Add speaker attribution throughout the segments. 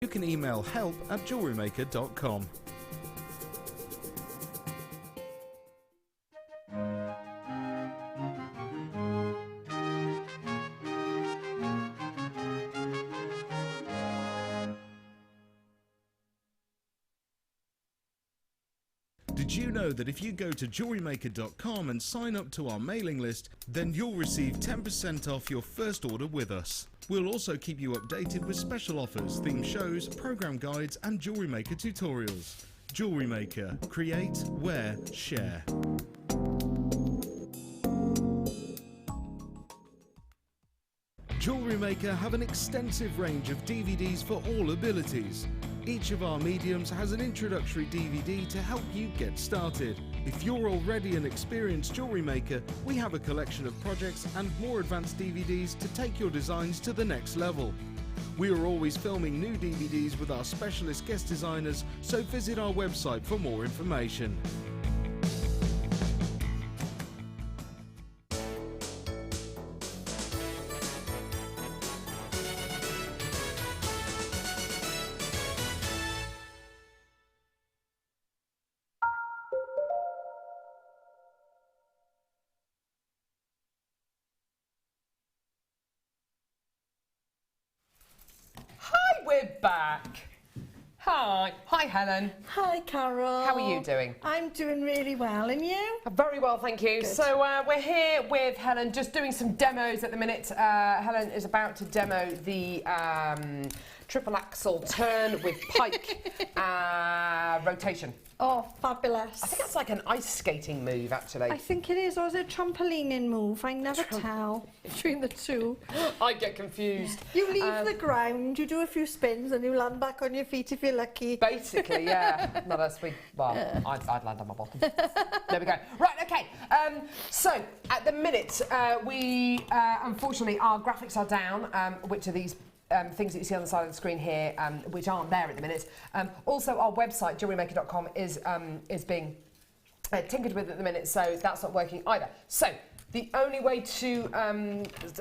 Speaker 1: You can email help@jewellerymaker.com. Did you know that if you go to JewelleryMaker.com and sign up to our mailing list, then you'll receive 10% off your first order with us. We'll also keep you updated with special offers, theme shows, program guides and Jewellery Maker tutorials. Jewellery Maker. Create, wear, share. Jewellery Maker have an extensive range of DVDs for all abilities. Each of our mediums has an introductory DVD to help you get started. If you're already an experienced jewellery maker, we have a collection of projects and more advanced DVDs to take your designs to the next level. We are always filming new DVDs with our specialist guest designers, so visit our website for more information.
Speaker 2: We're back. Hi. Hi, Helen.
Speaker 3: Hi, Carol.
Speaker 2: How are you doing?
Speaker 3: I'm doing really well, and you?
Speaker 2: Very well, thank you.
Speaker 3: Good.
Speaker 2: So we're here with Helen, just doing some demos at the minute. Helen is about to demo the triple axel turn with pike rotation.
Speaker 3: Oh, fabulous.
Speaker 2: I think that's like an ice skating move, actually.
Speaker 3: I think it is, or is it a trampolining move? I never tell between the two.
Speaker 2: I get confused.
Speaker 3: You leave the ground, you do a few spins, and you land back on your feet if you're lucky.
Speaker 2: Basically, yeah. Not as we, well, I'd land on my bottom. There we go. Right, okay. So, at the minute, we, unfortunately, our graphics are down, which are these things that you see on the side of the screen here, which aren't there at the minute. Also, our website, JewelleryMaker.com, is being tinkered with at the minute, so that's not working either. So, the only way to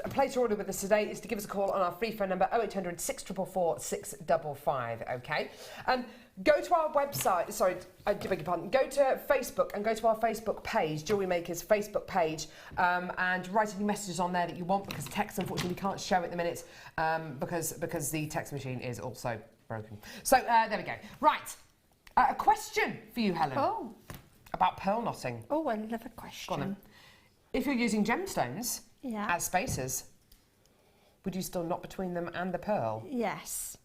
Speaker 2: place your order with us today is to give us a call on our free phone number 0800 644 655. Okay. Go to our website. Sorry, I beg your pardon. Go to Facebook and go to our Facebook page, Jewellery Maker's Facebook page, and write any messages on there that you want, because text unfortunately we can't show at the minute because the text machine is also broken. So there we go. Right. A question for you, Helen.
Speaker 3: Oh.
Speaker 2: About pearl knotting.
Speaker 3: Oh, I love a question.
Speaker 2: Go on then. If you're using gemstones as spacers, would you still knot between them and the pearl?
Speaker 3: Yes.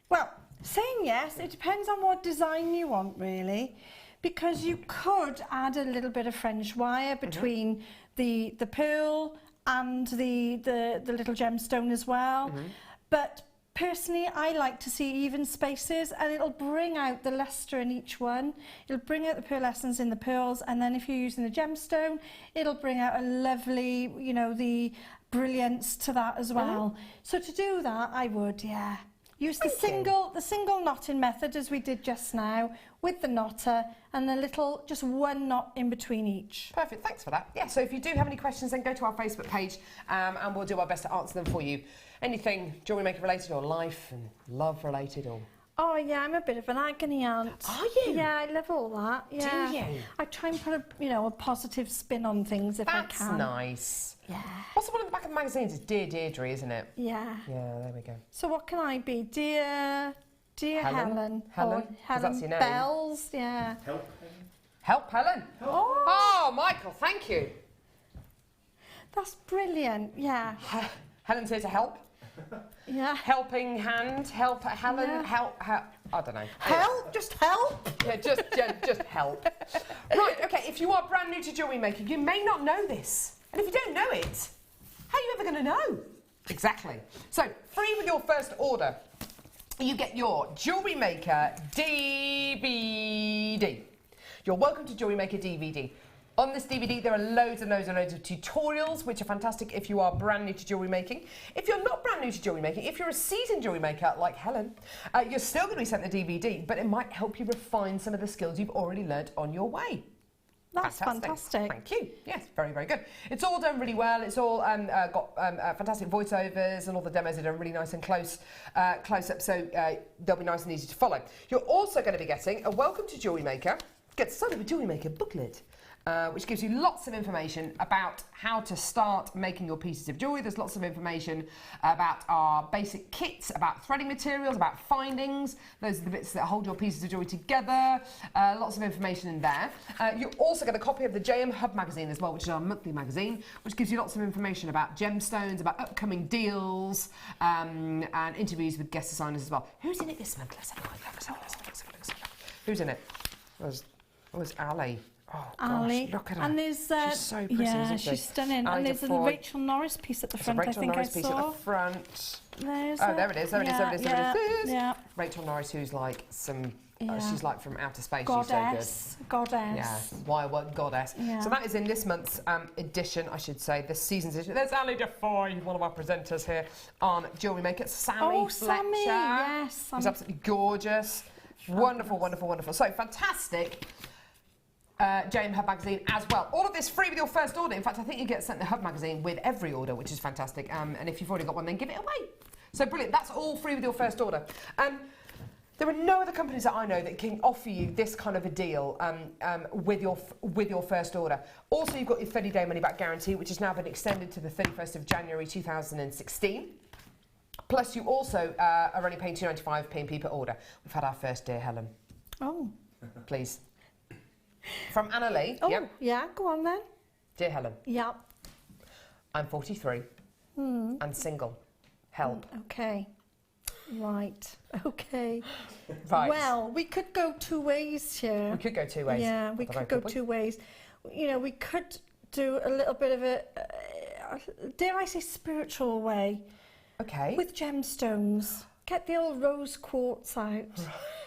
Speaker 3: Well, saying yes, it depends on what design you want, really, because you could add a little bit of French wire between the pearl and the little gemstone as well. But personally, I like to see even spaces, and it'll bring out the lustre in each one. It'll bring out the pearlescence in the pearls, and then if you're using the gemstone, it'll bring out a lovely, you know, the brilliance to that as well. So to do that, I would, yeah. Use the single knotting method as we did just now, with the knotter and the little, just one knot in between each.
Speaker 2: Perfect, thanks for that. Yeah, so if you do have any questions, then go to our Facebook page and we'll do our best to answer them for you. Anything Jewellery Maker related, or life and love related, or...
Speaker 3: Oh yeah, I'm a bit of an agony aunt.
Speaker 2: Are you?
Speaker 3: Yeah, I love all that. Yeah.
Speaker 2: Do you?
Speaker 3: I try and put a positive spin on things if I can.
Speaker 2: That's nice.
Speaker 3: Yeah.
Speaker 2: What's the one at the back of the magazines? It's Dear Deirdre, isn't it?
Speaker 3: Yeah.
Speaker 2: Yeah, there we go.
Speaker 3: So what can I be? Dear Helen.
Speaker 2: Helen?
Speaker 3: Or
Speaker 2: 'Cause that's your name.
Speaker 3: Bells, yeah.
Speaker 2: Help, Helen. Oh, Michael, thank you.
Speaker 3: That's brilliant, yeah.
Speaker 2: Helen's here to help.
Speaker 3: Yeah.
Speaker 2: Helping hand, help, Helen,
Speaker 3: Yeah.
Speaker 2: help, I don't know.
Speaker 3: Help, just help.
Speaker 2: Yeah, just help. Right, okay, if you are brand new to Jewellery Maker, you may not know this. And if you don't know it, how are you ever going to know? Exactly. So, free with your first order, you get your Jewellery Maker DVD. You're welcome to Jewellery Maker DVD. On this DVD, there are loads and loads and loads of tutorials, which are fantastic if you are brand new to jewellery making. If you're not brand new to jewellery making, if you're a seasoned jewellery maker like Helen, you're still going to be sent the DVD, but it might help you refine some of the skills you've already learnt on your way.
Speaker 3: That's fantastic.
Speaker 2: Thank you. Yes, very, very good. It's all done really well. It's all got fantastic voiceovers, and all the demos are done really nice and close up, so they'll be nice and easy to follow. You're also going to be getting a Welcome to Jewellery Maker. Get started with Jewellery Maker booklet. Which gives you lots of information about how to start making your pieces of jewellery. There's lots of information about our basic kits, about threading materials, about findings. Those are the bits that hold your pieces of jewellery together. Lots of information in there. You also get a copy of the JM Hub magazine as well, which is our monthly magazine, which gives you lots of information about gemstones, about upcoming deals, and interviews with guest designers as well. Who's in it this month? Let's have a look. Who's in it? It was Ali. Oh gosh,
Speaker 3: Ali.
Speaker 2: look at her.
Speaker 3: And there's
Speaker 2: she's so pretty, isn't she?
Speaker 3: she's stunning.
Speaker 2: Ali
Speaker 3: and there's a
Speaker 2: Defoe.
Speaker 3: Rachel Norris piece at the front.
Speaker 2: Rachel
Speaker 3: I think
Speaker 2: Norris
Speaker 3: I
Speaker 2: piece
Speaker 3: saw.
Speaker 2: at the front.
Speaker 3: There's
Speaker 2: There it is. There it is.
Speaker 3: Yeah.
Speaker 2: Rachel Norris, who's like some.
Speaker 3: Yeah.
Speaker 2: She's like from outer space.
Speaker 3: Goddess.
Speaker 2: She's
Speaker 3: Goddess.
Speaker 2: so good. Yeah. Why? What goddess?
Speaker 3: Yeah.
Speaker 2: So that is in this month's edition, I should say, this season's edition. There's Ali Defoe, one of our presenters here on Jewellery Maker. Sammy Fletcher.
Speaker 3: Sammy. Yes. Sammy.
Speaker 2: Who's absolutely gorgeous. Wonderful, wonderful, wonderful. So fantastic. JM Hub magazine as well. All of this free with your first order. In fact, I think you get sent the Hub magazine with every order, which is fantastic. And if you've already got one, then give it away. So brilliant. That's all free with your first order. There are no other companies that I know that can offer you this kind of a deal with your first order. Also, you've got your 30-day money-back guarantee, which has now been extended to the 31st of January 2016. Plus, you also are only paying £2.95 P&P per order. We've had our first, dear Helen.
Speaker 3: Oh.
Speaker 2: Please. From Anna Lee.
Speaker 3: Oh,
Speaker 2: Yep.
Speaker 3: yeah, go on then.
Speaker 2: Dear Helen.
Speaker 3: Yeah.
Speaker 2: I'm 43 and single. Help.
Speaker 3: Okay. Right. Okay.
Speaker 2: Right.
Speaker 3: Well, we could go two ways here.
Speaker 2: We could go two ways.
Speaker 3: Yeah, we could go two ways. You know, we could do a little bit of a, dare I say, spiritual way.
Speaker 2: Okay.
Speaker 3: With gemstones. Get the old rose quartz out.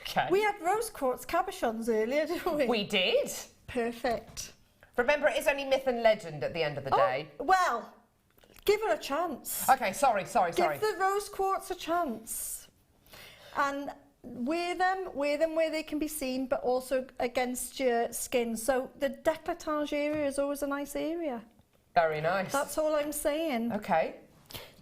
Speaker 2: Okay.
Speaker 3: We had rose quartz cabochons earlier, didn't we?
Speaker 2: We did.
Speaker 3: Perfect.
Speaker 2: Remember, it is only myth and legend at the end of the day.
Speaker 3: Well, give her a chance.
Speaker 2: Okay, sorry.
Speaker 3: Give the rose quartz a chance. And wear them where they can be seen, but also against your skin. So the décolletage area is always a nice area.
Speaker 2: Very nice.
Speaker 3: That's all I'm saying.
Speaker 2: Okay.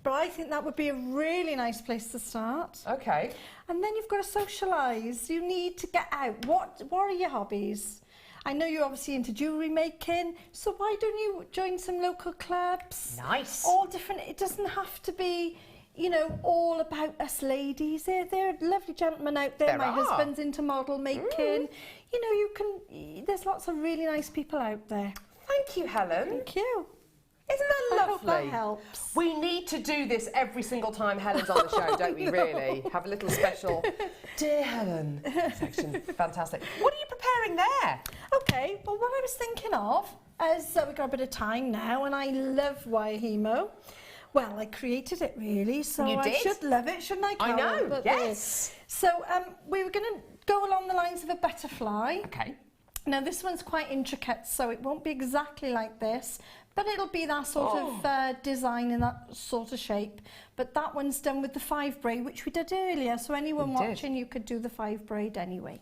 Speaker 3: But I think that would be a really nice place to start.
Speaker 2: Okay.
Speaker 3: And then you've got to socialise. You need to get out. What are your hobbies? I know you're obviously into jewellery making, so why don't you join some local clubs?
Speaker 2: Nice.
Speaker 3: All different. It doesn't have to be, you know, all about us ladies. There are lovely gentlemen out there. My husband's into model making. You know, you can. There's lots of really nice people out there.
Speaker 2: Thank you, Helen.
Speaker 3: Thank you.
Speaker 2: Isn't that lovely?
Speaker 3: I hope that helps.
Speaker 2: We need to do this every single time Helen's on the show, don't we, really? Have a little special Dear Helen section. Fantastic. What are you preparing there?
Speaker 3: Okay, well, what I was thinking of is we've got a bit of time now, and I love wire hemo. Well, I created it, really, so
Speaker 2: You
Speaker 3: I
Speaker 2: did?
Speaker 3: should love it, shouldn't I, Carol?
Speaker 2: I know,
Speaker 3: But
Speaker 2: yes.
Speaker 3: So we were going to go along the lines of a butterfly.
Speaker 2: Okay.
Speaker 3: Now, this one's quite intricate, so it won't be exactly like this, but it'll be that sort of design and that sort of shape. But that one's done with the 5 braid, which we did earlier, so anyone watching, you could do the 5 braid anyway.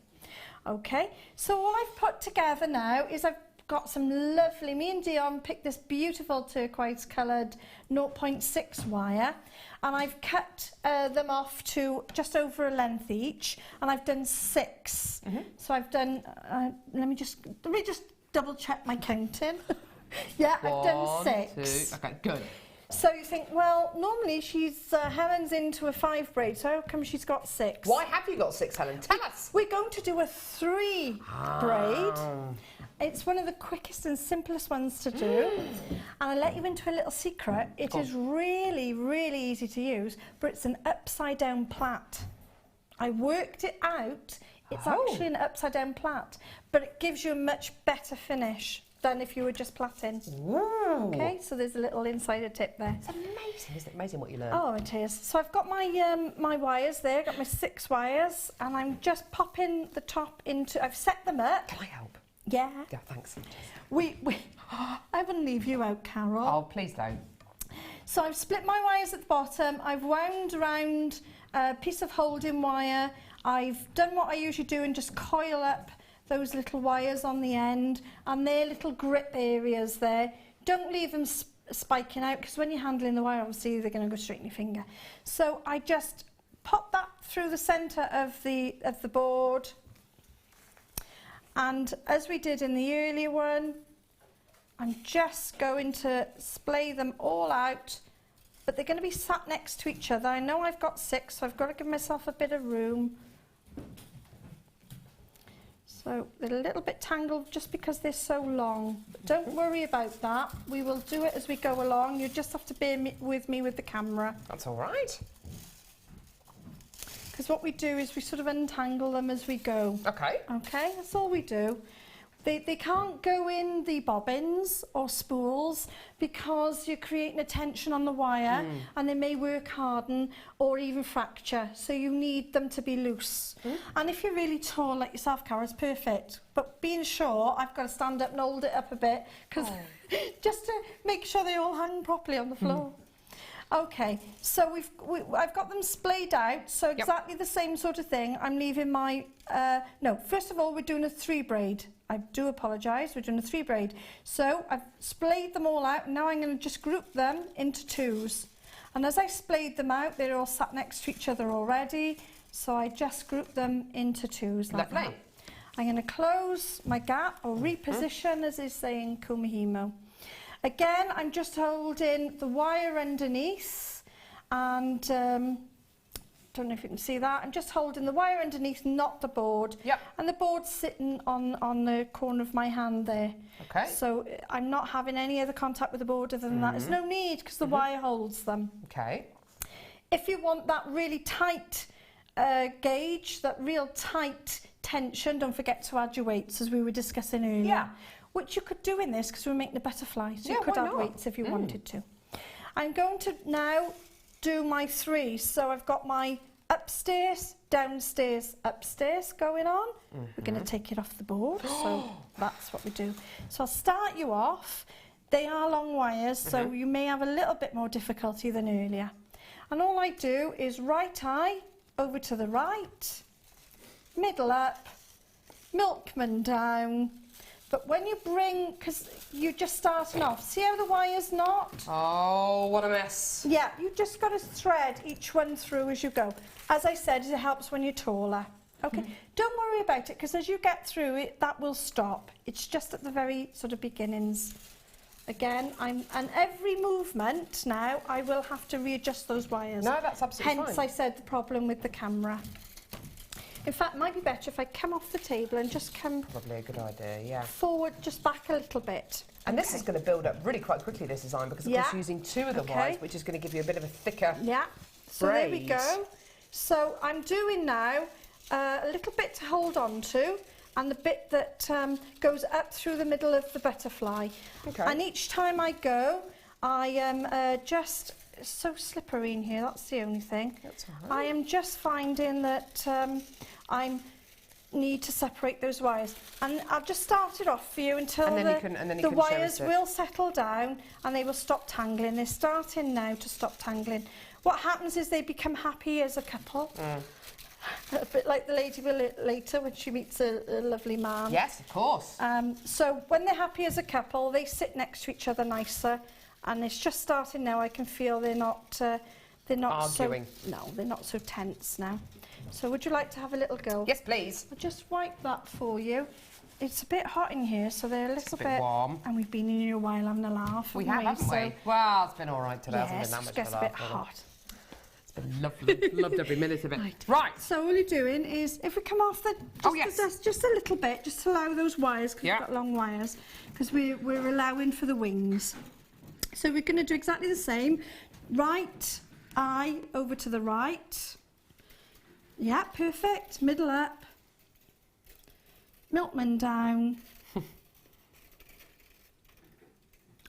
Speaker 3: Okay, so all I've put together now is I've got some lovely, me and Dion picked this beautiful turquoise coloured 0.6 wire, and I've cut them off to just over a length each, and I've done 6. So I've done, let me just double check my counting. Yeah, I've done 6.
Speaker 2: 2. Okay, good.
Speaker 3: So you think, well, normally Helen's into a 5 braid, so how come she's got 6?
Speaker 2: Why have you got 6, Helen? Tell us.
Speaker 3: We're going to do a 3 braid. It's one of the quickest and simplest ones to do. And I'll let you into a little secret. It is really, really easy to use, but it's an upside down plait. I worked it out. It's actually an upside down plait, but it gives you a much better finish than if you were just plaiting.
Speaker 2: Ooh.
Speaker 3: Okay, so there's a little insider tip there.
Speaker 2: It's amazing, isn't it? Amazing what you learn.
Speaker 3: Oh, it is. So I've got my my wires there, got my 6 wires, and I'm just popping the top into, I've set them up.
Speaker 2: Can I help?
Speaker 3: Yeah.
Speaker 2: Yeah, thanks.
Speaker 3: I wouldn't leave you out, Carol.
Speaker 2: Oh, please don't.
Speaker 3: So I've split my wires at the bottom, I've wound around a piece of holding wire, I've done what I usually do and just coil up those little wires on the end and their little grip areas there. Don't leave them spiking out, because when you're handling the wire, obviously they're going to go straight in your finger. So I just pop that through the centre of the board, and as we did in the earlier one, I'm just going to splay them all out, but they're going to be sat next to each other. I know I've got 6, so I've got to give myself a bit of room. So they're a little bit tangled just because they're so long. But don't worry about that. We will do it as we go along. You just have to bear with me with the camera.
Speaker 2: That's all right.
Speaker 3: Because what we do is we sort of untangle them as we go.
Speaker 2: Okay.
Speaker 3: Okay, that's all we do. They can't go in the bobbins or spools because you're creating a tension on the wire and they may work harden or even fracture. So you need them to be loose. And if you're really tall like yourself, Cara, it's perfect. But being short, I've got to stand up and hold it up a bit, because just to make sure they all hang properly on the floor. Okay, so I've got them splayed out, so exactly the same sort of thing. I'm leaving my, no, first of all, we're doing a 3 braid. I do apologise, we're doing a 3 braid. So I've splayed them all out, and now I'm going to just group them into 2s. And as I splayed them out, they're all sat next to each other already, so I just group them into 2s like that. I'm going to close my gap, or reposition, as they say in Kumihimo. Again, I'm just holding the wire underneath, and don't know if you can see that. I'm just holding the wire underneath, not the board. Yep. And the board's sitting on the corner of my hand there. Okay. So I'm not having any other contact with the board other than that. There's no need, because the wire holds them. Okay. If you want that really tight gauge, that real tight tension, don't forget to add your weights, as we were discussing earlier. Yeah. Which you could do in this, because we're making a butterfly, so you could add weights if you wanted to. I'm going to now do my 3. So I've got my upstairs, downstairs, upstairs going on. We're going to take it off the board, so that's what we do. So I'll start you off. They are long wires, so you may have a little bit more difficulty than earlier. And all I do is right eye over to the right, middle up, milkman down. But when you bring, because you're just starting off, see how the wire's not?
Speaker 2: Oh, what a mess.
Speaker 3: Yeah, you've just got to thread each one through as you go. As I said, it helps when you're taller. Okay, don't worry about it, because as you get through it, that will stop. It's just at the very sort of beginnings. Again, and every movement now, I will have to readjust those wires.
Speaker 2: No, that's absolutely fine.
Speaker 3: Hence, I said the problem with the camera. In fact, it might be better if I come off the table and just come...
Speaker 2: Probably a good idea, yeah.
Speaker 3: ...forward, just back a little bit.
Speaker 2: And this is going to build up really quite quickly, this design, because of course you're using 2 of the wires, which is going to give you a bit of a thicker
Speaker 3: so
Speaker 2: braid.
Speaker 3: There we go. So I'm doing now a little bit to hold on to, and the bit that goes up through the middle of the butterfly. Okay. And each time I go, I am just... It's so slippery in here, that's the only thing. That's all right. I am just finding that I need to separate those wires. And I've just started off for you until the wires will settle down and they will stop tangling. They're starting now to stop tangling. What happens is they become happy as a couple. A bit like the lady later when she meets a lovely man.
Speaker 2: Yes, of course.
Speaker 3: So when they're happy as a couple, they sit next to each other nicer. And it's just starting now. I can feel they're not
Speaker 2: arguing.
Speaker 3: They're not so tense now. So would you like to have a little go?
Speaker 2: Yes, please.
Speaker 3: I'll just wipe that for you. It's a bit hot in here, so they're a little bit
Speaker 2: warm.
Speaker 3: And we've been in here a while having a laugh.
Speaker 2: Haven't we? Well, it's been all right today.
Speaker 3: Yes,
Speaker 2: hasn't been that much
Speaker 3: it gets a bit hot.
Speaker 2: It's been lovely. Loved every minute of it.
Speaker 3: Right. So all you're doing is, if we come off the just a little bit, just to allow those wires, because we've got long wires, because we're allowing for the wings. So we're going to do exactly the same. Right eye over to the right. Yeah, perfect. Middle up. Milkman down.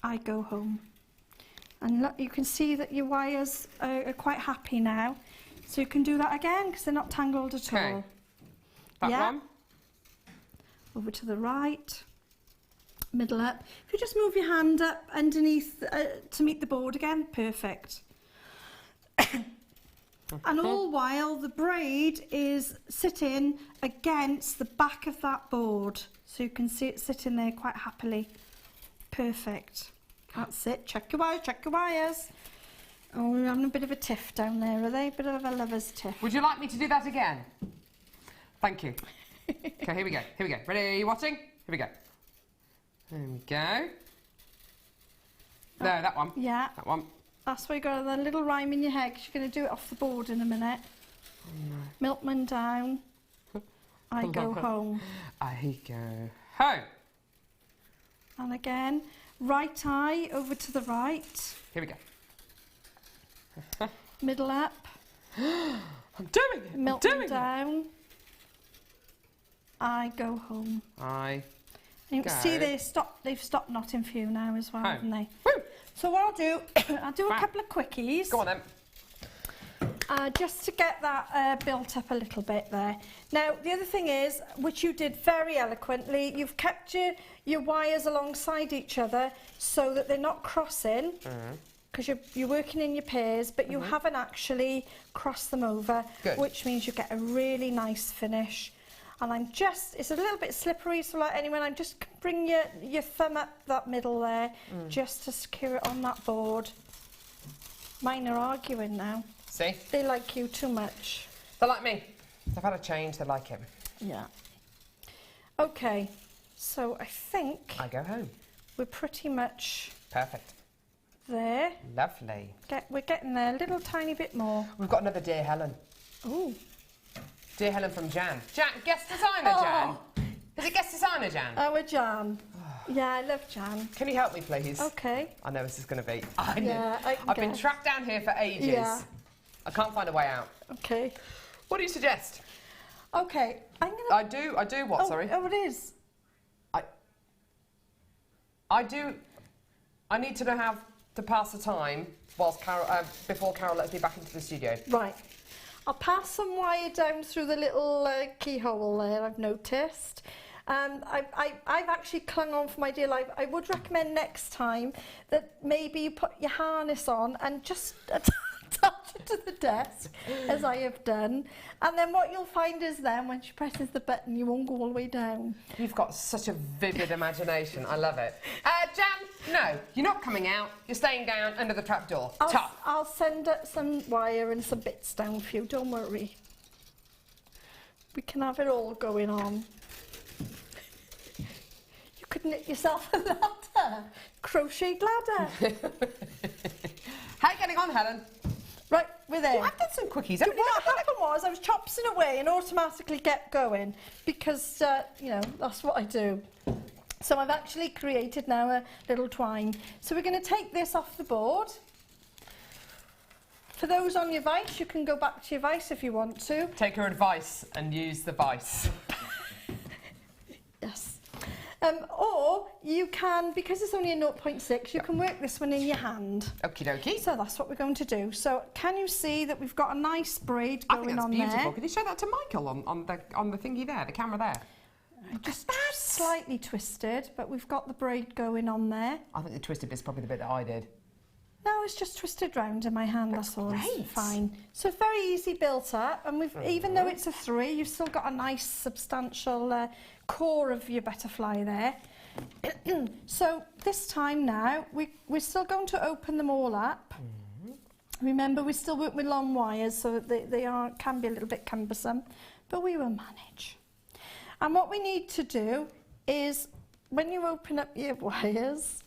Speaker 3: I go home. And look, you can see that your wires are quite happy now. So you can do that again, because they're not tangled at all.
Speaker 2: That one.
Speaker 3: Over to the right. Middle up. If you just move your hand up underneath to meet the board again, perfect. And all while the braid is sitting against the back of that board. So you can see it sitting there quite happily. Perfect. That's it. Check your wires, check your wires. Oh, we're having a bit of a tiff down there, are they? Bit of a lover's tiff.
Speaker 2: Would you like me to do that again? Thank you. Okay, here we go. Here we go. Ready? Are you watching? Here we go. There we go. There, that one.
Speaker 3: Yeah.
Speaker 2: That one.
Speaker 3: That's why you got that little rhyme in your head, 'cause you're going to do it off the board in a minute.
Speaker 2: Oh, no.
Speaker 3: Milkman down. I go home.
Speaker 2: I go home.
Speaker 3: And again, right eye over to the right.
Speaker 2: Here we go.
Speaker 3: Middle up.
Speaker 2: I'm doing it.
Speaker 3: Milkman down. I go home.
Speaker 2: I
Speaker 3: You can
Speaker 2: go
Speaker 3: see they've stopped knotting for you now as well,
Speaker 2: home.
Speaker 3: haven't they?
Speaker 2: Woo!
Speaker 3: So what I'll do, I'll do a
Speaker 2: Right.
Speaker 3: couple of quickies.
Speaker 2: Go on then.
Speaker 3: Just to get that built up a little bit there. Now, the other thing is, which you did very eloquently, you've kept your wires alongside each other so that they're not crossing, because you're working in your pairs, but you haven't actually crossed them over,
Speaker 2: Good.
Speaker 3: which means you get a really nice finish. And it's a little bit slippery, so like anyone, I'm just bring your thumb up that middle there, just to secure it on that board. Mine are arguing now.
Speaker 2: See?
Speaker 3: They like you too much.
Speaker 2: They're like me. They've had a change. They like him.
Speaker 3: Yeah. Okay, so I think
Speaker 2: I go home.
Speaker 3: we're pretty much
Speaker 2: Perfect.
Speaker 3: there.
Speaker 2: Lovely.
Speaker 3: We're getting there a little tiny bit more.
Speaker 2: We've got another Dear Helen.
Speaker 3: Ooh.
Speaker 2: Dear Helen from Jan. Jan, guest designer Jan. Is it guest designer Jan?
Speaker 3: Our Jan. Yeah, I love Jan.
Speaker 2: Can you help me, please?
Speaker 3: Okay.
Speaker 2: I know this is going to be.
Speaker 3: I can
Speaker 2: I've been
Speaker 3: guess.
Speaker 2: trapped down here for ages.
Speaker 3: Yeah.
Speaker 2: I can't find a way out.
Speaker 3: Okay.
Speaker 2: What do you suggest?
Speaker 3: Okay, I'm gonna.
Speaker 2: I do what? Sorry.
Speaker 3: Oh, it is.
Speaker 2: I do. I need to know how to pass the time whilst before Carol lets me back into the studio.
Speaker 3: Right. I'll pass some wire down through the little keyhole there, I've noticed. I've actually clung on for my dear life. I would recommend next time that maybe you put your harness on and just attach it to the desk, as I have done. And then what you'll find is then, when she presses the button, you won't go all the way down.
Speaker 2: You've got such a vivid imagination. I love it. Jan, no, you're not coming out. You're staying down under the trapdoor. Tough.
Speaker 3: I'll send some wire and some bits down for you, don't worry. We can have it all going on. You could knit yourself a ladder. Crocheted ladder.
Speaker 2: How are you getting on, Helen?
Speaker 3: Right, we're there.
Speaker 2: Well, I've done some quickies,
Speaker 3: So
Speaker 2: haven't you?
Speaker 3: what happened was I was chopsing away and automatically kept going because, you know, that's what I do. So I've actually created now a little twine. So we're going to take this off the board. For those on your vise, you can go back to your vise if you want to.
Speaker 2: Take her advice and use the vice.
Speaker 3: Yes. Or you can, because it's only a 0.6, you can work this one in your hand.
Speaker 2: Okie dokie.
Speaker 3: So that's what we're going to do. So can you see that we've got a nice braid
Speaker 2: I think
Speaker 3: going
Speaker 2: that's
Speaker 3: on
Speaker 2: beautiful.
Speaker 3: there?
Speaker 2: Could you show that to Michael on the thingy there, the camera there?
Speaker 3: Just slightly twisted, but we've got the braid going on there.
Speaker 2: I think the twisted bit's probably the bit that I did.
Speaker 3: No, it's just twisted round in my hand, that's all. It's
Speaker 2: great.
Speaker 3: fine. So very easy built up, and we've even though it's a 3, you've still got a nice substantial core of your butterfly there. So this time now, we're still going to open them all up. Remember, we still work with long wires, so that they can be a little bit cumbersome, but we will manage. And what we need to do is, when you open up your wires,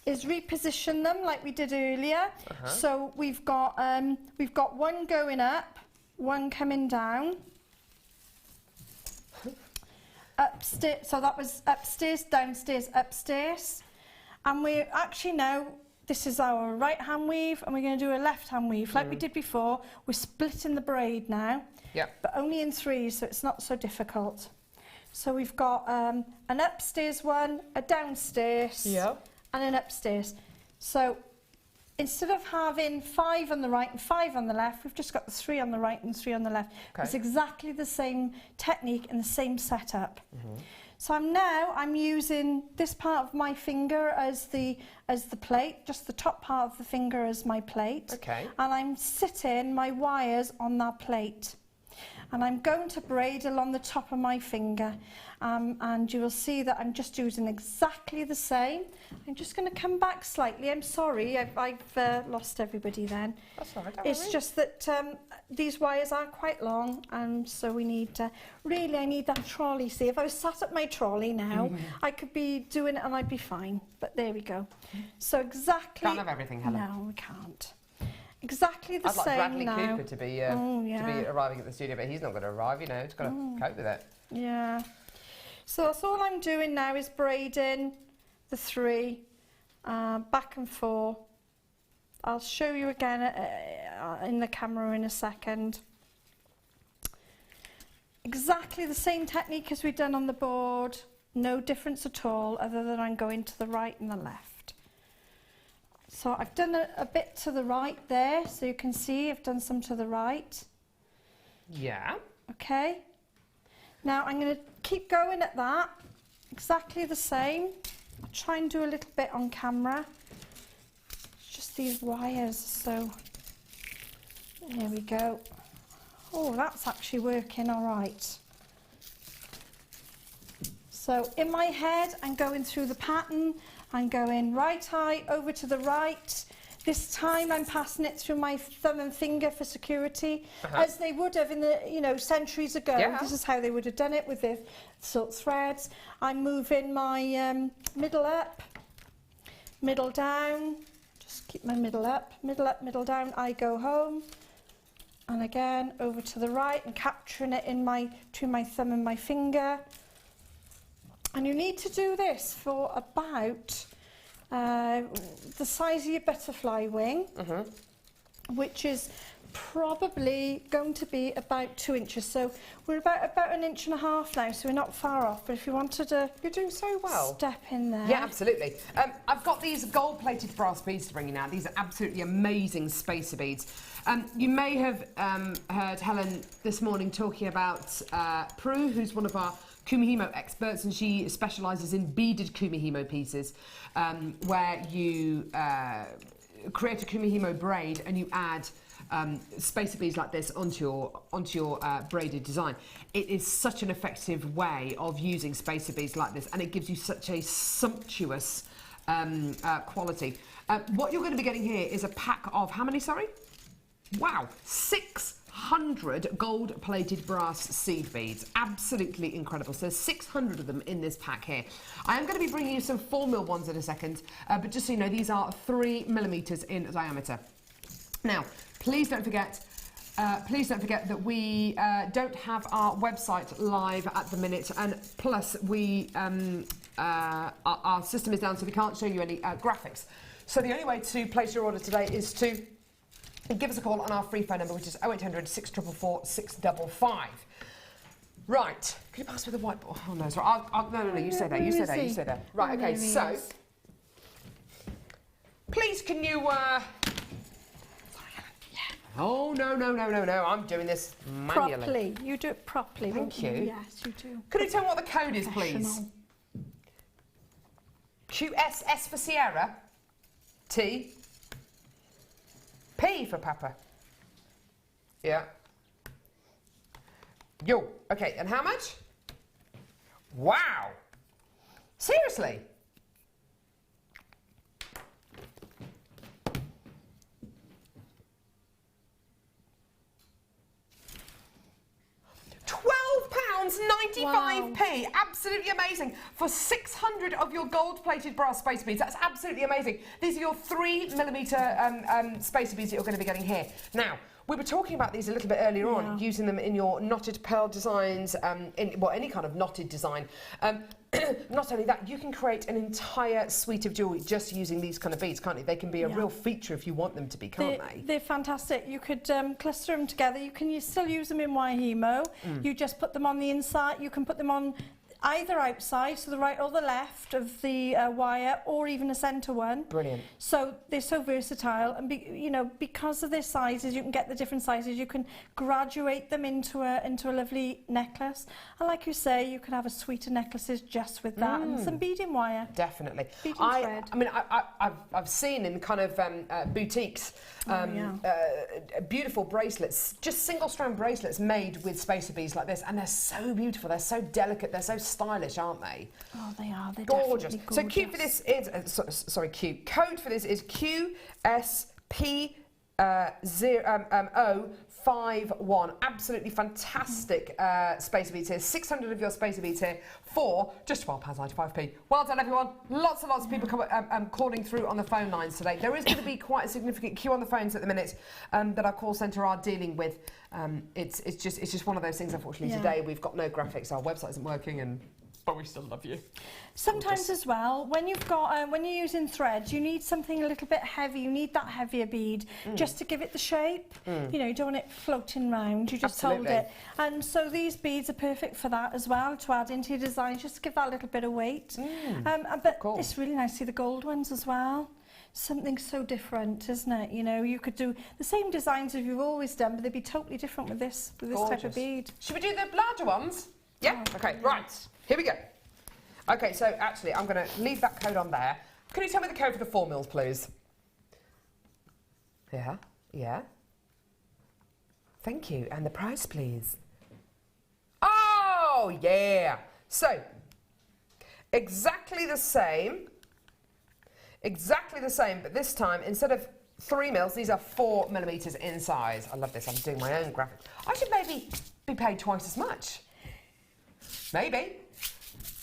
Speaker 3: is reposition them like we did earlier. So we've got one going up, one coming down. Upstairs, so that was upstairs, downstairs, upstairs. And we're actually now, this is our right hand weave, and we're going to do a left hand weave like we did before. We're splitting the braid now, but only in 3s, so it's not so difficult. So we've got an upstairs one, a downstairs, and an upstairs. So instead of having 5 on the right and 5 on the left, we've just got the 3 on the right and 3 on the left.
Speaker 2: Okay.
Speaker 3: It's exactly the same technique and the same setup. So I'm using this part of my finger as the plate, just the top part of the finger as my plate.
Speaker 2: Okay.
Speaker 3: And I'm sitting my wires on that plate. And I'm going to braid along the top of my finger. And you will see that I'm just using exactly the same. I'm just going to come back slightly. I'm sorry, I've lost everybody then.
Speaker 2: That's all right, don't
Speaker 3: It's
Speaker 2: worry.
Speaker 3: just that these wires are quite long, and so we need really, I need that trolley. See, if I was sat at my trolley now, I could be doing it and I'd be fine. But there we go. So exactly.
Speaker 2: Can't have everything, Helen.
Speaker 3: No, we can't. Exactly the
Speaker 2: I'd like
Speaker 3: same
Speaker 2: Bradley
Speaker 3: now.
Speaker 2: Cooper to be
Speaker 3: yeah.
Speaker 2: arriving at the studio, but he's not going to arrive. You know, he's got to cope with it.
Speaker 3: Yeah. So that's all I'm doing now is braiding the 3 back and forth. I'll show you again in the camera in a second. Exactly the same technique as we've done on the board. No difference at all, other than I'm going to the right and the left. So I've done a bit to the right there, so you can see I've done some to the right.
Speaker 2: Yeah.
Speaker 3: Okay. Now I'm going to keep going at that, exactly the same. I'll try and do a little bit on camera. It's just these wires, so there we go. Oh, that's actually working all right. So in my head, I'm going through the pattern. I'm going right eye over to the right. This time I'm passing it through my thumb and finger for security, as they would have in the, centuries ago.
Speaker 2: Yeah.
Speaker 3: This is how they would have done it with the silk threads. I'm moving my middle up, middle down. Just keep my middle up, middle down. I go home. And again, over to the right and capturing it between my thumb and my finger. And you need to do this for about the size of your butterfly wing, which is probably going to be about 2 inches. So we're about 1.5 inches now, so we're not far off. But if you wanted to,
Speaker 2: You're doing so well.
Speaker 3: step in there.
Speaker 2: Yeah, absolutely. I've got these gold-plated brass beads to bring you now. These are absolutely amazing spacer beads. You may have heard Helen this morning talking about Prue, who's one of our kumihimo experts, and she specialises in beaded kumihimo pieces, where you create a kumihimo braid and you add spacer beads like this onto your braided design. It is such an effective way of using spacer beads like this, and it gives you such a sumptuous quality. What you're going to be getting here is a pack of how many? Sorry. Wow, 600 gold-plated brass seed beads. Absolutely incredible. So there's 600 of them in this pack here. I am going to be bringing you some 4mm ones in a second, but just so you know, these are 3mm in diameter. Now, please don't forget that we don't have our website live at the minute, and plus our system is down, so we can't show you any graphics. So the only way to place your order today is to give us a call on our free phone number, which is 0800 644 655. Right. Can you pass me the whiteboard? Oh, no, sorry. No, you say that. You say that. You say that. Right, okay, so please can you... Oh, no. I'm doing this manually.
Speaker 3: Properly. You do it properly.
Speaker 2: Thank you.
Speaker 3: Yes, you do.
Speaker 2: Could you tell me what the code is, please? QSS for Sierra. T. P for Papa. Yeah. Yo. Okay, and how much? Wow. Seriously? £12.95p. Absolutely amazing. For 600 of your gold-plated brass spacer beads. That's absolutely amazing. These are your 3mm spacer beads that you're going to be getting here. Now, we were talking about these a little bit earlier on, using them in your knotted pearl designs, any kind of knotted design. Not only that, you can create an entire suite of jewellery just using these kind of beads, can't you? They can be a real feature if you want them to be, can't they?
Speaker 3: They're fantastic. You could cluster them together. You still use them in Wahimo. You just put them on the inside. You can put them on either outside, so the right or the left of the wire, or even a centre one.
Speaker 2: Brilliant.
Speaker 3: So they're so versatile, and you know, because of their sizes, you can get the different sizes. You can graduate them into a lovely necklace. And like you say, you can have a suite of necklaces just with that, and some beading wire.
Speaker 2: Definitely.
Speaker 3: Beading thread.
Speaker 2: I mean, I've seen in kind of boutiques beautiful bracelets, just single strand bracelets made with spacer beads like this, and they're so beautiful. They're so delicate. They're so stylish, aren't they?
Speaker 3: Oh, they are. They're
Speaker 2: gorgeous.
Speaker 3: gorgeous.
Speaker 2: So cute for this is code for this is QSP 051. Absolutely fantastic spacer beads here. 600 of your spacer beads here for just £12.95p. Well done, everyone. Lots and lots of people calling through on the phone lines today. There is going to be quite a significant queue on the phones at the minute that our call centre are dealing with. It's just one of those things. Unfortunately, today we've got no graphics. Our website isn't working, but we still love you.
Speaker 3: Sometimes as well, when you've got when you're using threads, you need something a little bit heavy. You need that heavier bead just to give it the shape. You know, you don't want it floating round. You just hold it. And so these beads are perfect for that as well, to add into your design, just to give that little bit of weight. But it's really nice to see the gold ones as well. Something so different, isn't it? You know, you could do the same designs as you've always done, but they'd be totally different with this type of bead.
Speaker 2: Should we do the larger ones? Yeah. Okay. Right. Here we go. Okay, so actually, I'm going to leave that code on there. Can you tell me the code for the 4 mils, please? Yeah, yeah. Thank you. And the price, please. Oh, yeah. So, exactly the same, but this time, instead of 3 mils, these are 4 millimetres in size. I love this. I'm doing my own graphic. I should maybe be paid twice as much. Maybe.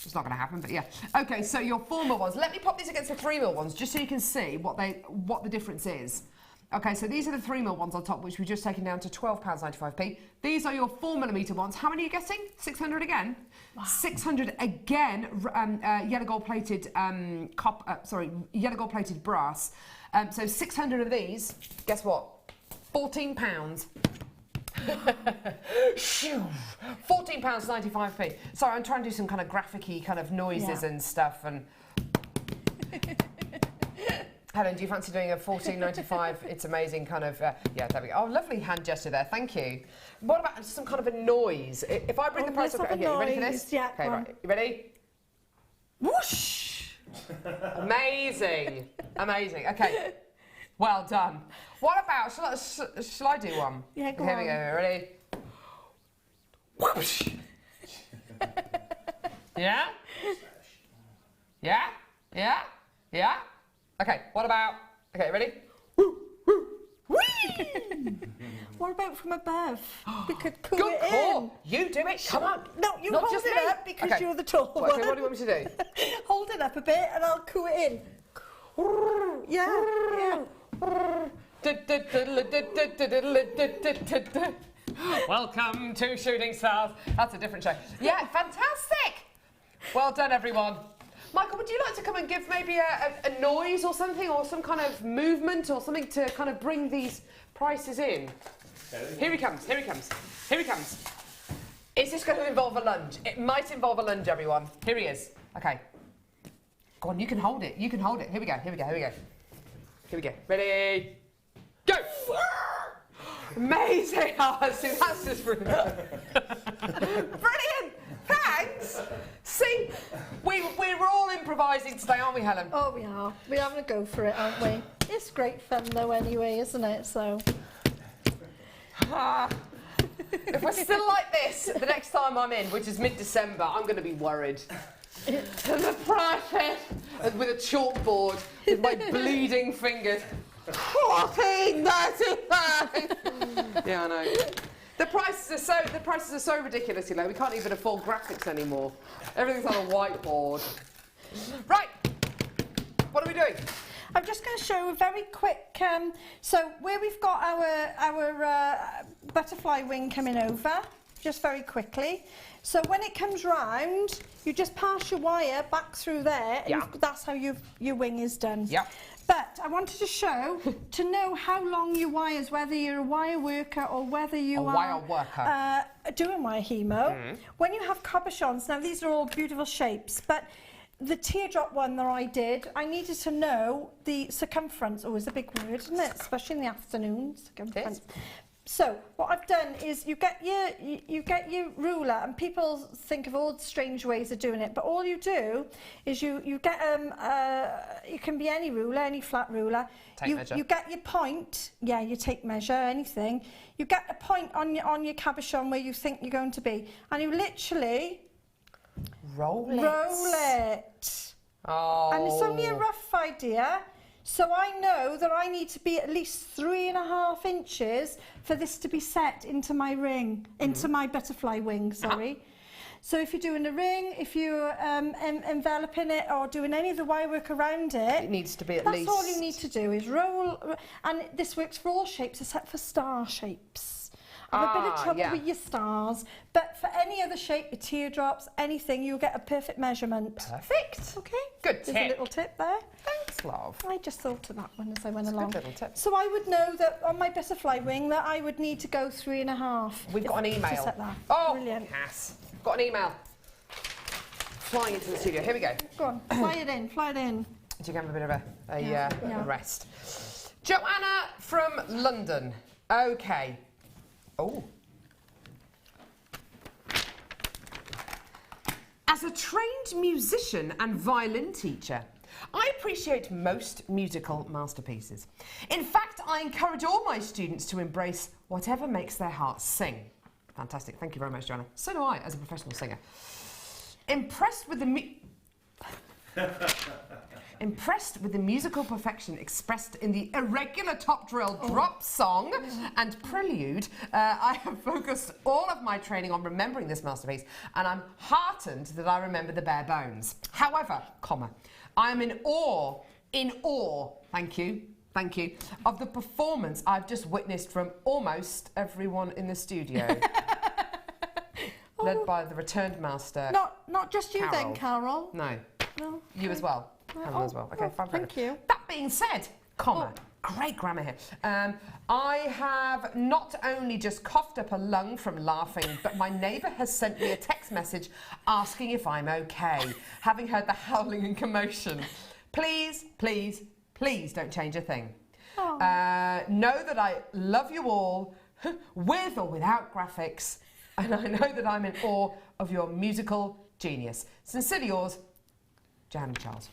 Speaker 2: It's not going to happen, but yeah. Okay, so your 4 mil ones. Let me pop these against the 3 mil ones, just so you can see what the difference is. Okay, so these are the 3 mil ones on top, which we've just taken down to £12.95p. These are your 4 millimetre ones. How many are you getting? 600 again. Wow. 600 again. Yellow gold plated yellow gold plated brass. So 600 of these. Guess what? £14. £14.95p. Sorry, I'm trying to do some kind of graphic-y kind of noises and stuff. And Helen, do you fancy doing a £14.95? It's amazing kind of. Yeah, there we go. Oh, lovely hand gesture there. Thank you. What about some kind of a noise? If I bring the price up here, you ready for this?
Speaker 3: Yeah.
Speaker 2: Okay, right. You ready? Whoosh! Amazing, amazing. Okay. Well done. What about, shall I do one?
Speaker 3: Yeah, go on.
Speaker 2: Here we go, ready? Whoosh! Yeah? Yeah? Yeah? Yeah? Okay, what about, okay, ready?
Speaker 3: What about from above? We could coo
Speaker 2: Good
Speaker 3: it
Speaker 2: call.
Speaker 3: in.
Speaker 2: You do it, come on.
Speaker 3: No, you
Speaker 2: Not
Speaker 3: hold
Speaker 2: just
Speaker 3: it
Speaker 2: me.
Speaker 3: up because
Speaker 2: Okay.
Speaker 3: you're the tall one.
Speaker 2: Okay, what do you want me to do?
Speaker 3: Hold it up a bit and I'll coo it in. Yeah, yeah.
Speaker 2: Welcome to Shooting Stars. That's a different show. Yeah, fantastic. Well done, everyone. Michael, would you like to come and give maybe a noise or something, or some kind of movement or something to kind of bring these prices in? Here he comes, here he comes, here he comes. Is this going to involve a lunge? It might involve a lunge, everyone. Here he is. Okay. Go on, you can hold it, you can hold it. Here we go, here we go, here we go. Here we go. Ready? Go! Amazing! Oh, see, that's just brilliant. Brilliant! Thanks! See, we're all improvising today, aren't we, Helen?
Speaker 3: Oh, we are. We're having a go for it, aren't we? It's great fun, though, anyway, isn't it? So.
Speaker 2: If we're still like this the next time I'm in, which is mid-December, I'm going to be worried. And the private with a chalkboard with my bleeding fingers. 14.95. Yeah, I know. The prices are so ridiculously low. We can't even afford graphics anymore. Everything's on a whiteboard. Right. What are we doing?
Speaker 3: I'm just going to show a very quick. So where we've got our butterfly wing coming over, just very quickly. So when it comes round, you just pass your wire back through there, and that's how your wing is done.
Speaker 2: Yeah.
Speaker 3: But I wanted to show, to know how long your wires, whether you're a wire worker or whether you are
Speaker 2: wire worker.
Speaker 3: doing wire hemo, when you have cabochons, now these are all beautiful shapes, but the teardrop one that I did, I needed to know the circumference. Oh, it's a big word, isn't it? Especially in the afternoon, circumference. So what I've done is you get your ruler, and people think of all strange ways of doing it, but all you do is you get it can be any ruler, any flat ruler.
Speaker 2: Measure.
Speaker 3: You get your point. Yeah, you take measure, anything. You get a point on your cabochon where you think you're going to be, and you literally roll it.
Speaker 2: Oh.
Speaker 3: And it's only a rough idea. So I know that I need to be at least 3.5 inches for this to be set into my ring, into my butterfly wing, sorry. So if you're doing a ring, if you're enveloping it or doing any of the wire work around it,
Speaker 2: it needs to be at least...
Speaker 3: That's all you need to do is roll, and this works for all shapes except for star shapes. I have a bit of trouble with your stars, but for any other shape, your teardrops, anything, you'll get a perfect measurement.
Speaker 2: Perfect.
Speaker 3: Okay.
Speaker 2: Good tip.
Speaker 3: There's a little tip there.
Speaker 2: Thanks, love.
Speaker 3: I just thought of that one as I went
Speaker 2: That's
Speaker 3: along.
Speaker 2: a good little tip.
Speaker 3: So I would know that on my butterfly wing that I would need to go 3.5.
Speaker 2: We've got an email.
Speaker 3: To set that.
Speaker 2: Oh,
Speaker 3: brilliant.
Speaker 2: Cass. Got an email. Flying into the studio. Here we go.
Speaker 3: Go on, fly it in, fly it in.
Speaker 2: Do you have a bit of a rest? Joanna from London. Okay. Oh. As a trained musician and violin teacher, I appreciate most musical masterpieces. In fact, I encourage all my students to embrace whatever makes their hearts sing. Fantastic. Thank you very much, Joanna. So do I, as a professional singer. Impressed with the musical perfection expressed in the irregular top drill drop song and prelude, I have focused all of my training on remembering this masterpiece, and I'm heartened that I remember the bare bones. However, I am in awe, thank you, of the performance I've just witnessed from almost everyone in the studio. Led by the returned master.
Speaker 3: Not just you
Speaker 2: Carol.
Speaker 3: then, Carol.
Speaker 2: No.
Speaker 3: No.
Speaker 2: You as well. Helen as well. Okay, fine.
Speaker 3: Thank you.
Speaker 2: That being said, great grammar here. I have not only just coughed up a lung from laughing, but my neighbour has sent me a text message asking if I'm okay, having heard the howling and commotion. Please, please, please don't change a thing. Know that I love you all, with or without graphics, and I know that I'm in awe of your musical genius. Sincerely yours, Jan Charles.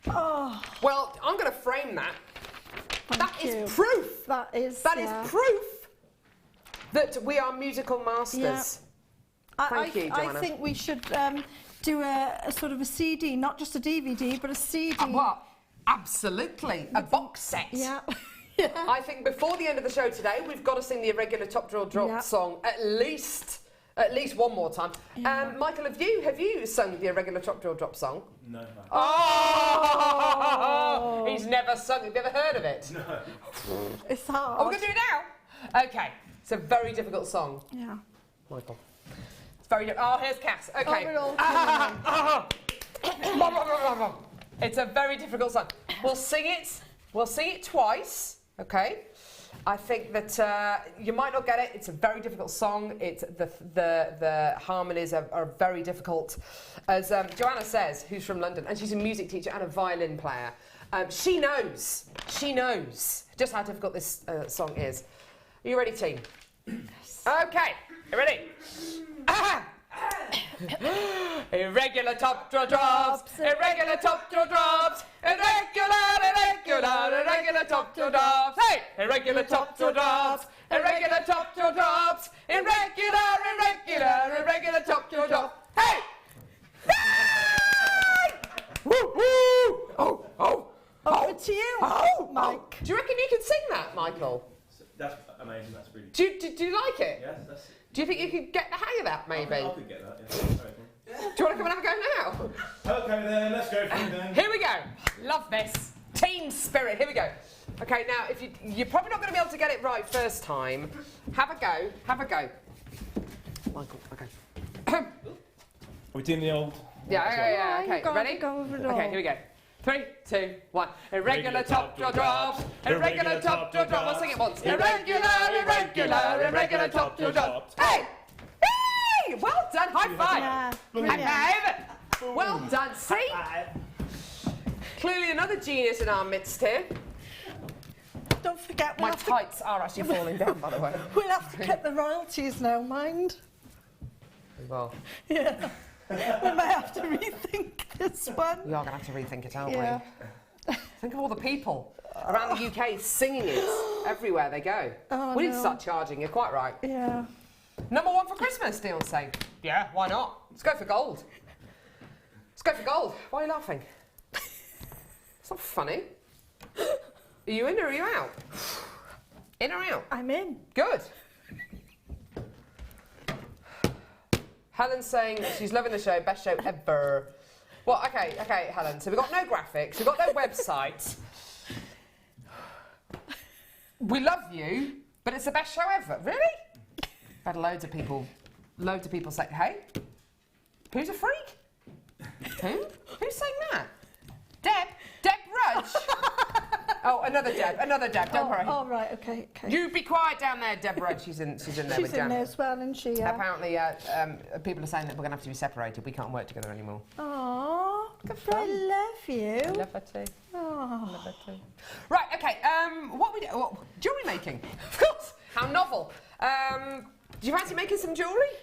Speaker 3: Oh.
Speaker 2: Well, I'm going to frame that.
Speaker 3: Thank you.
Speaker 2: Is proof.
Speaker 3: That is
Speaker 2: proof that we are musical masters.
Speaker 3: Yeah.
Speaker 2: Thank you, Joanna.
Speaker 3: I think we should do a sort of a CD, not just a DVD, but a CD.
Speaker 2: What? Absolutely. A box set.
Speaker 3: Yeah.
Speaker 2: I think before the end of the show today, we've got to sing the irregular top drill drop song at least one more time. Yeah. Michael, have you sung the irregular top drill drop song?
Speaker 4: No.
Speaker 2: Oh! He's never sung. Have you ever heard of it?
Speaker 4: No.
Speaker 3: It's hard.
Speaker 2: Oh, we're going to do it now? Okay. It's a very difficult song.
Speaker 3: Yeah.
Speaker 2: Michael. It's very difficult. Oh, here's Cass. Okay. It's a very difficult song. We'll sing it twice. Okay. I think that you might not get it. It's a very difficult song. It's the harmonies are very difficult. As Joanna says, who's from London, and she's a music teacher and a violin player. She knows just how difficult this song is. Are you ready, team? Yes. Okay. You ready? Irregular top drill drops, irregular top drill drops, irregular top drill drops. Hey! Irregular top drill drops, irregular top drill drops, irregular top drill drops. Hey! Woo woo!
Speaker 3: Over to you, Mike.
Speaker 2: Do you reckon you can sing that, Michael?
Speaker 4: That's amazing. That's really.
Speaker 2: Do you like it?
Speaker 4: Yes, that's.
Speaker 2: Do you think you could get the hang of that, maybe?
Speaker 4: I could get that. Yeah.
Speaker 2: Do you want to come and have a go now?
Speaker 4: Okay then, let's go for it then.
Speaker 2: Here we go. Love this. Team spirit. Here we go. Okay, now if you're probably not going to be able to get it right first time. Have a go. Michael, okay.
Speaker 4: Are we doing the old?
Speaker 2: Yeah. Okay.
Speaker 3: Go,
Speaker 2: Ready?
Speaker 3: go over it all.
Speaker 2: Okay, here we go. 3, 2, 1. Irregular top jaw drops. Irregular top jaw drops. I'll sing it once. Irregular top jaw drops. Hey! Hey! Well done. High five.
Speaker 3: Yeah,
Speaker 2: High five. Well done. See? Clearly another genius in our midst here.
Speaker 3: Don't forget,
Speaker 2: My tights are actually falling down, by the way.
Speaker 3: we'll have to get the royalties now, mind.
Speaker 2: Well,
Speaker 3: Yeah. We might have to rethink this one.
Speaker 2: we are going to have to rethink it, aren't
Speaker 3: Yeah.
Speaker 2: we? Think of all the people around the UK singing it everywhere they go.
Speaker 3: Oh,
Speaker 2: We need to
Speaker 3: no.
Speaker 2: start charging. You're quite right.
Speaker 3: Yeah.
Speaker 2: Number 1 for Christmas, Dion's saying. Yeah, why not? Let's go for gold. Let's go for gold. Why are you laughing? It's not funny. Are you in or are you out? In or out?
Speaker 3: I'm in.
Speaker 2: Good. Helen's saying she's loving the show, best show ever. Well, okay, Helen. So we've got no graphics, we've got no website. We love you, but it's the best show ever. Really? I've had loads of people say, hey, who's a freak? Who? Who's saying that? Deb Rudge. Oh, another Deb, don't worry.
Speaker 3: Oh, right, okay.
Speaker 2: You be quiet down there, Deb Rudge. She's in there
Speaker 3: She's
Speaker 2: with
Speaker 3: in
Speaker 2: Jan.
Speaker 3: there as well, isn't she? Yeah.
Speaker 2: Apparently, people are saying that we're going to have to be separated. We can't work together anymore.
Speaker 3: Aww, I love you.
Speaker 2: Love her too.
Speaker 3: Oh.
Speaker 2: Love her too. Right, okay. What we do? Jewellery making. Of course. How novel. Do you fancy making some jewellery?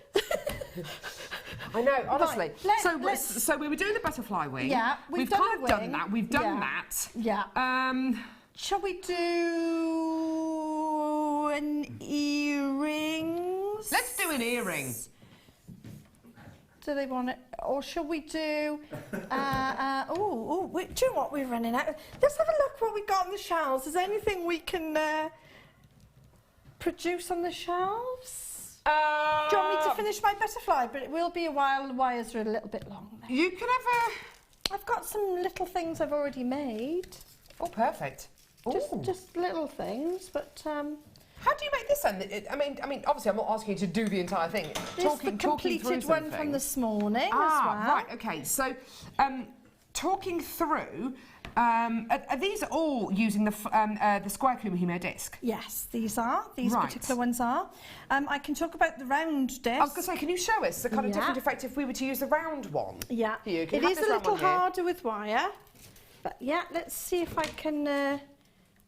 Speaker 2: I know, honestly.
Speaker 3: Right,
Speaker 2: so we were doing the butterfly wing.
Speaker 3: Yeah,
Speaker 2: we've
Speaker 3: done
Speaker 2: kind
Speaker 3: the
Speaker 2: of done
Speaker 3: wing.
Speaker 2: that. We've done
Speaker 3: Yeah.
Speaker 2: that.
Speaker 3: Yeah. Shall we do an earrings?
Speaker 2: Let's do an earring.
Speaker 3: Do they want it? Or shall we do... do you know what we're running out of? Let's have a look what we got on the shelves. Is there anything we can produce on the shelves? Do you want me to finish my butterfly? But it will be a while. The wires are a little bit long.
Speaker 2: You can have
Speaker 3: I've got some little things I've already made.
Speaker 2: Oh, perfect. Ooh.
Speaker 3: Just little things, but...
Speaker 2: How do you make this then? I mean, obviously, I'm not asking you to do the entire thing.
Speaker 3: This is the completed one from this morning as well.
Speaker 2: Right, okay. So, talking through, are these all using the square Kumihimo disc?
Speaker 3: Yes, these are. These
Speaker 2: Right.
Speaker 3: particular ones are. I can talk about the round disc.
Speaker 2: I was going to say, can you show us the kind of
Speaker 3: Yeah.
Speaker 2: different effect if we were to use the round one?
Speaker 3: Yeah,
Speaker 2: Here, you can
Speaker 3: it
Speaker 2: have
Speaker 3: is a
Speaker 2: this round
Speaker 3: little
Speaker 2: one here.
Speaker 3: harder with wire. But yeah, let's see if I can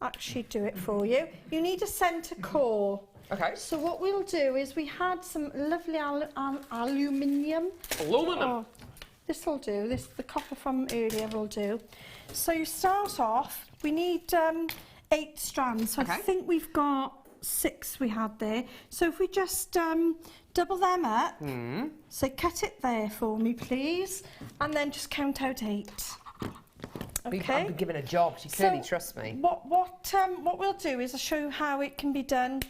Speaker 3: actually do it for you. You need a centre core.
Speaker 2: Okay.
Speaker 3: So what we'll do is we had some lovely aluminium.
Speaker 2: Aluminum.
Speaker 3: Oh, this will do. The copper from earlier will do. So you start off. We need 8 strands. So
Speaker 2: Okay.
Speaker 3: I think we've got 6 we had there. So if we just double them up. So cut it there for me, please, and then just count out 8. Okay.
Speaker 2: I've been given a job. She clearly trusts me.
Speaker 3: What we'll do is I'll show you how it can be done.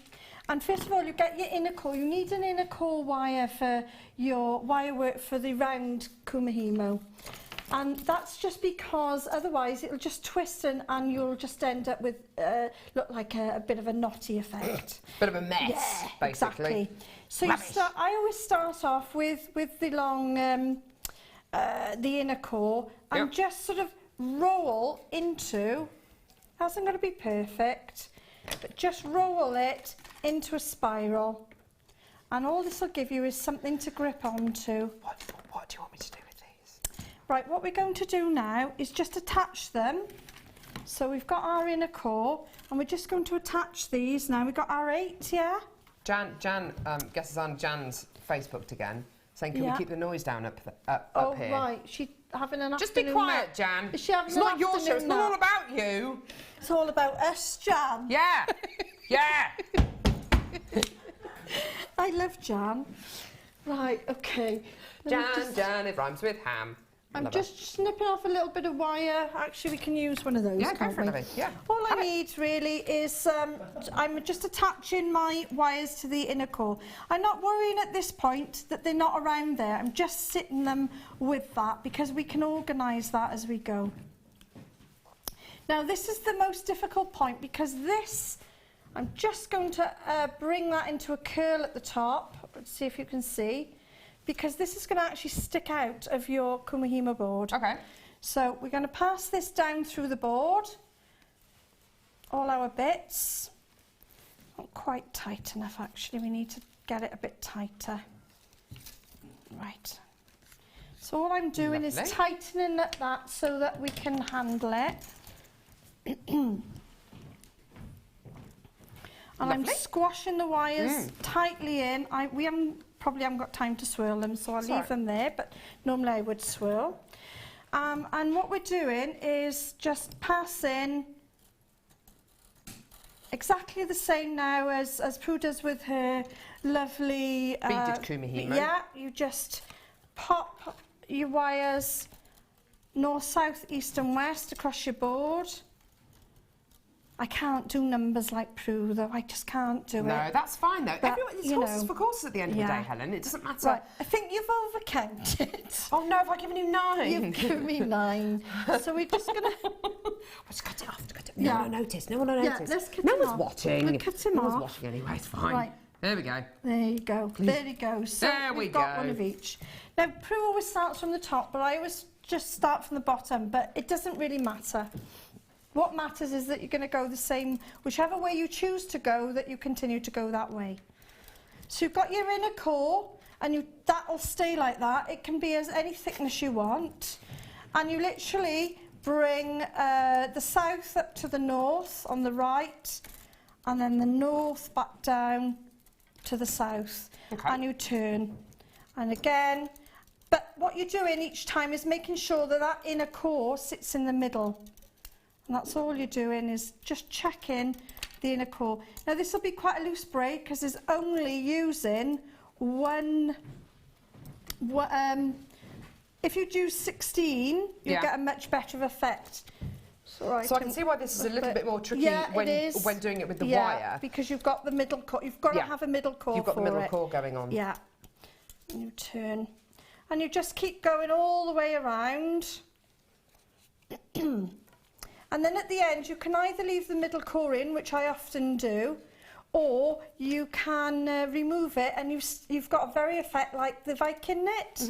Speaker 3: And first of all, you get your inner core. You need an inner core wire for your wire work for the round Kumihimo. And that's just because otherwise it'll just twist and you'll just end up with look like a bit of a knotty effect.
Speaker 2: Bit of a mess,
Speaker 3: Yeah,
Speaker 2: basically.
Speaker 3: exactly. So
Speaker 2: Rubbish.
Speaker 3: I always start off with the long, the inner core, and
Speaker 2: Yep.
Speaker 3: just sort of roll into. That's not going to be perfect, but just roll it into a spiral, and all this will give you is something to grip onto.
Speaker 2: What do you want me to do with these?
Speaker 3: Right, what we're going to do now is just attach them. So we've got our inner core, and we're just going to attach these now. We've got our 8, yeah?
Speaker 2: Jan guesses on Jan's Facebooked again, saying, can
Speaker 3: Yeah.
Speaker 2: we keep the noise down up
Speaker 3: Oh,
Speaker 2: here?
Speaker 3: right. She's having an
Speaker 2: Just be
Speaker 3: afternoon
Speaker 2: quiet,
Speaker 3: nap.
Speaker 2: Jan.
Speaker 3: Is she having
Speaker 2: It's
Speaker 3: an
Speaker 2: not your show, it's
Speaker 3: afternoon
Speaker 2: not all
Speaker 3: nap?
Speaker 2: about you.
Speaker 3: It's all about us, Jan.
Speaker 2: Yeah, yeah.
Speaker 3: I love Jan. Right, okay. Let me
Speaker 2: Jan, it rhymes with ham.
Speaker 3: I'm
Speaker 2: Love
Speaker 3: just snipping off a little bit of wire. Actually, we can use one of those,
Speaker 2: Yeah, go
Speaker 3: can't
Speaker 2: for it,
Speaker 3: we?
Speaker 2: Lovey. Yeah.
Speaker 3: All I
Speaker 2: Have it.
Speaker 3: need really is I'm just attaching my wires to the inner core. I'm not worrying at this point that they're not around there. I'm just sitting them with that because we can organise that as we go. Now, this is the most difficult point because this, I'm just going to bring that into a curl at the top. Let's see if you can see. Because this is going to actually stick out of your Kumihimo board.
Speaker 2: Okay.
Speaker 3: So we're going to pass this down through the board, all our bits. Not quite tight enough actually, we need to get it a bit tighter. Right. So all I'm doing is tightening at that so that we can handle it. And I'm squashing the wires tightly in. We probably haven't got time to swirl them, so I'll leave them there, but normally I would swirl. And what we're doing is just passing exactly the same now as Prue does with her lovely
Speaker 2: beaded kumihimo.
Speaker 3: Yeah, you just pop your wires north, south, east and west across your board. I can't do numbers like Prue though, I just can't do it.
Speaker 2: No, that's fine though.
Speaker 3: But,
Speaker 2: It's horses for courses at the end of the day, Helen. It doesn't matter.
Speaker 3: Right, I think you've overcounted.
Speaker 2: Oh no, have I given you 9?
Speaker 3: You've given me 9. So we're just going to...
Speaker 2: We'll just cut it off. No one will notice. No one will notice.
Speaker 3: Let's cut
Speaker 2: no
Speaker 3: him
Speaker 2: one's
Speaker 3: off.
Speaker 2: watching.
Speaker 3: We'll cut him
Speaker 2: no
Speaker 3: off.
Speaker 2: one's watching anyway, it's fine.
Speaker 3: Right.
Speaker 2: There we go.
Speaker 3: There you go. There you go. So
Speaker 2: There we
Speaker 3: we've got
Speaker 2: go.
Speaker 3: one of each. Now, Prue always starts from the top, but I always just start from the bottom, but it doesn't really matter. What matters is that you're going to go the same, whichever way you choose to go, that you continue to go that way. So you've got your inner core, and that'll stay like that. It can be as any thickness you want. And you literally bring the south up to the north on the right, and then the north back down to the south.
Speaker 2: Okay.
Speaker 3: And you turn. And again, but what you're doing each time is making sure that that inner core sits in the middle. And that's all you're doing, is just checking the inner core. Now this will be quite a loose braid because it's only using one. If you do 16, you'll get a much better effect. So I
Speaker 2: can see why this is a little bit more tricky when doing it with the wire.
Speaker 3: Because you've got the middle core. You've got to have a middle core.
Speaker 2: You've got
Speaker 3: for
Speaker 2: the middle
Speaker 3: it.
Speaker 2: core going on.
Speaker 3: Yeah. And you turn, and you just keep going all the way around. And then at the end, you can either leave the middle core in, which I often do, or you can remove it, and you've got a very effect like the Viking knit,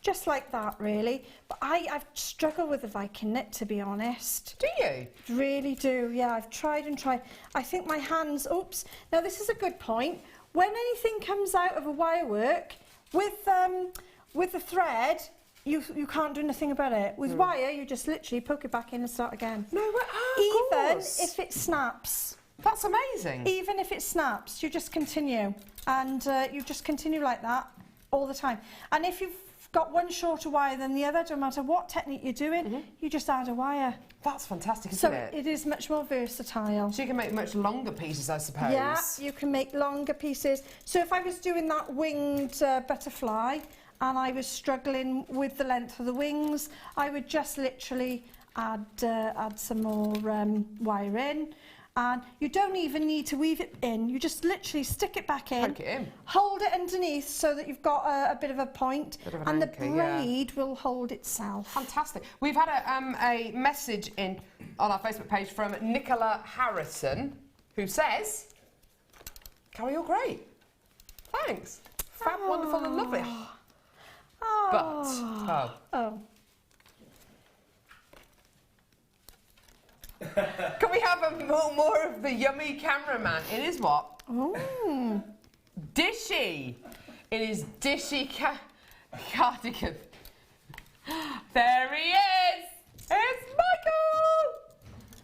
Speaker 3: just like that, really. But I've struggled with the Viking knit, to be honest.
Speaker 2: Do you?
Speaker 3: Really do, yeah. I've tried and tried. I think my hands. Oops. Now this is a good point. When anything comes out of a wire work with the thread, you can't do nothing about it. With wire, you just literally poke it back in and start again.
Speaker 2: No,
Speaker 3: even if it snaps.
Speaker 2: That's amazing.
Speaker 3: Even if it snaps, you just continue. And you just continue like that all the time. And if you've got one shorter wire than the other, don't matter what technique you're doing, you just add a wire.
Speaker 2: That's fantastic, isn't it?
Speaker 3: So it is much more versatile.
Speaker 2: So you can make much longer pieces, I suppose.
Speaker 3: Yeah, you can make longer pieces. So if I was doing that winged butterfly, and I was struggling with the length of the wings, I would just literally add some more wire in. And you don't even need to weave it in, you just literally stick it back in,
Speaker 2: Poke it in.
Speaker 3: Hold it underneath so that you've got a bit of a point, and
Speaker 2: anchor,
Speaker 3: the braid will hold itself.
Speaker 2: Fantastic. We've had a message in on our Facebook page from Nicola Harrison, who says, Carrie, you're great. Thanks. Fab, wonderful and lovely. But, can we have more of the yummy cameraman? It is what?
Speaker 3: Oh.
Speaker 2: Dishy. It is Dishy cardigan. There he is. It's Michael.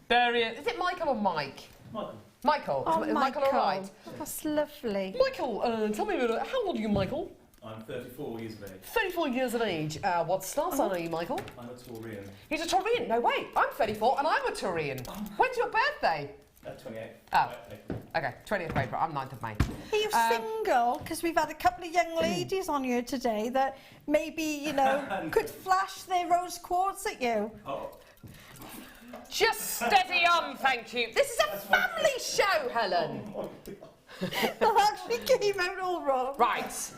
Speaker 2: There he is. Is it Michael or Mike?
Speaker 4: Michael.
Speaker 2: Michael.
Speaker 3: Oh,
Speaker 2: Is Michael all right?
Speaker 3: That's lovely.
Speaker 2: Michael, tell me a bit. How old are you, Michael?
Speaker 4: I'm 34 years of age.
Speaker 2: 34 years of age. What star sign are you, Michael?
Speaker 4: I'm a Taurian.
Speaker 2: He's a Taurian. No, wait. I'm 34 and I'm a Taurian. When's your birthday?
Speaker 4: 28.
Speaker 2: Oh. Okay, 20th of April. I'm 9th of May.
Speaker 3: Are you single? Because we've had a couple of young ladies on here today that maybe, you know, could flash their rose quartz at you.
Speaker 4: Oh.
Speaker 2: Just steady on, thank you. This is a family show, Helen.
Speaker 3: That actually came out all wrong.
Speaker 2: Right.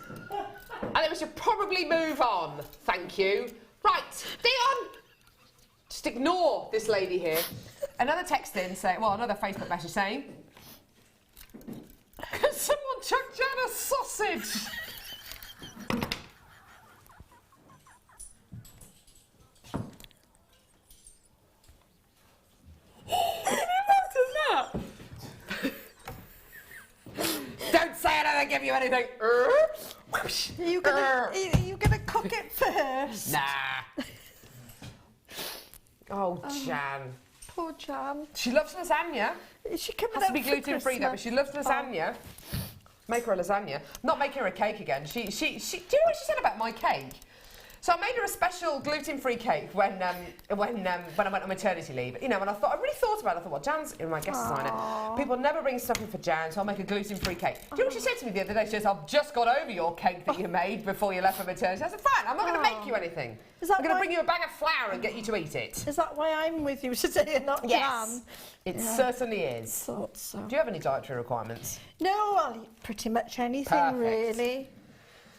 Speaker 2: And then we should probably move on, thank you. Right, Dion. Just ignore this lady here. Another text in saying, well, another Facebook message saying, can someone chuck down a sausage? give you anything.
Speaker 3: Are you gonna cook it first?
Speaker 2: Nah. Oh, Jan.
Speaker 3: Poor Jan.
Speaker 2: She loves lasagna.
Speaker 3: Is she coming
Speaker 2: Has to
Speaker 3: out
Speaker 2: be
Speaker 3: for
Speaker 2: gluten-free though, but she loves lasagna. Make her a lasagna. I'm not making her a cake again. Do you know what she said about my cake? So I made her a special gluten-free cake when I went on maternity leave. You know, and I really thought about it. I thought, well, Jan's my guest designer. People never bring stuff in for Jan, so I'll make a gluten-free cake. Do you know what she said to me the other day? She says, I've just got over your cake that you made before you left for maternity. I said, fine, I'm not going to make you anything. I'm going to bring you a bag of flour and get you to eat it.
Speaker 3: Is that why I'm with you today and not Jan?
Speaker 2: It certainly is.
Speaker 3: Thought so.
Speaker 2: Do you have any dietary requirements?
Speaker 3: No, I'll eat pretty much anything,
Speaker 2: Perfect.
Speaker 3: really.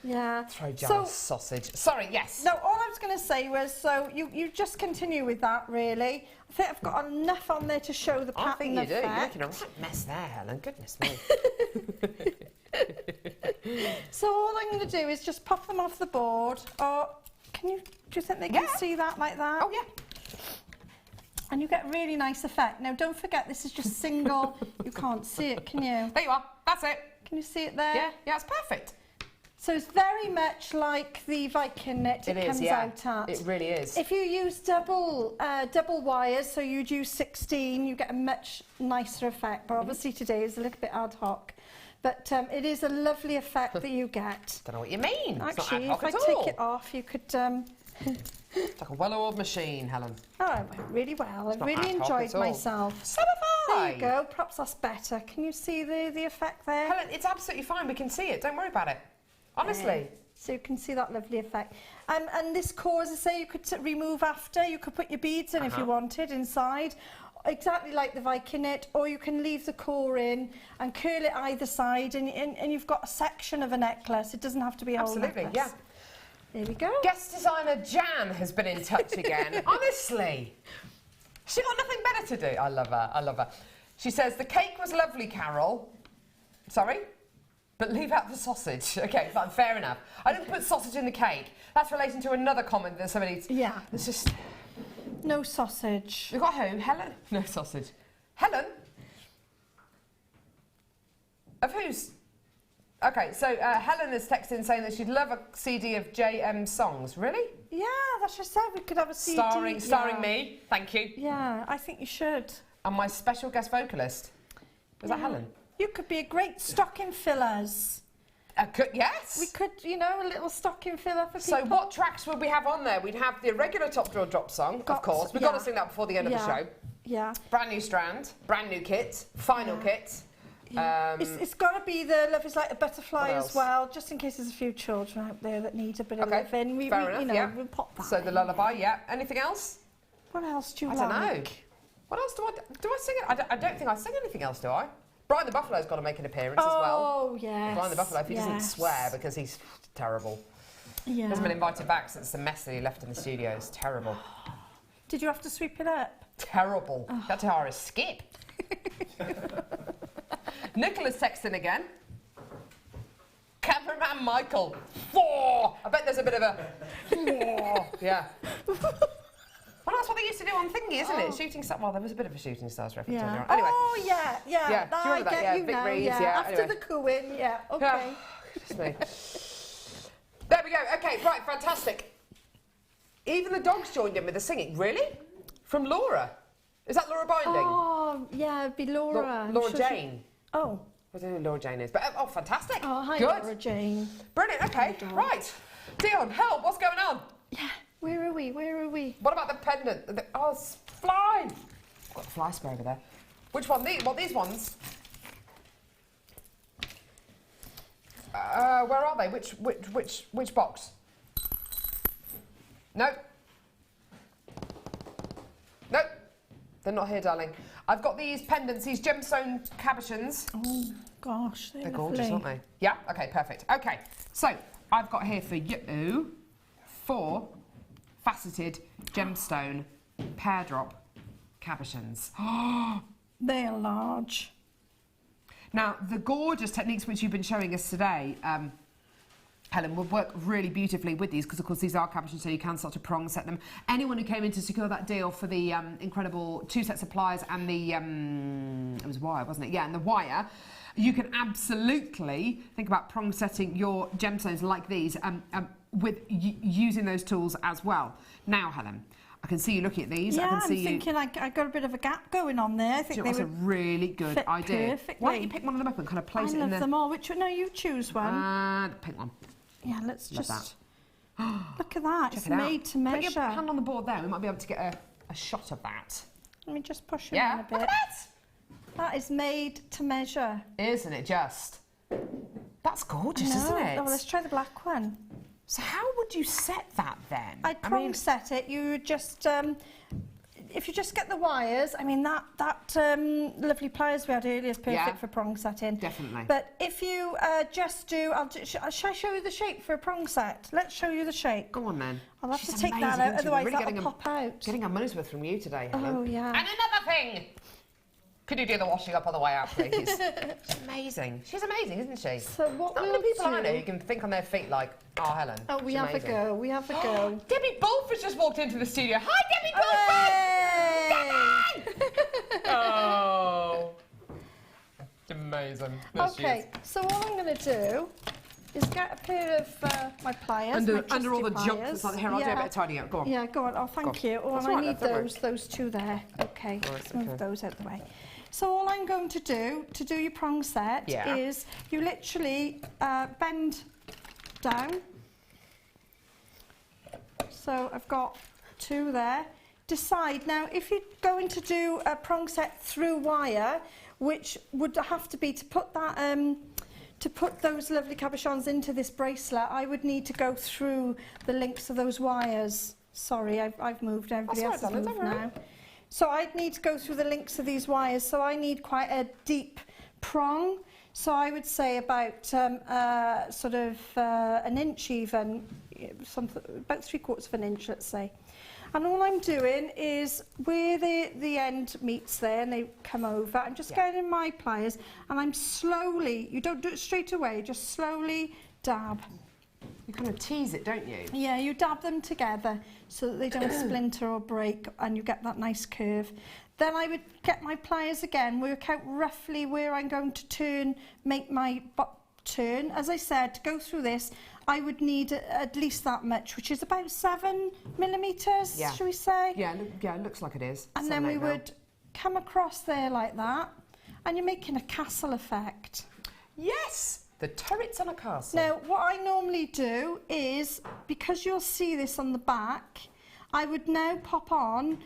Speaker 3: Yeah.
Speaker 2: Throw Jan a sausage. Sorry, yes.
Speaker 3: No, all I was going to say was, so you just continue with that, really. I think I've got enough on there to show the pattern
Speaker 2: I think you do.
Speaker 3: effect.
Speaker 2: You're making a right mess there, Helen. Goodness me.
Speaker 3: So all I'm going to do is just pop them off the board. Or do you think they can see that like that?
Speaker 2: Oh, yeah.
Speaker 3: And you get a really nice effect. Now, don't forget, this is just single. You can't see it, can you?
Speaker 2: There you are. That's it.
Speaker 3: Can you see it there?
Speaker 2: Yeah, it's perfect.
Speaker 3: So it's very much like the Viking knit it comes out at.
Speaker 2: It really is.
Speaker 3: If you use double wires, so you'd use 16, you get a much nicer effect. But obviously today is a little bit ad hoc. But it is a lovely effect that you get.
Speaker 2: Don't know what you mean.
Speaker 3: Actually,
Speaker 2: it's not ad
Speaker 3: if
Speaker 2: hoc
Speaker 3: I
Speaker 2: at all.
Speaker 3: take it off, you could...
Speaker 2: It's like a well-oiled machine, Helen.
Speaker 3: Oh, it went really well. I
Speaker 2: not
Speaker 3: really
Speaker 2: ad hoc
Speaker 3: enjoyed
Speaker 2: at all.
Speaker 3: myself.
Speaker 2: So have I.
Speaker 3: There you go. Perhaps that's better. Can you see the effect there?
Speaker 2: Helen, it's absolutely fine. We can see it. Don't worry about it. Honestly.
Speaker 3: So you can see that lovely effect. And this core, as I say, you could remove after. You could put your beads in if you wanted inside. Exactly like the Viking knit. Or you can leave the core in and curl it either side. And you've got a section of a necklace. It doesn't have to be a whole necklace.
Speaker 2: Absolutely, yeah.
Speaker 3: There we go.
Speaker 2: Guest designer Jan has been in touch again. Honestly. She got nothing better to do. I love her. I love her. She says, the cake was lovely, Carol. Sorry? But leave out the sausage. Okay, fine, fair enough. I didn't put sausage in the cake. That's relating to another comment that somebody...
Speaker 3: Yeah.
Speaker 2: It's just...
Speaker 3: No sausage.
Speaker 2: We've got who? Helen? No sausage. Helen? Of whose? Okay, so Helen has texted in saying that she'd love a CD of JM songs. Really?
Speaker 3: Yeah, that's just said we could have a CD.
Speaker 2: Starring me. Thank you.
Speaker 3: Yeah, I think you should.
Speaker 2: And my special guest vocalist. Was that Helen?
Speaker 3: You could be a great stocking fillers.
Speaker 2: Yes.
Speaker 3: We could, you know, a little stocking filler for people.
Speaker 2: So what tracks would we have on there? We'd have the regular Top Drawer Drop song, of course. We've got to sing that before the end of the show.
Speaker 3: Yeah.
Speaker 2: Brand new strand, brand new kit, final kit.
Speaker 3: Yeah. It's got to be the Love is Like a Butterfly
Speaker 2: What
Speaker 3: as
Speaker 2: else?
Speaker 3: well, just in case there's a few children out there that need a bit of living.
Speaker 2: Fair enough,
Speaker 3: you know, we'll pop that
Speaker 2: So
Speaker 3: in.
Speaker 2: the lullaby, yeah. Anything else?
Speaker 3: What else do you
Speaker 2: I
Speaker 3: like?
Speaker 2: don't know. What else do I sing? I don't think I sing anything else, do I? Brian the Buffalo's got to make an appearance as well.
Speaker 3: Oh, yes.
Speaker 2: Brian the Buffalo, if he doesn't swear because he's terrible.
Speaker 3: Yeah.
Speaker 2: Hasn't been invited back since the mess that he left in the studio. It's terrible.
Speaker 3: Did you have to sweep it up?
Speaker 2: Terrible. That Tahara skip. Nicola's texting again. Cameraman Michael. 4. I bet there's a bit of a 4. Yeah. Well, that's what they used to do on Thingy, isn't it? Shooting stars. Well, there was a bit of a Shooting Stars reference earlier on. Anyway.
Speaker 3: Oh, yeah.
Speaker 2: Do you remember
Speaker 3: I
Speaker 2: that?
Speaker 3: get
Speaker 2: Yeah,
Speaker 3: you
Speaker 2: Vic
Speaker 3: now,
Speaker 2: Reeds,
Speaker 3: yeah.
Speaker 2: yeah,
Speaker 3: After
Speaker 2: anyway.
Speaker 3: the cooing, yeah. Okay.
Speaker 2: Just me. There we go. Okay, right, fantastic. Even the dogs joined in with the singing. Really? From Laura. Is that Laura Binding?
Speaker 3: Oh, yeah, it'd be Laura.
Speaker 2: Laura Jane.
Speaker 3: Oh.
Speaker 2: I don't know who Laura Jane is, but fantastic.
Speaker 3: Oh, hi,
Speaker 2: Good.
Speaker 3: Laura Jane.
Speaker 2: Brilliant. Okay, right. Dion, help. What's going on?
Speaker 3: Yeah. Where are we?
Speaker 2: What about the pendant? It's flying. I've got the fly spray over there. Which one? These ones? Where are they? Which box? Nope. Nope. They're not here, darling. I've got these pendants, these gemstone cabochons.
Speaker 3: Oh, gosh,
Speaker 2: They're gorgeous, aren't they? Yeah, okay, perfect. Okay, so I've got here for you 4 faceted gemstone pear drop cabochons.
Speaker 3: They are large.
Speaker 2: Now, the gorgeous techniques which you've been showing us today, Helen, would work really beautifully with these because, of course, these are cabochons, so you can start to prong set them. Anyone who came in to secure that deal for the incredible 2 sets of pliers and the, it was wire, wasn't it? Yeah, and the wire, You can absolutely think about prong setting your gemstones like these with using those tools as well. Now, Helen, I can see you looking at these.
Speaker 3: Yeah,
Speaker 2: I can see
Speaker 3: I'm thinking I got a bit of a gap going on there. I think
Speaker 2: that's a really good
Speaker 3: fit
Speaker 2: idea.
Speaker 3: perfectly.
Speaker 2: Why don't you pick one of them up and kind of place it in
Speaker 3: I love
Speaker 2: there?
Speaker 3: them all. Which one? No, you choose one.
Speaker 2: The pink one.
Speaker 3: Yeah, let's
Speaker 2: Love
Speaker 3: just... Look at that. It's
Speaker 2: Check it out.
Speaker 3: made to
Speaker 2: Put
Speaker 3: measure.
Speaker 2: your hand on the board there. We might be able to get a shot of that.
Speaker 3: Let me just push it in
Speaker 2: Yeah,
Speaker 3: a bit.
Speaker 2: look at that.
Speaker 3: That is made to measure.
Speaker 2: Isn't it just? That's gorgeous,
Speaker 3: No.
Speaker 2: isn't it?
Speaker 3: Oh, let's try the black one.
Speaker 2: So how would you set that then?
Speaker 3: I'd prong set it. You would just... if you just get the wires, I mean, that lovely pliers we had earlier is perfect for prong setting.
Speaker 2: Definitely.
Speaker 3: But if you just do... shall I show you the shape for a prong set? Let's show you the shape.
Speaker 2: Go on then.
Speaker 3: I'll have
Speaker 2: She's
Speaker 3: to take
Speaker 2: amazing,
Speaker 3: that out,
Speaker 2: isn't she? We're
Speaker 3: otherwise
Speaker 2: really
Speaker 3: that'll pop out.
Speaker 2: Getting our money's worth from you today, Helen.
Speaker 3: Oh, yeah.
Speaker 2: And another thing. Could you do the washing up on the way out, please? She's amazing. She's amazing, isn't she?
Speaker 3: So what
Speaker 2: Not
Speaker 3: we'll
Speaker 2: many people
Speaker 3: do...
Speaker 2: I know who can think on their feet like, oh, Helen.
Speaker 3: Oh, we
Speaker 2: she's
Speaker 3: have
Speaker 2: amazing.
Speaker 3: a go. We have a go.
Speaker 2: Debbie Bulford's just walked into the studio. Hi, Debbie Bulford! Debbie! Oh. Amazing. There she
Speaker 3: Okay,
Speaker 2: is.
Speaker 3: so all I'm going to do is get a pair of my pliers.
Speaker 2: Under all the
Speaker 3: pliers.
Speaker 2: junk that's on here, I'll do a bit of tidying up. Go on.
Speaker 3: Yeah, go on. Oh, thank you. Oh,
Speaker 2: That's
Speaker 3: and
Speaker 2: all
Speaker 3: I
Speaker 2: right,
Speaker 3: need
Speaker 2: don't worry.
Speaker 3: those two there. Okay,
Speaker 2: Right,
Speaker 3: let's move
Speaker 2: okay.
Speaker 3: those out the way. So all I'm going to do your prong set is you literally bend down. So I've got two there. Decide now if you're going to do a prong set through wire, which would have to be to put that to put those lovely cabochons into this bracelet, I would need to go through the links of those wires. Sorry, I've moved. Everybody else has moved now. So I'd need to go through the links of these wires. So I need quite a deep prong. So I would say about sort of an inch even, something about 3/4 of an inch, let's say. And all I'm doing is where the end meets there and they come over, I'm just getting in my pliers and I'm slowly, you don't do it straight away, just slowly dab.
Speaker 2: You kind of tease it, don't you?
Speaker 3: Yeah, you dab them together so that they don't splinter or break and you get that nice curve. Then I would get my pliers again, work out roughly where I'm going to turn, make my turn. As I said, to go through this, I would need at least that much, which is about 7 millimetres, shall we say?
Speaker 2: Yeah, it looks like it is.
Speaker 3: And then we would come across there like that, and you're making a castle effect.
Speaker 2: Yes! The turrets on a castle.
Speaker 3: Now, what I normally do is, because you'll see this on the back, I would now pop on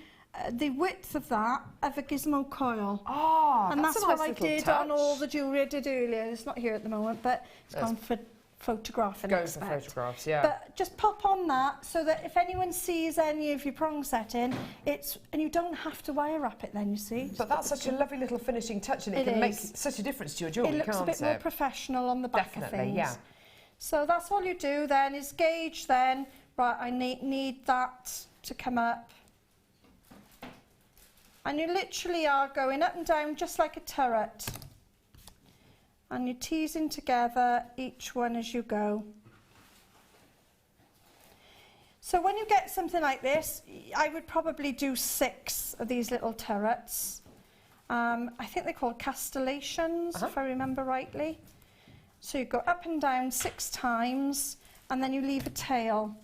Speaker 3: the width of that of a gizmo coil.
Speaker 2: Oh,
Speaker 3: And that's
Speaker 2: a
Speaker 3: what
Speaker 2: nice
Speaker 3: I
Speaker 2: little
Speaker 3: did
Speaker 2: touch.
Speaker 3: on all the jewellery I did earlier. It's not here at the moment, but it's gone for photographing.
Speaker 2: Go for photographs, yeah.
Speaker 3: But just pop on that so that if anyone sees any of your prong setting, and you don't have to wire wrap it then, you see.
Speaker 2: But that's such a lovely little finishing touch, and it can make such a difference to your jewellery,
Speaker 3: It looks a bit more professional on the back of things.
Speaker 2: yeah.
Speaker 3: So that's all you do then, is gauge then, right, I need that to come up. And you literally are going up and down just like a turret. And you're teasing together each one as you go. So when you get something like this, I would probably do 6 of these little turrets. I think they're called castellations, if I remember rightly. So you go up and down 6 times, and then you leave a tail.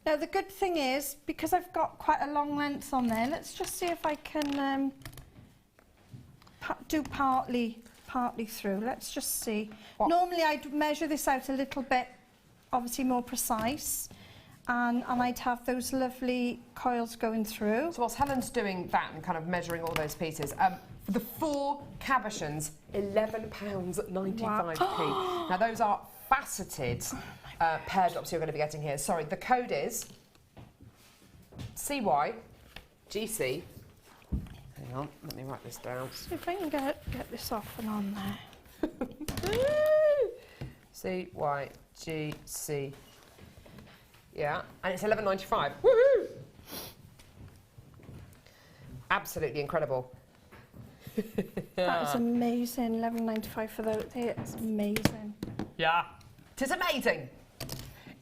Speaker 3: Now the good thing is, because I've got quite a long length on there, let's just see if I can do partly through. Let's just see. Normally I'd measure this out a little bit, obviously more precise, and I'd have those lovely coils going through.
Speaker 2: So whilst Helen's doing that and kind of measuring all those pieces, for the 4 cabochons, £11.95p. Now those are faceted pear drops you're going to be getting here. Sorry, the code is CYGC. Hang on, let me write this down.
Speaker 3: See if I can get this off and on there.
Speaker 2: CYGC. Yeah, and it's £11.95. Woohoo! Absolutely incredible.
Speaker 3: That is amazing. £11.95 for those. It's amazing.
Speaker 2: Yeah. It's amazing.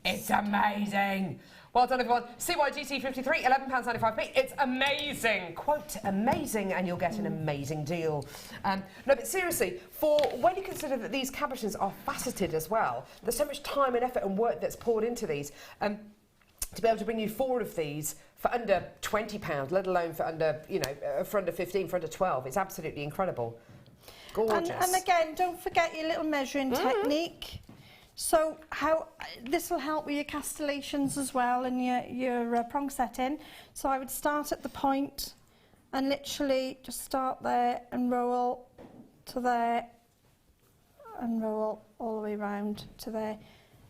Speaker 2: It's amazing. Well done, everyone. CYGT53, £11.95p. It's amazing. Quote, amazing, and you'll get an amazing deal. No, but seriously, for when you consider that these cabinets are faceted as well, there's so much time and effort and work that's poured into these. To be able to bring you 4 of these for under £20, let alone for under, you know, for under 15, for under 12, it's absolutely incredible. Gorgeous.
Speaker 3: And again, don't forget your little measuring technique. So this will help with your castellations as well and your prong setting. So I would start at the point and literally just start there and roll to there and roll all the way around to there.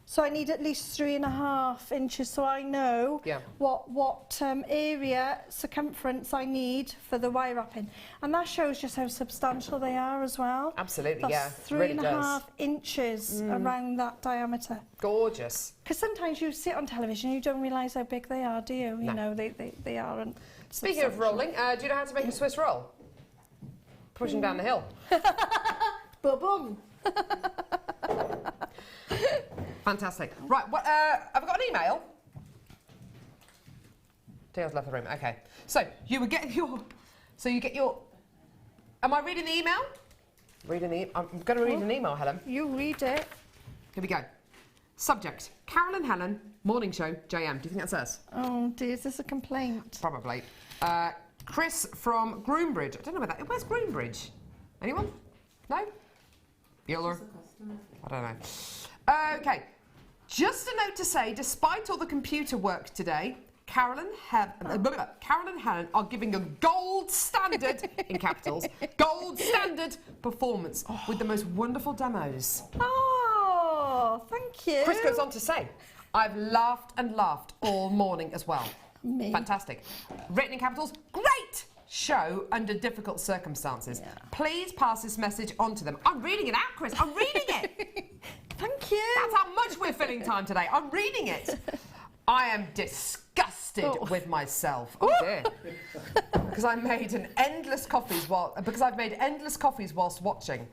Speaker 3: So I need at least 3.5 inches so I know what area circumference I need for the wire wrapping. And that shows just how substantial they are as well.
Speaker 2: Absolutely,
Speaker 3: That's
Speaker 2: yeah.
Speaker 3: 3.5 inches around that diameter.
Speaker 2: Gorgeous.
Speaker 3: Because sometimes you see it on television, you don't realise how big they are, do you?
Speaker 2: No.
Speaker 3: You know, they aren't.
Speaker 2: Speaking of rolling, do you know how to make a Swiss roll? Pushing down the hill.
Speaker 3: Ba-boom.
Speaker 2: Fantastic. Right, have I got an email? Dale's left the room. Okay. So you would get your. So you get your. Am I reading the email? Reading the. I'm going to read an email, Helen.
Speaker 3: You read it.
Speaker 2: Here we go. Subject: Carol and Helen, morning show, JM. Do you think that's us?
Speaker 3: Oh dear, is this a complaint?
Speaker 2: Probably. Chris from Groombridge. I don't know where that. Where's Groombridge? Anyone? No. Bueller. I don't know. Okay. Just a note to say, despite all the computer work today, Carol and Helen are giving a gold standard, in capitals, gold standard performance with the most wonderful demos.
Speaker 3: Oh, thank you.
Speaker 2: Chris goes on to say, I've laughed and laughed all morning as well.
Speaker 3: Me.
Speaker 2: Fantastic. Written in capitals, great show under difficult circumstances.
Speaker 3: Yeah.
Speaker 2: Please pass this message on to them. I'm reading it out, Chris. I'm reading it.
Speaker 3: Thank you.
Speaker 2: That's how much we're filling time today. I'm reading it. I am disgusted with myself. Oh dear. Because I've made endless coffees whilst watching.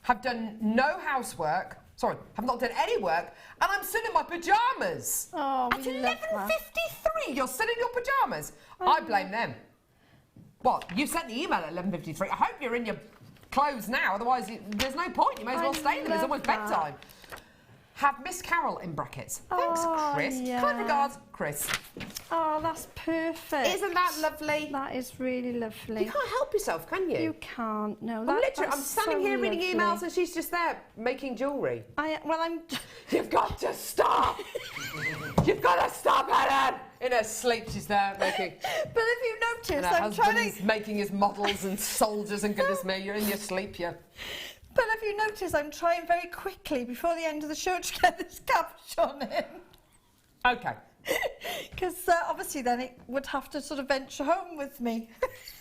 Speaker 2: Have done no housework. Sorry, have not done any work, and I'm still in my pyjamas.
Speaker 3: Oh,
Speaker 2: At 11:53, you're still in your pyjamas. I blame them. What? You sent the email at 11:53. I hope you're in your clothes now, otherwise there's no point. You may as well stay in them. It's almost bedtime. Have Miss Carol in brackets. Thanks, Chris.
Speaker 3: Yeah.
Speaker 2: Kind regards, Chris.
Speaker 3: Oh, that's perfect.
Speaker 2: Isn't that lovely?
Speaker 3: That is really lovely.
Speaker 2: You can't help yourself, can you?
Speaker 3: You can't. No,
Speaker 2: I'm standing here reading emails and she's just there making jewellery.
Speaker 3: I'm.
Speaker 2: You've got to stop! You've got to stop, Helen! In her sleep, she's there making.
Speaker 3: But if you notice,
Speaker 2: And her
Speaker 3: I'm trying
Speaker 2: husband's
Speaker 3: to.
Speaker 2: making his models and soldiers, and goodness me, you're in your sleep, yeah.
Speaker 3: But if you notice, I'm trying very quickly before the end of the show to get this capuchon in.
Speaker 2: Okay.
Speaker 3: Because obviously then it would have to sort of venture home with me.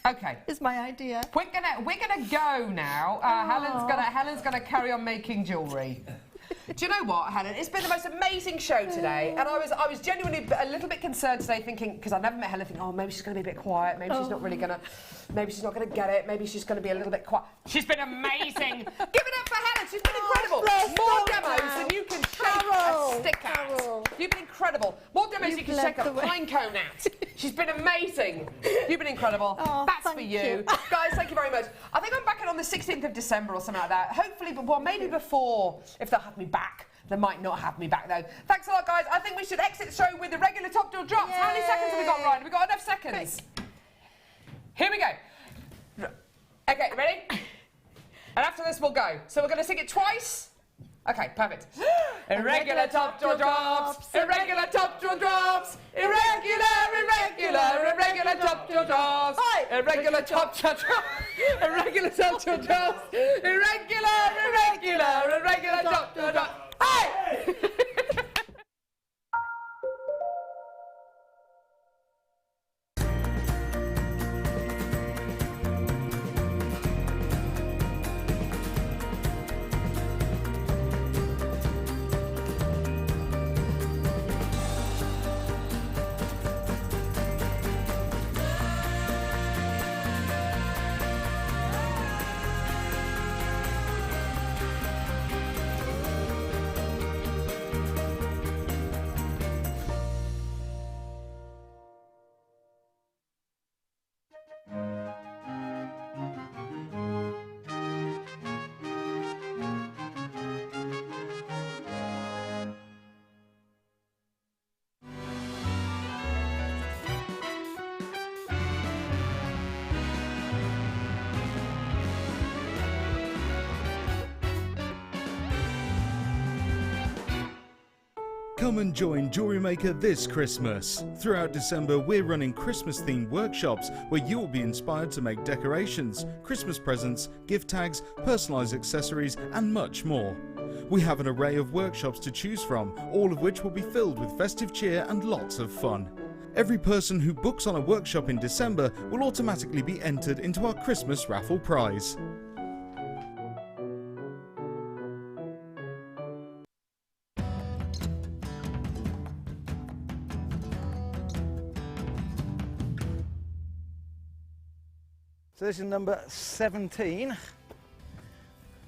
Speaker 2: Okay.
Speaker 3: Is my idea.
Speaker 2: We're gonna go now. Helen's gonna carry on making jewellery. Do you know what, Helen? It's been the most amazing show today, and I was genuinely a little bit concerned today, thinking, because I never met Helen, thinking, oh, maybe she's going to be a bit quiet, maybe she's not really going to, maybe she's not going to get it, maybe she's going to be a little bit quiet. She's been amazing. Give it up for Helen. She's been incredible. More demos than you can shake a stick at. You've been incredible. More demos you can shake a pine cone at. She's been amazing. You've been incredible.
Speaker 3: Oh,
Speaker 2: that's for you. Guys, thank you very much. I think I'm back in on the 16th of December or something like that. Hopefully, well, maybe before, if they'll have me back. They might not have me back though. Thanks a lot, guys. I think we should exit the show with the regular top drill drops. Yay. How many seconds have we got, Ryan? Have we got enough seconds? Here we go. Okay, ready? And after this, we'll go. So we're going to sing it twice. Okay, perfect. Irregular top drill drops. Irregular top drill drops. Irregular top drill drops. Irregular top drill drops. Irregular top drill drops. Irregular top drill drops. Hey!
Speaker 1: Come and join Jewellery Maker this Christmas. Throughout December, we're running Christmas-themed workshops where you'll be inspired to make decorations, Christmas presents, gift tags, personalised accessories and much more. We have an array of workshops to choose from, all of which will be filled with festive cheer and lots of fun. Every person who books on a workshop in December will automatically be entered into our Christmas raffle prize.
Speaker 5: So this is number 17.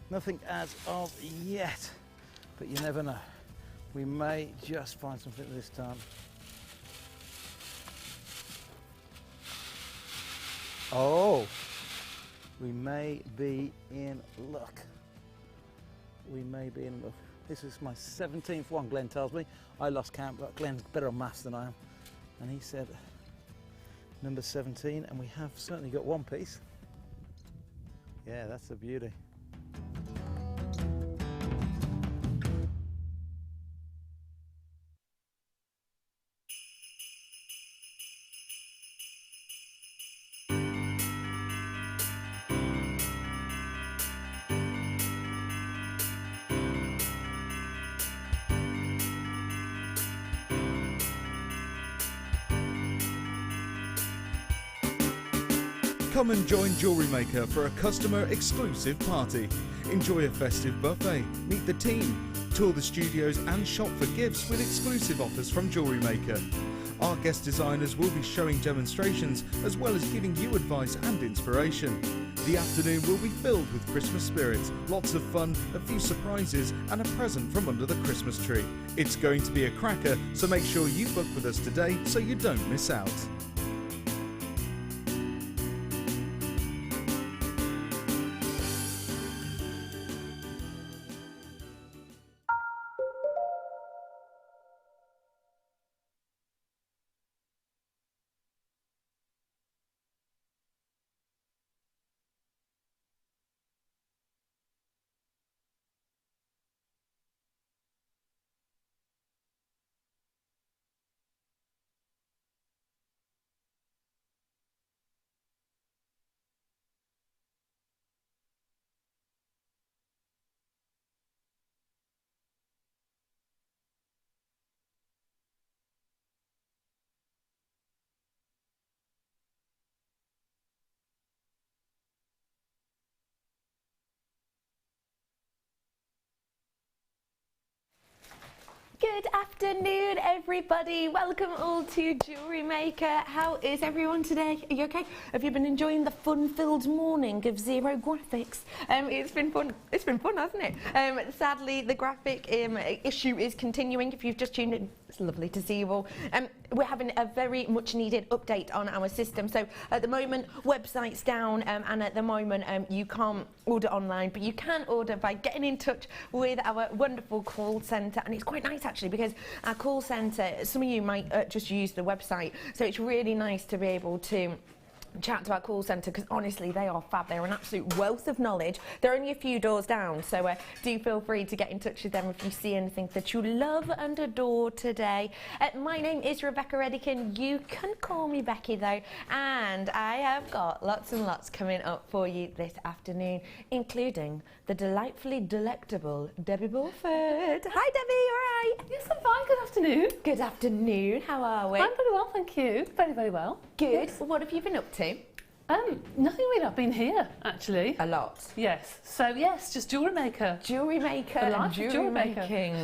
Speaker 5: Nothing as of yet, but you never know. We may just find something this time. Oh, we may be in luck. We may be in luck. This is my 17th one, Glenn tells me. I lost count, but Glenn's better on maths than I am. And he said number 17, and we have certainly got one piece. Yeah, that's a beauty.
Speaker 1: Come and join Jewellery Maker for a customer exclusive party. Enjoy a festive buffet, meet the team, tour the studios and shop for gifts with exclusive offers from Jewellery Maker. Our guest designers will be showing demonstrations as well as giving you advice and inspiration. The afternoon will be filled with Christmas spirit, lots of fun, a few surprises and a present from under the Christmas tree. It's going to be a cracker, so make sure you book with us today so you don't miss out.
Speaker 6: Good afternoon, everybody. Welcome all to Jewellery Maker. How is everyone today? Are you okay? Have you been enjoying the fun-filled morning of zero graphics? It's been fun. It's been fun, hasn't it? Sadly, the graphic issue is continuing. If you've just tuned in, it's lovely to see you all. We're having a very much needed update on our system. So at the moment, website's down, and at the moment, you can't order online, but you can order by getting in touch with our wonderful call centre. And it's quite nice actually, because our call centre, some of you might just use the website, so it's really nice to be able to chat to our call centre, because honestly they are fab. They're an absolute wealth of knowledge. They're only a few doors down, so do feel free to get in touch with them if you see anything that you love and adore today. My name is Rebecca Redican. You can call me Becky though, and I have got lots and lots coming up for you this afternoon, including the delightfully delectable Debbie Bulford. Hi Debbie, all right?
Speaker 7: Yes, I'm fine. Good afternoon.
Speaker 6: Good afternoon, how are we?
Speaker 7: I'm very well, thank you. Very, very well.
Speaker 6: Good.
Speaker 7: Yes.
Speaker 6: Well, what have you been up to?
Speaker 7: Nothing really. I've been here, actually.
Speaker 6: A lot.
Speaker 7: Yes. So, yes, just Jewellery Maker.
Speaker 6: Jewellery Maker and jewellery making.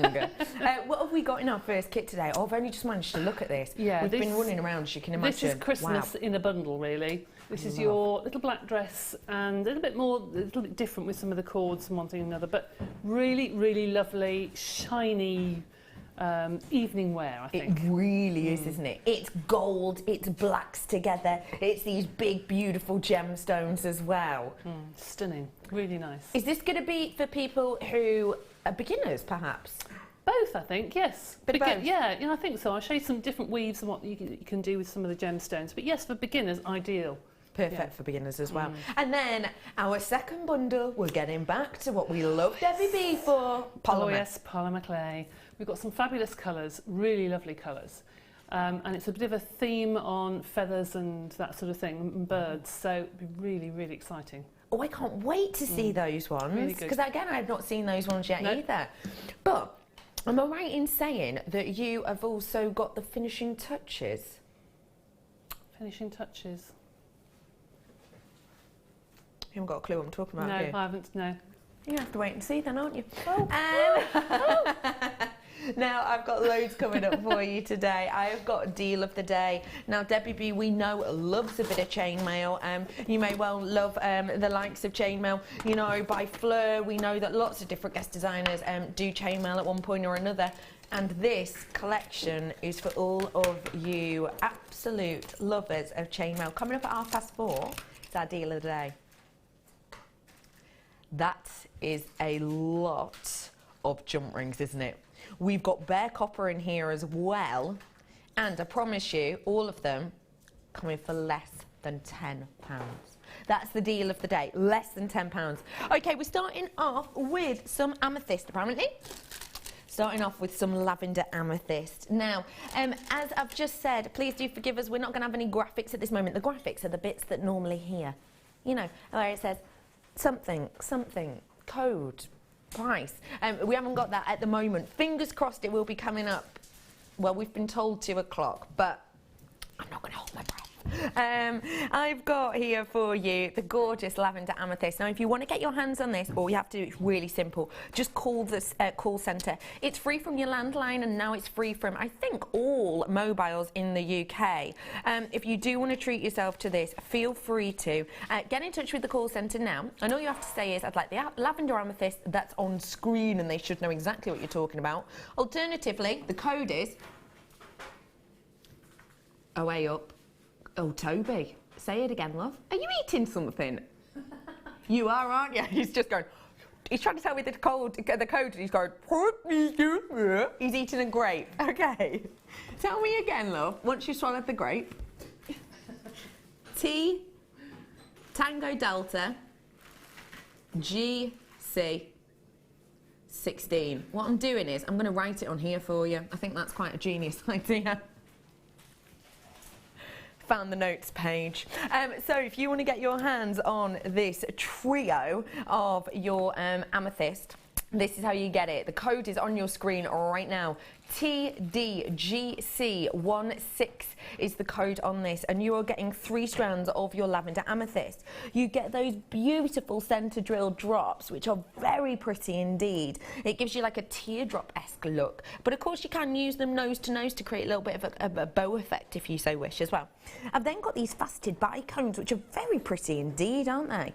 Speaker 6: What have we got in our first kit today? Oh, I've only just managed to look at this.
Speaker 7: Yeah,
Speaker 6: We've been running around, as you can imagine.
Speaker 7: This is Christmas in a bundle, really. This is your little black dress, and a little bit different with some of the cords and one thing and another, but really, really lovely, shiny evening wear, I think.
Speaker 6: It really is, isn't it? It's gold, it's blacks together, it's these big, beautiful gemstones as well.
Speaker 7: Stunning. Really nice.
Speaker 6: Is this going to be for people who are beginners, perhaps?
Speaker 7: Both, I think, yes.
Speaker 6: Bit of both?
Speaker 7: Yeah, I think so. I'll show you some different weaves and what you can do with some of the gemstones. But yes, for beginners, ideal.
Speaker 6: Perfect for beginners as well. And then our second bundle, we're getting back to what we love Debbie B for. Polymer.
Speaker 7: Oh yes, polymer clay. We've got some fabulous colours, really lovely colours. And it's a bit of a theme on feathers and that sort of thing, and birds, so it'd be really, really exciting.
Speaker 6: Oh, I can't wait to see those ones.
Speaker 7: Really good.
Speaker 6: Because again, I have not seen those ones yet either. But am I right in saying that you have also got the finishing touches?
Speaker 7: Finishing touches.
Speaker 6: You haven't got a clue what I'm talking about,
Speaker 7: No,
Speaker 6: do you?
Speaker 7: I haven't, no.
Speaker 6: You have to wait and see then, aren't you?
Speaker 7: Oh.
Speaker 6: Now, I've got loads coming up for you today. I have got a deal of the day. Now, Debbie B, we know, loves a bit of chainmail. You may well love the likes of chainmail. You know, by Fleur, we know that lots of different guest designers do chainmail at one point or another. And this collection is for all of you absolute lovers of chainmail. Coming up at 4:30, it's our deal of the day. That is a lot of jump rings, isn't it? We've got bare copper in here as well, and I promise you, all of them coming for less than £10. That's the deal of the day, less than £10. Okay, we're starting off with some amethyst, apparently. Starting off with some lavender amethyst. Now, as I've just said, please do forgive us, we're not going to have any graphics at this moment. The graphics are the bits that normally here. You know, where it says something, something, code, price. We haven't got that at the moment. Fingers crossed it will be coming up. Well, we've been told 2 o'clock, but I'm not going to hold my breath. I've got here for you the gorgeous lavender amethyst. Now, if you want to get your hands on this, all you have to do is really simple. Just call this call centre. It's free from your landline, and now it's free from, I think, all mobiles in the UK. If you do want to treat yourself to this, feel free to. Get in touch with the call centre now. And all you have to say is, I'd like the lavender amethyst that's on screen, and they should know exactly what you're talking about. Alternatively, the code is away up. Oh, Toby, say it again, love. Are you eating something? You are, aren't you? He's just going, he's trying to tell me the code, and he's going, he's eating a grape. Okay. Tell me again, love, once you swallowed the grape. T, Tango Delta, GC, 16. What I'm doing is, I'm going to write it on here for you. I think that's quite a genius idea. Found the notes page. So if you want to get your hands on this trio of your amethyst, this is how you get it. The code is on your screen right now. TDGC16 is the code on this, and you are getting 3 strands of your lavender amethyst. You get those beautiful centre drill drops, which are very pretty indeed. It gives you like a teardrop-esque look, but of course you can use them nose to nose to create a little bit of a bow effect if you so wish as well. I've then got these faceted bicones, which are very pretty indeed, aren't they?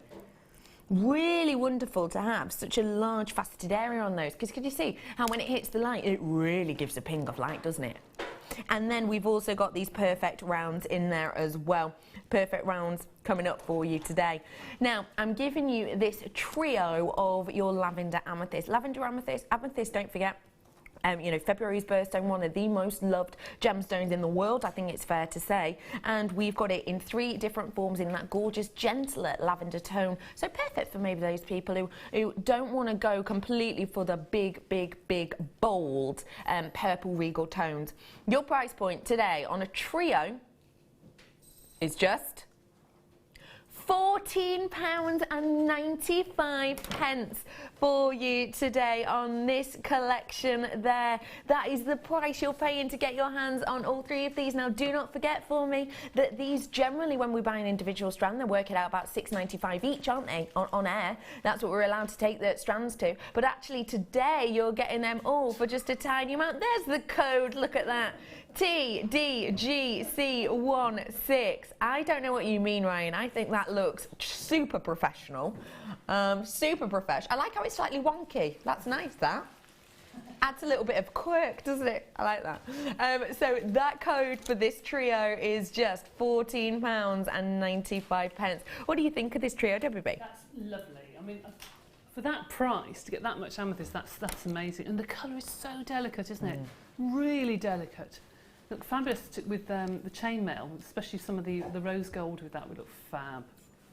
Speaker 6: Really wonderful to have such a large faceted area on those, because can you see how when it hits the light it really gives a ping of light, doesn't it? And then we've also got these perfect rounds in there as well. Perfect rounds coming up for you today. Now, I'm giving you this trio of your lavender amethyst. Lavender amethyst, don't forget. You know, February's birthstone, one of the most loved gemstones in the world, I think it's fair to say. And we've got it in 3 different forms in that gorgeous, gentler lavender tone. So perfect for maybe those people who don't want to go completely for the big, bold purple regal tones. Your price point today on a trio is just £14.95 for you today on this collection there. That is the price you're paying to get your hands on all 3 of these. Now, do not forget for me that these generally, when we buy an individual strand, they work it out about £6.95 each, aren't they, on air? That's what we're allowed to take the strands to. But actually today, you're getting them all for just a tiny amount. There's the code, look at that. TDGC16. I don't know what you mean, Ryan. I think that looks super professional. Super professional. I like how it's slightly wonky. That's nice, that. Adds a little bit of quirk, doesn't it? I like that. So that code for this trio is just £14.95. What do you think of this trio, Debbie B?
Speaker 7: That's lovely. I mean, for that price, to get that much amethyst, that's amazing. And the colour is so delicate, isn't it? Really delicate. Look fabulous with the chainmail, especially some of the rose gold with that would look fab.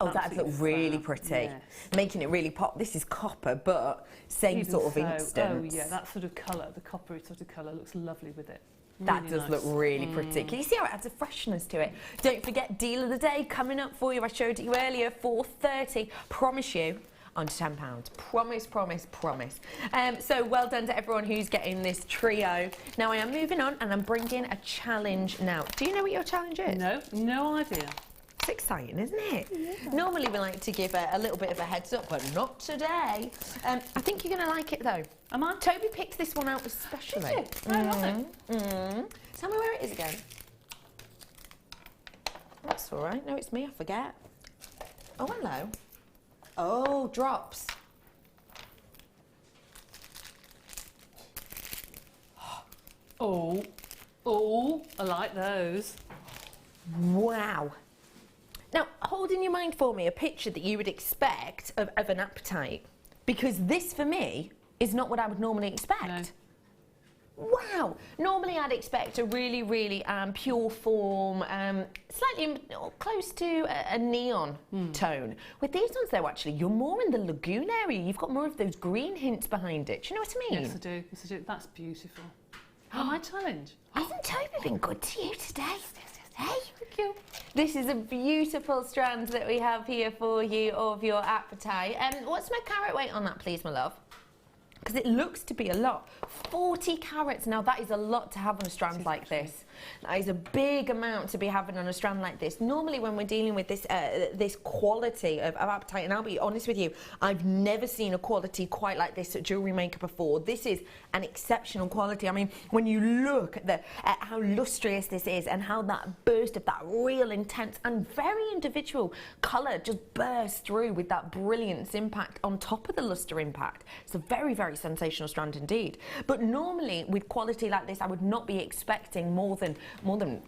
Speaker 6: Oh, that'd look really
Speaker 7: fab.
Speaker 6: pretty.
Speaker 7: Yes.
Speaker 6: Making it really pop. This is copper, but same
Speaker 7: Even
Speaker 6: sort of
Speaker 7: so,
Speaker 6: instance.
Speaker 7: Oh yeah, that sort of colour, the coppery sort of colour looks lovely with it.
Speaker 6: That
Speaker 7: Really
Speaker 6: does
Speaker 7: nice.
Speaker 6: look really pretty. Can you see how it adds a freshness to it? Don't forget, deal of the day coming up for you. I showed you earlier, $4.30. Promise you, under £10. Promise, promise, promise. So well done to everyone who's getting this trio. Now I am moving on and I'm bringing a challenge now. Do you know what your challenge is?
Speaker 7: No, no idea.
Speaker 6: It's exciting, isn't it? Yeah. Normally we like to give a little bit of a heads up, but not today. I think you're going to like it though.
Speaker 7: Am I?
Speaker 6: Toby picked this one out especially.
Speaker 7: Did you? Oh, was it?
Speaker 6: Tell me where it is again. That's all right. No, it's me. I forget. Oh, hello. Oh, drops.
Speaker 7: Oh, oh, I like those.
Speaker 6: Wow. Now, hold in your mind for me a picture that you would expect of an apatite, because this, for me, is not what I would normally expect.
Speaker 7: No.
Speaker 6: Wow. Normally, I'd expect a really, really pure form, slightly close to a neon tone. With these ones, though, actually, you're more in the lagoon area. You've got more of those green hints behind it. Do you know what I mean?
Speaker 7: Yes, I do. Yes, I do. That's beautiful. Oh, my challenge.
Speaker 6: Hasn't Toby been good to you today? Hey,
Speaker 7: Thank you.
Speaker 6: this is a beautiful strand that we have here for you of your apatite. What's my carat weight on that, please, my love? Because it looks to be a lot. 40 carats. Now, that is a lot to have on a strand like this. That is a big amount to be having on a strand like this. Normally, when we're dealing with this this quality of apatite, and I'll be honest with you, I've never seen a quality quite like this at Jewellery Maker before. This is an exceptional quality. I mean, when you look at how lustrous this is and how that burst of that real intense and very individual colour just bursts through with that brilliance impact on top of the lustre impact. It's a very, very sensational strand indeed. But normally, with quality like this, I would not be expecting more than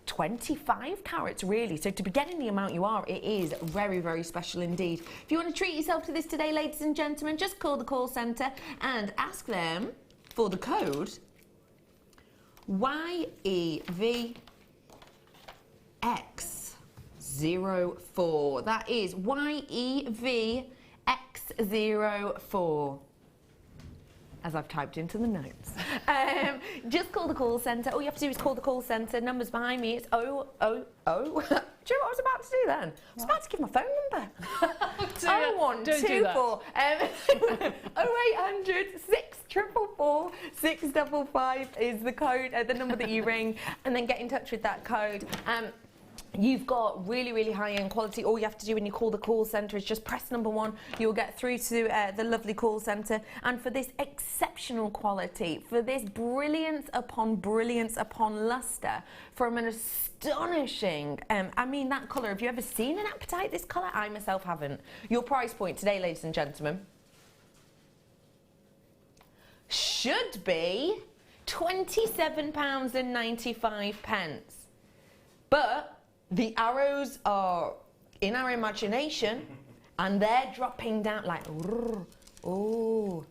Speaker 6: 25 carats, really. So to be getting the amount you are, it is very, very special indeed. If you want to treat yourself to this today, ladies and gentlemen, just call the call centre and ask them for the code YEVX04. That is YEVX04. As I've typed into the notes. Just call the call centre. All you have to do is call the call centre. Numbers behind me, it's 000. Do you know what I was about to do then? I was about to give my phone number. 0124 0800 644 655 is the code, the number that you ring, and then get in touch with that code. You've got really, really high-end quality. All you have to do when you call the call centre is just press number 1. You'll get through to the lovely call centre. And for this exceptional quality, for this brilliance upon lustre, from an astonishing, I mean, that colour, have you ever seen an apatite this colour? I myself haven't. Your price point today, ladies and gentlemen, should be £27.95. But the arrows are in our imagination and they're dropping down like, oh.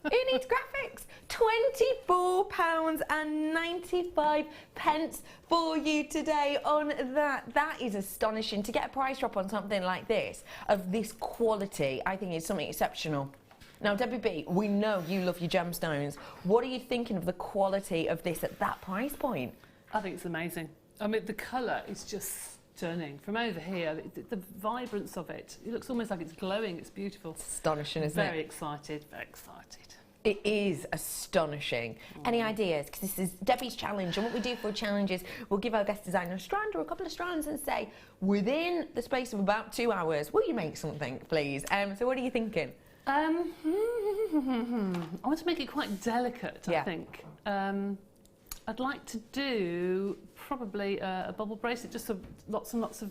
Speaker 6: Who needs graphics? £24.95 for you today on that. That is astonishing. To get a price drop on something like this, of this quality, I think is something exceptional. Now, Debbie B, we know you love your gemstones. What are you thinking of the quality of this at that price point?
Speaker 7: I think it's amazing. I mean, the colour is just stunning. From over here, the vibrance of it, it looks almost like it's glowing. It's beautiful.
Speaker 6: Astonishing, isn't it?
Speaker 7: Very excited, very excited.
Speaker 6: It is astonishing. Any ideas? Because this is Debbie's challenge, and what we do for a challenge is we'll give our guest designer a strand or a couple of strands and say, within the space of about 2 hours, will you make something, please? So what are you thinking?
Speaker 7: I want to make it quite delicate, I think. I'd like to do probably a bubble bracelet, just lots and lots of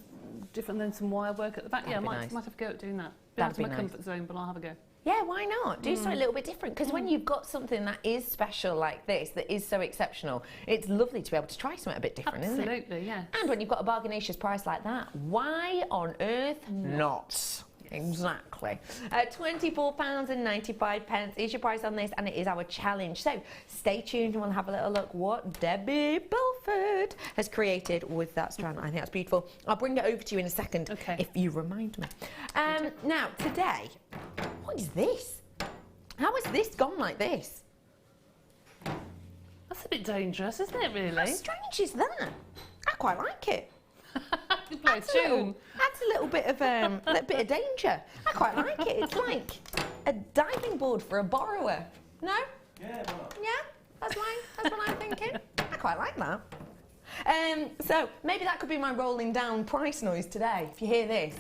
Speaker 7: different, then some wire work at the back.
Speaker 6: That'd
Speaker 7: Yeah, I
Speaker 6: nice.
Speaker 7: might have a go at doing that.
Speaker 6: That'd be
Speaker 7: my
Speaker 6: nice.
Speaker 7: comfort zone, but I'll have a go.
Speaker 6: Yeah, why not? Do something a little bit different, because when you've got something that is special like this, that is so exceptional, it's lovely to be able to try something a bit different, isn't it?
Speaker 7: Absolutely, yeah.
Speaker 6: And when you've got a bargainacious price like that, why on earth not? Exactly. £24.95 is your price on this, and it is our challenge. So stay tuned and we'll have a little look what Debbie Bulford has created with that strand. I think that's beautiful. I'll bring it over to you in a second,
Speaker 7: okay,
Speaker 6: if you remind me. Now, today, what is this? How has this gone like this?
Speaker 7: That's a bit dangerous, isn't it, really?
Speaker 6: How strange is that? I quite like it.
Speaker 7: Adds
Speaker 6: a little bit of danger. I quite like it. It's like a diving board for a borrower. No?
Speaker 4: Yeah, why not?
Speaker 6: Yeah, that's what I'm thinking. I quite like that. So maybe that could be my rolling down price noise today. If you hear this,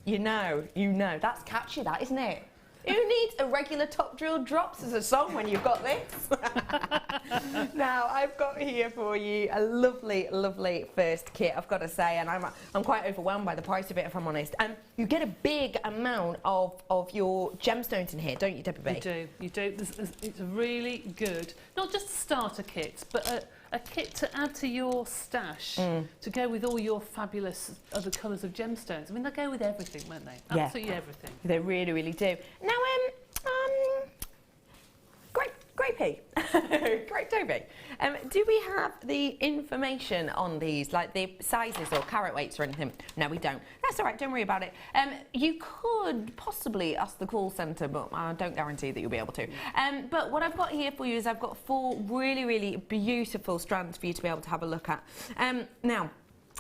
Speaker 6: you know, that's catchy, that, isn't it? Who needs a regular top drill drops as a song when you've got this? Now, I've got here for you a lovely, lovely first kit, I've got to say, and I'm quite overwhelmed by the price of it, if I'm honest. You get a big amount of your gemstones in here, don't you, Debbie?
Speaker 7: You do. It's really good, not just a starter kit, but a kit to add to your stash to go with all your fabulous other colours of gemstones. I mean, they go with everything, won't they?
Speaker 6: Yeah.
Speaker 7: Absolutely everything.
Speaker 6: They really, really do. Now, Grapey, Great Toby, do we have the information on these, like the sizes or carat weights or anything? No, we don't. That's all right, don't worry about it. You could possibly ask the call centre, but I don't guarantee that you'll be able to. But what I've got here for you is I've got 4 really, really beautiful strands for you to be able to have a look at. Now,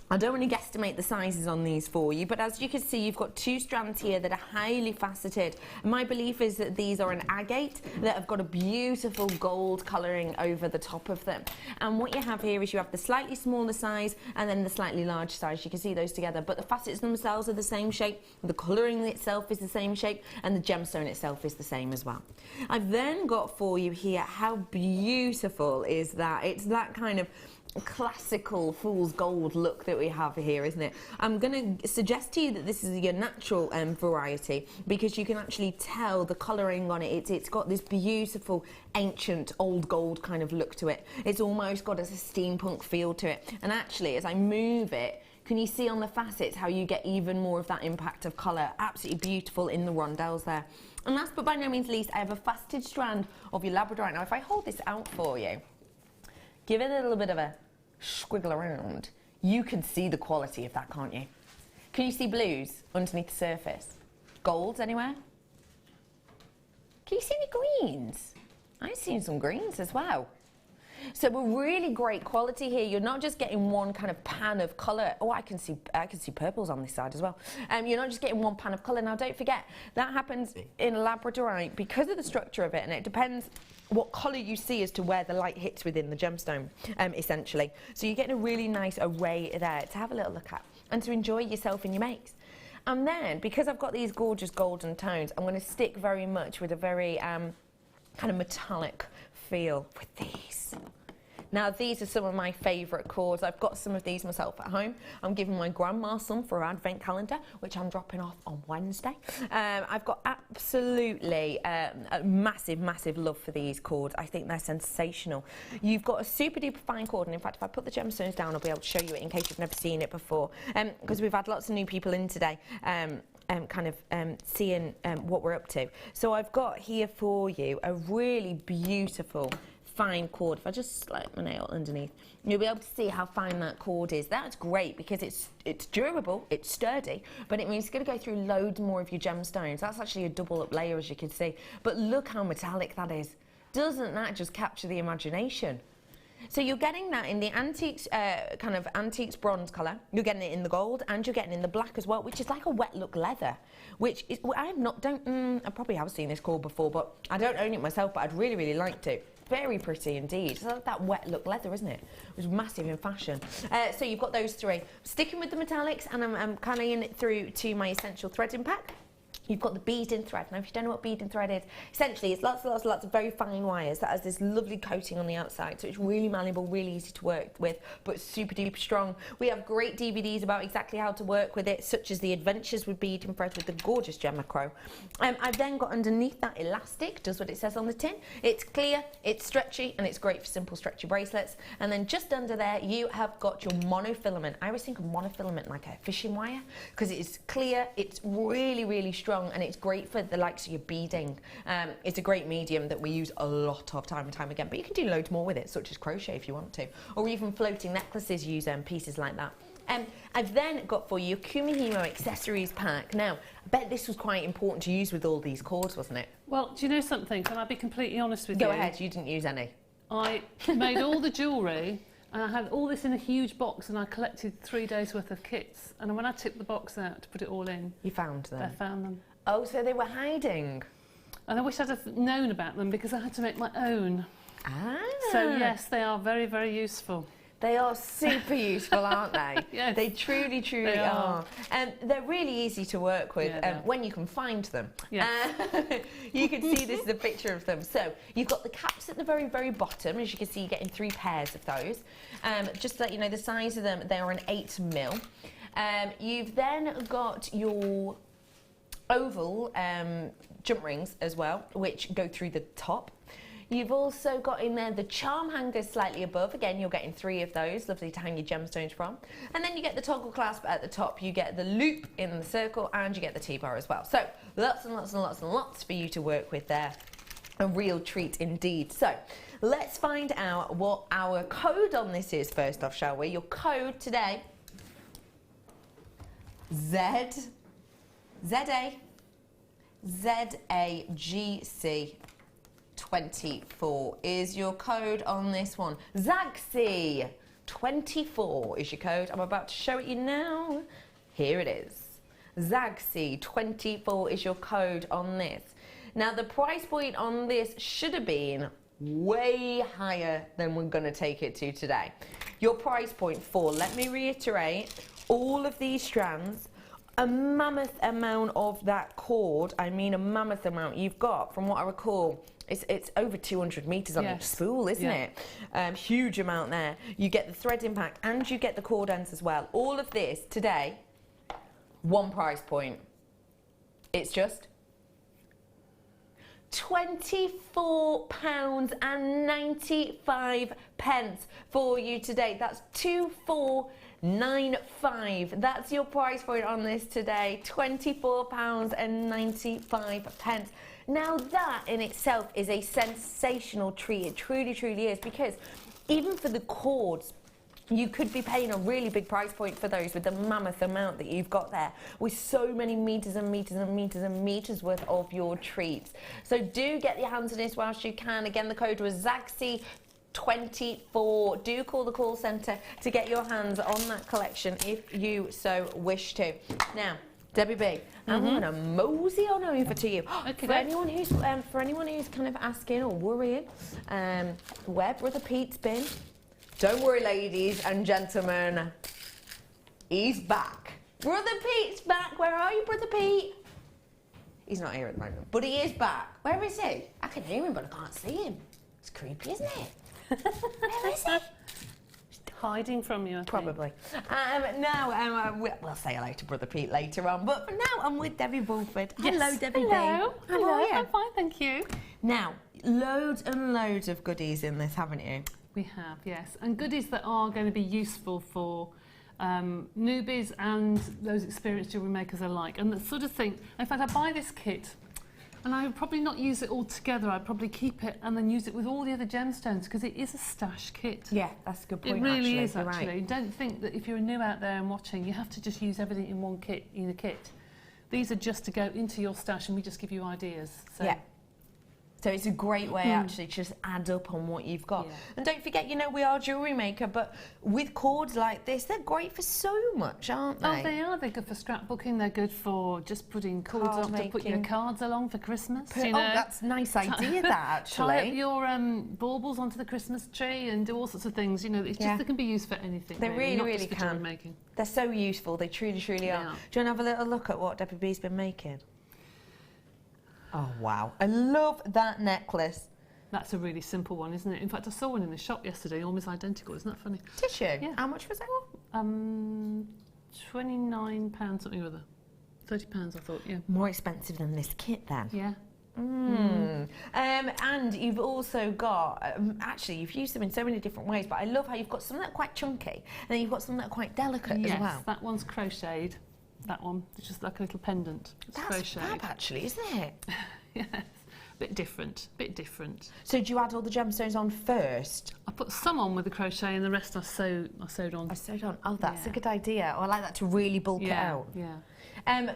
Speaker 6: I don't want to guesstimate the sizes on these for you, but as you can see, you've got 2 strands here that are highly faceted. My belief is that these are an agate that have got a beautiful gold colouring over the top of them. And what you have here is you have the slightly smaller size and then the slightly large size. You can see those together, but the facets themselves are the same shape, the colouring itself is the same shape, and the gemstone itself is the same as well. I've then got for you here, how beautiful is that? It's that kind of classical fool's gold look that we have here, isn't it? I'm going to suggest to you that this is your natural variety, because you can actually tell the colouring on it. It's got this beautiful ancient old gold kind of look to it. It's almost got a steampunk feel to it, and actually as I move it, can you see on the facets how you get even more of that impact of colour? Absolutely beautiful in the rondelles there. And last but by no means least, I have a faceted strand of your labradorite. Now if I hold this out for you, give it a little bit of a squiggle around, you can see the quality of that, can't you? Can you see blues underneath the surface? Golds anywhere? Can you see any greens? I've seen some greens as well. So we're really great quality here. You're not just getting one kind of pan of colour. Oh, I can see purples on this side as well. You're not just getting one pan of colour. Now, don't forget, that happens in labradorite because of the structure of it, and it depends what colour you see as to where the light hits within the gemstone, essentially. So you're getting a really nice array there to have a little look at and to enjoy yourself in your makes. And then, because I've got these gorgeous golden tones, I'm going to stick very much with a very kind of metallic feel with these. Now, these are some of my favourite cords. I've got some of these myself at home. I'm giving my grandma some for her advent calendar, which I'm dropping off on Wednesday. I've got absolutely a massive, massive love for these cords. I think they're sensational. You've got a super duper fine cord, and in fact, if I put the gemstones down, I'll be able to show you it in case you've never seen it before, because we've had lots of new people in today. Seeing what we're up to. So I've got here for you a really beautiful fine cord. If I just slide my nail underneath, you'll be able to see how fine that cord is. That's great because it's durable, it's sturdy, but it means it's going to go through loads more of your gemstones. That's actually a double up layer, as you can see. But look how metallic that is. Doesn't that just capture the imagination? So you're getting that in the antiques, kind of antiques bronze colour. You're getting it in the gold, and you're getting it in the black as well, which is like a wet look leather. Which is, I probably have seen this cord before, but I don't own it myself. But I'd really, really like to. Very pretty indeed. It's like that wet look leather, isn't it? It was massive in fashion. So you've got those 3. Sticking with the metallics, and I'm carrying it through to my essential threading pack. You've got the beading thread. Now, if you don't know what beading thread is, essentially it's lots of very fine wires that has this lovely coating on the outside. So it's really malleable, really easy to work with, but super duper strong. We have great DVDs about exactly how to work with it, such as the Adventures with Beading Thread with the gorgeous Gemma Crow. I've then got underneath that elastic, does what it says on the tin. It's clear, it's stretchy, and it's great for simple stretchy bracelets. And then just under there, you have got your monofilament. I always think of monofilament like a fishing wire, because it is clear, it's really, really strong, and it's great for the likes of your beading. It's a great medium that we use a lot of time and time again, but you can do loads more with it, such as crochet if you want to, or even floating necklaces use pieces like that. I've then got for you a Kumihimo accessories pack. Now, I bet this was quite important to use with all these cords, wasn't it?
Speaker 7: Well, do you know something? Can I be completely honest with you?
Speaker 6: Go ahead, you didn't use any.
Speaker 7: I made all the jewellery, and I had all this in a huge box, and I collected 3 days worth of kits. And when I took the box out to put it all in,
Speaker 6: You found them?
Speaker 7: I found them.
Speaker 6: Oh, so they were hiding.
Speaker 7: And I wish I'd have known about them because I had to make my own.
Speaker 6: Ah.
Speaker 7: So yes, they are very, very useful.
Speaker 6: They are super useful, aren't they?
Speaker 7: Yes.
Speaker 6: They truly, truly
Speaker 7: They
Speaker 6: are. And they're really easy to work with
Speaker 7: Yeah, they are.
Speaker 6: when you can find them.
Speaker 7: Yes.
Speaker 6: You can see this is a picture of them. So you've got the caps at the very, very bottom. As you can see, you're getting 3 pairs of those. Just to let you know the size of them, they are an 8mm. You've then got your oval jump rings as well, which go through the top. You've also got in there the charm hangers slightly above. Again, you're getting 3 of those, lovely to hang your gemstones from. And then you get the toggle clasp at the top, you get the loop in the circle, and you get the T-bar as well. So lots and lots and lots and lots for you to work with there. A real treat indeed. So let's find out what our code on this is first off, shall we? Your code today, ZAGC 24 is your code on this one. ZAGC 24 is your code. I'm about to show it you now. Here it is. ZAGC 24 is your code on this. Now the price point on this should have been way higher than we're going to take it to today. Your price point for, let me reiterate, all of these strands, a mammoth amount of that cord, I mean a mammoth amount. You've got, from what I recall, it's over 200 metres on each spool, isn't it? Huge amount there. You get the threading pack and you get the cord ends as well. All of this today, one price point. It's just £24.95 for you today. That's 24.95. That's your price point on this today. £24.95. Now that in itself is a sensational treat. It truly, truly is, because even for the cords, you could be paying a really big price point for those with the mammoth amount that you've got there, with so many metres and metres and metres and metres worth of your treats. So do get your hands on this whilst you can. Again, the code was ZAGC24. Do call the call centre to get your hands on that collection if you so wish to. Now, Debbie B, I'm going to mosey on over to you.
Speaker 7: Okay,
Speaker 6: for anyone who's kind of asking or worrying where Brother Pete's been, don't worry, ladies and gentlemen, he's back. Brother Pete's back. Where are you, Brother Pete? He's not here at the moment, but he is back. Where is he? I can hear him, but I can't see him. It's creepy, isn't it? Where is he?
Speaker 7: Hiding from you, I think.
Speaker 6: Probably. We'll say hello to Brother Pete later on, but for now I'm with Debbie Bulford.
Speaker 7: Yes.
Speaker 6: Hello, Debbie B.
Speaker 7: Hello.
Speaker 6: How are you?
Speaker 7: I'm fine, thank you.
Speaker 6: Now, loads and loads of goodies in this, haven't you?
Speaker 7: We have, yes. And goodies that are going to be useful for newbies and those experienced jewellery makers alike. And that sort of thing. In fact, I buy this kit and I would probably not use it all together. I'd probably keep it and then use it with all the other gemstones, because it is a stash kit.
Speaker 6: Yeah, that's a good point.
Speaker 7: It really is,
Speaker 6: You're
Speaker 7: actually.
Speaker 6: right.
Speaker 7: Don't think that if you're new out there and watching, you have to just use everything in one kit, in a kit. These are just to go into your stash and we just give you ideas. So.
Speaker 6: Yeah. So it's a great way actually to just add up on what you've got.
Speaker 7: Yeah.
Speaker 6: And don't forget, you know, we are Jewellery Maker, but with cords like this, they're great for so much, aren't they?
Speaker 7: Oh, they are. They're good for scrapbooking. They're good for just putting cords
Speaker 6: Card
Speaker 7: on to put your
Speaker 6: making.
Speaker 7: cards along for Christmas.
Speaker 6: Oh,
Speaker 7: you know.
Speaker 6: that's a nice idea, that
Speaker 7: Tie up
Speaker 6: actually.
Speaker 7: your baubles onto the Christmas tree and do all sorts of things. You know, it's just they can be used for anything.
Speaker 6: They really,
Speaker 7: not
Speaker 6: really
Speaker 7: just for
Speaker 6: can.
Speaker 7: jewellery making.
Speaker 6: They're so useful. They truly, truly are.
Speaker 7: are.
Speaker 6: Do you want to have a little look at what Debbie B's been making? Oh, wow. I love that necklace.
Speaker 7: That's a really simple one, isn't it? In fact, I saw one in the shop yesterday, almost identical. Isn't that funny?
Speaker 6: Did you?
Speaker 7: Yeah.
Speaker 6: How much was it?
Speaker 7: £29 something or other. £30, I thought, yeah.
Speaker 6: More expensive than this kit, then.
Speaker 7: Yeah.
Speaker 6: And you've also got, actually, you've used them in so many different ways, but I love how you've got some that are quite chunky, and then you've got some that are quite delicate as well.
Speaker 7: Yes, that one's crocheted. That one, it's just like a little pendant. It's
Speaker 6: That's
Speaker 7: crocheted.
Speaker 6: fab, actually, isn't it?
Speaker 7: Yes, bit different, bit different.
Speaker 6: So do you add all the gemstones on first?
Speaker 7: I put some on with the crochet and the rest I sewed on.
Speaker 6: I sewed on. Oh, that's a
Speaker 7: Yeah.
Speaker 6: good idea. Oh, I like that to really bulk it out.
Speaker 7: Yeah.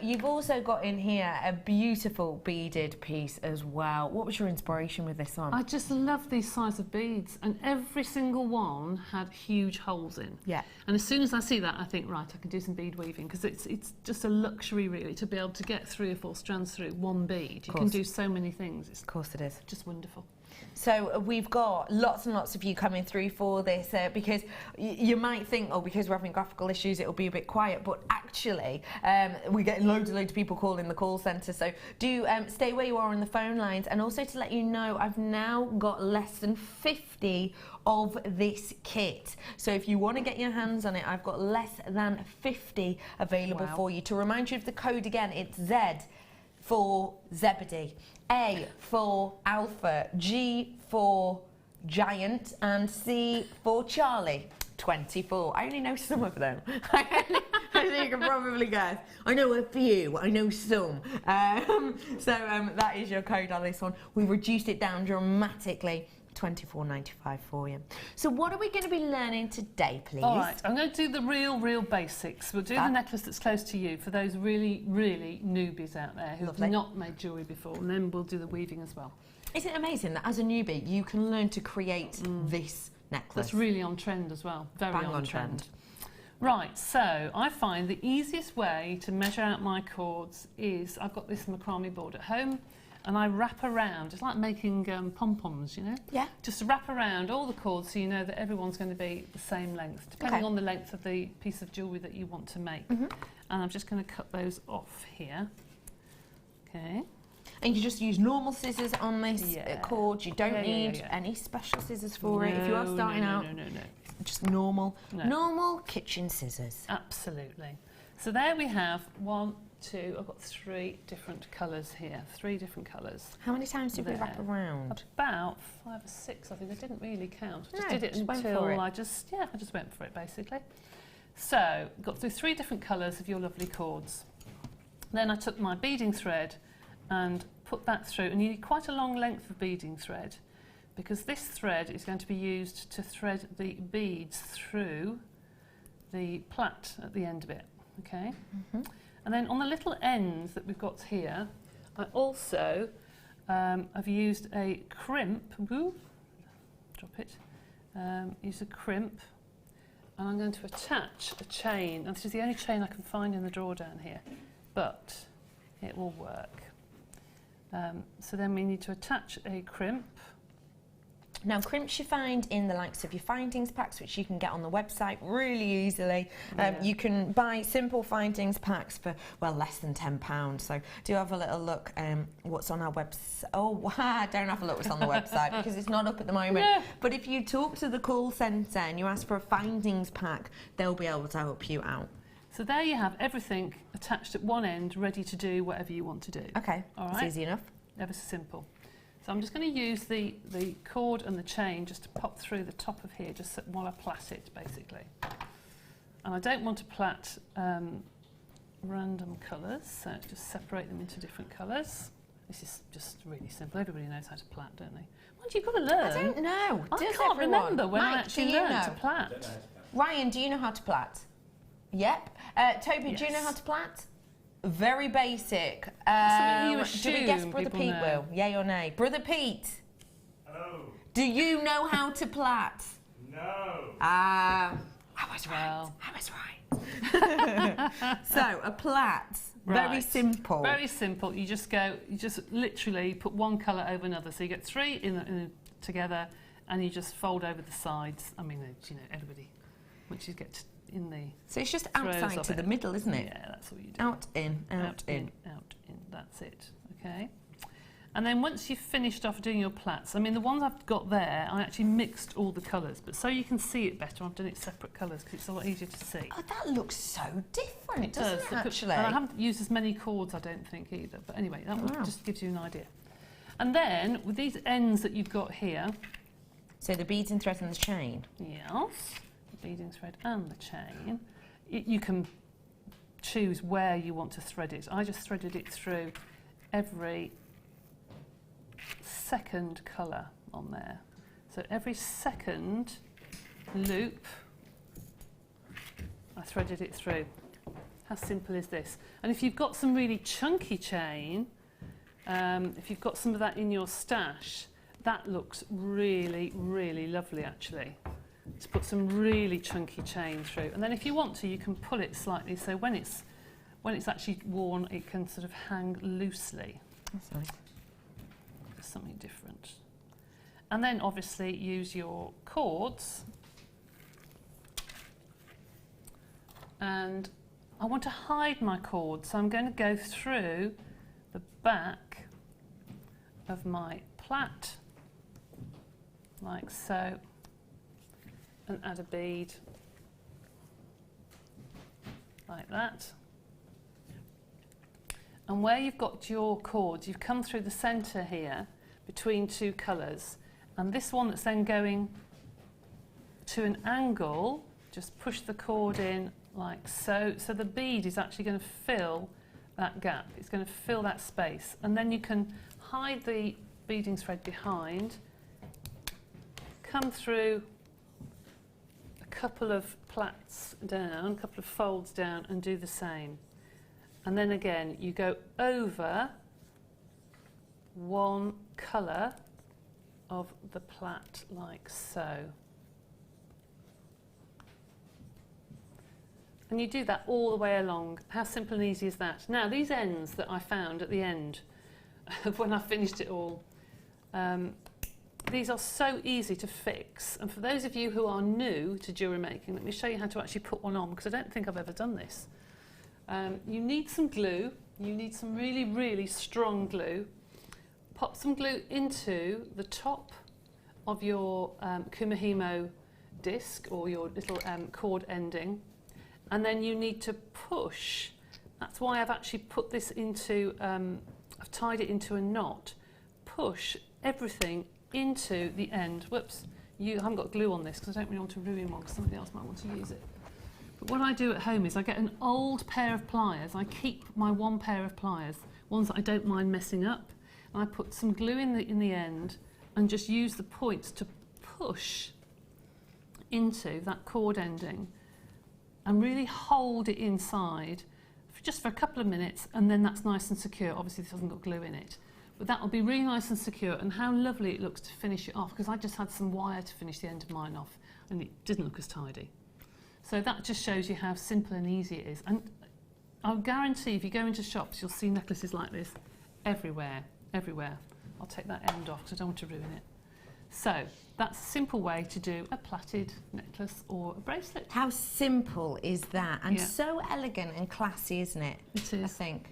Speaker 6: You've also got in here a beautiful beaded piece as well. What was your inspiration with this one?
Speaker 7: I just love these size of beads, and every single one had huge holes in.
Speaker 6: Yeah.
Speaker 7: And as soon as I see that, I think, right, I can do some bead weaving, because it's just a luxury, really, to be able to get 3 or 4 strands through one bead. You can do so many things. It's
Speaker 6: Of course it is.
Speaker 7: just wonderful.
Speaker 6: So we've got lots and lots of you coming through for this because you might think, oh, because we're having graphical issues, it'll be a bit quiet. But actually, we're getting loads and loads of people calling the call centre. So do stay where you are on the phone lines. And also to let you know, I've now got less than 50 of this kit. So if you want to get your hands on it, I've got less than 50 available for you. To remind you of the code again, it's Z for Zebedee, A for Alpha, G for Giant, and C for Charlie. 24. I only know some of them. I think you can probably guess. I know a few. I know some. That is your code on this one. We've reduced it down dramatically. £24.95 for you. So what are we going to be learning today, please?
Speaker 7: All right, I'm going to do the real basics. We'll do the necklace that's close to you for those really newbies out there who have not made jewellery before, and then we'll do the weaving as well.
Speaker 6: Isn't it amazing that as a newbie you can learn to create this necklace?
Speaker 7: That's really on trend as well. Very
Speaker 6: Bang
Speaker 7: on trend. Right, so I find the easiest way to measure out my cords is I've got this macrame board at home, and I wrap around. It's like making pom-poms, you know?
Speaker 6: Yeah.
Speaker 7: Just wrap around all the cords so you know that everyone's going to be the same length, depending on the length of the piece of jewellery that you want to make. And I'm just going to cut those off here. Okay.
Speaker 6: And you just use normal scissors on this cord. You don't need any special scissors for it. If you are starting out, just normal kitchen scissors.
Speaker 7: Absolutely. So there we have 1, 2, I've got 3 different colours here. 3 different colours.
Speaker 6: How many times did we wrap around?
Speaker 7: About 5 or 6, I think. I didn't really count. I just
Speaker 6: No,
Speaker 7: did it
Speaker 6: just went
Speaker 7: until
Speaker 6: for it.
Speaker 7: I just went for it, basically. So, got through 3 different colours of your lovely cords. Then I took my beading thread and put that through, and you need quite a long length of beading thread, because this thread is going to be used to thread the beads through the plait at the end of it. Okay. And then on the little ends that we've got here, I also have used a crimp. Drop it. Use a crimp, and I'm going to attach a chain. And this is the only chain I can find in the drawer down here, but it will work. So then we need to attach a crimp.
Speaker 6: Now, crimps you find in the likes of your findings packs, which you can get on the website really easily. You can buy simple findings packs for, well, less than £10. So do have a little look what's on our website. Oh, don't have a look what's on the website because it's not up at the moment. Yeah. But if you talk to the call centre and you ask for a findings pack, they'll be able to help you out.
Speaker 7: So there you have everything attached at one end, ready to do whatever you want to do.
Speaker 6: Okay,
Speaker 7: all right.
Speaker 6: It's easy enough.
Speaker 7: Ever so simple. So I'm just going to use the cord and the chain just to pop through the top of here, just while I plait it, basically. And I don't want to plait random colours, so just separate them into different colours. This is just really simple. Everybody knows how to plait, don't they? Well, you've got to learn.
Speaker 6: I don't know.
Speaker 7: I can't remember when I actually learned to plait.
Speaker 6: Ryan, do you know how to plait? Yep. Toby,
Speaker 7: Yes.
Speaker 6: do you know how to plait? Very basic.
Speaker 7: You
Speaker 6: do we guess Brother Pete will? Yay or nay? Brother Pete.
Speaker 4: Hello.
Speaker 6: Do you know how to plait?
Speaker 4: No.
Speaker 6: I was right. I was right. So a plait. Very simple.
Speaker 7: Very simple. You just literally put one colour over another. So you get 3 in together, and you just fold over the sides. I mean, you know, everybody. Once you get in the
Speaker 6: so it's just outside to the middle, isn't it?
Speaker 7: Yeah, that's what you do.
Speaker 6: Out, in, out, in.
Speaker 7: Out, in. That's it. Okay. And then once you've finished off doing your plaits, I mean, the ones I've got there, I actually mixed all the colours, but so you can see it better, I've done it separate colours because it's a lot easier to see.
Speaker 6: Oh, that looks so different, doesn't it, actually?
Speaker 7: And I haven't used as many cords, I don't think, either. But anyway, that one just gives you an idea. And then, with these ends that you've got here...
Speaker 6: So the beads and thread and the chain?
Speaker 7: Yes, the beading thread and the chain. You can choose where you want to thread it. I just threaded it through every second colour on there. So every second loop, I threaded it through. How simple is this? And if you've got some really chunky chain, if you've got some of that in your stash, that looks really, really lovely actually. To put some really chunky chain through. And then if you want to, you can pull it slightly so when it's actually worn, it can sort of hang loosely.
Speaker 6: That's nice.
Speaker 7: Just something different. And then obviously use your cords. And I want to hide my cords, so I'm going to go through the back of my plait, like so, and add a bead, like that. And where you've got your cords, you've come through the centre here, between two colours, and this one that's then going to an angle, just push the cord in like so. So the bead is actually going to fill that gap. It's going to fill that space. And then you can hide the beading thread behind, come through a couple of plaits down, a couple of folds down, and do the same. And then again, you go over one colour of the plait like so. And you do that all the way along. How simple and easy is that? Now, these ends that I found at the end of when I finished it all, these are so easy to fix. And for those of you who are new to jewellery making, let me show you how to actually put one on, because I don't think I've ever done this. You need some glue. You need some really, really strong glue. Pop some glue into the top of your Kumihimo disc or your little cord ending. And then you need to push. That's why I've actually put this into, I've tied it into a knot. Push everything into the end. Whoops, I haven't got glue on this because I don't really want to ruin one because somebody else might want to use it. But what I do at home is I get an old pair of pliers. I keep my one pair of pliers, ones that I don't mind messing up. And I put some glue in the end and just use the points to push into that cord ending and really hold it inside just for a couple of minutes, and then that's nice and secure. Obviously this hasn't got glue in it, but that will be really nice and secure. And how lovely it looks to finish it off, because I just had some wire to finish the end of mine off and it didn't look as tidy. So that just shows you how simple and easy it is. And I'll guarantee if you go into shops, you'll see necklaces like this everywhere, everywhere. I'll take that end off because I don't want to ruin it. So that's a simple way to do a plaited necklace or a bracelet.
Speaker 6: How simple is that? And so elegant and classy, isn't it?
Speaker 7: It is.
Speaker 6: I think.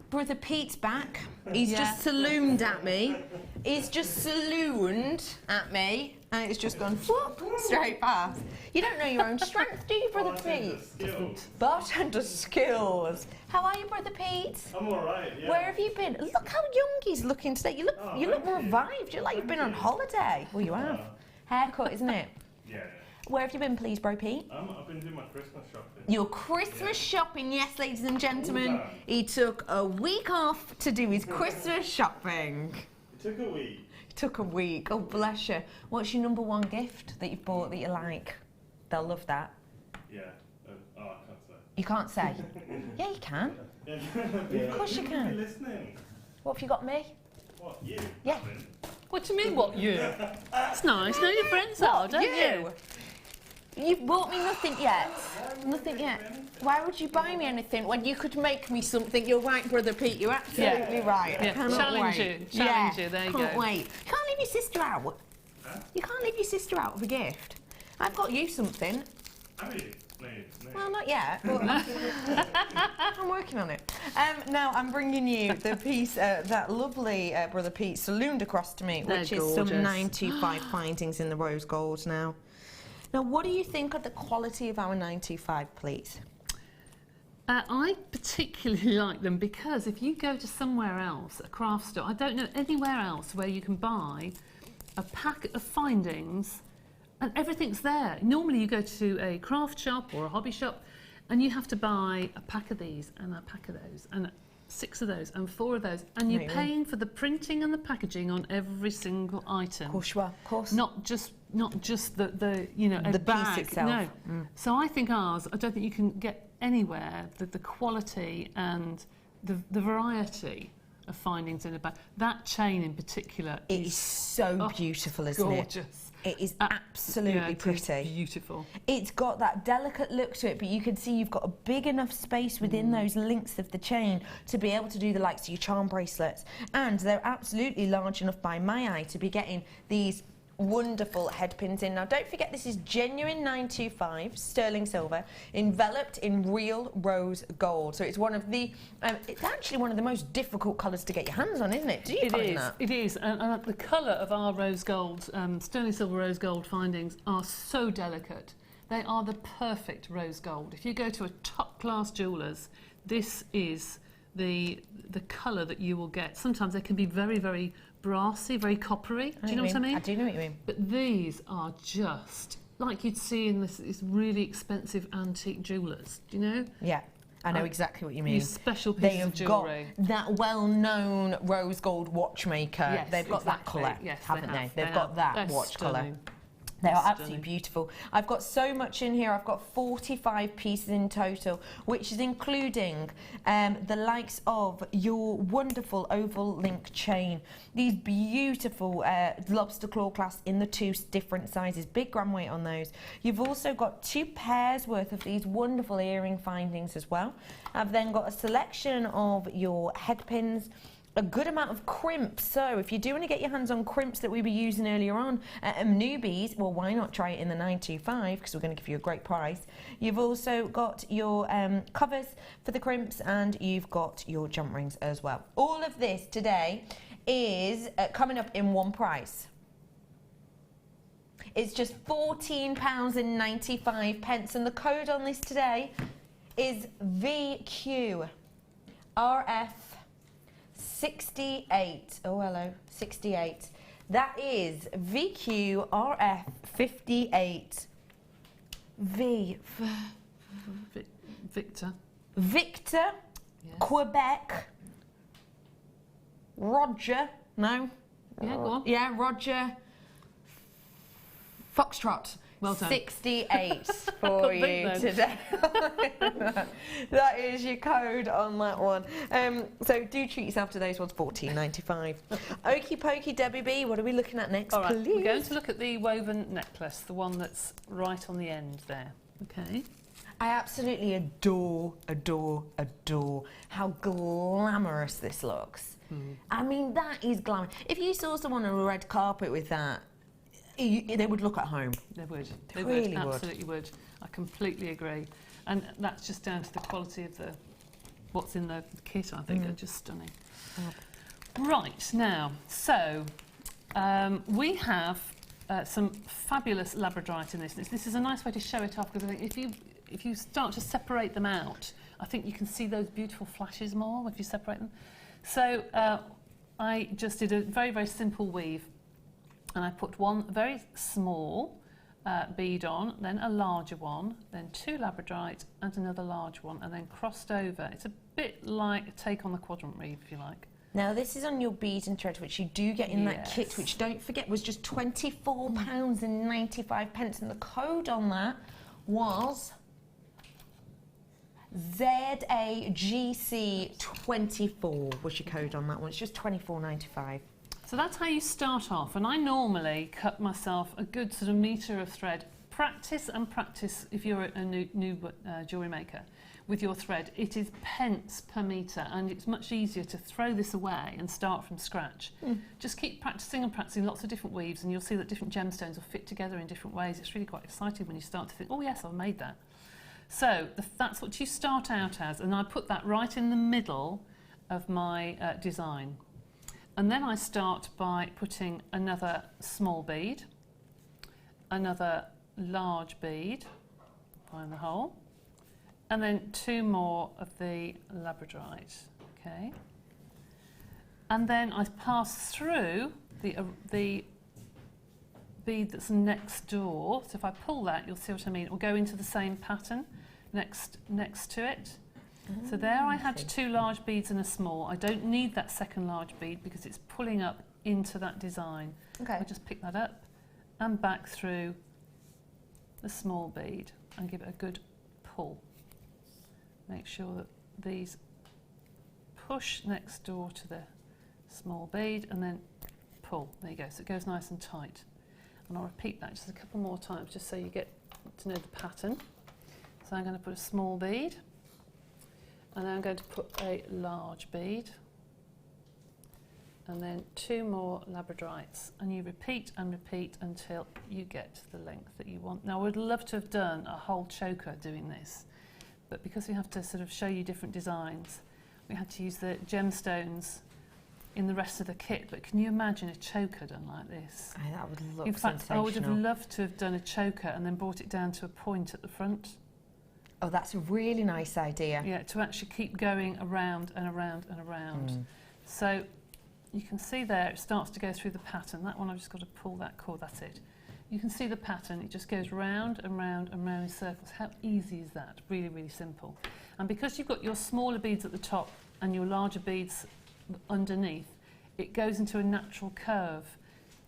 Speaker 6: Brother Pete's back. He's just salooned at me. He's just salooned at me. And it's just gone whoop, straight past. You don't know your own strength, do you, Brother Pete? Bartender skills. How are you, Brother Pete?
Speaker 4: I'm alright, yeah.
Speaker 6: Where have you been? Look how young he's looking today. You look revived. You're like you've been on holiday. Well, you have. Haircut, isn't it?
Speaker 4: Yeah.
Speaker 6: Where have you been, please, Bro Pete?
Speaker 4: I've been doing my Christmas shopping.
Speaker 6: Your Christmas shopping, yes, ladies and gentlemen. He took a week off to do his Christmas shopping.
Speaker 4: It took a week.
Speaker 6: Took a week. Oh, bless you. What's your number one gift that you've bought that you like? They'll love that.
Speaker 4: Yeah. I can't say.
Speaker 6: You can't say? Yeah, you can. Of course you can.
Speaker 4: You're listening.
Speaker 6: What have you got me?
Speaker 4: What, you?
Speaker 6: Yeah.
Speaker 7: What do you mean, what you? It's nice. Know your friends are, don't you?
Speaker 6: You've bought me nothing yet. Nothing yet. Why would you buy me anything when you could make me something? You're right, Brother Pete. You're absolutely right.
Speaker 7: Yeah.
Speaker 6: I cannot
Speaker 7: Challenge
Speaker 6: wait.
Speaker 7: you. Challenge you. There you
Speaker 6: Can't
Speaker 7: go.
Speaker 6: wait. You can't leave your sister out. You can't leave your sister out of a gift. I've got you something.
Speaker 4: Have you? explain.
Speaker 6: Well, not yet, but I'm working on it. Now I'm bringing you the piece that lovely Brother Pete salooned across to me, which is some 925 findings in the rose gold now. Now, what do you think of the quality of our 925, please?
Speaker 7: I particularly like them because if you go to somewhere else, a craft store, I don't know anywhere else where you can buy a pack of findings and everything's there. Normally you go to a craft shop or a hobby shop and you have to buy a pack of these and a pack of those and 6 of those and 4 of those, and you're paying for the printing and the packaging on every single item.
Speaker 6: Of course you are, of course.
Speaker 7: Not just the you know, a
Speaker 6: the
Speaker 7: bag.
Speaker 6: piece itself.
Speaker 7: No. So I think ours, I don't think you can get anywhere the quality and the variety of findings in a bag. That chain in particular
Speaker 6: is so beautiful, isn't it?
Speaker 7: Gorgeous.
Speaker 6: It is absolutely pretty.
Speaker 7: It's beautiful.
Speaker 6: It's got that delicate look to it, but you can see you've got a big enough space within those links of the chain to be able to do the likes of your charm bracelets. And they're absolutely large enough by my eye to be getting these wonderful head pins in. Now don't forget, this is genuine 925 sterling silver enveloped in real rose gold, so it's one of the it's actually one of the most difficult colours to get your hands on, isn't it? Do you find that?
Speaker 7: It is, and the colour of our rose gold, sterling silver rose gold findings are so delicate. They are the perfect rose gold. If you go to a top class jeweller's, this is the colour that you will get. Sometimes they can be very, very brassy, very coppery. Do you know what I mean?
Speaker 6: I do know what you mean.
Speaker 7: But these are just like you'd see in this really expensive antique jewellers. Do you know?
Speaker 6: Yeah, I know exactly what you mean.
Speaker 7: These special pieces of jewellery.
Speaker 6: They've got that well-known rose gold watchmaker.
Speaker 7: Yes,
Speaker 6: they've got that colour,
Speaker 7: yes,
Speaker 6: haven't they? They've
Speaker 7: They
Speaker 6: got
Speaker 7: have.
Speaker 6: that
Speaker 7: They're
Speaker 6: watch colour.
Speaker 7: stunning.
Speaker 6: They are
Speaker 7: Stunning.
Speaker 6: absolutely beautiful. I've got so much in here. I've got 45 pieces in total, which is including the likes of your wonderful oval link chain, these beautiful lobster claw clasps in the 2 different sizes, big gram weight on those. You've also got 2 pairs worth of these wonderful earring findings as well. I've then got a selection of your head pins, a good amount of crimps. So if you do want to get your hands on crimps that we were using earlier on, newbies, well, why not try it in the 925, because we're going to give you a great price. You've also got your covers for the crimps, and you've got your jump rings as well. All of this today is coming up in one price. It's just £14.95, and the code on this today is VQRF 68. Oh, hello. 68. That is VQRF 58.
Speaker 7: Victor.
Speaker 6: Victor.
Speaker 7: Yes.
Speaker 6: Quebec. Roger. No.
Speaker 7: Yeah, go on.
Speaker 6: Yeah, Roger. Foxtrot.
Speaker 7: Well done.
Speaker 6: 68 for you
Speaker 7: then.
Speaker 6: today. That is your code on that one. So do treat yourself to those ones, £14.95. Okie pokey, Debbie B, what are we looking at next,
Speaker 7: All right,
Speaker 6: please?
Speaker 7: we're going to look at the woven necklace, the one that's right on the end there. Okay.
Speaker 6: I absolutely adore how glamorous this looks. I mean, that is glamorous. If you saw someone on a red carpet with that, they would look at home.
Speaker 7: They would.
Speaker 6: They
Speaker 7: They
Speaker 6: really
Speaker 7: would.
Speaker 6: would.
Speaker 7: Absolutely would. I completely agree. And that's just down to the quality of what's in the kit, I think. They're just stunning. Right, now, so we have some fabulous labradorite in this. This is a nice way to show it off, because I think if you start to separate them out, I think you can see those beautiful flashes more if you separate them. So I just did a very, very simple weave. And I put one very small bead on, then a larger one, then 2 labradorite and another large one, and then crossed over. It's a bit like a take on the quadrant weave, if you like.
Speaker 6: Now, this is on your beads and thread, which you do get in that kit, which, don't forget, was just £24.95, and the code on that was ZAGC24 was your code on that one. It's just £24.95.
Speaker 7: So that's how you start off, and I normally cut myself a good sort of metre of thread. Practice and practice if you're a new jewellery maker with your thread. It is pence per metre, and it's much easier to throw this away and start from scratch. Just keep practicing and practicing lots of different weaves, and you'll see that different gemstones will fit together in different ways. It's really quite exciting when you start to think, oh yes, I've made that. So that's what you start out as, and I put that right in the middle of my design. And then I start by putting another small bead, another large bead, find the hole, and then 2 more of the labradorite, okay? And then I pass through the bead that's next door. So if I pull that, you'll see what I mean. It will go into the same pattern next to it. So there I had 2 large beads and a small. I don't need that second large bead because it's pulling up into that design.
Speaker 2: Okay.
Speaker 7: I just pick that up and back through the small bead and give it a good pull. Make sure that these push next door to the small bead and then pull. There you go. So it goes nice and tight. And I'll repeat that just a couple more times just so you get to know the pattern. So I'm going to put a small bead, and then I'm going to put a large bead, and then 2 more labradorites, and you repeat and repeat until you get to the length that you want. Now I would love to have done a whole choker doing this, but because we have to sort of show you different designs, we had to use the gemstones in the rest of the kit. But can you imagine a choker done like this?
Speaker 6: That would look
Speaker 7: In fact, I would have
Speaker 6: sensational.
Speaker 7: loved to have done a choker and then brought it down to a point at the front.
Speaker 6: Oh, that's a really nice idea.
Speaker 7: Yeah, to actually keep going around and around and around. So you can see there it starts to go through the pattern. That one I've just got to pull that cord, that's it. You can see the pattern, it just goes round and round and round in circles. How easy is that? Really, really simple. And because you've got your smaller beads at the top and your larger beads underneath, it goes into a natural curve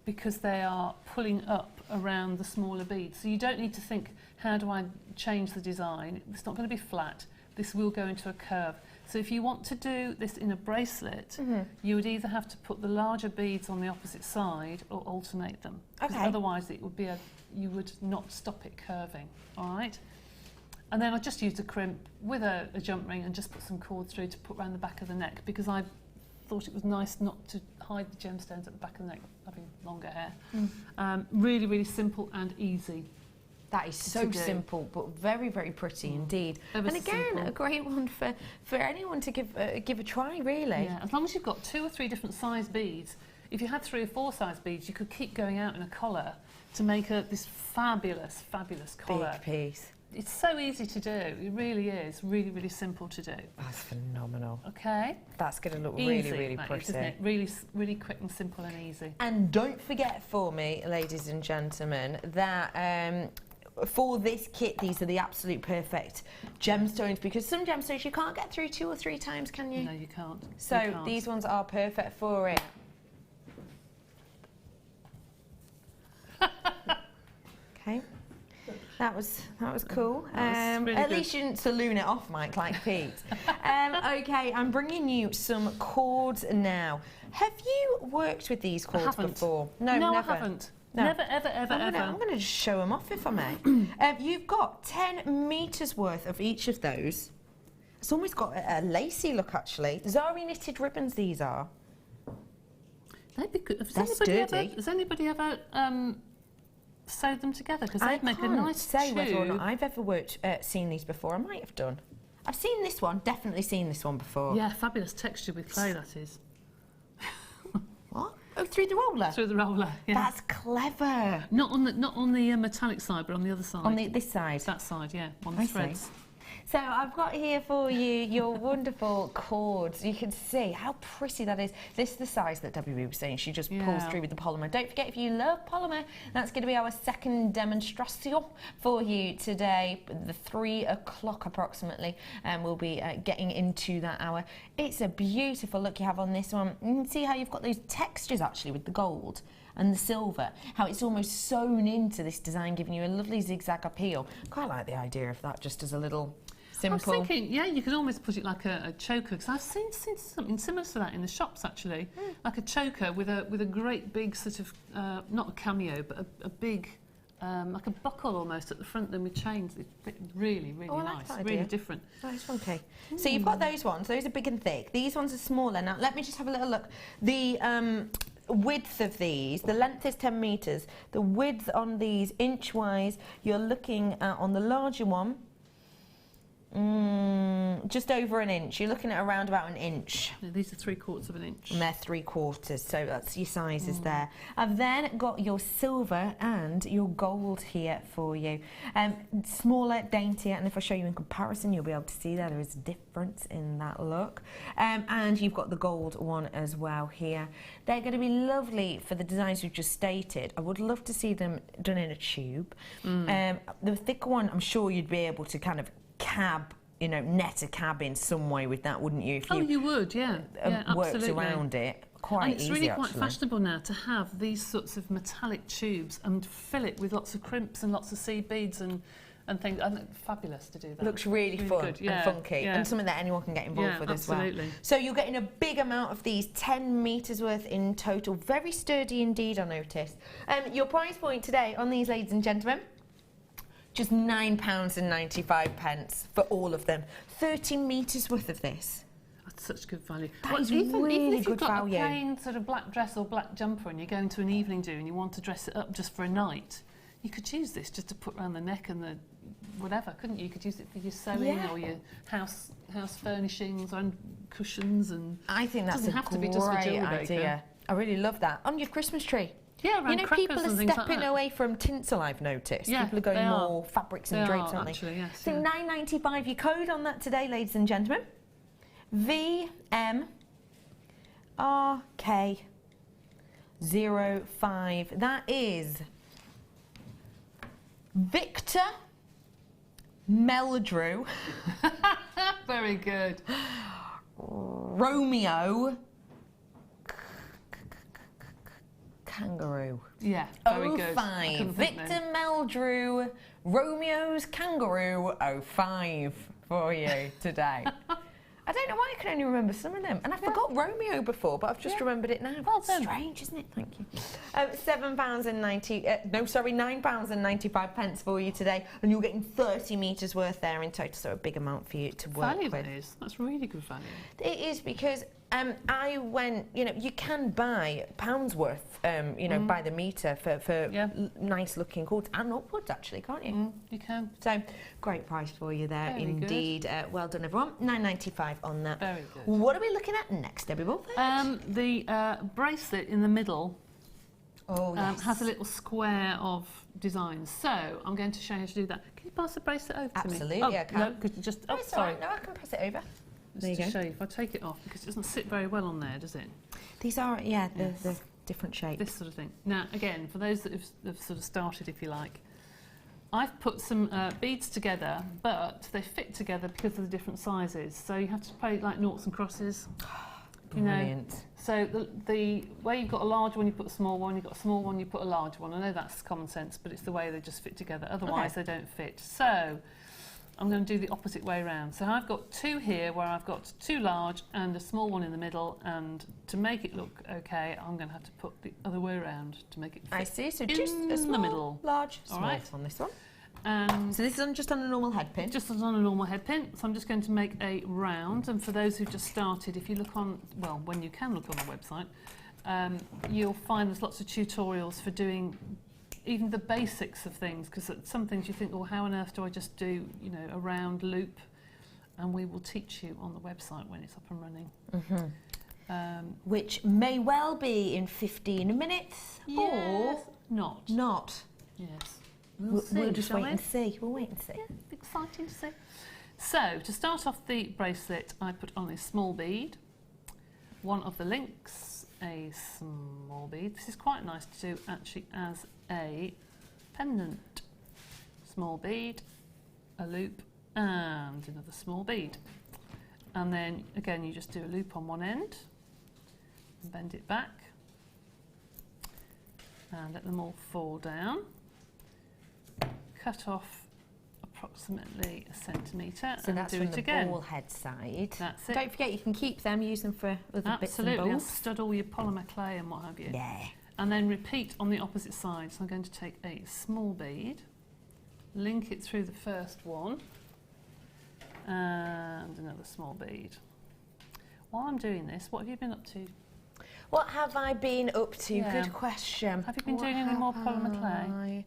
Speaker 7: because they are pulling up around the smaller beads. So you don't need to think, how do I change the design? It's not going to be flat. This will go into a curve. So if you want to do this in a bracelet, you would either have to put the larger beads on the opposite side or alternate them. 'Cause
Speaker 6: Okay.
Speaker 7: otherwise it would be you would not stop it curving, all right? And then I just used a crimp with a jump ring and just put some cords through to put around the back of the neck because I thought it was nice not to hide the gemstones at the back of the neck, having longer hair. Really, really simple and easy.
Speaker 6: That is so
Speaker 7: to do.
Speaker 6: simple, but very, very pretty indeed.
Speaker 7: Ever
Speaker 6: And
Speaker 7: so
Speaker 6: again,
Speaker 7: simple.
Speaker 6: a great one for anyone to give a try, really.
Speaker 7: Yeah, as long as you've got 2 or 3 different size beads. If you had 3 or 4 size beads, you could keep going out in a collar to make this fabulous, fabulous collar.
Speaker 6: Big piece.
Speaker 7: It's so easy to do. It really is. Really, really simple to do.
Speaker 6: That's phenomenal.
Speaker 7: Okay.
Speaker 6: That's going to look
Speaker 7: Easy,
Speaker 6: really, really
Speaker 7: that is,
Speaker 6: pretty.
Speaker 7: isn't it? Really, really quick and simple and easy.
Speaker 6: And don't forget for me, ladies and gentlemen, that for this kit, these are the absolute perfect gemstones because some gemstones you can't get through 2 or 3 times, can you?
Speaker 7: No, you can't.
Speaker 6: So
Speaker 7: You can't.
Speaker 6: these ones are perfect for it. Okay. That was cool.
Speaker 7: That was really
Speaker 6: at
Speaker 7: good.
Speaker 6: least you didn't saloon it off, Mike, like Pete. Okay, I'm bringing you some cords now. Have you worked with these cords
Speaker 7: haven't.
Speaker 6: before?
Speaker 7: No,
Speaker 6: never.
Speaker 7: I haven't.
Speaker 6: No.
Speaker 7: Never, ever, ever,
Speaker 6: I'm
Speaker 7: ever.
Speaker 6: going to just show them off if I may. You've got 10 metres worth of each of those. It's almost got a lacy look, actually. Zari knitted ribbons, these are.
Speaker 7: They'd be good.
Speaker 6: That's sturdy.
Speaker 7: Has anybody ever sewed them together? Because
Speaker 6: I
Speaker 7: they'd make a
Speaker 6: can't
Speaker 7: nice
Speaker 6: say whether or not
Speaker 7: tube.
Speaker 6: I've ever seen these before. I might have done. I've seen this one, definitely seen this one before.
Speaker 7: Yeah, fabulous texture with clay, that is.
Speaker 6: What? Oh, through the roller?
Speaker 7: Through the roller, yeah.
Speaker 6: That's clever.
Speaker 7: Not on the metallic side, but on the other side.
Speaker 6: On this side.
Speaker 7: That side, yeah, on
Speaker 6: I
Speaker 7: the
Speaker 6: see.
Speaker 7: threads.
Speaker 6: So I've got here for you your wonderful cords. You can see how pretty that is. This is the size that Debbie was saying. She just pulls
Speaker 7: Yeah.
Speaker 6: through with the polymer. Don't forget, if you love polymer, that's going to be our second demonstration for you today, the 3 o'clock approximately, and we'll be getting into that hour. It's a beautiful look you have on this one. You can see how you've got those textures actually with the gold and the silver, how it's almost sewn into this design, giving you a lovely zigzag appeal. Quite like the idea of that just as a little simple.
Speaker 7: I was thinking, yeah, you could almost put it like a choker, because I've seen something similar to that in the shops actually, like a choker with a great big sort of not a cameo, but a big like a buckle almost at the front, then with chains. It's really, really
Speaker 6: Oh, I like
Speaker 7: nice,
Speaker 6: that
Speaker 7: really
Speaker 6: idea.
Speaker 7: different.
Speaker 6: Nice, okay. So you've got those ones. Those are big and thick. These ones are smaller. Now let me just have a little look. The width of these, the length is 10 metres. The width on these inch-wise, you're looking at on the larger one, Just over an inch. You're looking at around about an inch.
Speaker 7: No, these are 3/4 of an inch.
Speaker 6: And they're 3/4, so that's your sizes there. I've then got your silver and your gold here for you. Smaller, daintier, and if I show you in comparison, you'll be able to see there is a difference in that look. And you've got the gold one as well here. They're going to be lovely for the designs we've just stated. I would love to see them done in a tube. The thicker one, I'm sure you'd be able to kind of net a cab in some way with that, wouldn't you? If you
Speaker 7: you would, yeah.
Speaker 6: worked
Speaker 7: absolutely.
Speaker 6: around it quite
Speaker 7: And it's
Speaker 6: easy,
Speaker 7: really quite
Speaker 6: actually.
Speaker 7: fashionable now to have these sorts of metallic tubes and fill it with lots of crimps and lots of seed beads and things. I think fabulous to do that.
Speaker 6: Looks really fun
Speaker 7: good.
Speaker 6: and funky,
Speaker 7: yeah.
Speaker 6: and something that anyone can get involved with as well.
Speaker 7: Absolutely.
Speaker 6: So you're getting a big amount of these, 10 metres worth in total. Very sturdy indeed, I noticed. Your price point today on these, ladies and gentlemen, just £9.95 for all of them. 30 metres worth of this.
Speaker 7: That's such good value.
Speaker 6: That is
Speaker 7: even
Speaker 6: really
Speaker 7: if
Speaker 6: good
Speaker 7: you've got
Speaker 6: value.
Speaker 7: a plain sort of black dress or black jumper and you're going to an evening do and you want to dress it up just for a night, you could use this just to put around the neck and the whatever, couldn't you? You could use it for your sewing or your house furnishings and cushions, and
Speaker 6: I think that's
Speaker 7: doesn't
Speaker 6: a
Speaker 7: have to be just for
Speaker 6: great
Speaker 7: Jewellery
Speaker 6: idea.
Speaker 7: Maker.
Speaker 6: I really love that. On your Christmas tree.
Speaker 7: Yeah, around
Speaker 6: You know,
Speaker 7: crackers
Speaker 6: people are
Speaker 7: and things like
Speaker 6: stepping
Speaker 7: that.
Speaker 6: away from tinsel, I've noticed.
Speaker 7: Yeah,
Speaker 6: People are going
Speaker 7: they are.
Speaker 6: more fabrics
Speaker 7: They
Speaker 6: and drapes,
Speaker 7: are,
Speaker 6: aren't
Speaker 7: actually,
Speaker 6: they?
Speaker 7: yes,
Speaker 6: So
Speaker 7: yeah.
Speaker 6: £9.95, your code on that today, ladies and gentlemen. VMRK05. That is Victor Meldrew
Speaker 7: Very good.
Speaker 6: Romeo Kangaroo.
Speaker 7: Yeah, very good. I
Speaker 6: 05.
Speaker 7: couldn't think
Speaker 6: Victor
Speaker 7: then.
Speaker 6: Meldrew, Romeo's Kangaroo 05 for you today. I don't know why I can only remember some of them. And I forgot Romeo before, but I've just remembered it now.
Speaker 7: Well done.
Speaker 6: Strange, isn't it? Thank you. £9.95 for you today. And you're getting 30 metres worth there in total, so a big amount for you to work
Speaker 7: Value
Speaker 6: with.
Speaker 7: that is. That's really good value.
Speaker 6: It is, because I went, you can buy pounds worth, by the metre for nice looking cords and upwards, actually, can't you?
Speaker 7: You can.
Speaker 6: So, great price for you there,
Speaker 7: Very
Speaker 6: indeed. Well done, everyone. £9.95 on that.
Speaker 7: Very good.
Speaker 6: What are we looking at next, Debbie Bulford?
Speaker 7: The bracelet in the middle
Speaker 6: yes.
Speaker 7: has a little square of designs. So I'm going to show you how to do that. Can you pass the bracelet over to me?
Speaker 6: Absolutely, I can.
Speaker 7: No, because you just.
Speaker 6: Oh,
Speaker 7: Oh,
Speaker 6: it's all
Speaker 7: sorry.
Speaker 6: right. No, I can pass it over.
Speaker 7: Just
Speaker 6: There you
Speaker 7: to
Speaker 6: go.
Speaker 7: show you, if I take it off, because it doesn't sit very well on there, does it?
Speaker 6: These are, the different shapes.
Speaker 7: This sort of thing. Now, again, for those that have sort of started, if you like, I've put some beads together, but they fit together because of the different sizes. So you have to play like noughts and crosses.
Speaker 6: Brilliant.
Speaker 7: So the way you've got a large one, you put a small one. You've got a small one, you put a large one. I know that's common sense, but it's the way they just fit together. Otherwise, they don't fit. So I'm going to do the opposite way around. So I've got two here where I've got two large and a small one in the middle, and to make it look okay, I'm going to have to put the other way around to make it fit.
Speaker 6: I see. So
Speaker 7: in
Speaker 6: just a
Speaker 7: the
Speaker 6: small,
Speaker 7: middle.
Speaker 6: large,
Speaker 7: All
Speaker 6: small
Speaker 7: right.
Speaker 6: on this one.
Speaker 7: And
Speaker 6: So this is just on a normal head pin.
Speaker 7: just as on a normal head pin, so I'm just going to make a round. And for those who've just started, if you look on, well, when you can look on the website, you'll find there's lots of tutorials for doing even the basics of things, because some things you think, well, how on earth do I just do, a round loop? And we will teach you on the website when it's up and running.
Speaker 6: Which may well be in 15 minutes or
Speaker 7: not.
Speaker 6: not.
Speaker 7: Yes.
Speaker 6: We'll just
Speaker 7: shall
Speaker 6: wait
Speaker 7: we?
Speaker 6: and see. We'll wait and see.
Speaker 7: Yeah, exciting to see. So, to start off the bracelet, I put on a small bead, one of the links, a small bead. This is quite nice to do actually as a pendant. Small bead, a loop, and another small bead. And then, again, you just do a loop on one end, and bend it back, and let them all fall down. Cut off approximately a centimetre
Speaker 6: So
Speaker 7: and
Speaker 6: that's
Speaker 7: do
Speaker 6: from
Speaker 7: it
Speaker 6: the
Speaker 7: again.
Speaker 6: ball head side.
Speaker 7: That's it.
Speaker 6: Don't forget you can keep them, use them for other bits and
Speaker 7: Absolutely, and
Speaker 6: bobs.
Speaker 7: stud all your polymer clay and what have you.
Speaker 6: Yeah.
Speaker 7: And then repeat on the opposite side. So I'm going to take a small bead, link it through the first one, and another small bead. While I'm doing this, what have you been up to?
Speaker 6: What have I been up to?
Speaker 7: Yeah.
Speaker 6: Good question.
Speaker 7: Have you been
Speaker 6: What
Speaker 7: doing any more
Speaker 6: have
Speaker 7: polymer clay?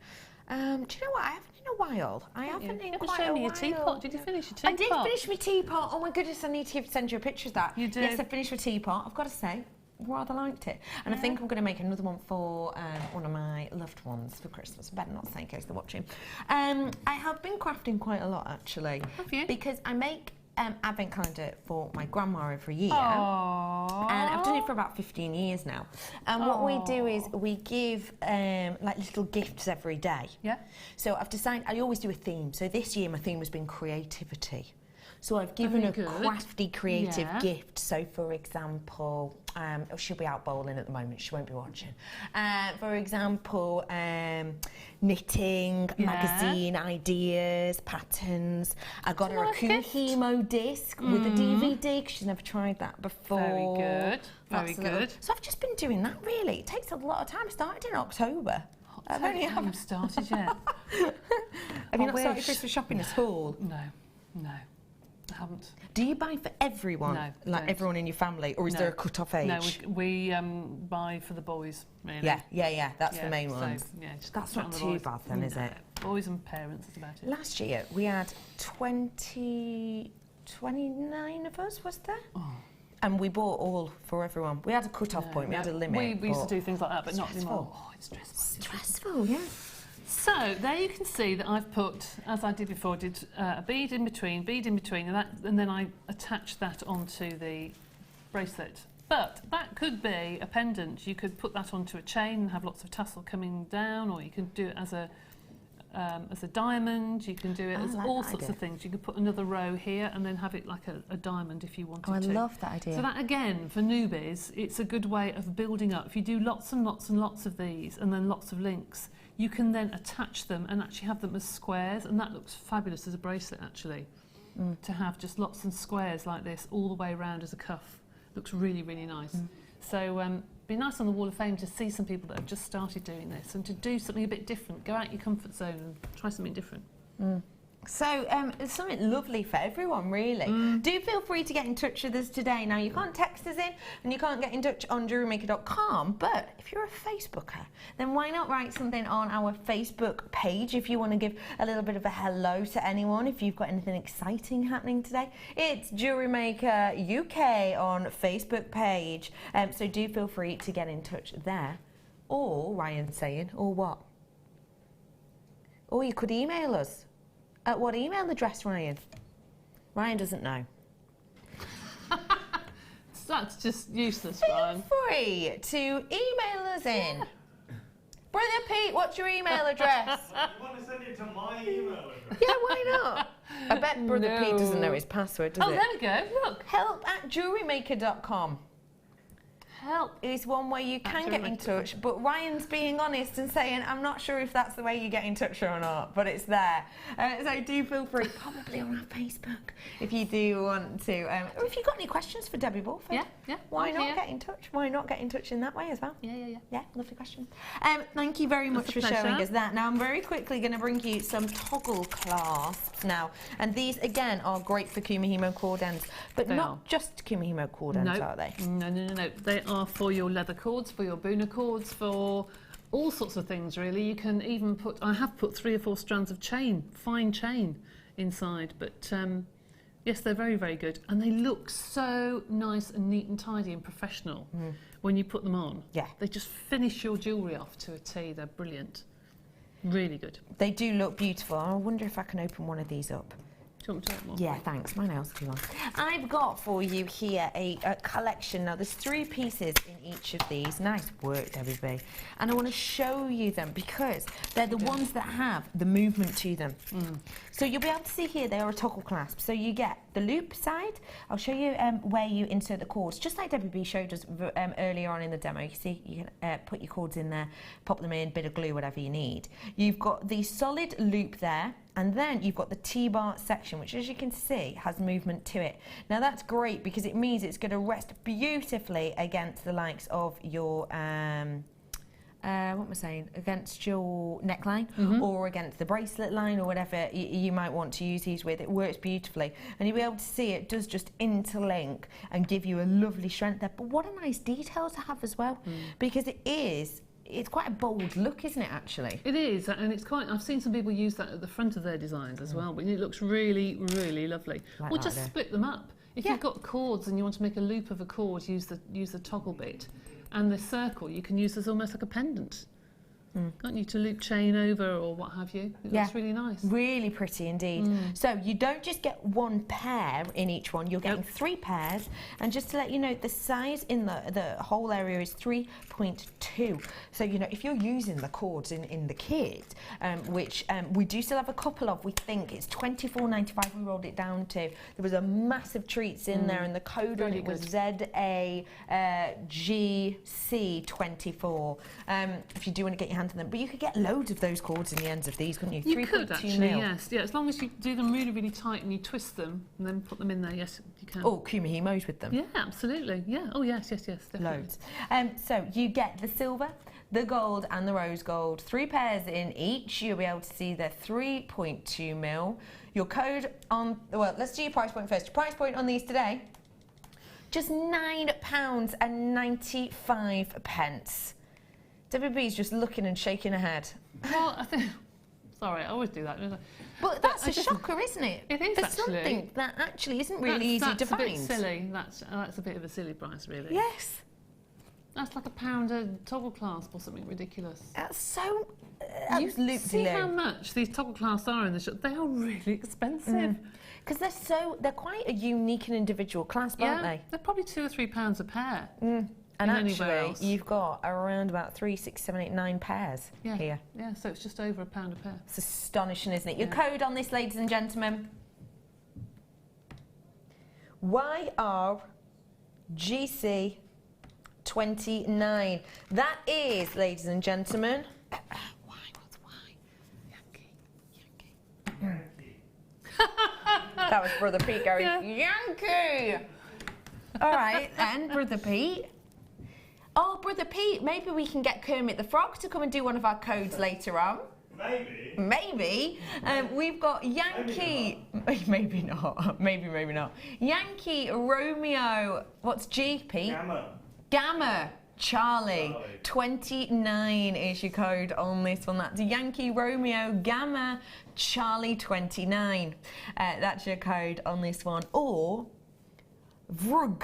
Speaker 6: Do you know what? I haven't in a while. I haven't in quite
Speaker 7: Show
Speaker 6: a
Speaker 7: me your
Speaker 6: while.
Speaker 7: teapot. Did you finish your teapot?
Speaker 6: I did finish my teapot. Oh my goodness, I need to send you a picture of that.
Speaker 7: You did?
Speaker 6: Yes, I finished my teapot. I've got to say, rather liked it. And I think I'm going to make another one for one of my loved ones for Christmas. I better not say in case they're watching. I have been crafting quite a lot, actually.
Speaker 7: Have you?
Speaker 6: Because I make advent calendar for my grandma every year.
Speaker 7: Aww.
Speaker 6: And I've done it for about 15 years now. And what we do is we give like little gifts every day.
Speaker 7: Yeah.
Speaker 6: So I've decided, I always do a theme. So this year my theme has been creativity. So I've given
Speaker 7: Very
Speaker 6: a
Speaker 7: good.
Speaker 6: crafty creative
Speaker 7: Yeah.
Speaker 6: gift. So for example, she'll be out bowling at the moment, she won't be watching. For example, knitting,
Speaker 7: Yeah.
Speaker 6: magazine ideas, patterns. I got her a
Speaker 7: nice gift.
Speaker 6: Hemo disc with a DVD, 'cause she's never tried that before.
Speaker 7: Very good. Very
Speaker 6: That's a little-
Speaker 7: good.
Speaker 6: So I've just been doing that really. It takes a lot of time. I started in October. I've
Speaker 7: Have
Speaker 6: only
Speaker 7: you haven't started yet?
Speaker 6: Have you
Speaker 7: I
Speaker 6: not started
Speaker 7: wish.
Speaker 6: Christmas shopping at all?
Speaker 7: No, I haven't.
Speaker 6: Do you buy for everyone?
Speaker 7: No,
Speaker 6: Like
Speaker 7: don't.
Speaker 6: everyone in your family? Or is
Speaker 7: No.
Speaker 6: there a cut-off age?
Speaker 7: No, we buy for the boys, really.
Speaker 6: Yeah. That's
Speaker 7: Yeah,
Speaker 6: the main
Speaker 7: so,
Speaker 6: ones.
Speaker 7: Yeah, just
Speaker 6: That's
Speaker 7: put it
Speaker 6: not
Speaker 7: on the
Speaker 6: too
Speaker 7: boys.
Speaker 6: bad then, is
Speaker 7: No,
Speaker 6: it?
Speaker 7: Boys and parents, that's about it.
Speaker 6: Last year we had 29 of us, was there?
Speaker 7: Oh.
Speaker 6: And we bought all for everyone. We had a cut-off point, we had a limit.
Speaker 7: We used to
Speaker 6: but
Speaker 7: do things like that, but not
Speaker 6: stressful.
Speaker 7: anymore. Oh, it's stressful.
Speaker 6: Stressful, yeah.
Speaker 7: So there you can see that I've put, as I did before, a bead in between, and then I attached that onto the bracelet. But that could be a pendant. You could put that onto a chain and have lots of tassel coming down, or you can do it as a diamond. You can do it
Speaker 6: I
Speaker 7: as
Speaker 6: like
Speaker 7: all
Speaker 6: that
Speaker 7: sorts
Speaker 6: idea.
Speaker 7: of things. You could put another row here and then have it like a diamond if you wanted
Speaker 6: Oh, I
Speaker 7: to.
Speaker 6: love that idea.
Speaker 7: So that again, for newbies, it's a good way of building up. If you do lots and lots and lots of these and then lots of links, you can then attach them and actually have them as squares, and that looks fabulous as a bracelet actually. To have just lots of squares like this all the way around as a cuff. Looks really, really nice. So be nice on the Wall of Fame to see some people that have just started doing this and to do something a bit different. Go out your comfort zone and try something different.
Speaker 6: So it's something lovely for everyone, really. Do feel free to get in touch with us today. Now, you can't text us in and you can't get in touch on JewelleryMaker.com, but if you're a Facebooker, then why not write something on our Facebook page if you want to give a little bit of a hello to anyone, if you've got anything exciting happening today. It's Jewellery Maker UK on Facebook page. So do feel free to get in touch there. Or, Ryan's saying, or what? Or you could email us. At what email address, Ryan? Ryan doesn't know.
Speaker 7: So that's just useless,
Speaker 6: Feel
Speaker 7: Ryan.
Speaker 6: free to email us in. Brother Pete, what's your email address?
Speaker 4: You want to send it to my email address?
Speaker 6: Yeah, why not? I bet Brother Pete doesn't know his password, does
Speaker 7: Oh,
Speaker 6: it?
Speaker 7: there we go. Look.
Speaker 6: help@jewellerymaker.com
Speaker 7: Help.
Speaker 6: is one way you can get in touch, but Ryan's being honest and saying, I'm not sure if that's the way you get in touch or not, but it's there. So do feel free, probably on our Facebook, if you do want to. Or if you've got any questions for Debbie Bulford.
Speaker 7: Yeah.
Speaker 6: Why
Speaker 7: I'm
Speaker 6: not
Speaker 7: here.
Speaker 6: get in touch? Why not get in touch in that way as well?
Speaker 7: Yeah.
Speaker 6: Yeah, lovely question. Thank you very much
Speaker 7: It's
Speaker 6: for
Speaker 7: a pleasure.
Speaker 6: showing us that. Now I'm very quickly going to bring you some toggle clasps now, and these again are great for Kumihimo cord ends, but
Speaker 7: They
Speaker 6: not
Speaker 7: are.
Speaker 6: just Kumihimo cord ends, are they?
Speaker 7: No. They are for your leather cords, for your Boona cords, for all sorts of things really. You can even put, I have put 3 or 4 strands of chain, fine chain inside, but yes, they're very, very good. And they look so nice and neat and tidy and professional when you put them on.
Speaker 6: Yeah.
Speaker 7: They just finish your jewellery off to a T. They're brilliant. Really good.
Speaker 6: They do look beautiful. I wonder if I can open one of these up.
Speaker 7: Do you want me to have more?
Speaker 6: Yeah, thanks. My nail's too long. I've got for you here a collection. Now, there's 3 pieces in each of these. Nice work, Debbie B. And I want to show you them because they're the ones that have the movement to them. So you'll be able to see here, they are a toggle clasp. So you get the loop side. I'll show you where you insert the cords, just like Debbie B showed us earlier on in the demo. You see, you can put your cords in there, pop them in, bit of glue, whatever you need. You've got the solid loop there. And then you've got the T-bar section, which, as you can see, has movement to it. Now, that's great because it means it's going to rest beautifully against the likes of your, what am I saying, against your neckline or against the bracelet line or whatever you might want to use these with. It works beautifully. And you'll be able to see it does just interlink and give you a lovely strength there. But what a nice detail to have as well, because it is it's quite a bold look, isn't it, actually?
Speaker 7: It is, and it's quite. I've seen some people use that at the front of their designs as well, but it looks really, really lovely.
Speaker 6: Like
Speaker 7: Or
Speaker 6: that
Speaker 7: just
Speaker 6: idea.
Speaker 7: split them up. If
Speaker 6: Yeah.
Speaker 7: you've got cords and you want to make a loop of a cord, use the toggle bit, and the circle you can use as almost like a pendant. Can't you, to loop chain over or what have you? It looks really nice.
Speaker 6: Really pretty indeed. So you don't just get one pair in each one, you're getting 3 pairs. And just to let you know, the size in the whole area is 3.2. So, you know, if you're using the cords in the kit, which we do still have a couple of, we think it's £24.95 we rolled it down to. There was a massive treats in there, and the code on
Speaker 7: Really
Speaker 6: it was
Speaker 7: good.
Speaker 6: ZAGC24. If you do want to get your hands on them. But you could get loads of those cords in the ends of these, couldn't you?
Speaker 7: You could
Speaker 6: 3.2
Speaker 7: actually,
Speaker 6: mil.
Speaker 7: yes. Yeah, as long as you do them really, really tight and you twist them and then put them in there, yes, you can.
Speaker 6: Oh, kumihimos with them.
Speaker 7: Yeah, absolutely. Yeah. Oh, yes, definitely.
Speaker 6: Loads. So you get the silver, the gold and the rose gold. 3 pairs in each. You'll be able to see the 3.2 mil. Your code on, well, let's do your price point first. Your price point on these today, just £9.95. Debbie B's just looking and shaking her head.
Speaker 7: Well, I think. Sorry, I always do that, don't I?
Speaker 6: Well, that's
Speaker 7: I
Speaker 6: a
Speaker 7: just-
Speaker 6: shocker, isn't it?
Speaker 7: It is,
Speaker 6: For
Speaker 7: actually.
Speaker 6: something that actually isn't really easy to
Speaker 7: that's a bit
Speaker 6: find.
Speaker 7: silly. That's a bit of a silly price, really.
Speaker 6: Yes.
Speaker 7: That's like £1 a toggle clasp or something ridiculous.
Speaker 6: That's so
Speaker 7: You see how
Speaker 6: absolutely.
Speaker 7: much these toggle clasps are in the shop? They are really expensive.
Speaker 6: Because they're quite a unique and individual clasp, aren't they?
Speaker 7: They're probably £2 or £3 a pair.
Speaker 6: And
Speaker 7: in anywhere
Speaker 6: actually,
Speaker 7: else.
Speaker 6: you've got around about 3, 6, 7, 8, 9 pairs
Speaker 7: Yeah.
Speaker 6: here.
Speaker 7: Yeah, so it's just over £1 a pair.
Speaker 6: It's astonishing, isn't it? Your
Speaker 7: Yeah.
Speaker 6: code on this, ladies and gentlemen. YRGC29. That is, ladies and gentlemen. What's Y? Yankee. That was Brother Pete going, Yankee! All right, then, Brother Pete. Oh, Brother Pete, maybe we can get Kermit the Frog to come and do one of our codes later on.
Speaker 4: Maybe.
Speaker 6: Maybe. We've got Yankee. Maybe not. Maybe not. Yankee Romeo. What's G, Pete? Gamma. Charlie. 29 is your code on this one. That's Yankee Romeo Gamma Charlie 29. That's your code on this one. Or Vrug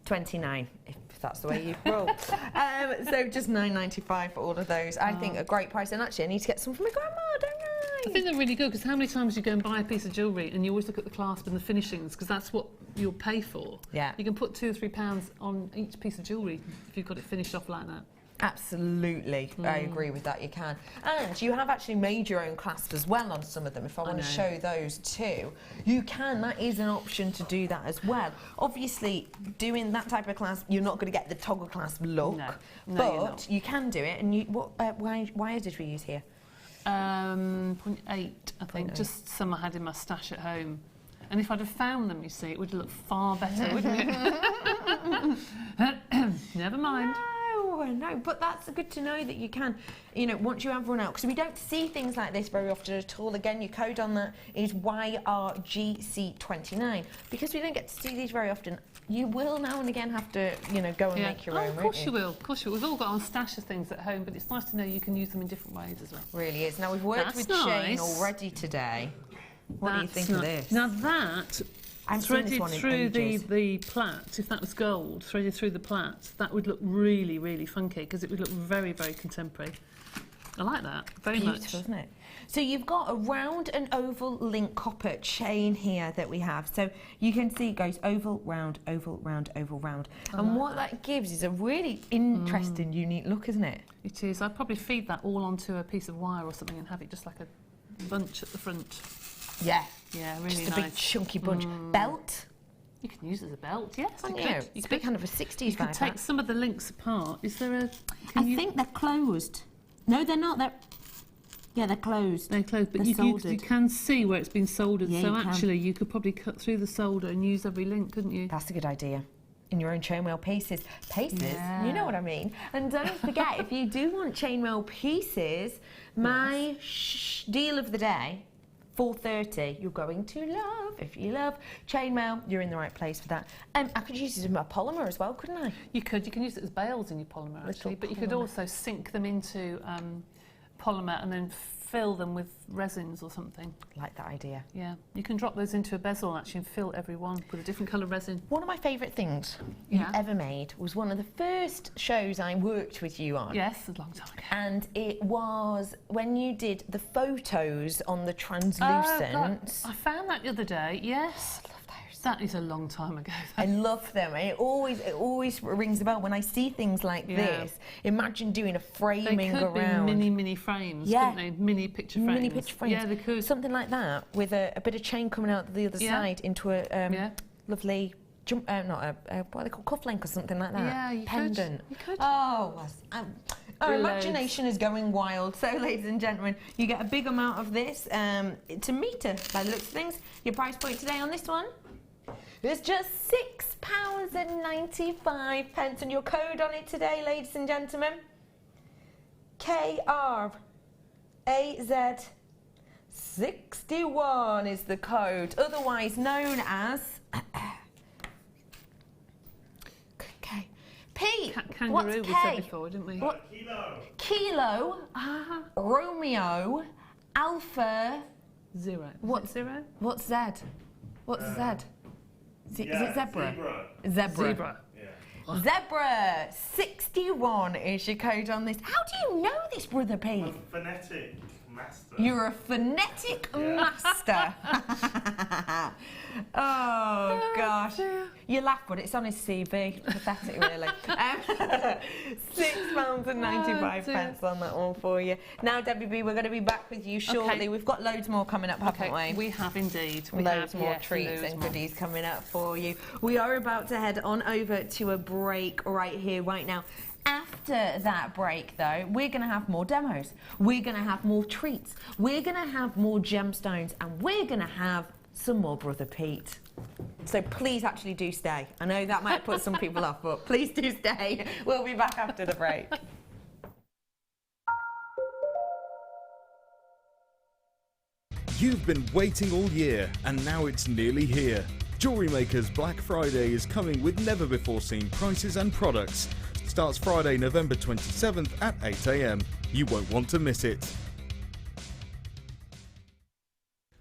Speaker 6: 29, if that's the way you roll. So just £9.95 for all of those. I think a great price. And actually, I need to get some for my grandma, don't
Speaker 7: I
Speaker 6: I?
Speaker 7: think they're really good because how many times you go and buy a piece of jewellery and you always look at the clasp and the finishings because that's what you'll pay for.
Speaker 6: Yeah.
Speaker 7: You can put £2 or £3 on each piece of jewellery if you've got it finished off like that.
Speaker 6: Absolutely, I agree with that, you can. And you have actually made your own clasps as well on some of them. If I want to show those too, you can, that is an option to do that as well. Obviously, doing that type of clasp, you're not going to get the toggle clasp look,
Speaker 7: No,
Speaker 6: but
Speaker 7: you're not.
Speaker 6: you can do it. And you, what wire did we use here?
Speaker 7: 0.8, I think, just some I had in my stash at home. And if I'd have found them, you see, it would look far better, wouldn't it? Never mind.
Speaker 6: No, but that's good to know that you can, you know, once you have run out, because we don't see things like this very often at all. Again, your code on that is YRGC29. Because we don't get to see these very often, you will now and again have to, you know, go and make your own,
Speaker 7: of course you will. Of course you will. We've all got our stash of things at home, but it's nice to know you can use them in different ways as well.
Speaker 6: Really is. Now, we've worked
Speaker 7: That's
Speaker 6: with Shane
Speaker 7: nice.
Speaker 6: already today. What do you think of this?
Speaker 7: Now that,
Speaker 6: I've seen this
Speaker 7: threaded
Speaker 6: one in
Speaker 7: through
Speaker 6: ages.
Speaker 7: the plait, if that was gold, threaded through the plait, that would look really, really funky because it would look very, very contemporary. I like that very
Speaker 6: Beautiful,
Speaker 7: much.
Speaker 6: isn't it? So you've got a round and oval link copper chain here that we have. So you can see it goes oval, round, oval, round, oval, round. And what that gives is a really interesting, unique look, isn't it?
Speaker 7: It is. I'd probably feed that all onto a piece of wire or something and have it just like a bunch at the front.
Speaker 6: Yeah.
Speaker 7: Yeah, really
Speaker 6: Just a
Speaker 7: nice.
Speaker 6: big chunky bunch. Belt.
Speaker 7: You can use it as a belt, yes.
Speaker 6: Oh,
Speaker 7: You
Speaker 6: yeah.
Speaker 7: could.
Speaker 6: It's a bit kind of a 60s
Speaker 7: You could
Speaker 6: vibe.
Speaker 7: take
Speaker 6: that.
Speaker 7: some of the links apart. Is there a...
Speaker 6: I think they're closed. No, they're not. Yeah, they're closed.
Speaker 7: They're closed, but
Speaker 6: They're
Speaker 7: you
Speaker 6: soldered.
Speaker 7: can see where it's been soldered.
Speaker 6: Yeah,
Speaker 7: so
Speaker 6: you can.
Speaker 7: actually, you could probably cut through the solder and use every link, couldn't you?
Speaker 6: That's a good idea. In your own chainmail pieces.
Speaker 7: Yeah.
Speaker 6: You know what I mean. And don't forget, if you do want chainmail pieces, my deal of the day, 4:30, you're going to love. If you love chainmail, you're in the right place for that. I could use it as a polymer as well, couldn't I?
Speaker 7: You could. You can use it as bales in your polymer, actually, but you could also sink them into polymer and then fill them with resins or something.
Speaker 6: Like that idea.
Speaker 7: Yeah, you can drop those into a bezel actually and fill every one with a different colour resin.
Speaker 6: One of my favourite things you ever made was one of the first shows I worked with you on.
Speaker 7: Yes, a long time ago.
Speaker 6: And it was when you did the photos on the translucent.
Speaker 7: I found that the other day, yes.
Speaker 6: I love those.
Speaker 7: That is a long time ago.
Speaker 6: I love them. It always rings a bell when I see things like this. Imagine doing a framing
Speaker 7: they could
Speaker 6: around.
Speaker 7: be mini frames, couldn't they? Mini picture frames.
Speaker 6: Mini picture frames.
Speaker 7: Yeah, they could.
Speaker 6: Something like that with a bit of chain coming out the other side into a lovely what are they called, cufflink or something like that.
Speaker 7: Yeah, you
Speaker 6: pendant.
Speaker 7: could. You could.
Speaker 6: Oh, our imagination is going wild. So, ladies and gentlemen, you get a big amount of this to meter by the looks of things. Your price point today on this one is just £6.95, and your code on it today, ladies and gentlemen, KRAZ61 is the code, otherwise known as P.
Speaker 7: Kangaroo
Speaker 6: What's
Speaker 7: we
Speaker 6: K?
Speaker 7: said before, didn't we?
Speaker 6: What?
Speaker 4: Kilo.
Speaker 6: Romeo, Alpha.
Speaker 7: Zero.
Speaker 6: What's
Speaker 7: zero?
Speaker 6: What's Z? What's Z? Is it zebra?
Speaker 7: Zebra.
Speaker 4: Yeah.
Speaker 6: Zebra 61 is your code on this. How do you know this, Brother P?
Speaker 4: I'm a phonetic master.
Speaker 6: You're a phonetic master. Oh gosh. You laugh, but it's on his CV. Pathetic, really. £6.95 on that one for you. Now, Debbie B, we're going to be back with you shortly.
Speaker 7: Okay.
Speaker 6: We've got loads more coming up, haven't we?
Speaker 7: We have indeed. We
Speaker 6: Loads
Speaker 7: have,
Speaker 6: more
Speaker 7: yes,
Speaker 6: treats
Speaker 7: loads
Speaker 6: and
Speaker 7: more.
Speaker 6: goodies coming up for you. We are about to head on over to a break right here, right now. After that break, though, we're going to have more demos. We're going to have more treats. We're going to have more gemstones, and we're going to have some more Brother Pete. So please actually do stay. I know that might put some people off, but please do stay. We'll be back after the break.
Speaker 1: You've been waiting all year, and now it's nearly here. Jewellery Maker's Black Friday is coming with never-before-seen prices and products. Starts Friday, November 27th at 8 AM. You won't want to miss it.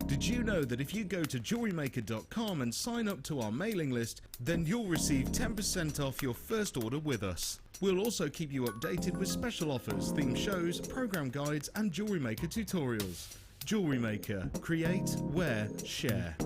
Speaker 1: Did you know that if you go to JewelleryMaker.com and sign up to our mailing list, then you'll receive 10% off your first order with us. We'll also keep you updated with special offers, theme shows, program guides and Jewellery Maker tutorials. Jewellery Maker. Create, wear, share.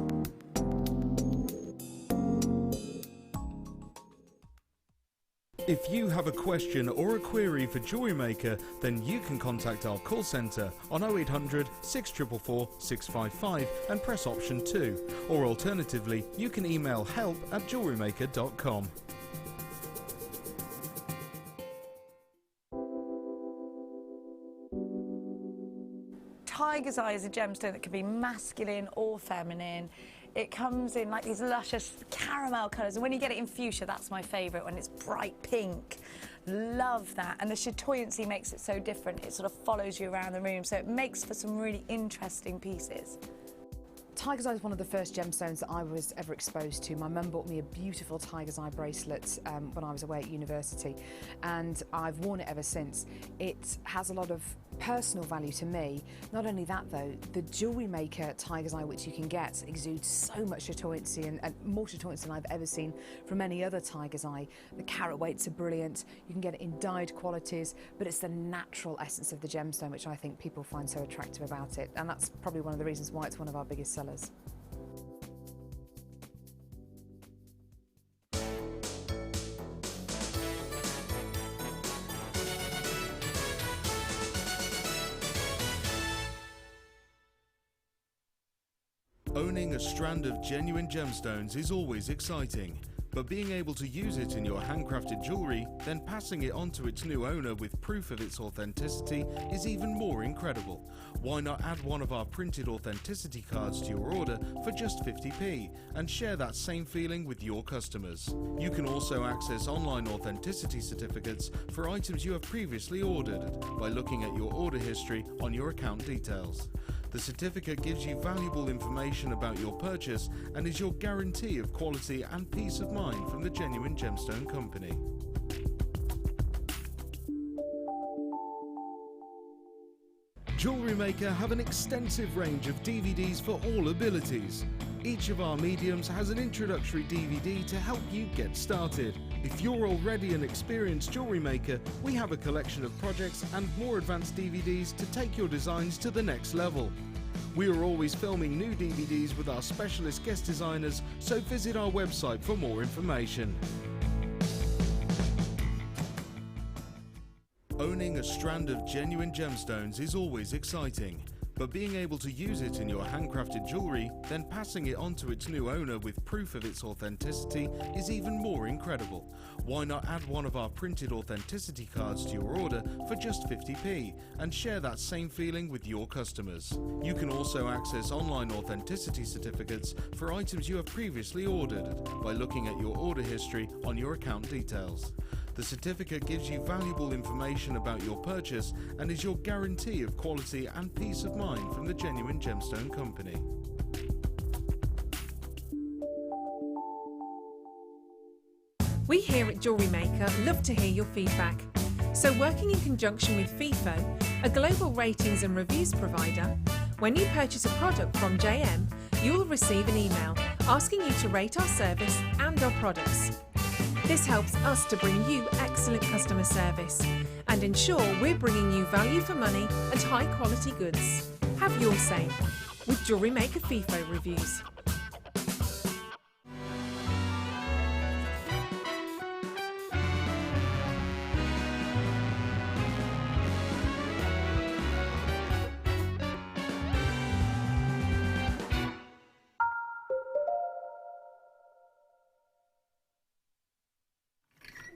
Speaker 1: If you have a question or a query for Jewellery Maker, then you can contact our call centre on 0800 644 655 and press option 2. Or alternatively, you can email help@jewellerymaker.com.
Speaker 8: Tiger's eye is a gemstone that can be masculine or feminine. It comes in like these luscious caramel colours, and when you get it in fuchsia, that's my favourite, when it's bright pink. Love that, and the chatoyancy makes it so different. It sort of follows you around the room, so it makes for some really interesting pieces.
Speaker 9: Tiger's eye is one of the first gemstones that I was ever exposed to. My mum bought me a beautiful tiger's eye bracelet when I was away at university, and I've worn it ever since. It has a lot of personal value to me. Not only that though, the Jewellery Maker tiger's eye, which you can get, exudes so much chatoyancy and more chatoyancy than I've ever seen from any other tiger's eye. The carat weights are brilliant, you can get it in dyed qualities, but it's the natural essence of the gemstone which I think people find so attractive about it, and that's probably one of the reasons why it's one of our biggest sellers.
Speaker 1: Owning a strand of genuine gemstones is always exciting, but being able to use it in your handcrafted jewellery, then passing it on to its new owner with proof of its authenticity is even more incredible. Why not add one of our printed authenticity cards to your order for just 50p and share that same feeling with your customers? You can also access online authenticity certificates for items you have previously ordered by looking at your order history on your account details. The certificate gives you valuable information about your purchase and is your guarantee of quality and peace of mind from the Genuine Gemstone Company. Jewellery Maker have an extensive range of DVDs for all abilities. Each of our mediums has an introductory DVD to help you get started. If you're already an experienced jewellery maker, we have a collection of projects and more advanced DVDs to take your designs to the next level. We are always filming new DVDs with our specialist guest designers, so visit our website for more information. Owning a strand of genuine gemstones is always exciting, but being able to use it in your handcrafted jewellery, then passing it on to its new owner with proof of its authenticity is even more incredible. Why not add one of our printed authenticity cards to your order for just 50p and share that same feeling with your customers? You can also access online authenticity certificates for items you have previously ordered by looking at your order history on your account details. The certificate gives you valuable information about your purchase and is your guarantee of quality and peace of mind from the Genuine Gemstone Company.
Speaker 10: We here at Jewellery Maker love to hear your feedback. So working in conjunction with FIFO, a global ratings and reviews provider, when you purchase a product from JM, you will receive an email asking you to rate our service and our products. This helps us to bring you excellent customer service and ensure we're bringing you value for money and high quality goods. Have your say with Jewellery Maker FIFO reviews.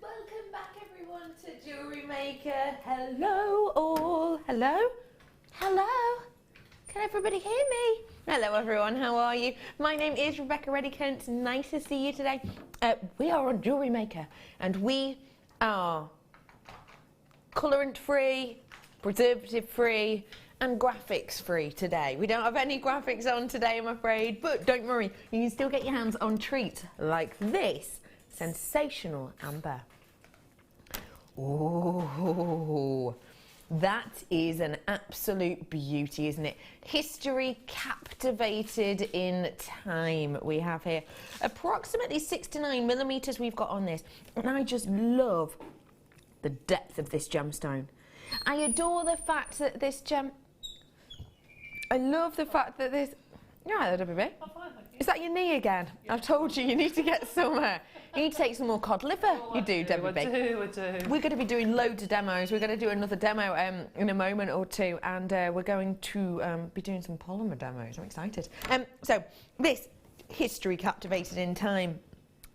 Speaker 6: Welcome back everyone to Jewellery Maker. Hello all. Hello? Hello? Can everybody hear me? Hello everyone, how are you? My name is Becky Redican. It's nice to see you today. We are on Jewellery Maker and we are colorant free, preservative free and graphics free today. We don't have any graphics on today, I'm afraid, but don't worry, you can still get your hands on treats like this sensational amber. Oh, that is an absolute beauty, isn't it? History captivated in time we have here. Approximately 6 to 9 millimeters we've got on this, and I just love the depth of this gemstone. I adore the fact that this I love the fact that this... You're right there, Debbie. Is that your knee again? Yeah. I've told you, you need to get somewhere. You need to take some more cod liver. Oh, you do, Debbie. I do. We're going to be doing loads of demos. We're going to do another demo in a moment or two, and we're going to be doing some polymer demos. I'm excited. So, this history captivated in time.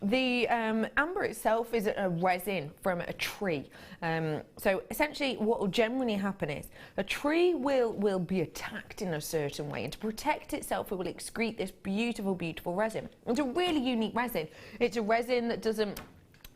Speaker 6: The amber itself is a resin from a tree. So essentially what will generally happen is a tree will be attacked in a certain way, and to protect itself it will excrete this beautiful, beautiful resin. It's a really unique resin. It's a resin that doesn't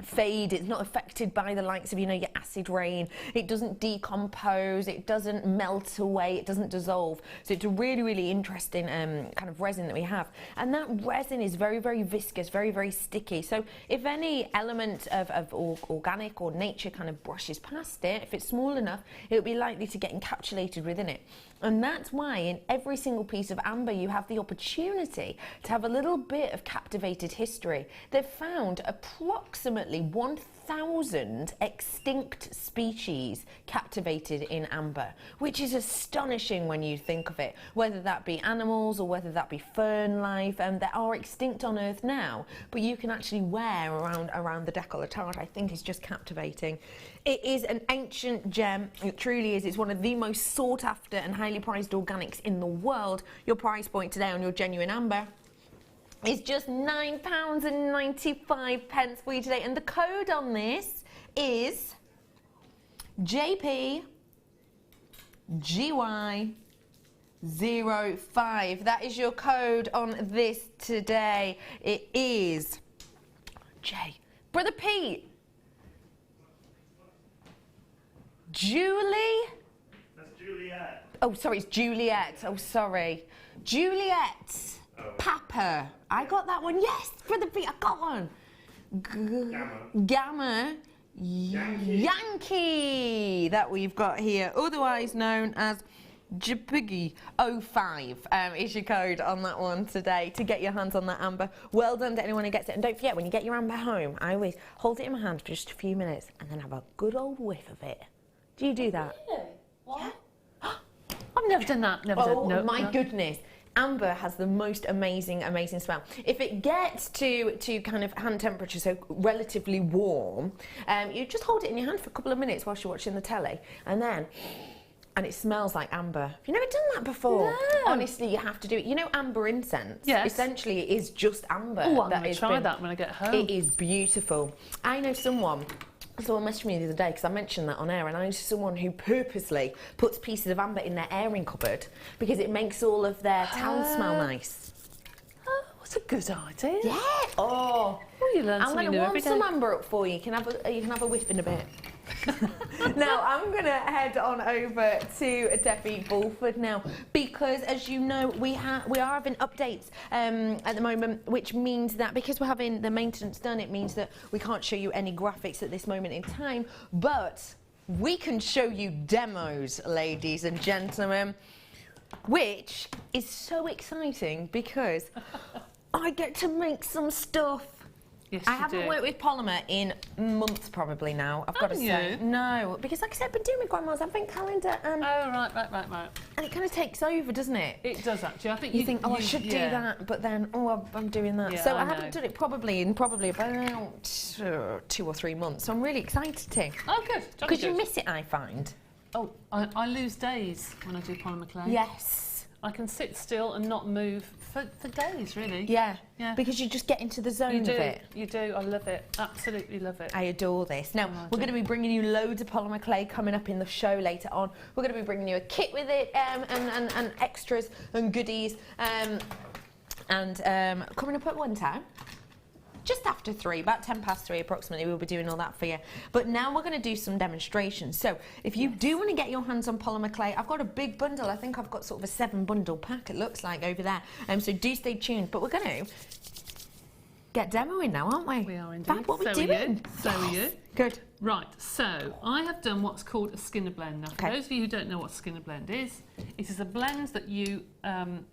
Speaker 6: fade, it's not affected by the likes of, you know, your acid rain, it doesn't decompose, it doesn't melt away, it doesn't dissolve. So it's a really, really interesting kind of resin that we have. And that resin is very, very viscous, very, very sticky. So if any element of organic or nature kind of brushes past it, if it's small enough, it'll be likely to get encapsulated within it. And that's why in every single piece of amber you have the opportunity to have a little bit of captivated history. They've found approximately 1,000 extinct species captivated in amber, which is astonishing when you think of it, whether that be animals or whether that be fern life, that are extinct on Earth now, but you can actually wear around the décolletage. I think is just captivating. It is an ancient gem, it truly is. It's one of the most sought after and highly prized organics in the world. Your price point today on your genuine amber is just £9.95 for you today, and the code on this is JPGY05. That is your code on this today. It is J. Brother Pete. Julie?
Speaker 4: That's Juliet.
Speaker 6: Oh, sorry, it's Juliet. Oh, sorry. Juliet. Papa. I got that one. Yes, for the beat. I got one. Gamma. Yankee. That we've got here, otherwise known as Jipiggy 05 is your code on that one today to get your hands on that amber. Well done to anyone who gets it. And don't forget, when you get your amber home, I always hold it in my hand for just a few minutes and then have a good old whiff of it. Do you do that?
Speaker 7: Really? What?
Speaker 6: Yeah.
Speaker 7: I've never done that. Never done. No,
Speaker 6: My goodness. Amber has the most amazing smell. If it gets to kind of hand temperature, so relatively warm, you just hold it in your hand for a couple of minutes whilst you're watching the telly, and it smells like amber. Have you never done that before?
Speaker 7: No.
Speaker 6: Honestly, you have to do it. You know amber incense?
Speaker 7: Yes.
Speaker 6: Essentially, it is just amber.
Speaker 7: Oh, I'm going to try that when I get home.
Speaker 6: It is beautiful. I know someone messaged me the other day because I mentioned that on air, and I know someone who purposely puts pieces of amber in their airing cupboard because it makes all of their towels smell nice.
Speaker 7: Oh, what's a good idea?
Speaker 6: Yeah. Oh,
Speaker 7: you learn
Speaker 6: I'm
Speaker 7: something
Speaker 6: going to
Speaker 7: new every
Speaker 6: warm some
Speaker 7: day.
Speaker 6: amber up for you. You can have a whiff in a bit. Now I'm going to head on over to Debbie Bulford now, because as you know we are having updates at the moment, which means that because we're having the maintenance done, it means that we can't show you any graphics at this moment in time, but we can show you demos, ladies and gentlemen, which is so exciting because I get to make some stuff.
Speaker 7: Yes,
Speaker 6: I haven't worked with polymer in months probably now, I've got to say. No, because like I said, I've been doing my grandma's advent calendar and...
Speaker 7: Oh, right.
Speaker 6: And it kind of takes over, doesn't it?
Speaker 7: It does, actually. I think
Speaker 6: you think, oh, I should do that, but then, oh, I'm doing that.
Speaker 7: Yeah,
Speaker 6: so
Speaker 7: I
Speaker 6: I haven't done it probably about 2 or 3 months, so I'm really excited to.
Speaker 7: Oh, good.
Speaker 6: Because you miss it, I find.
Speaker 7: Oh, I lose days when I do polymer clay.
Speaker 6: Yes.
Speaker 7: I can sit still and not move for days, really.
Speaker 6: Yeah.
Speaker 7: Yeah.
Speaker 6: Because you just get into the zone of it.
Speaker 7: You do. I love it. Absolutely love it.
Speaker 6: I adore this. Now, we're going to be bringing you loads of polymer clay coming up in the show later on. We're going to be bringing you a kit with it and extras and goodies. Coming up at one time. Just after 3, about 3:10 approximately, we'll be doing all that for you. But now we're going to do some demonstrations. So if you do want to get your hands on polymer clay, I've got a big bundle. I think I've got sort of a 7-bundle pack, it looks like, over there. So do stay tuned. But we're going to get demoing now, aren't we?
Speaker 7: We are indeed.
Speaker 6: Fab, what are we doing?
Speaker 7: So are you.
Speaker 6: Good.
Speaker 7: Right, so I have done what's called a skinner blend. Now, for those of you who don't know what a skinner blend is, it is a blend that you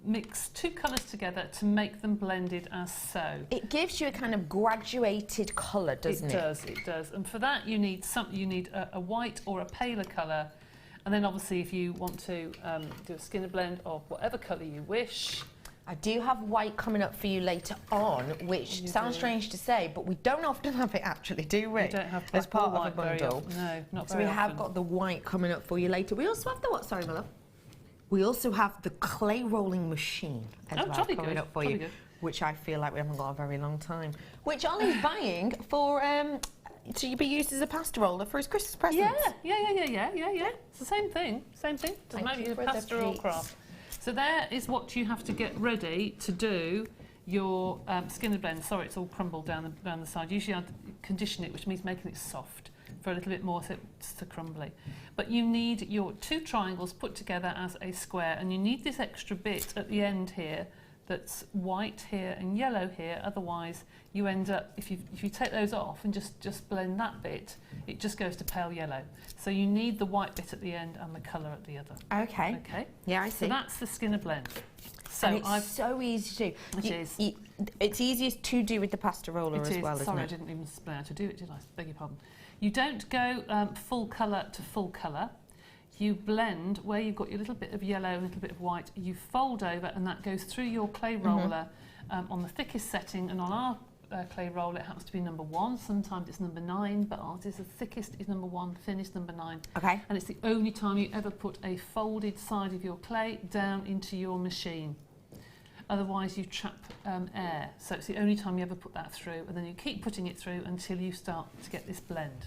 Speaker 7: mix 2 colours together to make them blended as so.
Speaker 6: It gives you a kind of graduated colour, doesn't it?
Speaker 7: It does. And for that, you need a white or a paler colour. And then, obviously, if you want to do a skinner blend of whatever colour you wish.
Speaker 6: I do have white coming up for you later on, which sounds strange to say, but we don't often have it actually, do we?
Speaker 7: We don't have
Speaker 6: as part
Speaker 7: white
Speaker 6: of a bundle.
Speaker 7: No, not
Speaker 6: so
Speaker 7: very
Speaker 6: we have
Speaker 7: often.
Speaker 6: got the white coming up for you later. We also have the what? Sorry, my love. We also have the clay rolling machine as well coming up for you, which I feel like we haven't got a very long time. Which Ollie's buying for to be used as a pasta roller for his Christmas present.
Speaker 7: Yeah. It's the same thing. Doesn't matter if it's pasta or craft. So there is what you have to get ready to do your skinner blend. Sorry, it's all crumbled down the side. Usually I'd condition it, which means making it soft for a little bit more so it's crumbly. But you need your 2 triangles put together as a square, and you need this extra bit at the end here that's white here and yellow here. Otherwise, you end up, if you take those off and just blend that bit, it just goes to pale yellow. So you need the white bit at the end and the colour at the other.
Speaker 6: Okay.
Speaker 7: Okay.
Speaker 6: Yeah, I see.
Speaker 7: So that's the skinner blend. So
Speaker 6: and it's so easy to do.
Speaker 7: It is.
Speaker 6: It's easiest to do with the pasta roller as well,
Speaker 7: Sorry,
Speaker 6: isn't it?
Speaker 7: I didn't even explain how to do it, did I? Beg your pardon. You don't go full colour to full colour. You blend where you've got your little bit of yellow and a little bit of white. You fold over, and that goes through your clay roller on the thickest setting. And on our clay roller, it happens to be number 1. Sometimes it's number 9, but ours is the thickest is number 1, thinnest number 9.
Speaker 6: Okay.
Speaker 7: And it's the only time you ever put a folded side of your clay down into your machine. Otherwise, you trap air. So it's the only time you ever put that through, and then you keep putting it through until you start to get this blend.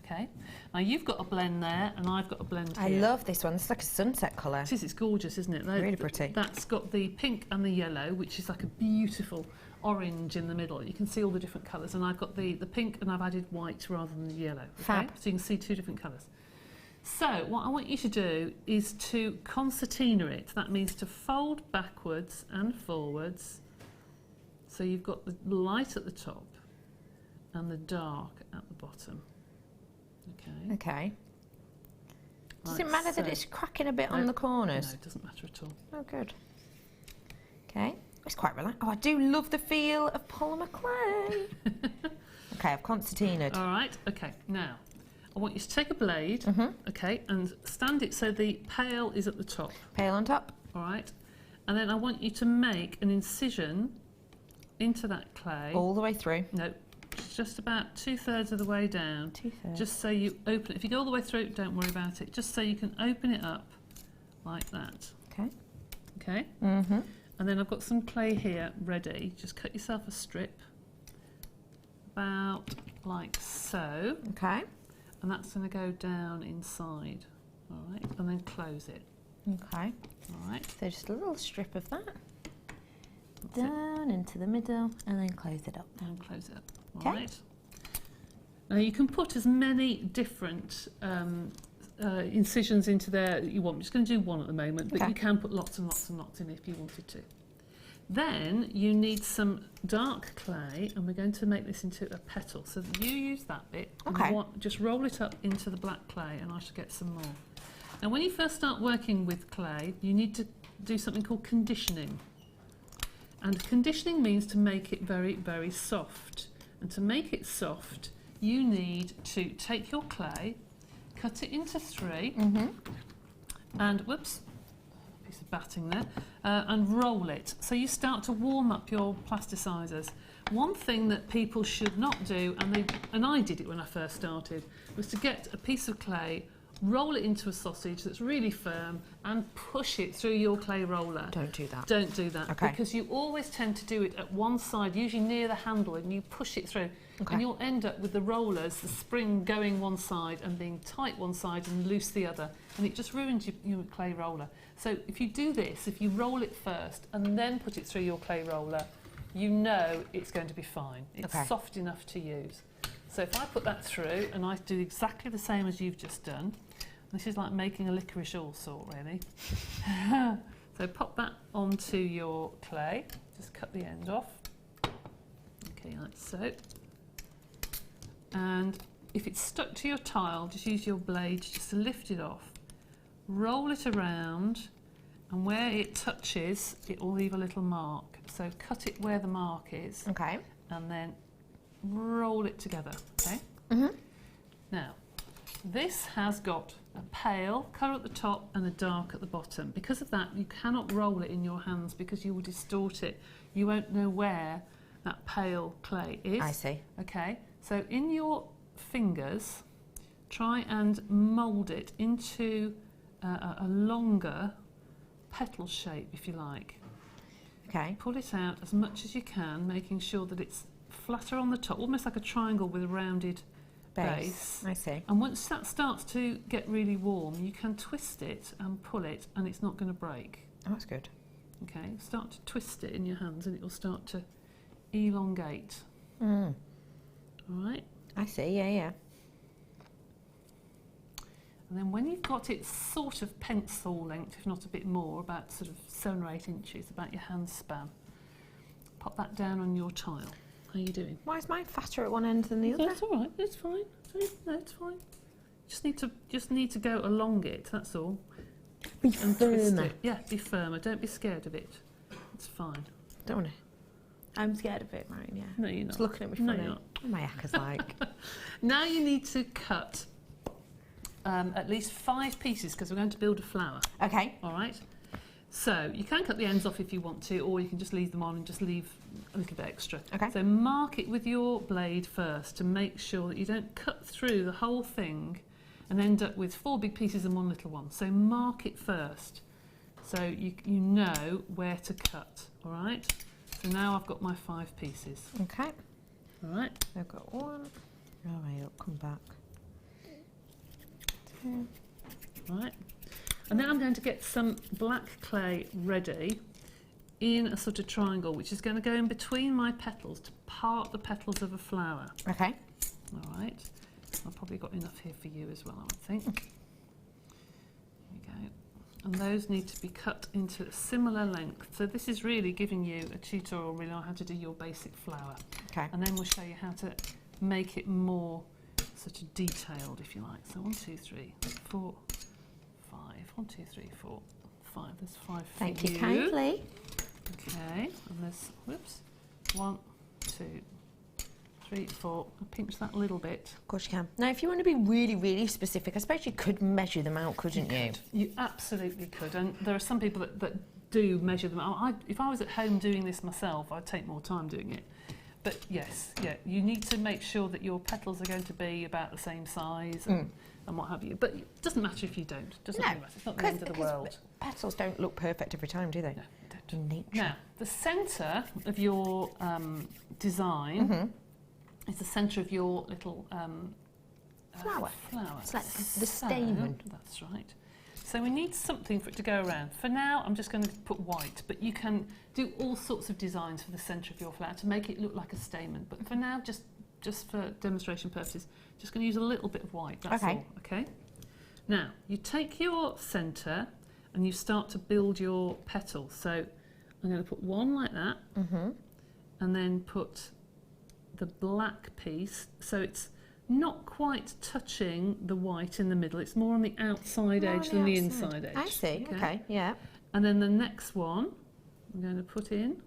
Speaker 7: Okay. Now you've got a blend there, and I've got a blend here.
Speaker 6: I love this one. It's like a sunset colour.
Speaker 7: It is. It's gorgeous, isn't it?
Speaker 6: Really pretty.
Speaker 7: That's got the pink and the yellow, which is like a beautiful orange in the middle. You can see all the different colours, and I've got the pink, and I've added white rather than the yellow. Okay?
Speaker 6: Fab.
Speaker 7: So you can see 2 different colours. So what I want you to do is to concertina it. That means to fold backwards and forwards. So you've got the light at the top and the dark at the bottom. Okay.
Speaker 6: Okay. Does
Speaker 7: Right,
Speaker 6: it matter that
Speaker 7: so-
Speaker 6: it's cracking a bit
Speaker 7: No,
Speaker 6: on the corners?
Speaker 7: No, it doesn't matter at all.
Speaker 6: Oh, good. Okay. It's quite relaxed. Oh, I do love the feel of polymer clay. Okay, I've concertinaed.
Speaker 7: All right, okay. Now, I want you to take a blade, okay, and stand it so the pail is at the top.
Speaker 6: Pail on top.
Speaker 7: All right. And then I want you to make an incision into that clay.
Speaker 6: All the way through.
Speaker 7: No, just about 2/3 of the way down.
Speaker 6: 2/3.
Speaker 7: Just so you open it. If you go all the way through, don't worry about it. Just so you can open it up like that.
Speaker 6: Okay.
Speaker 7: Okay?
Speaker 6: Mm-hmm.
Speaker 7: And then I've got some clay here ready. Just cut yourself a strip. About like so.
Speaker 6: Okay.
Speaker 7: And that's going to go down inside. All right? And then close it.
Speaker 6: Okay.
Speaker 7: All right?
Speaker 6: So just a little strip of that.
Speaker 7: That's it.
Speaker 6: Down into the middle and then close it up.
Speaker 7: And close it up. All
Speaker 6: Okay.
Speaker 7: right? Now you can put as many different incisions into there that you want. I'm just going to do one at the moment, but
Speaker 6: Okay.
Speaker 7: you can put lots and lots and lots in if you wanted to. Then you need some dark clay, and we're going to make this into a petal. So you use that bit, and
Speaker 6: Okay.
Speaker 7: just roll it up into the black clay, and I shall get some more. Now when you first start working with clay, you need to do something called conditioning. And conditioning means to make it very, very soft. And to make it soft, you need to take your clay, cut it into 3, and whoops, piece of batting there, and roll it. So you start to warm up your plasticizers. One thing that people should not do, and I did it when I first started, was to get a piece of clay, roll it into a sausage that's really firm, and push it through your clay roller.
Speaker 6: Don't do that.
Speaker 7: Don't do that,
Speaker 6: Okay.
Speaker 7: because you always tend to do it at one side, usually near the handle, and you push it through.
Speaker 6: Okay.
Speaker 7: And you'll end up with the rollers, the spring going one side and being tight one side and loose the other. And it just ruins your clay roller. So if you do this, if you roll it first and then put it through your clay roller, you know it's going to be fine. It's
Speaker 6: Okay.
Speaker 7: soft enough to use. So if I put that through and I do exactly the same as you've just done, this is like making a licorice all sort, really. So pop that onto your clay. Just cut the end off. Okay, like so. And if it's stuck to your tile, just use your blade just to lift it off. Roll it around, and where it touches, it will leave a little mark. So cut it where the mark is,
Speaker 6: Okay.
Speaker 7: and then roll it together, okay? Now, this has got a pale colour at the top and a dark at the bottom. Because of that, you cannot roll it in your hands because you will distort it. You won't know where that pale clay is.
Speaker 6: I see.
Speaker 7: Okay, so in your fingers, try and mould it into a longer petal shape, if you like.
Speaker 6: Okay.
Speaker 7: Pull it out as much as you can, making sure that it's flatter on the top, almost like a triangle with a rounded base.
Speaker 6: I see.
Speaker 7: And once that starts to get really warm, you can twist it and pull it, and it's not going to break.
Speaker 6: Oh, that's good.
Speaker 7: Okay, start to twist it in your hands, and it will start to elongate.
Speaker 6: Mm.
Speaker 7: All right.
Speaker 6: I see. Yeah, yeah.
Speaker 7: And then when you've got it sort of pencil length, if not a bit more, about sort of 7 or 8 inches, about your hand span, pop that down on your tile. How are you doing?
Speaker 6: Why is mine fatter at one end than the other?
Speaker 7: That's all right. It's fine. No, it's fine. Just need to go along it. That's all.
Speaker 6: Be
Speaker 7: And twist
Speaker 6: firmer.
Speaker 7: it. Yeah, be firmer. Don't be scared of it. It's fine.
Speaker 6: Don't want to. I'm scared of it, right? Yeah.
Speaker 7: No, you're not.
Speaker 6: It's looking at me
Speaker 7: No,
Speaker 6: funny.
Speaker 7: you're not.
Speaker 6: What are my actors like?
Speaker 7: Now you need to cut at least 5 pieces because we're going to build a flower.
Speaker 6: Okay.
Speaker 7: All right. So you can cut the ends off if you want to, or you can just leave them on and just leave a little bit extra.
Speaker 6: Okay.
Speaker 7: So mark it with your blade first to make sure that you don't cut through the whole thing and end up with 4 big pieces and 1 little one. So mark it first so you know where to cut. All right. So now I've got my 5 pieces.
Speaker 6: Okay.
Speaker 7: All right.
Speaker 6: I've got 1. Oh, wait, it'll come back. 2.
Speaker 7: Right. And then I'm going to get some black clay ready in a sort of triangle, which is going to go in between my petals to part the petals of a flower.
Speaker 6: Okay.
Speaker 7: All right. I've probably got enough here for you as well, I would think. and those need to be cut into a similar length. So this is really giving you a tutorial really on how to do your basic flower.
Speaker 6: Okay.
Speaker 7: And then we'll show you how to make it more sort of detailed, if you like. So 1, 2, 3, 4, 5. 1, 2, 3, 4, 5. There's 5 for
Speaker 6: Thank you kindly.
Speaker 7: Okay, and there's, whoops, 1, 2, 3, 4. I'll pinch that a little bit.
Speaker 6: Of course you can. Now, if you want to be really, really specific, I suppose you could measure them out, couldn't you?
Speaker 7: You absolutely could. And there are some people that do measure them out. If I was at home doing this myself, I'd take more time doing it. But yes, yeah, you need to make sure that your petals are going to be about the same size and what have you. But it doesn't matter if you don't. It doesn't really matter. It's not the end of the world.
Speaker 6: Petals don't look perfect every time, do they?
Speaker 7: No, they don't.
Speaker 6: In nature.
Speaker 7: Now, the centre of your design is the centre of your little
Speaker 6: flower.
Speaker 7: It's
Speaker 6: like the stamen.
Speaker 7: That's right. So we need something for it to go around. For now, I'm just going to put white, but you can do all sorts of designs for the centre of your flower to make it look like a stamen. But for now, just for demonstration purposes, just going to use a little bit of white, that's all, okay? Now, you take your centre and you start to build your petals. So I'm going to put one like that, and then put the black piece, so it's not quite touching the white in the middle, it's more on the outside edge than the inside edge.
Speaker 6: I see, okay, yeah.
Speaker 7: And then the next one, I'm going to put in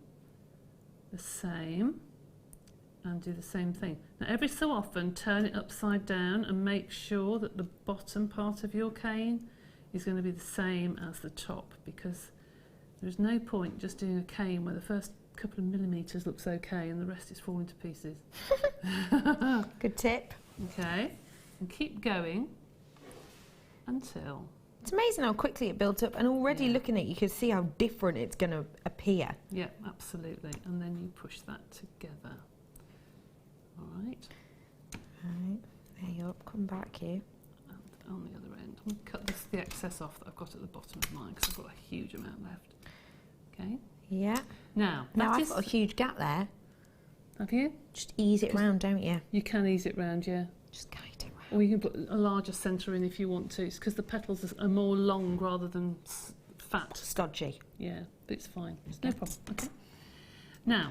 Speaker 7: the same and do the same thing. Now every so often turn it upside down and make sure that the bottom part of your cane is going to be the same as the top, because there's no point just doing a cane where the first couple of millimetres looks okay and the rest is falling to pieces.
Speaker 6: Good tip.
Speaker 7: Okay, and keep going until...
Speaker 6: It's amazing how quickly it built up, and already looking at it, you can see how different it's going to appear.
Speaker 7: Yeah, absolutely. And then you push that together. All right.
Speaker 6: Right, there you go, come back here.
Speaker 7: And on the other end, I'm going to cut the excess off that I've got at the bottom of mine, because I've got a huge amount left. Okay.
Speaker 6: Yeah.
Speaker 7: Now
Speaker 6: I've got a huge gap there.
Speaker 7: Have you?
Speaker 6: Just ease it round, don't you?
Speaker 7: You can ease it round, yeah.
Speaker 6: Just guide it round.
Speaker 7: Or you can put a larger centre in if you want to, because the petals are more long rather than fat.
Speaker 6: Stodgy.
Speaker 7: Yeah, but it's fine. It's no problem. Okay. Now,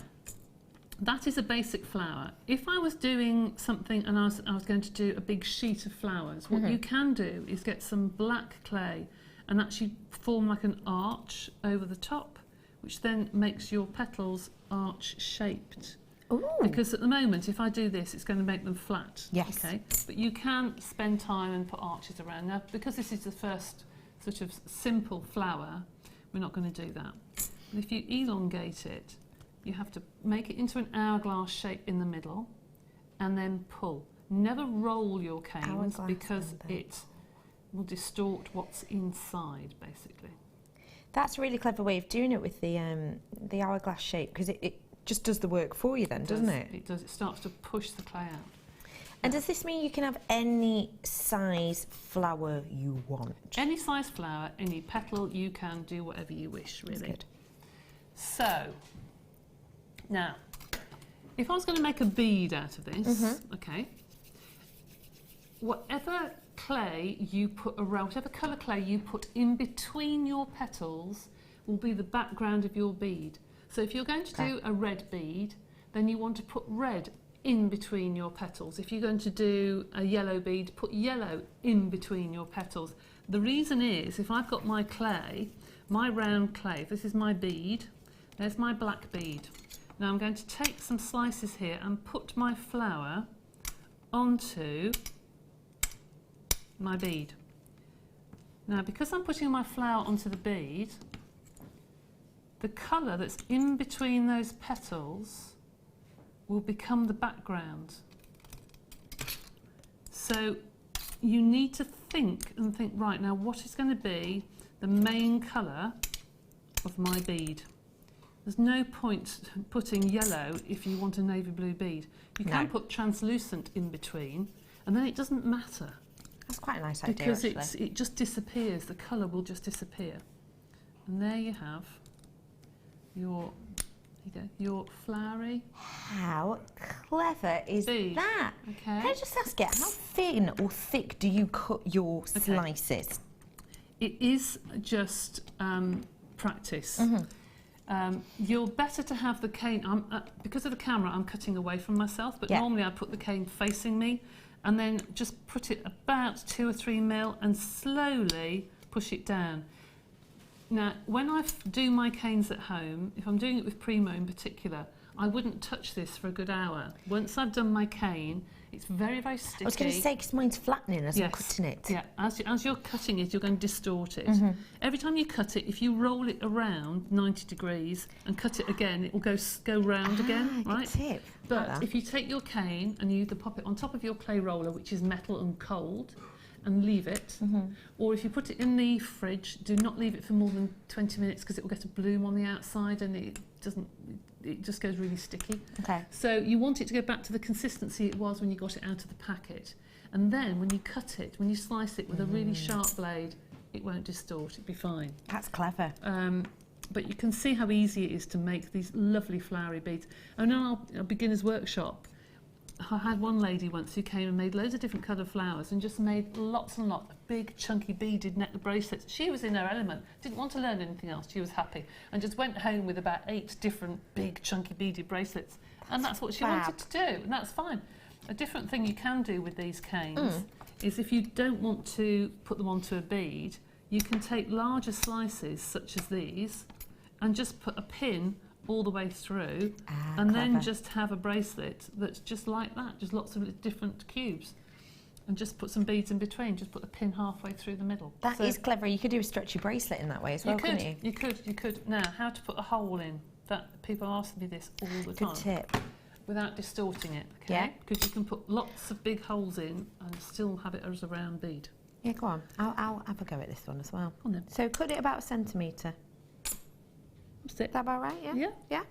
Speaker 7: that is a basic flower. If I was doing something and I was going to do a big sheet of flowers, what you can do is get some black clay and actually form like an arch over the top, which then makes your petals arch-shaped.
Speaker 6: Ooh.
Speaker 7: Because at the moment, if I do this, it's going to make them flat.
Speaker 6: Yes.
Speaker 7: Okay. But you can spend time and put arches around. Now, because this is the first sort of simple flower, we're not going to do that. And if you elongate it, you have to make it into an hourglass shape in the middle, and then pull. Never roll your canes, because it will distort what's inside, basically.
Speaker 6: That's a really clever way of doing it with the hourglass shape, because it just does the work for you then, doesn't it?
Speaker 7: It does. It starts to push the clay out.
Speaker 6: And does this mean you can have any size flower you want?
Speaker 7: Any size flower, any petal, you can do whatever you wish, really.
Speaker 6: That's good.
Speaker 7: So, now, if I was going to make a bead out of this, okay, whatever clay you put around, whatever colour clay you put in between your petals will be the background of your bead. So if you're going to do a red bead, then you want to put red in between your petals. If you're going to do a yellow bead, put yellow in between your petals. The reason is, if I've got my clay, my round clay, if this is my bead, there's my black bead. Now I'm going to take some slices here and put my flower onto my bead. Now, because I'm putting my flower onto the bead, the colour that's in between those petals will become the background. So you need to think, right, now what is going to be the main colour of my bead? There's no point putting yellow if you want a navy blue bead. You can put translucent in between, and then it doesn't matter.
Speaker 6: That's quite a nice idea,
Speaker 7: because
Speaker 6: actually.
Speaker 7: it just disappears, the colour will just disappear. And there you have your flowery.
Speaker 6: How clever is
Speaker 7: bead.
Speaker 6: that?
Speaker 7: Okay.
Speaker 6: Can I just ask you, how thin or thick do you cut your slices?
Speaker 7: it is just practice. You're better to have the cane, because of the camera I'm cutting away from myself, but normally I put the cane facing me and then just put it about 2 or 3 mil and slowly push it down. Now, when I do my canes at home, if I'm doing it with Primo in particular, I wouldn't touch this for a good hour. Once I've done my cane, it's very, very sticky.
Speaker 6: I was going to say, because mine's flattening as I'm cutting it.
Speaker 7: Yeah, as you're cutting it, you're going to distort it. Every time you cut it, if you roll it around 90 degrees and cut it again, it will go round again, right?
Speaker 6: Good tip.
Speaker 7: But if you take your cane and you either pop it on top of your clay roller, which is metal and cold, and leave it, or if you put it in the fridge, do not leave it for more than 20 minutes because it will get a bloom on the outside and it just goes really sticky.
Speaker 6: Okay.
Speaker 7: So you want it to go back to the consistency it was when you got it out of the packet. And then when you cut it, when you slice it with a really sharp blade, it won't distort, it'll be fine.
Speaker 6: That's clever.
Speaker 7: But you can see how easy it is to make these lovely flowery beads. And in our beginner's workshop, I had one lady once who came and made loads of different coloured flowers and just made lots and lots of big chunky beaded neck bracelets. She was in her element, didn't want to learn anything else, she was happy, and just went home with about 8 different big chunky beaded bracelets. And that's what she wanted to do, and that's fine. A different thing you can do with these canes is if you don't want to put them onto a bead, you can take larger slices such as these and just put a pin all the way through, and then just have a bracelet that's just like that, just lots of different cubes, and just put some beads in between, just put a pin halfway through the middle.
Speaker 6: That is clever. You could do a stretchy bracelet in that way as well, couldn't you?
Speaker 7: You could. Now, how to put a hole in, that people ask me this all the time.
Speaker 6: Good tip.
Speaker 7: Without distorting it, okay?
Speaker 6: Yeah.
Speaker 7: Because you can put lots of big holes in and still have it as a round bead.
Speaker 6: Yeah, go on. I'll have a go at this one as well.
Speaker 7: On then.
Speaker 6: So cut it about a centimetre. Is that about right? Yeah.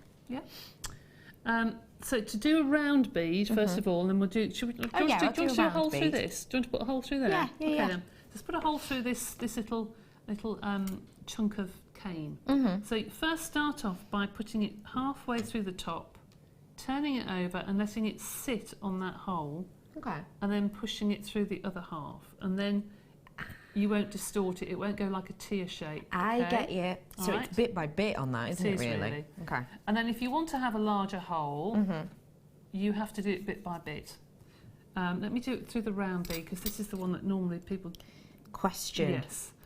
Speaker 7: Yeah. So to do a round bead, first of all, and then we'll do. Should we? Do you want to do a hole through this? Do you want to put a hole through there?
Speaker 6: Yeah.
Speaker 7: Okay, then. Just put a hole through this little chunk of cane. So you first start off by putting it halfway through the top, turning it over and letting it sit on that hole.
Speaker 6: Okay.
Speaker 7: And then pushing it through the other half, and then you won't distort it. It won't go like a tear shape.
Speaker 6: I get you. So it's bit by bit on that, isn't it, really? Okay.
Speaker 7: And then if you want to have a larger hole, you have to do it bit by bit. Let me do it through the round bead, because this is the one that normally people
Speaker 6: question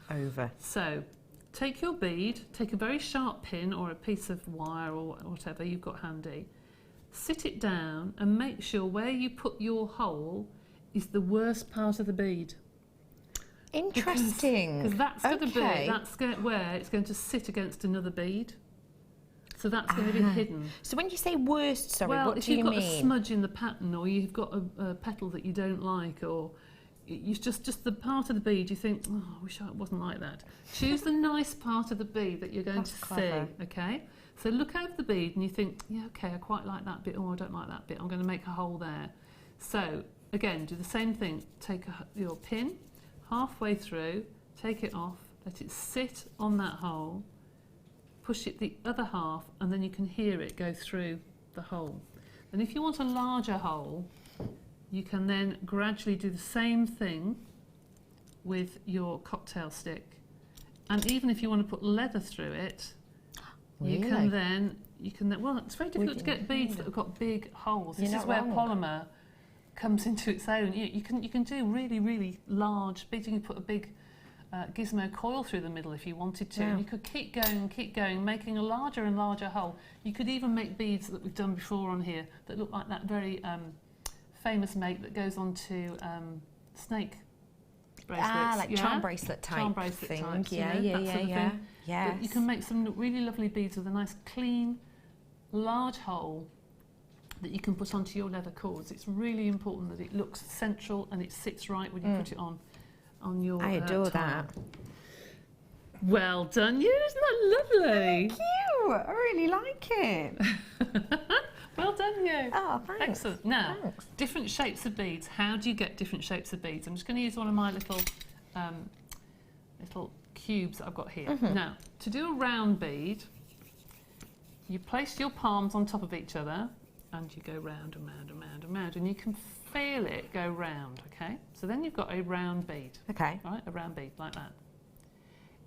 Speaker 6: over.
Speaker 7: So take your bead, take a very sharp pin or a piece of wire or whatever you've got handy, sit it down and make sure where you put your hole is the worst part of the bead.
Speaker 6: Interesting.
Speaker 7: Because that's going to be where it's going to sit against another bead. So that's going to be hidden.
Speaker 6: So when you say worst, sorry,
Speaker 7: well,
Speaker 6: what do you mean?
Speaker 7: If you've got a smudge in the pattern, or you've got a petal that you don't like, or you just the part of the bead you think, oh, I wish it wasn't like that. Choose the nice part of the bead that you're going to see. Okay. So look over the bead and you think, yeah, okay, I quite like that bit, or I don't like that bit. I'm going to make a hole there. So again, do the same thing. Take your pin halfway through, take it off, let it sit on that hole, push it the other half, and then you can hear it go through the hole. And if you want a larger hole, you can then gradually do the same thing with your cocktail stick. And even if you want to put leather through it, you can then, well, it's very difficult to get beads that have got big holes. This is where polymer comes into its own. You can do really, really large beads. You can put a big gizmo coil through the middle if you wanted to. And you could keep going, making a larger and larger hole. You could even make beads that we've done before on here that look like that very famous make that goes onto snake bracelets.
Speaker 6: Like charm bracelet type
Speaker 7: charm bracelet
Speaker 6: thing.
Speaker 7: Types,
Speaker 6: Yeah.
Speaker 7: But you can make some really lovely beads with a nice clean, large hole that you can put onto your leather cords. It's really important that it looks central and it sits right when you put it on your
Speaker 6: I adore
Speaker 7: tile.
Speaker 6: that.
Speaker 7: Well done, you. Isn't that lovely?
Speaker 6: Thank you. I really like it.
Speaker 7: Well done, you.
Speaker 6: Oh, thanks.
Speaker 7: Excellent. Now, different shapes of beads. How do you get different shapes of beads? I'm just going to use one of my little cubes that I've got here. Now, to do a round bead, you place your palms on top of each other and you go round and round and round and round, and you can feel it go round, okay? So then you've got a round bead.
Speaker 6: Okay.
Speaker 7: Right, a round bead like that.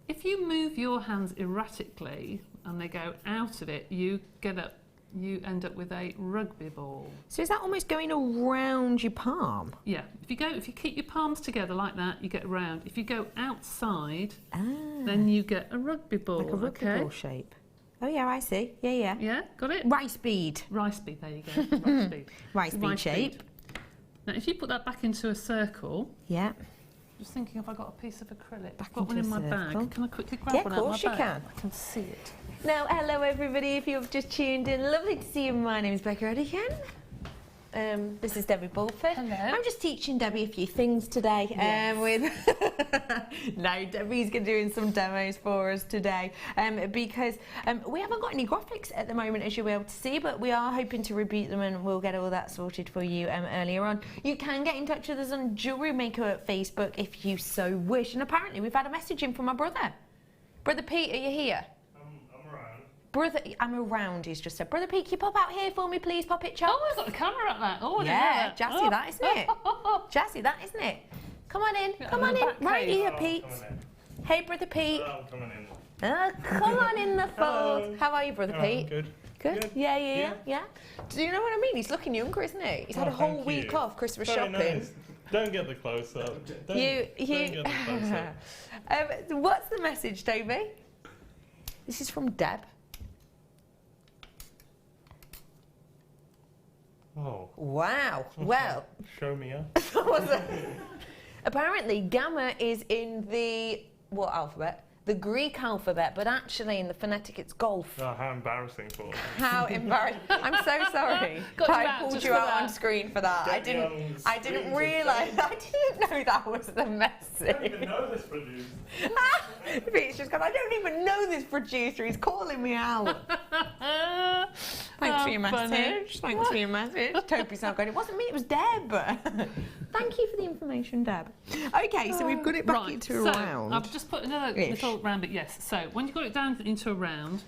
Speaker 7: If you move your hands erratically and they go out of it, you end up with a rugby ball.
Speaker 6: So is that almost going around your palm?
Speaker 7: Yeah. If you keep your palms together like that, you get round. If you go outside, then you get a rugby ball.
Speaker 6: Like a rugby ball shape. Oh yeah, I see. Yeah, yeah.
Speaker 7: Yeah, got it?
Speaker 6: Rice bead.
Speaker 7: Rice bead, there you go. Rice bead.
Speaker 6: Rice bead shape.
Speaker 7: Now if you put that back into a circle.
Speaker 6: Yeah.
Speaker 7: Just thinking if I got a piece of acrylic.
Speaker 6: Back
Speaker 7: I've got one in
Speaker 6: into
Speaker 7: my
Speaker 6: a
Speaker 7: bag.
Speaker 6: circle.
Speaker 7: Can I quickly grab one out of my bag?
Speaker 6: Yeah, of course you can.
Speaker 7: I can see it.
Speaker 6: Now, hello everybody, if you've just tuned in, lovely to see you. My name is Becky Redican. This is Debbie Bulford.
Speaker 7: Hello.
Speaker 6: I'm just teaching Debbie a few things today. No, Debbie's doing some demos for us today because we haven't got any graphics at the moment, as you'll be able to see, but we are hoping to reboot them and we'll get all that sorted for you earlier on. You can get in touch with us on Jewellery Maker at Facebook if you so wish. And apparently we've had a message in from my brother. Brother Pete, are you here? Brother, I'm around, he's just said. Brother Pete, can you pop out here for me, please, Pop It Chops?
Speaker 7: Oh, I've got the camera at that. Oh, I
Speaker 6: yeah,
Speaker 7: didn't know that.
Speaker 6: jazzy that, isn't it? Jazzy that, isn't it? Come on in, come on in. Right here, Pete. Hey, Brother Pete.
Speaker 4: Oh, coming in.
Speaker 6: Come on in the fold. How are you, Brother Pete?
Speaker 4: Good.
Speaker 6: Good? Yeah. Do you know what I mean? He's looking younger, isn't he? He's had a whole week off Christmas shopping.
Speaker 4: Nice. Don't get the close up. Don't get the close up.
Speaker 6: What's the message, Toby? This is from Deb.
Speaker 4: Oh.
Speaker 6: Wow. Well.
Speaker 4: Show me up.
Speaker 6: Apparently, gamma is in the what alphabet? The Greek alphabet, but actually in the phonetic it's golf.
Speaker 4: Oh, how embarrassing for you.
Speaker 6: How embarrassing! I'm so sorry. I pulled you out on screen for that. I didn't realise. I didn't know that was the message.
Speaker 4: I don't even know this producer.
Speaker 6: Pete's just gone, I don't even know this producer. He's calling me out. Thanks for your message. Thanks for your message. Toby's not going. It wasn't me. It was Deb. Thank you for the information, Deb. Okay, so we've got it back into a round.
Speaker 7: I've just put another little round bit. Yes. So when you've got it down into a round,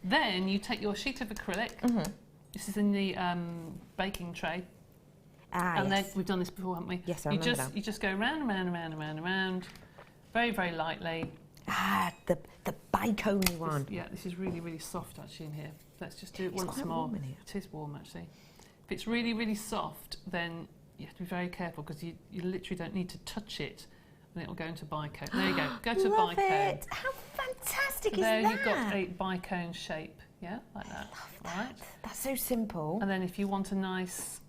Speaker 7: then you take your sheet of acrylic. This is in the baking tray. And then we've done this before, haven't we?
Speaker 6: Yes, I remember that.
Speaker 7: You just go round and round and round and round and round, very, very lightly.
Speaker 6: The bicone one.
Speaker 7: This is really, really soft actually in here. Let's just do it once
Speaker 6: quite
Speaker 7: more.
Speaker 6: warm in here.
Speaker 7: It is warm actually. If it's really, really soft, then you have to be very careful because you literally don't need to touch it and it'll go into bicone. There you go. Go to
Speaker 6: Love
Speaker 7: bicone.
Speaker 6: it. How fantastic
Speaker 7: There
Speaker 6: is that?
Speaker 7: you've got a bicone shape. Yeah, like that. Right.
Speaker 6: That's so simple.
Speaker 7: And then if you want a nice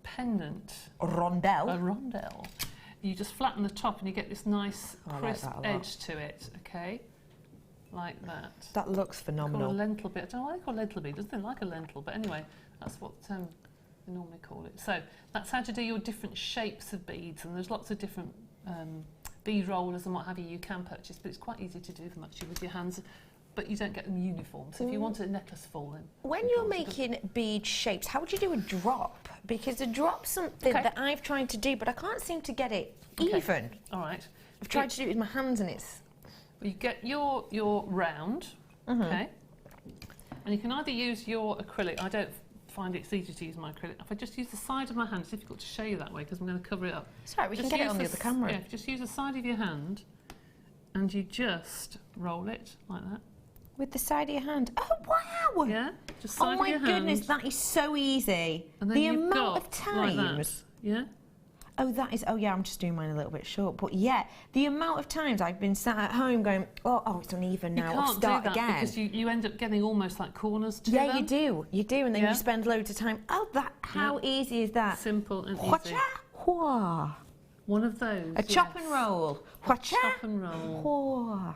Speaker 7: pendant, a rondelle, you just flatten the top and you get this nice crisp edge to it, okay? Like that.
Speaker 6: That looks phenomenal.
Speaker 7: Called a lentil bead. I don't know why they call it lentil bead. It doesn't look like a lentil, but anyway, that's what they normally call it. So that's how to do your different shapes of beads, and there's lots of different bead rollers and what have you can purchase, but it's quite easy to do them actually with your hands, but you don't get them uniform. So if you want a necklace full, then
Speaker 6: when you're making bead shapes, how would you do a drop? Because a drop's something that I've tried to do, but I can't seem to get it even.
Speaker 7: All right.
Speaker 6: I've tried to do it with my hands and it's...
Speaker 7: You get your round, okay? And you can either use your acrylic. I don't find it's easy to use my acrylic. If I just use the side of my hand, it's difficult to show you that way because I'm going to cover it up.
Speaker 6: Sorry, we can get it on the other camera.
Speaker 7: Yeah, just use the side of your hand and you just roll it like that.
Speaker 6: With the side of your hand. Oh, wow!
Speaker 7: Yeah, just side of your hand.
Speaker 6: Oh my goodness, that is so easy.
Speaker 7: And then
Speaker 6: the
Speaker 7: you've
Speaker 6: amount
Speaker 7: got
Speaker 6: of times.
Speaker 7: Like that. Yeah.
Speaker 6: Oh, that is. Oh, yeah. I'm just doing mine a little bit short, but yeah, the amount of times I've been sat at home going, oh, it's uneven now.
Speaker 7: You can't
Speaker 6: I'll start
Speaker 7: do that
Speaker 6: again.
Speaker 7: because you end up getting almost like corners to
Speaker 6: them.
Speaker 7: Yeah,
Speaker 6: you do, and then you spend loads of time. Oh, that. How easy is that?
Speaker 7: Simple and easy. One of those.
Speaker 6: A chop and roll.
Speaker 7: Chop and roll.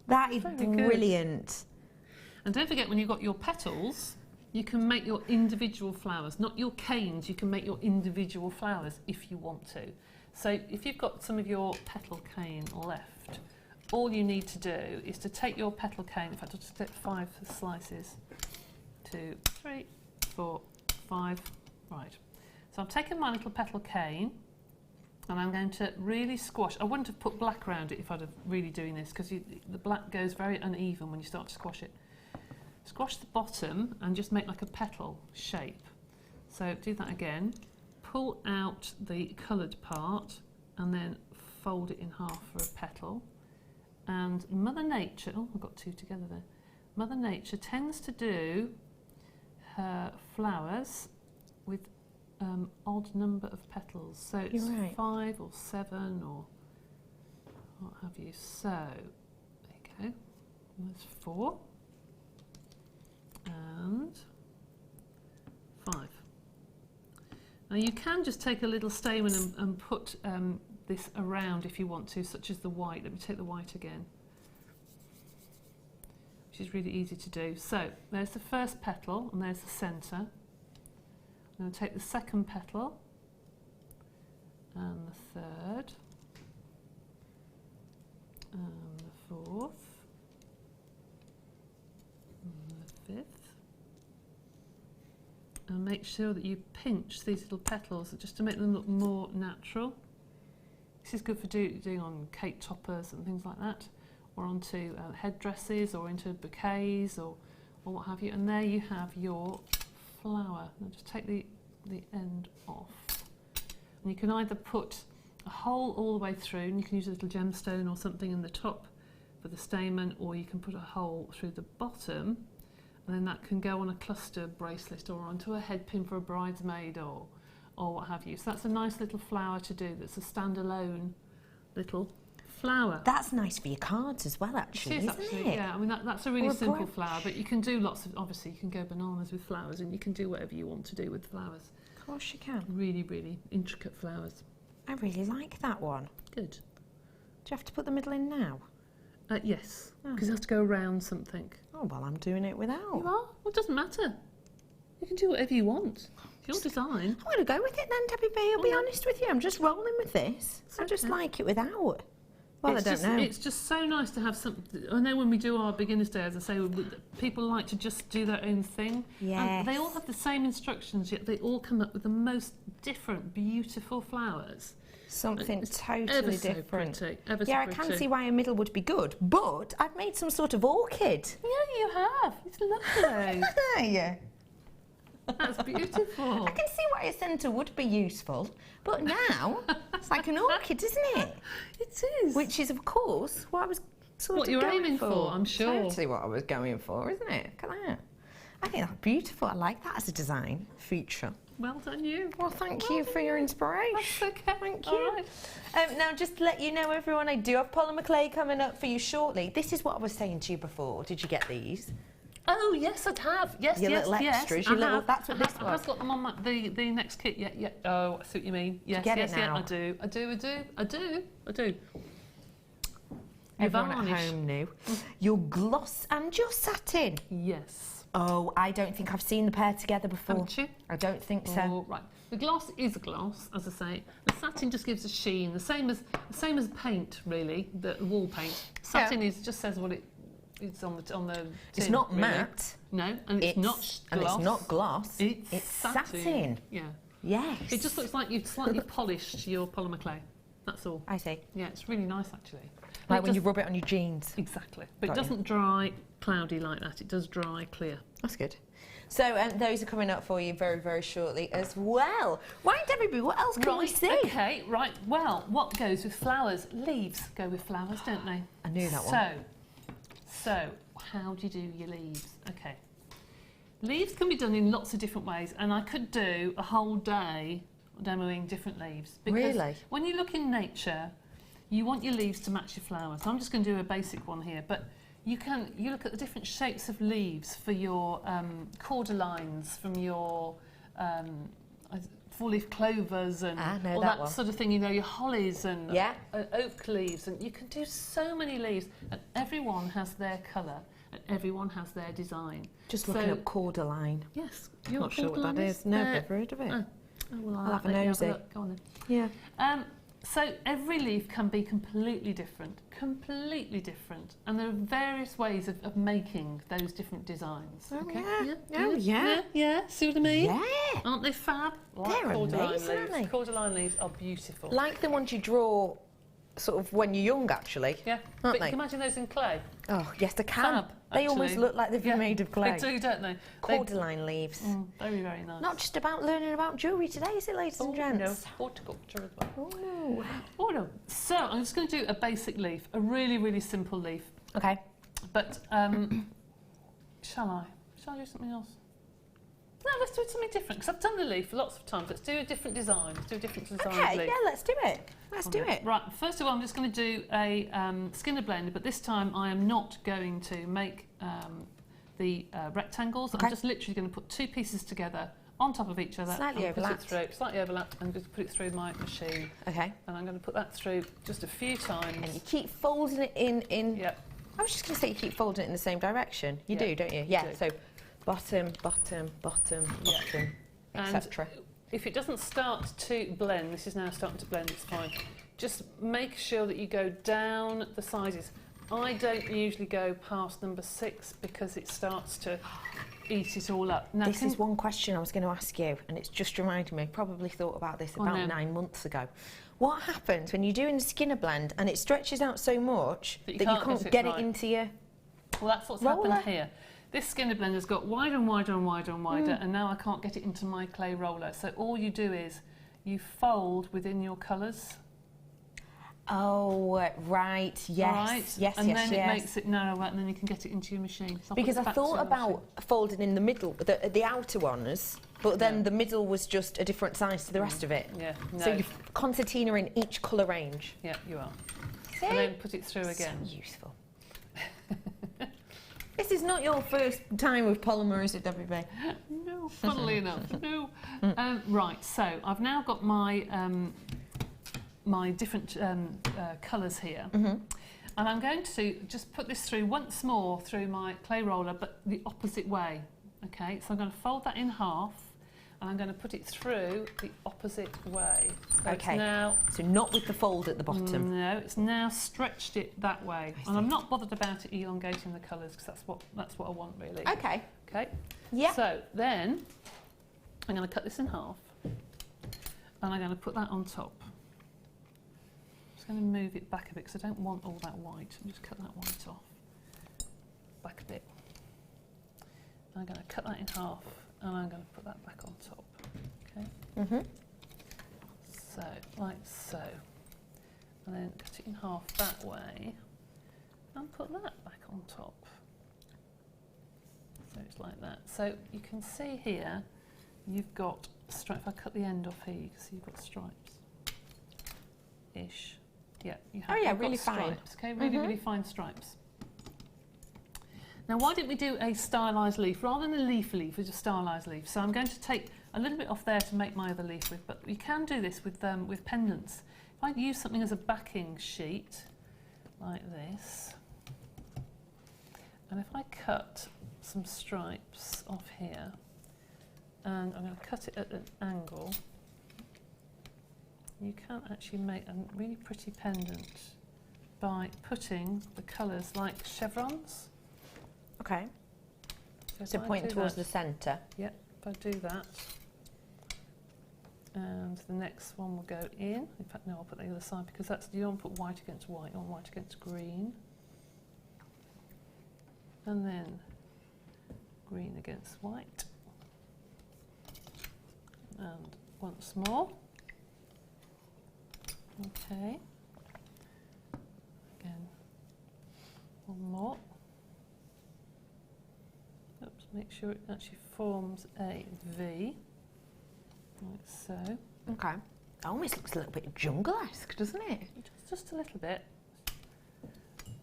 Speaker 6: That is brilliant.
Speaker 7: And don't forget, when you've got your petals, you can make your individual flowers, not your canes. You can make your individual flowers if you want to. So if you've got some of your petal cane left, all you need to do is to take your petal cane, in fact I'll just take 5 slices, 2, 3, 4, 5, right. So I've taken my little petal cane and I'm going to really squash. I wouldn't have put black around it if I'd have really doing this because the black goes very uneven when you start to squash it. Squash the bottom and just make like a petal shape. So do that again. Pull out the coloured part and then fold it in half for a petal. And Mother Nature, oh, I've got two together there. Mother Nature tends to do her flowers with odd number of petals. So it's 5 or 7 or what have you. So, there you go. There's 4 and 5. Now you can just take a little stamen and put this around if you want to, such as the white. Let me take the white again, which is really easy to do. So there's the first petal and there's the centre. I'm going to take the second petal and the third and the fourth and the fifth. And make sure that you pinch these little petals just to make them look more natural. This is good for doing on cake toppers and things like that, or onto headdresses or into bouquets or what have you. And there you have your flower. Now just take the end off. And you can either put a hole all the way through, and you can use a little gemstone or something in the top for the stamen, or you can put a hole through the bottom, and then that can go on a cluster bracelet or onto a head pin for a bridesmaid or what have you. So that's a nice little flower to do. That's a standalone little flower.
Speaker 6: That's nice for your cards as well, actually, isn't it?
Speaker 7: Yeah, I mean that's a really simple flower, but you can do lots of, obviously you can go bananas with flowers, and you can do whatever you want to do with flowers.
Speaker 6: Of course you can.
Speaker 7: Really, really intricate flowers.
Speaker 6: I really like that one.
Speaker 7: Good.
Speaker 6: Do you have to put the middle in now?
Speaker 7: Yes, because it has to go around something.
Speaker 6: Oh, well, I'm doing it without.
Speaker 7: You are? Well, it doesn't matter. You can do whatever you want. It's your design.
Speaker 6: I'm going to go with it then, Debbie B. I'll be honest with you. I'm just rolling with this. I just like it without. Well, I don't know.
Speaker 7: It's just so nice to have something. I know when we do our beginner's day, as I say, people like to just do their own thing.
Speaker 6: Yes.
Speaker 7: And they all have the same instructions, yet they all come up with the most different, beautiful flowers.
Speaker 6: Something totally different.
Speaker 7: So pretty, ever
Speaker 6: yeah,
Speaker 7: so
Speaker 6: I
Speaker 7: pretty.
Speaker 6: can see why a middle would be good, but I've made some sort of orchid.
Speaker 7: Yeah, you have. It's lovely.
Speaker 6: Yeah.
Speaker 7: That's beautiful.
Speaker 6: I can see why a centre would be useful, but now it's like an orchid, isn't it?
Speaker 7: It is.
Speaker 6: Which is, of course, what I was sort
Speaker 7: what
Speaker 6: of
Speaker 7: you're
Speaker 6: going
Speaker 7: aiming for, I'm sure.
Speaker 6: Totally what I was going for, isn't it? Look at that. I think that's beautiful. I like that as a design feature.
Speaker 7: Well done, you.
Speaker 6: Well, thank you for your inspiration.
Speaker 7: That's okay.
Speaker 6: Thank you.
Speaker 7: All right.
Speaker 6: Now, just to let you know, everyone, I do have polymer clay coming up for you shortly. This is what I was saying to you before. Did you get these?
Speaker 7: Oh, yes, I have. Yes,
Speaker 6: your
Speaker 7: yes,
Speaker 6: little extras, your little, that's what this was.
Speaker 7: I've got them on the next kit. Yeah, yeah. Oh, I see what you mean. Yes,
Speaker 6: get
Speaker 7: yes,
Speaker 6: it now?
Speaker 7: yeah, I do.
Speaker 6: Everyone at home knew. Your gloss and your satin.
Speaker 7: Yes.
Speaker 6: Oh, I don't think I've seen the pair together before.
Speaker 7: Haven't you?
Speaker 6: I don't think so.
Speaker 7: Oh, right. The gloss is a gloss, as I say. The satin just gives a sheen, the same as paint, really. The wall paint. Satin just says what it's on the tin.
Speaker 6: It's not
Speaker 7: really.
Speaker 6: matte.
Speaker 7: No, and it's not gloss.
Speaker 6: And it's not gloss.
Speaker 7: It's satin. Yeah.
Speaker 6: Yes.
Speaker 7: It just looks like you've slightly polished your polymer clay. That's all.
Speaker 6: I see.
Speaker 7: Yeah, it's really nice actually.
Speaker 6: Like when you rub it on your jeans.
Speaker 7: Exactly. But it doesn't dry cloudy like that. It does dry clear.
Speaker 6: That's good. So those are coming up for you very, very shortly as well. Right, Debbie B, what else can we see?
Speaker 7: Okay, right. Well, what goes with flowers? Leaves go with flowers, don't they?
Speaker 6: I knew that one.
Speaker 7: So how do you do your leaves? Okay. Leaves can be done in lots of different ways, and I could do a whole day demoing different leaves. Because
Speaker 6: really?
Speaker 7: When you look in nature, you want your leaves to match your flowers. I'm just going to do a basic one here, but you look at the different shapes of leaves for your cordyline, from your four-leaf clovers and all that sort of thing, you know, your hollies and oak leaves, and you can do so many leaves, and everyone has their colour and everyone has their design.
Speaker 6: Just looking up cordyline.
Speaker 7: Yes.
Speaker 6: You're not sure what that is. No, I've never heard of it.
Speaker 7: Oh, well,
Speaker 6: I'll have a nosy.
Speaker 7: Go on then.
Speaker 6: Yeah.
Speaker 7: So every leaf can be completely different, and there are various ways of making those different designs.
Speaker 6: Oh,
Speaker 7: okay?
Speaker 6: Yeah.
Speaker 7: See what I mean?
Speaker 6: Yeah.
Speaker 7: Aren't they fab?
Speaker 6: They're amazing, aren't they?
Speaker 7: Cordyline leaves are beautiful.
Speaker 6: Like the ones you draw sort of when you're young, actually.
Speaker 7: Yeah.
Speaker 6: Aren't
Speaker 7: But
Speaker 6: they?
Speaker 7: you can imagine those in clay.
Speaker 6: Oh, yes, I can.
Speaker 7: Fab.
Speaker 6: They almost look like they've been made of clay.
Speaker 7: They do, don't they?
Speaker 6: Cordyline leaves.
Speaker 7: Very, very nice.
Speaker 6: Not just about learning about jewellery today, is it, ladies and gents?
Speaker 7: No, horticulture as well.
Speaker 6: Oh.
Speaker 7: Oh no. So I'm just going to do a basic leaf, a really, really simple leaf.
Speaker 6: Okay.
Speaker 7: But shall I do something else? No, let's do something different, because I've done the leaf lots of times. Let's do a different design. Let's do a different design
Speaker 6: Okay,
Speaker 7: leaf.
Speaker 6: yeah, let's do it. Let's do it.
Speaker 7: Right, first of all, I'm just going to do a skinner blend, but this time I am not going to make the rectangles.
Speaker 6: Okay.
Speaker 7: I'm just literally going to put 2 pieces together on top of each other.
Speaker 6: Slightly overlapped.
Speaker 7: Slightly overlapped, and just put it through my machine.
Speaker 6: Okay.
Speaker 7: And I'm going to put that through just a few times.
Speaker 6: And you keep folding it in.
Speaker 7: Yep.
Speaker 6: I was just going to say you keep folding it in the same direction. You do, don't you? Yeah.
Speaker 7: do.
Speaker 6: So bottom, bottom, bottom, bottom, etc.
Speaker 7: If it doesn't start to blend, this is now starting to blend, it's fine. Just make sure that you go down the sizes. I don't usually go past number 6 because it starts to eat it all up. Now,
Speaker 6: this is one question I was going to ask you, and it's just reminded me. I probably thought about this about 9 months ago. What happens when you're doing a skinner blend and it stretches out so much that you can't get it into your
Speaker 7: Well, that's what's happened here. This skinner blender's got wider and wider and wider and wider, and now I can't get it into my clay roller. So all you do is you fold within your colours.
Speaker 6: Oh, right, yes,
Speaker 7: Right?
Speaker 6: yes,
Speaker 7: and
Speaker 6: yes,
Speaker 7: then it makes it narrower, and then you can get it into your machine. So
Speaker 6: because I thought about folding in the middle, the outer ones, but then the middle was just a different size to the rest of it.
Speaker 7: Yeah, no.
Speaker 6: So you've concertina in each colour range.
Speaker 7: Yeah, you are.
Speaker 6: See?
Speaker 7: And then put it through again.
Speaker 6: So useful. This is not your first time with polymer, is it, Debbie B?
Speaker 7: No, funnily enough, no. Right, so I've now got my my different colours here. And I'm going to just put this through once more through my clay roller, but the opposite way. Okay, so I'm going to fold that in half, and I'm going to put it through the opposite way. So
Speaker 6: okay,
Speaker 7: now,
Speaker 6: so not with the fold at the bottom.
Speaker 7: No, it's now stretched it that way. And I'm not bothered about it elongating the colours, because that's what I want, really.
Speaker 6: Okay.
Speaker 7: Okay?
Speaker 6: Yeah.
Speaker 7: So then, I'm going to cut this in half, and I'm going to put that on top. I'm going to move it back a bit because I don't want all that white. I'll just cut that white off. Back a bit. I'm going to cut that in half, and I'm going to put that back on top. Okay? So, like so. And then cut it in half that way, and put that back on top. So it's like that. So you can see here, you've got stripes. If I cut the end off here, you can see you've got stripes. Ish. Yeah, you have.
Speaker 6: Oh yeah,
Speaker 7: you've
Speaker 6: really
Speaker 7: got
Speaker 6: fine.
Speaker 7: Stripes, okay, really, really fine stripes. Now, why didn't we do a stylised leaf rather than a leaf? We just stylised leaf. So I'm going to take a little bit off there to make my other leaf with, but you can do this with pendants. If I use something as a backing sheet, like this, and if I cut some stripes off here, and I'm going to cut it at an angle, you can actually make a really pretty pendant by putting the colours like chevrons.
Speaker 6: Okay. So
Speaker 7: if I
Speaker 6: pointing
Speaker 7: do
Speaker 6: towards
Speaker 7: that-
Speaker 6: the centre.
Speaker 7: Yep, if I do that, and the next one will go in. In fact, no, I'll put the other side, because that's, you don't put white against white, you want white against green. And then green against white. And once more. Okay. Again, one more. Oops, make sure it actually forms a V, like so.
Speaker 6: Okay. It almost looks a little bit jungle-esque, doesn't it?
Speaker 7: Just a little bit.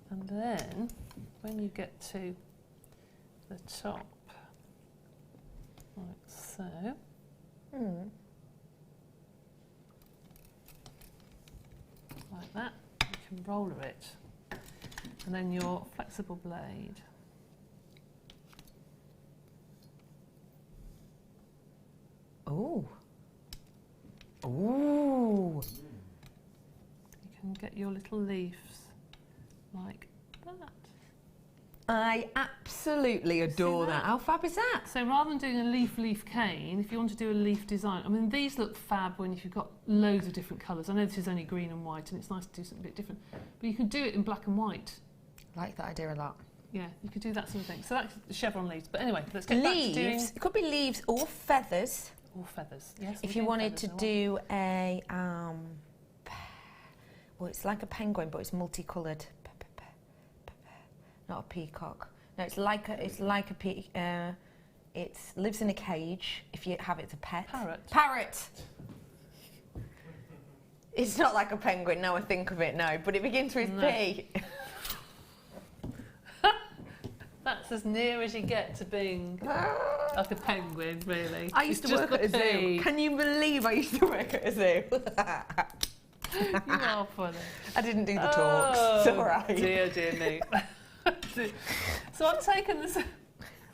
Speaker 7: And then, when you get to the top, like so, like that, you can roller it. And then your flexible blade.
Speaker 6: Oh. Ooh.
Speaker 7: You can get your little leaves like that.
Speaker 6: I absolutely adore that. How fab is that?
Speaker 7: So rather than doing a leaf cane, if you want to do a leaf design, I mean, these look fab when if you've got loads of different colours. I know this is only green and white, and it's nice to do something a bit different. But you can do it in black and white.
Speaker 6: I like that idea a lot.
Speaker 7: Yeah, you could do that sort of thing. So that's the chevron leaves. But anyway, let's get back to doing...
Speaker 6: It could be leaves or feathers.
Speaker 7: Or feathers, yes.
Speaker 6: If you wanted to do a... well, it's like a penguin, but it's multicoloured. Not a peacock. No, it's like a it lives in a cage if you have it as a pet.
Speaker 7: Parrot.
Speaker 6: Parrot! It's not like a penguin, now I think of it, no, but it begins with P.
Speaker 7: That's as near as you get to being like a penguin, really.
Speaker 6: I used to work at a zoo. Can you believe I used to work at a zoo?
Speaker 7: You are funny.
Speaker 6: I didn't do the talks. It's all right.
Speaker 7: Dear me. So I've taken this...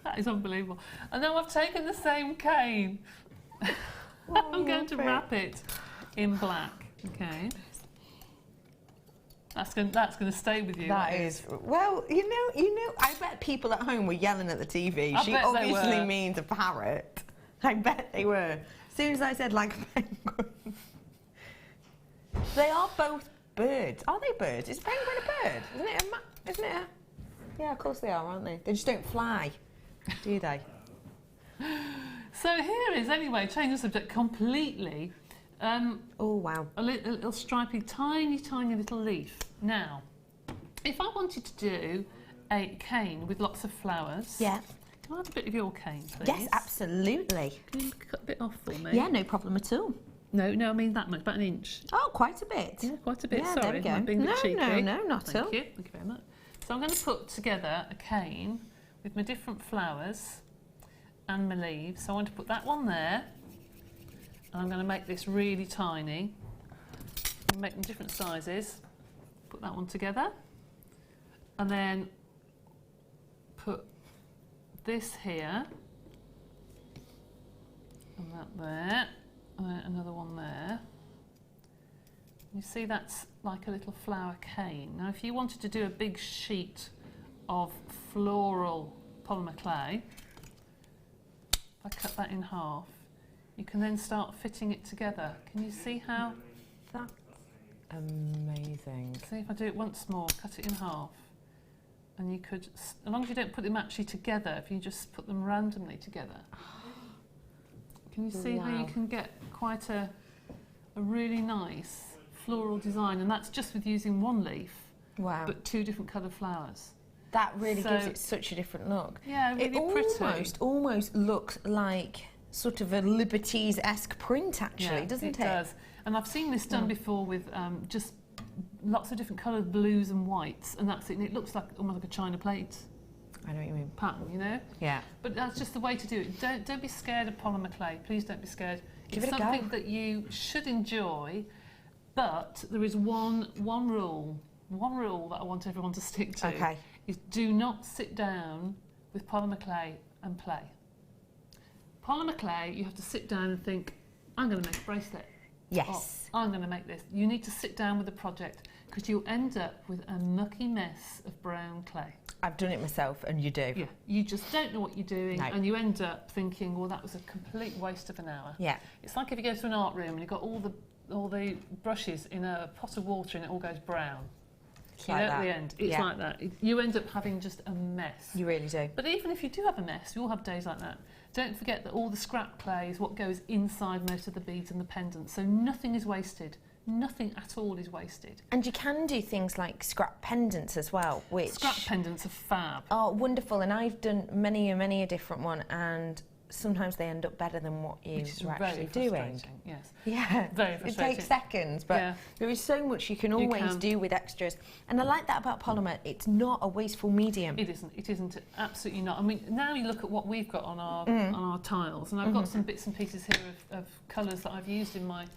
Speaker 7: That is unbelievable. And now I've taken the same cane. I'm going to wrap it in black. Okay. That's going to stay with you.
Speaker 6: That is. Well, you know. I bet people at home were yelling at the TV. She obviously means a parrot. I bet they were. As soon as I said like a penguin. They are both birds. Are they birds? Is a penguin a bird? Isn't it a? Yeah, of course they are, aren't they? They just don't fly, do they?
Speaker 7: So here is, anyway, change the subject completely.
Speaker 6: Oh, wow.
Speaker 7: A little stripy, tiny little leaf. Now, if I wanted to do a cane with lots of flowers...
Speaker 6: Yeah.
Speaker 7: Can I have a bit of your cane, please?
Speaker 6: Yes, absolutely.
Speaker 7: Can you cut a bit off for me?
Speaker 6: Yeah, no problem at all.
Speaker 7: No, I mean that much, about an inch.
Speaker 6: Oh, quite a bit.
Speaker 7: Yeah, quite a bit,
Speaker 6: yeah,
Speaker 7: sorry.
Speaker 6: There we go.
Speaker 7: Being a bit cheeky.
Speaker 6: No, not at all.
Speaker 7: Thank you very much. So I'm going to put together a cane with my different flowers and my leaves. So I want to put that one there. And I'm going to make this really tiny. Make them different sizes. Put that one together. And then put this here. And that there. And then another one there. You see that's like a little flower cane. Now if you wanted to do a big sheet of floral polymer clay, if I cut that in half, you can then start fitting it together. Can you see how?
Speaker 6: That's amazing.
Speaker 7: See if I do it once more, cut it in half. And you could, as long as you don't put them actually together, if you just put them randomly together. Can you see how you can get quite a really nice floral design, and that's just with using one leaf, but two different coloured flowers.
Speaker 6: That really gives it such a different look.
Speaker 7: Yeah, really pretty.
Speaker 6: It almost looks like sort of a Liberties-esque print, actually, doesn't it?
Speaker 7: It does. And I've seen this done before with just lots of different coloured blues and whites, and that's it. And it looks like almost like a china plate.
Speaker 6: I know what you mean.
Speaker 7: Pattern, you know?
Speaker 6: Yeah.
Speaker 7: But that's just the way to do it. Don't be scared of polymer clay. Please don't be scared.
Speaker 6: Give
Speaker 7: it's
Speaker 6: it a
Speaker 7: something
Speaker 6: go.
Speaker 7: that you should enjoy, but there is one rule that I want everyone to stick to.
Speaker 6: Okay.
Speaker 7: Is do not sit down with polymer clay and play. Polymer clay, you have to sit down and think, I'm going to make a bracelet.
Speaker 6: Yes.
Speaker 7: Oh, I'm going to make this. You need to sit down with the project because you'll end up with a mucky mess of brown clay.
Speaker 6: I've done it myself, and you do.
Speaker 7: Yeah, you just don't know what you're doing,
Speaker 6: No.
Speaker 7: and you end up thinking, well, that was a complete waste of an hour.
Speaker 6: Yeah.
Speaker 7: It's like if you go to an art room and you've got all the brushes in a pot of water and it all goes brown.
Speaker 6: Like
Speaker 7: at
Speaker 6: that.
Speaker 7: the end, it's like that. You end up having just a mess.
Speaker 6: You really do.
Speaker 7: But even if you do have a mess, we all have days like that. Don't forget that all the scrap clay is what goes inside most of the beads and the pendants, so nothing is wasted. Nothing at all is wasted.
Speaker 6: And you can do things like scrap pendants as well, which...
Speaker 7: Scrap pendants are fab.
Speaker 6: Oh, wonderful. And I've done many a different one, and sometimes they end up better than what you were actually doing.
Speaker 7: Yes.
Speaker 6: Yeah.
Speaker 7: Very frustrating.
Speaker 6: It takes seconds, but there is so much you can always do with extras. And I like that about polymer. It's not a wasteful medium.
Speaker 7: It isn't. It isn't. Absolutely not. I mean, now you look at what we've got on our tiles, and I've got some bits and pieces here of colours that I've used in my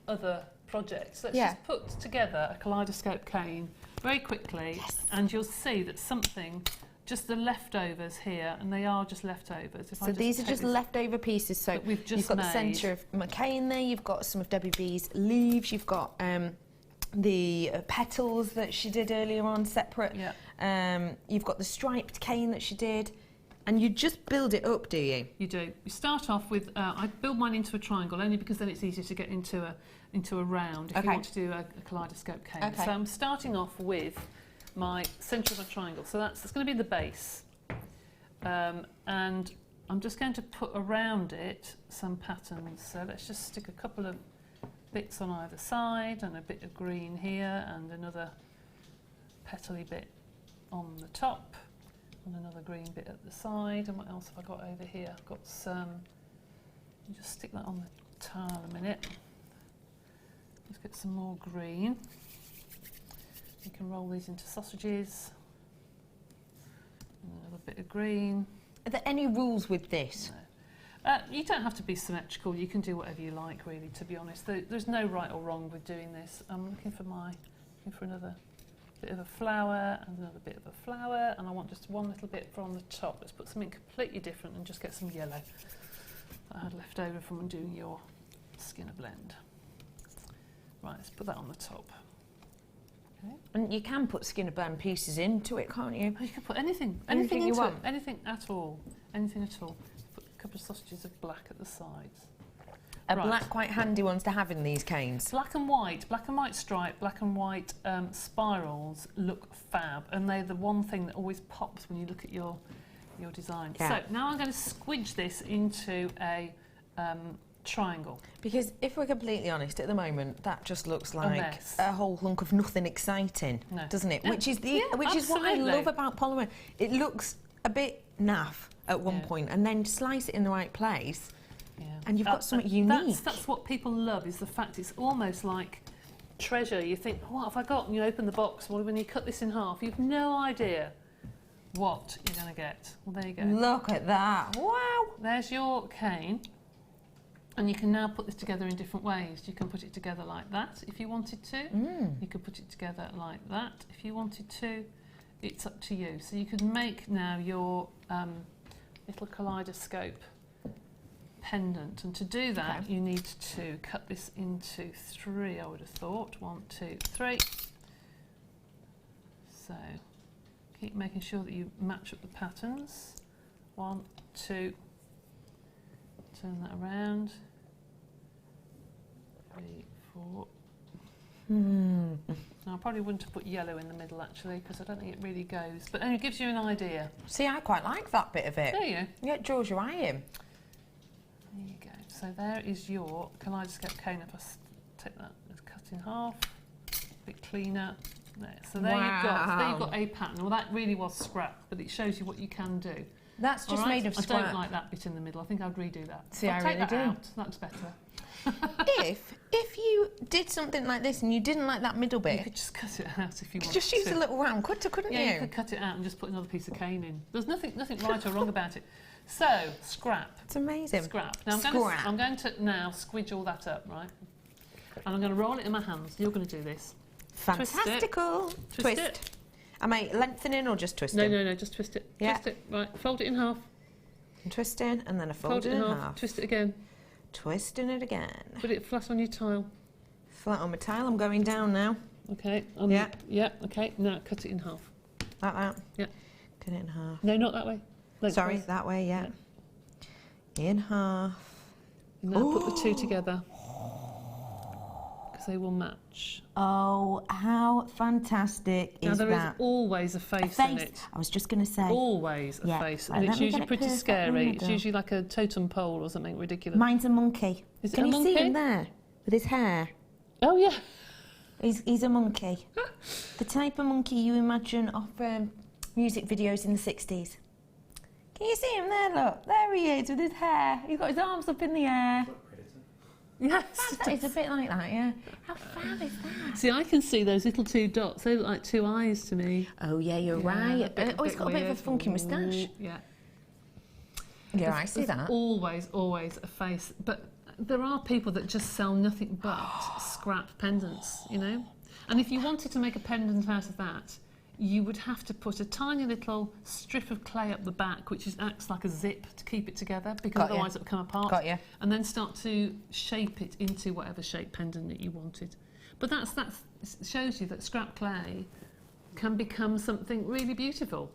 Speaker 7: other projects. Let's just put together a kaleidoscope cane very quickly, and you'll see that something, just the leftovers here, and they are just leftovers.
Speaker 6: So these are just leftover pieces. So
Speaker 7: we've just
Speaker 6: you've got the centre of my cane there, you've got some of Debbie B's leaves, you've got the petals that she did earlier on separate.
Speaker 7: Yeah.
Speaker 6: You've got the striped cane that she did. And you just build it up, do you?
Speaker 7: You do. You start off with, I build mine into a triangle only because then it's easier to get into a round if you want to do a kaleidoscope cane. So I'm starting off with my centre of my triangle. So that's going to be the base. And I'm just going to put around it some patterns. So let's just stick a couple of bits on either side and a bit of green here and another petally bit on the top and another green bit at the side. And what else have I got over here? I've got some, just stick that on the tile a minute. Let's get some more green. You can roll these into sausages. And another bit of green.
Speaker 6: Are there any rules with this?
Speaker 7: No. You don't have to be symmetrical. You can do whatever you like, really, to be honest. There's no right or wrong with doing this. I'm looking for another bit of a flower and another bit of a flower, and I want just one little bit from the top. Let's put something completely different and just get some yellow that I had left over from doing your Skinner blend. Right, let's put that on the top. Okay.
Speaker 6: And you can put Skinner blend pieces into it, can't you?
Speaker 7: Oh, you can put anything
Speaker 6: Anything you
Speaker 7: into
Speaker 6: want.
Speaker 7: it, anything at all. Put a couple of sausages of black at the sides.
Speaker 6: Are black quite handy ones to have in these canes?
Speaker 7: Black and white stripe, black and white spirals look fab, and they're the one thing that always pops when you look at your design.
Speaker 6: Yeah.
Speaker 7: So now I'm going to squidge this into a triangle.
Speaker 6: Because if we're completely honest, at the moment that just looks like
Speaker 7: mess.
Speaker 6: a whole hunk of nothing exciting, doesn't it?
Speaker 7: Yeah.
Speaker 6: Which is what I
Speaker 7: Absolutely.
Speaker 6: love about polymer. It looks a bit naff at one point, and then slice it in the right place, and you've got something unique.
Speaker 7: That's what people love, is the fact it's almost like treasure. You think, what have I got? And you open the box. Well, when you cut this in half, you've no idea what you're going to get. Well, there you go.
Speaker 6: Look at that! Wow.
Speaker 7: There's your cane. And you can now put this together in different ways. You can put it together like that if you wanted to. You could put it together like that if you wanted to. It's up to you. So you could make now your little kaleidoscope pendant. And to do that, you need to cut this into 3, I would have thought. 1, 2, 3. So keep making sure that you match up the patterns. 1, 2. Turn that around. 3, 4. Now, I probably wouldn't have put yellow in the middle, actually, because I don't think it really goes. But it gives you an idea.
Speaker 6: See, I quite like that bit of it.
Speaker 7: There you go.
Speaker 6: Yeah, it draws your eye in.
Speaker 7: There you go. So there is your kaleidoscope cane. If I take that, let's cut in half. A bit cleaner. There. So there you've got a pattern. Well, that really was scrap, but it shows you what you can do.
Speaker 6: That's just made of scrap.
Speaker 7: I don't like that bit in the middle. I think I'd redo that.
Speaker 6: See, I
Speaker 7: take
Speaker 6: really
Speaker 7: that
Speaker 6: do.
Speaker 7: out. That's better.
Speaker 6: If you did something like this and you didn't like that middle bit,
Speaker 7: you could just cut it out if you wanted
Speaker 6: just use
Speaker 7: to.
Speaker 6: a little round cutter, couldn't you?
Speaker 7: Yeah, you could cut it out and just put another piece of cane in. There's nothing right or wrong about it. So, scrap.
Speaker 6: It's amazing.
Speaker 7: Scrap. Now I'm going to now squidge all that up, right? And I'm going to roll it in my hands. You're going to do this.
Speaker 6: Fantastical.
Speaker 7: Twist it.
Speaker 6: Am I lengthening or just twisting?
Speaker 7: No, just twist it.
Speaker 6: Yeah.
Speaker 7: Twist it. Right, fold it in half.
Speaker 6: I'm twisting, and then I fold it in half.
Speaker 7: Twist it again.
Speaker 6: Twisting it again.
Speaker 7: Put it flat on your tile.
Speaker 6: Flat on my tile. I'm going down now.
Speaker 7: Okay. Yeah. Okay. Now cut it in half.
Speaker 6: Like that.
Speaker 7: Yeah.
Speaker 6: Cut it in half.
Speaker 7: No, not that way.
Speaker 6: Sorry, that way. Yeah. In half.
Speaker 7: And now put the two together, because they will match.
Speaker 6: Oh, how fantastic is that?
Speaker 7: Now there is always a face in it.
Speaker 6: I was just going to say.
Speaker 7: Always a face, and it's usually pretty scary. It's usually like a totem pole or something ridiculous.
Speaker 6: Mine's a monkey.
Speaker 7: Is it
Speaker 6: Can
Speaker 7: a
Speaker 6: you
Speaker 7: monkey?
Speaker 6: see him there with his hair?
Speaker 7: Oh yeah.
Speaker 6: He's a monkey. The type of monkey you imagine off music videos in the 60s. Can you see him there? Look, there he is with his hair. He's got his arms up in the air.
Speaker 7: Yes.
Speaker 6: It's a bit like that, yeah. How fab is that?
Speaker 7: See, I can see those little 2 dots. They look like 2 eyes to me.
Speaker 6: Oh yeah, you're right. He's got a bit of a funky moustache.
Speaker 7: Yeah.
Speaker 6: Yeah, I see that.
Speaker 7: Always a face. But there are people that just sell nothing but scrap pendants, you know? And if you wanted to make a pendant out of that, you would have to put a tiny little strip of clay up the back, which acts like a zip to keep it together, because otherwise it will come apart.
Speaker 6: Got you.
Speaker 7: And then start to shape it into whatever shape pendant that you wanted. But that shows you that scrap clay can become something really beautiful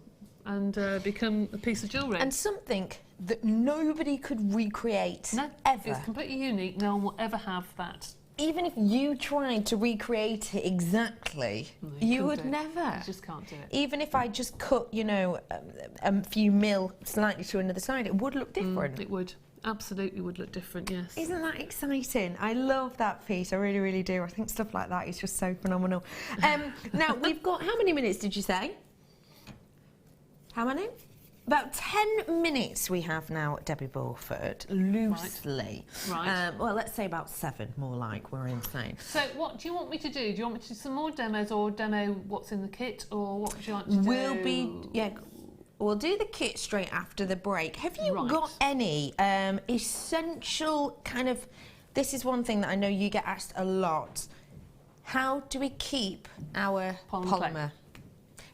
Speaker 7: and become a piece of jewellery.
Speaker 6: And something that nobody could recreate
Speaker 7: No,
Speaker 6: ever.
Speaker 7: it's completely unique. No one will ever have that
Speaker 6: even if you tried to recreate it exactly, you would never.
Speaker 7: You just can't do it.
Speaker 6: Even if I just cut, you know, a few mil slightly to another side, it would look different.
Speaker 7: It would. Absolutely would look different, yes.
Speaker 6: Isn't that exciting? I love that piece, I really, really do. I think stuff like that is just so phenomenal. Now, we've got, how many minutes did you say? How many? About 10 minutes we have now at Debbie Bulford, loosely.
Speaker 7: Right.
Speaker 6: Well, let's say about 7, more like, we're insane.
Speaker 7: So what do you want me to do? Do you want me to do some more demos, or demo what's in the kit, or what would you like to do?
Speaker 6: We'll do the kit straight after the break. Have you got any essential kind of... This is one thing that I know you get asked a lot. How do we keep our polymer?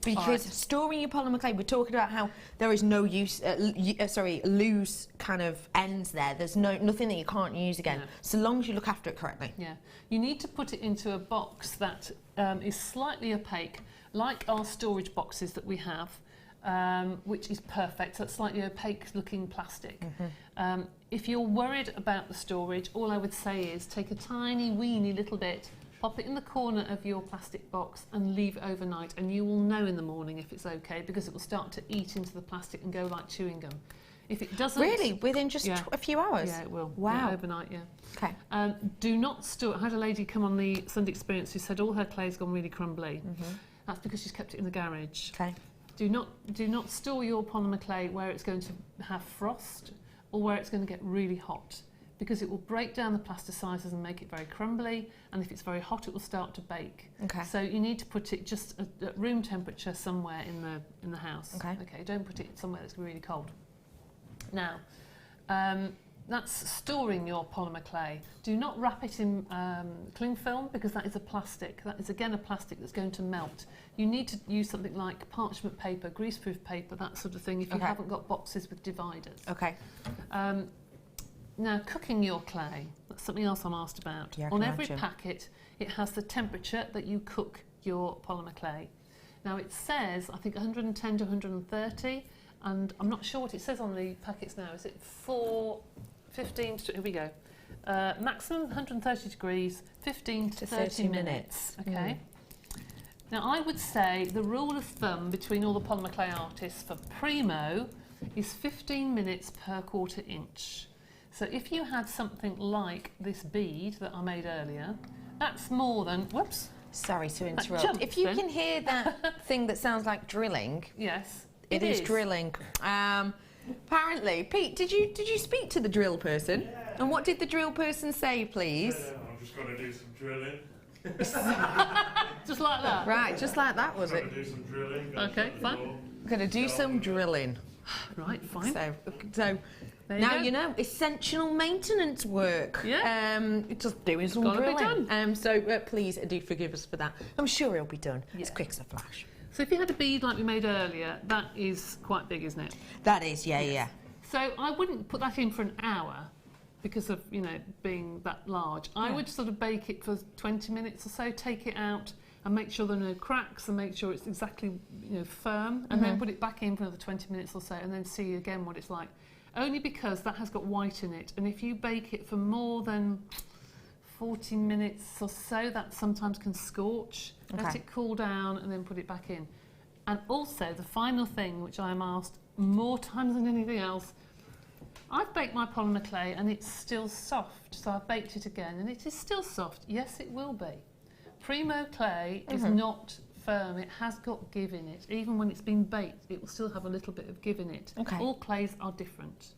Speaker 6: Because storing your polymer clay, we're talking about how there is no use, loose kind of ends there. There's nothing that you can't use again, so long as you look after it correctly.
Speaker 7: Yeah, you need to put it into a box that is slightly opaque, like our storage boxes that we have, which is perfect. That's slightly opaque looking plastic. If you're worried about the storage, all I would say is take a tiny, weeny little bit, pop it in the corner of your plastic box and leave it overnight, and you will know in the morning if it's okay, because it will start to eat into the plastic and go like chewing gum. If it doesn't...
Speaker 6: Really? Within just a few hours?
Speaker 7: Yeah, it will.
Speaker 6: Wow.
Speaker 7: Yeah, overnight, yeah.
Speaker 6: Okay.
Speaker 7: Do not store... I had a lady come on the Sunday Experience who said all her clay's gone really crumbly. That's because she's kept it in the garage.
Speaker 6: Okay.
Speaker 7: Do not store your polymer clay where it's going to have frost or where it's going to get really hot, because it will break down the plasticizers and make it very crumbly, and if it's very hot it will start to bake. Okay. So you need to put it just at room temperature somewhere in the house. Okay. Okay. Don't put it somewhere that's really cold. Now, that's storing your polymer clay. Do not wrap it in cling film, because that is a plastic. That is again a plastic that's going to melt. You need to use something like parchment paper, greaseproof paper, that sort of thing, if you haven't got boxes with dividers. Okay. Now, cooking your clay, that's something else I'm asked about. Yeah, on every packet, it has the temperature that you cook your polymer clay. Now, it says, I think, 110 to 130, and I'm not sure what it says on the packets now. Is it 15 to... Here we go. Maximum 130 degrees, 15 to 30 minutes. Okay. Now, I would say the rule of thumb between all the polymer clay artists for Primo is 15 minutes per quarter inch. So if you had something like this bead that I made earlier, that's more than... Whoops.
Speaker 6: Sorry to interrupt. If you can hear that thing that sounds like drilling...
Speaker 7: Yes,
Speaker 6: it is drilling. Apparently, Pete, did you speak to the drill person? Yeah. And what did the drill person say, please?
Speaker 4: I'm just going to do some drilling.
Speaker 7: Just like that?
Speaker 6: Right, just like that, was it?
Speaker 4: Do some drilling.
Speaker 7: Okay, fine.
Speaker 6: Going to do some drilling.
Speaker 7: Right, fine.
Speaker 6: So now you know, essential maintenance work.
Speaker 7: Yeah.
Speaker 6: Just doing some drilling. Please do forgive us for that. I'm sure it'll be done as quick as a flash.
Speaker 7: So if you had a bead like we made earlier, that is quite big, isn't it?
Speaker 6: That is, yeah.
Speaker 7: So I wouldn't put that in for an hour because of, you know, being that large. I would sort of bake it for 20 minutes or so, take it out and make sure there are no cracks and make sure it's exactly, you know, firm, and then put it back in for another 20 minutes or so, and then see again what it's like. Only because that has got white in it, and if you bake it for more than 40 minutes or so, that sometimes can scorch. Let it cool down and then put it back in. And also the final thing, which I am asked more times than anything else, I've baked my polymer clay and it's still soft, so I've baked it again and it is still soft. Yes, it will be. Primo clay is not firm, it has got give in it. Even when it's been baked, it will still have a little bit of give in it. All clays are different.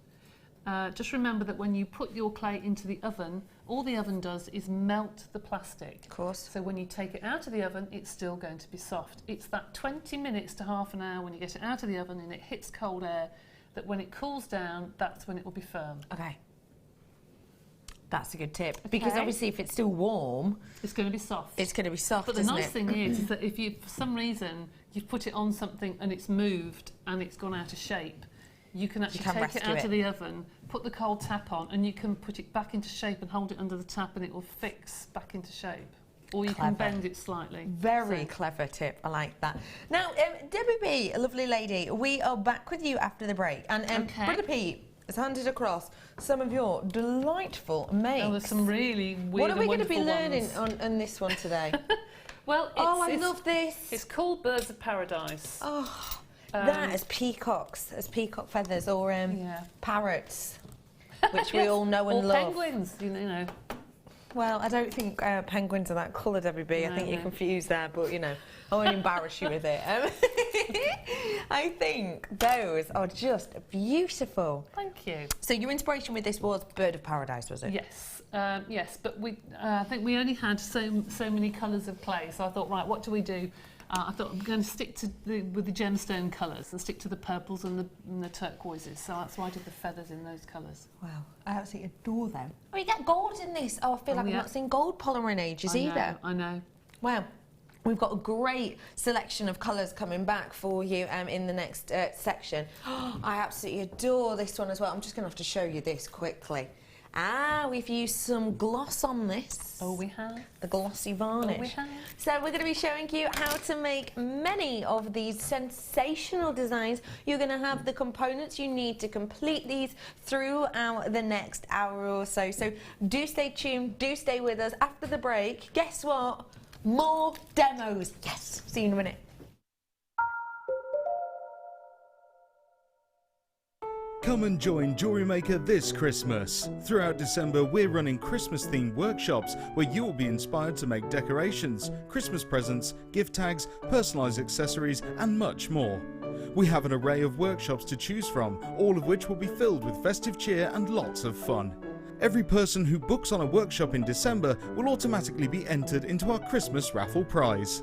Speaker 7: Just remember that when you put your clay into the oven, all the oven does is melt the plastic. Of course. So when you take it out of the oven, it's still going to be soft. It's that 20 minutes to half an hour when you get it out of the oven and it hits cold air, that when it cools down, that's when it will be firm. Okay. That's a good tip. Because obviously if it's still warm... It's going to be soft. It's going to be soft, But the nice thing is that if you, for some reason, you've put it on something and it's moved and it's gone out of shape, you can actually take it out of the oven, put the cold tap on, and you can put it back into shape and hold it under the tap and it will fix back into shape. Or you can bend it slightly. Very clever tip. I like that. Now, Debbie B, a lovely lady, we are back with you after the break. And Brother Pete,
Speaker 2: has handed across some of your delightful makes.
Speaker 7: Oh, there's some really weird
Speaker 2: What are we going to be
Speaker 7: ones.
Speaker 2: learning on this one today?
Speaker 7: Well,
Speaker 2: I love this.
Speaker 7: It's called Birds of Paradise.
Speaker 2: Oh, that as peacocks, as peacock feathers, or parrots, which we all know and
Speaker 7: or
Speaker 2: love.
Speaker 7: penguins, you know.
Speaker 2: Well, I don't think penguins are that coloured, Debbie B. I think you're confused there, but you know, I won't embarrass you with it. I think those are just beautiful.
Speaker 7: Thank you.
Speaker 2: So your inspiration with this was Bird of Paradise, was it?
Speaker 7: Yes, yes, but I think we only had so many colours of clay, so I thought, right, what do we do? I thought I'm going to stick to with the gemstone colours and stick to the purples and the turquoises. So that's why I did the feathers in those colours.
Speaker 2: Wow, I absolutely adore them. Oh, you get gold in this. Oh, I feel like I've not seen gold polymer in ages either.
Speaker 7: I know.
Speaker 2: Wow. We've got a great selection of colours coming back for you in the next section. I absolutely adore this one as well. I'm just going to have to show you this quickly. We've used some gloss on this.
Speaker 7: Oh, we have.
Speaker 2: The glossy varnish.
Speaker 7: Oh, we have.
Speaker 2: So we're going to be showing you how to make many of these sensational designs. You're going to have the components you need to complete these throughout the next hour or so. So do stay tuned, do stay with us. After the break, guess what? More demos. Yes, see you in a minute.
Speaker 1: Come and join Jewellery Maker this Christmas. Throughout December, we're running Christmas-themed workshops where you'll be inspired to make decorations, Christmas presents, gift tags, personalised accessories and much more. We have an array of workshops to choose from, all of which will be filled with festive cheer and lots of fun. Every person who books on a workshop in December will automatically be entered into our Christmas raffle prize.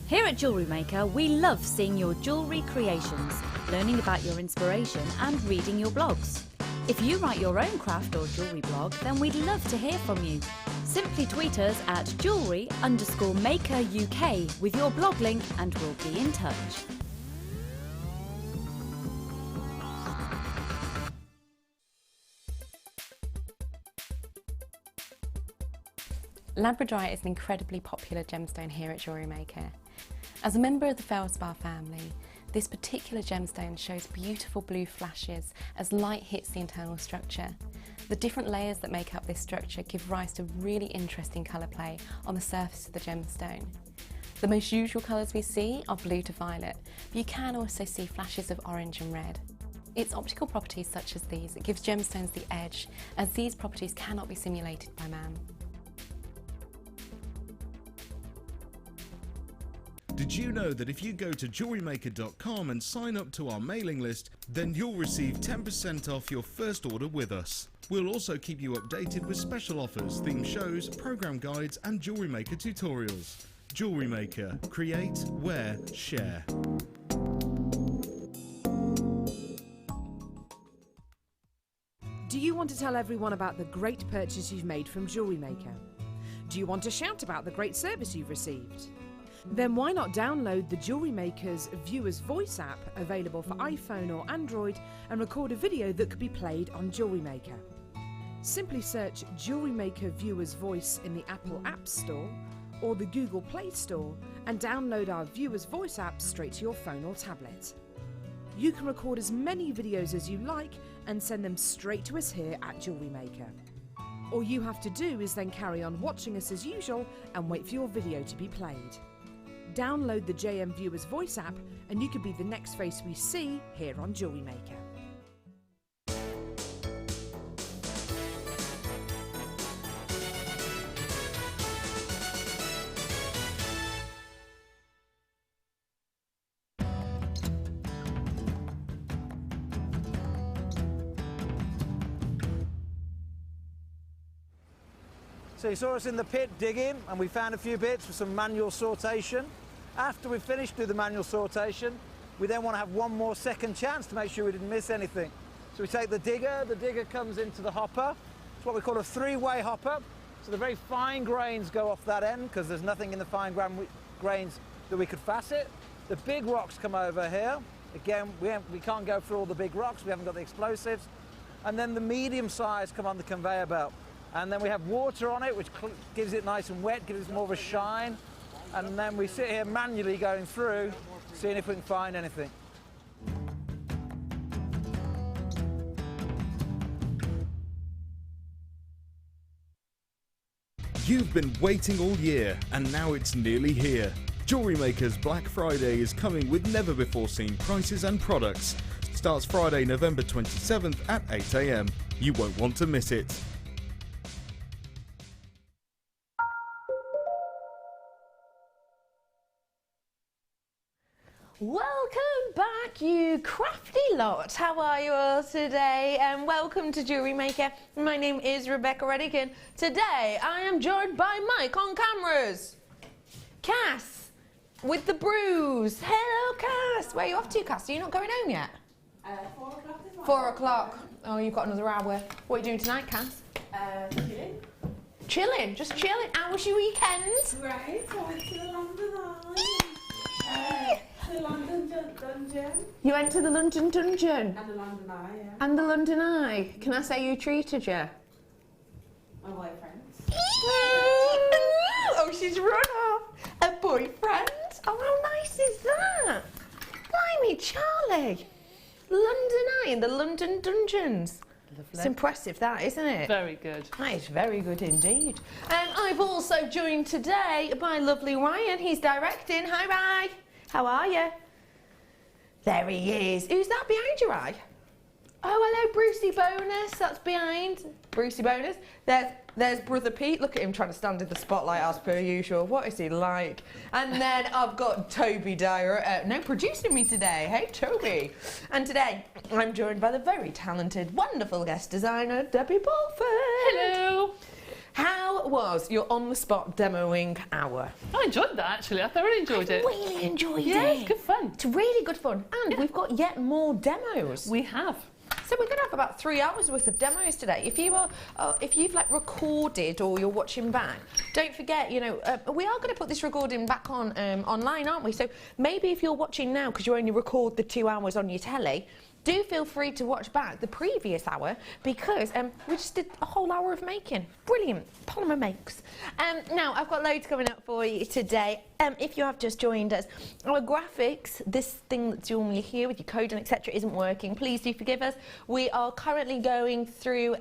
Speaker 11: Here at Jewellery Maker, we love seeing your jewellery creations, learning about your inspiration and reading your blogs. If you write your own craft or jewellery blog, then we'd love to hear from you. Simply tweet us at jewellery_maker UK with your blog link and we'll be in touch.
Speaker 12: Labradorite is an incredibly popular gemstone here at Jewellery Maker. As a member of the Feldspar family, this particular gemstone shows beautiful blue flashes as light hits the internal structure. The different layers that make up this structure give rise to really interesting colour play on the surface of the gemstone. The most usual colours we see are blue to violet, but you can also see flashes of orange and red. Its optical properties such as these, it gives gemstones the edge, as these properties cannot be simulated by man.
Speaker 1: Did you know that if you go to JewelleryMaker.com and sign up to our mailing list, then you'll receive 10% off your first order with us. We'll also keep you updated with special offers, theme shows, program guides and Jewellery Maker tutorials. Jewellery Maker. Create, wear, share.
Speaker 9: Do you want to tell everyone about the great purchase you've made from Jewellery Maker? Do you want to shout about the great service you've received? Then why not download the Jewellery Maker's Viewer's Voice app, available for iPhone or Android, and record a video that could be played on Jewellery Maker. Simply search Jewellery Maker Viewer's Voice in the Apple App Store or the Google Play Store and download our Viewer's Voice app straight to your phone or tablet. You can record as many videos as you like and send them straight to us here at Jewellery Maker. All you have to do is then carry on watching us as usual and wait for your video to be played. Download the JM Viewer's Voice app and you could be the next face we see here on Jewellery Maker.
Speaker 5: So you saw us in the pit digging and we found a few bits for some manual sortation. After we finish do the manual sortation, we then want to have one more second chance to make sure we didn't miss anything. So we take the digger comes into the hopper. It's what we call a three-way hopper. So the very fine grains go off that end because there's nothing in the fine grains that we could facet. The big rocks come over here. Again, we can't go through all the big rocks, we haven't got the explosives. And then the medium size come on the conveyor belt. And then we have water on it, which gives it nice and wet, gives it more of a shine. And then we sit here manually going through Seeing if we can find anything.
Speaker 1: You've been waiting all year, and now it's nearly here. Jewellery Maker's Black Friday is coming with never-before-seen prices and products. Starts Friday, November 27th at 8 AM. You won't want to miss it.
Speaker 6: Welcome back, you crafty lot. How are you all today? And welcome to Jewellery Maker. My name is Becky Redican. Today I am joined by Mike on cameras. Cass with the bruise. Hello, Cass. Where are you off to, Cass? Are you not going home yet?
Speaker 13: 4 o'clock is
Speaker 6: 4 o'clock. Oh, you've got another hour. What are you doing tonight, Cass?
Speaker 13: Chilling.
Speaker 6: Chilling? Just chilling? How was your weekend?
Speaker 13: Right, I went to the London Eye. The London Dungeon.
Speaker 6: You went to the London Dungeon?
Speaker 13: And the London Eye, yeah.
Speaker 6: And the London Eye. Can I say who treated you?
Speaker 13: My boyfriend.
Speaker 6: Oh, she's run off. A boyfriend? Oh, how nice is that? Blimey, Charlie. London Eye in the London Dungeons.
Speaker 7: Lovely.
Speaker 6: It's impressive, that, isn't it?
Speaker 7: Very good.
Speaker 6: That is very good indeed. And I've also joined today by lovely Ryan. He's directing. Hi, Ryan. How are you? There he is. Who's that behind your eye? Oh, hello, Brucey Bonus. That's behind. Brucey Bonus. There's Brother Pete. Look at him trying to stand in the spotlight as per usual. What is he like? And then I've got Toby producing me today. Hey, Toby. And today I'm joined by the very talented, wonderful guest designer, Debbie Bulford.
Speaker 7: Hello.
Speaker 6: How was your on-the-spot demoing hour?
Speaker 7: I enjoyed that, actually. I thoroughly enjoyed it.
Speaker 6: Really enjoyed it.
Speaker 7: Yeah, it's good fun.
Speaker 6: It's really good fun. And we've got yet more demos.
Speaker 7: We have.
Speaker 6: So we're going to have about 3 hours worth of demos today. If you've like recorded or you're watching back, don't forget, we are going to put this recording back on online, aren't we? So maybe if you're watching now because you only record the 2 hours on your telly, do feel free to watch back the previous hour because we just did a whole hour of making. Brilliant. Polymer makes. Now, I've got loads coming up for you today. If you have just joined us, our graphics, this thing that's normally here with your code and etc. isn't working. Please do forgive us. We are currently going through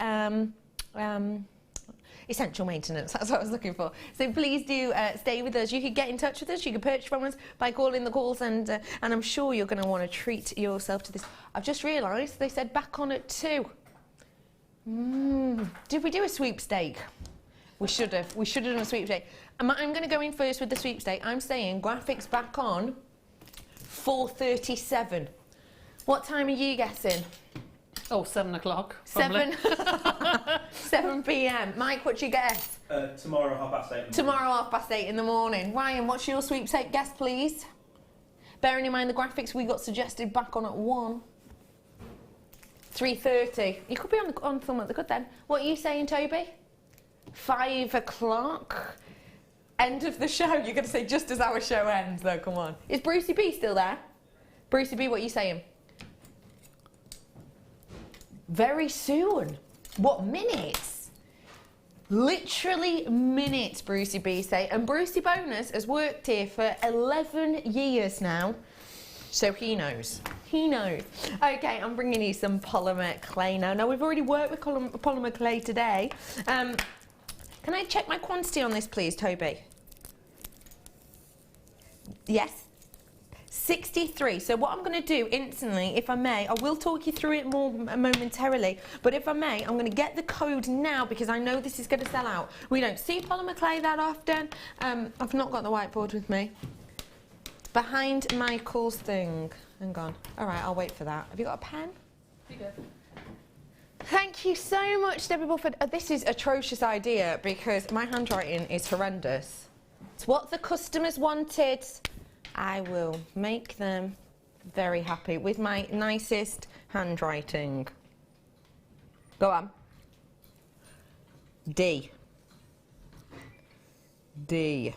Speaker 6: essential maintenance, that's what I was looking for. So please do stay with us. You can get in touch with us, you can purchase from us by calling the calls and I'm sure you're going to want to treat yourself to this. I've just realised they said back on at 2. Did we do a sweepstake? We should have done a sweepstake. I'm going to go in first with the sweepstake. I'm saying graphics back on 4:37. What time are you guessing?
Speaker 7: Oh, 7 o'clock.
Speaker 6: 7 p.m. Mike, what's your guess?
Speaker 4: Tomorrow, 8:30.
Speaker 6: Tomorrow, 8:30 in the morning. Ryan, what's your sweepstake guess, please? Bearing in mind the graphics we got suggested back on at 1. 3:30. You could be on film at the good then. What are you saying, Toby? 5 o'clock. End of the show. You're going to say just as our show ends, though. Come on. Is Brucey B still there? Brucey B, what are you saying? Very soon. What, minutes? Literally minutes, Brucey B say. And Brucey Bonus has worked here for 11 years now. So he knows. He knows. Okay, I'm bringing you some polymer clay now. Now, we've already worked with polymer clay today. Can I check my quantity on this, please, Toby? Yes. 63. So what I'm going to do instantly, if I may, I will talk you through it more momentarily, but if I may, I'm going to get the code now because I know this is going to sell out. We don't see polymer clay that often. I've not got the whiteboard with me. Behind Michael's thing. Hang on. All right, I'll wait for that. Have you got a pen?
Speaker 7: You go.
Speaker 6: Thank you so much, Debbie Bulford. This is an atrocious idea because my handwriting is horrendous. It's what the customers wanted. I will make them very happy with my nicest handwriting. Go on. D. D.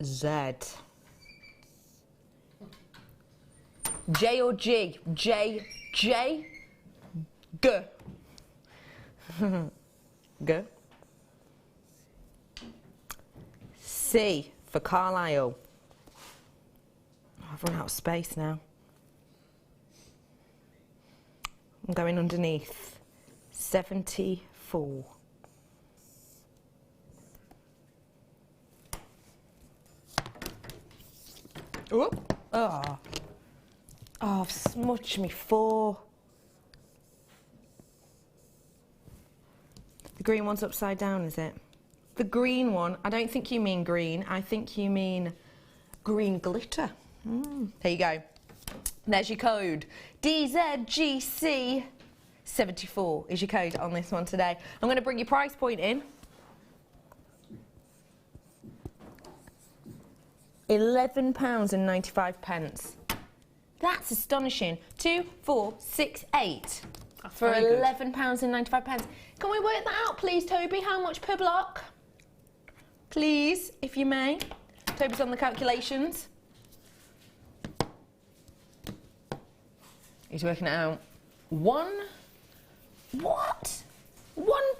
Speaker 6: Z. J or G? J. J. G. G. C for Carlisle. I've run out of space now. I'm going underneath 74. Oop. Oh. Oh, I've smudged me 4. The green one's upside down, is it? The green one, I don't think you mean green, I think you mean green glitter. There you go. There's your code. DZGC74 is your code on this one today. I'm going to bring your price point in. £11.95. That's astonishing. 2, 4, 6, 8 for £11.95. Can we work that out, please, Toby? How much per block? Please, if you may. Toby's on the calculations. He's working it out.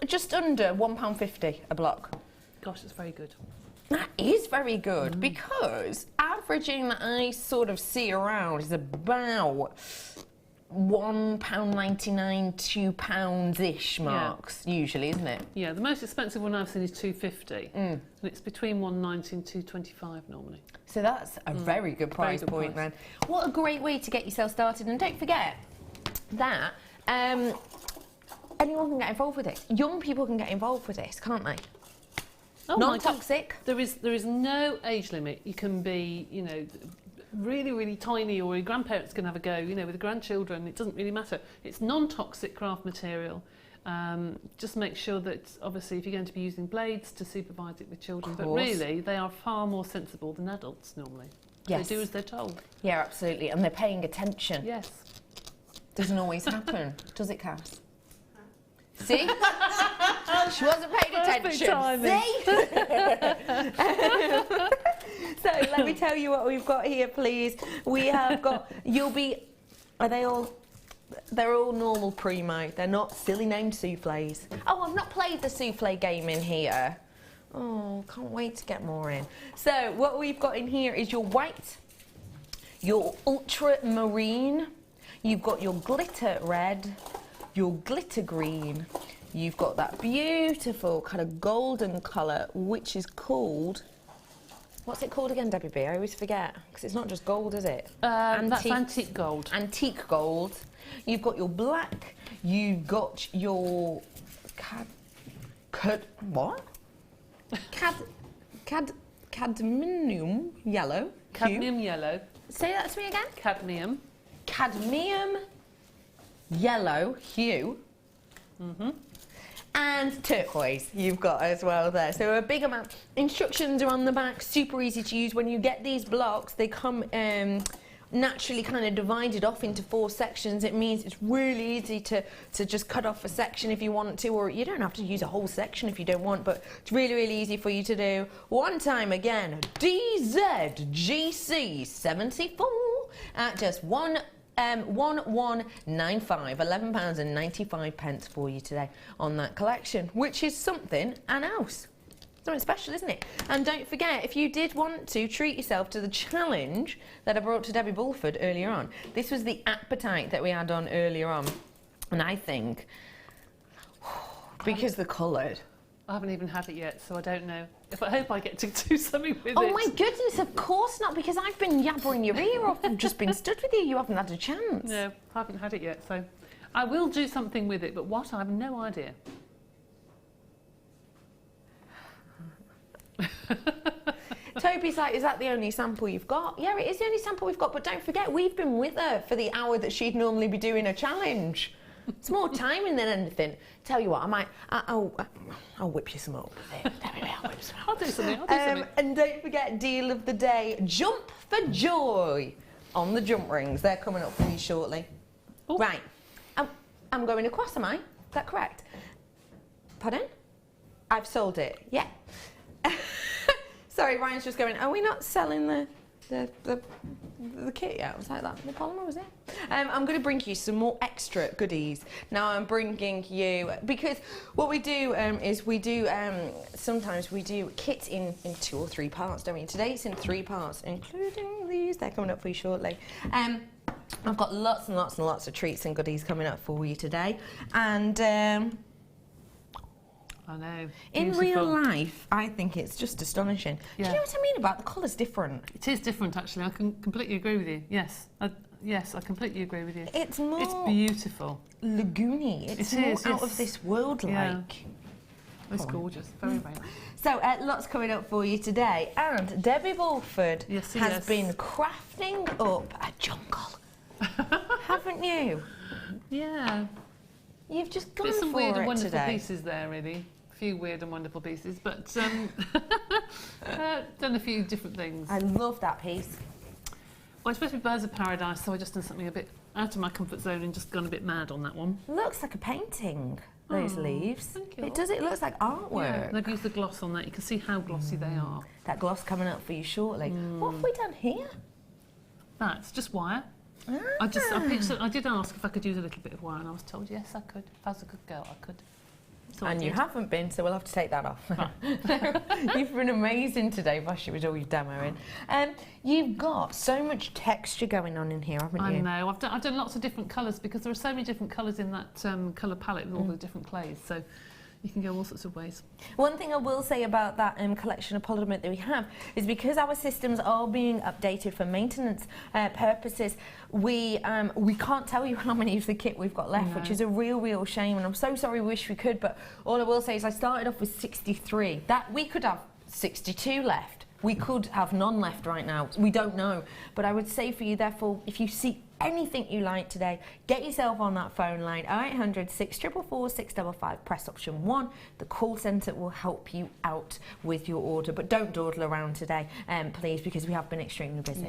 Speaker 6: Just under £1.50 a block.
Speaker 7: Gosh, that's very good.
Speaker 6: That is very good because averaging that I sort of see around is about £1.99, £2-ish marks usually, isn't it?
Speaker 7: Yeah, the most expensive one I've seen is £2.50, and it's between £1.90 and £2.25 normally.
Speaker 6: So that's a very good price point then. What a great way to get yourself started, and don't forget that anyone can get involved with it. Young people can get involved with this, can't they?
Speaker 7: Oh,
Speaker 6: non-toxic.
Speaker 7: There is no age limit. You can be, you know, really, really tiny, or your grandparents can have a go, you know, with the grandchildren. It doesn't really matter. It's non-toxic craft material. Just make sure that, obviously, if you're going to be using blades, to supervise it with children. But really, they are far more sensible than adults normally.
Speaker 6: Yes.
Speaker 7: They do as they're told.
Speaker 6: Yeah, absolutely. And they're paying attention.
Speaker 7: Yes.
Speaker 6: Doesn't always happen, does it, Cass? See? She wasn't paying attention. See? So let me tell you what we've got here, please. We have got, they're all normal primo. They're not silly named soufflés. Oh, I've not played the soufflé game in here. Oh, can't wait to get more in. So what we've got in here is your white, your ultramarine, you've got your glitter red, your glitter green, you've got that beautiful kind of golden colour, which is called, what's it called again, Debbie B? I always forget, because it's not just gold, is it?
Speaker 7: That's antique gold.
Speaker 6: Antique gold. You've got your black, you've got your cadmium yellow.
Speaker 7: Cadmium yellow.
Speaker 6: Say that to me again.
Speaker 7: Cadmium.
Speaker 6: Cadmium yellow hue. And turquoise you've got as well there. So a big amount. Instructions are on the back, super easy to use. When you get these blocks, they come naturally kind of divided off into 4 sections. It means it's really easy to just cut off a section if you want to, or you don't have to use a whole section if you don't want, but it's really, really easy for you to do. One time again, DZGC74 at just £11.95 for you today on that collection, which is something else. Something special, isn't it? And don't forget, if you did want to treat yourself to the challenge that I brought to Debbie Bulford earlier on, this was the appetite that we had on earlier on, and I think because the coloured.
Speaker 7: I haven't even had it yet, so I don't know. I hope I get to do something with it.
Speaker 6: Oh my goodness, of course not, because I've been yabbering your ear off and just been stood with you. You haven't had a chance.
Speaker 7: No, I haven't had it yet, so I will do something with it, but what, I have no idea.
Speaker 6: Toby's like, is that the only sample you've got? Yeah, it is the only sample we've got, but don't forget, we've been with her for the hour that she'd normally be doing a challenge. It's more timing than anything. Tell you what, I'll whip you some up.
Speaker 7: I'll do something.
Speaker 6: And don't forget, deal of the day, jump for joy on the jump rings. They're coming up for you shortly. Ooh. Right, I'm going across, am I? Is that correct? Pardon? I've sold it, yeah. Sorry, Ryan's just going, are we not selling the the kit yet? Was that the polymer, was it? I'm going to bring you some more extra goodies. Now I'm bringing you, because what we do is we do, sometimes we do kits in 2 or 3 parts, don't we? Today it's in 3 parts, including these. They're coming up for you shortly. I've got lots and lots and lots of treats and goodies coming up for you today. And
Speaker 7: I know.
Speaker 6: in real life, I think it's just astonishing.
Speaker 7: Yeah.
Speaker 6: Do you know what I mean about the colour's different?
Speaker 7: It is different, actually. I can completely agree with you. Yes. Yes, I completely agree with you.
Speaker 6: It's more...
Speaker 7: It's beautiful.
Speaker 6: Lagoony. It's more out of this world,
Speaker 7: yeah.
Speaker 6: like.
Speaker 7: It's gorgeous. Very, very nice.
Speaker 6: So, lots coming up for you today. And Debbie Bulford has been crafting up a jungle. Haven't you?
Speaker 7: Yeah.
Speaker 6: You've just gone
Speaker 7: There's some
Speaker 6: for
Speaker 7: weird
Speaker 6: it
Speaker 7: and wonderful
Speaker 6: today.
Speaker 7: pieces there, really. A few weird and wonderful pieces, but done a few different things.
Speaker 6: I love that piece.
Speaker 7: Well, it's supposed to be Birds of Paradise, so I just done something a bit out of my comfort zone and just gone a bit mad on that one.
Speaker 6: Looks like a painting, those leaves.
Speaker 7: Thank you.
Speaker 6: It does, it looks like artwork.
Speaker 7: Yeah, and I've used the gloss on that. You can see how glossy they are.
Speaker 6: That gloss coming up for you shortly. What have we done here?
Speaker 7: That's just wire. I did ask if I could use a little bit of wire, and I was told yes, I could. If I was a good girl, I could. So
Speaker 6: And you haven't been, so we'll have to take that off. You've been amazing today, Vashi, with all your demoing. You've got so much texture going on in here, haven't you?
Speaker 7: I know. I've done lots of different colours because there are so many different colours in that colour palette with all the different clays. So you can go all sorts of ways.
Speaker 6: One thing I will say about that collection of polymer that we have is because our systems are being updated for maintenance purposes, we can't tell you how many of the kit we've got left, which is a real shame, and I'm so sorry, wish we could, but all I will say is I started off with 63. That we could have 62 left. We could have none left right now. We don't know. But I would say for you, therefore, if you see anything you like today, get yourself on that phone line, 0800 644 655, press option 1. The call centre will help you out with your order. But don't dawdle around today, please, because we have been extremely busy.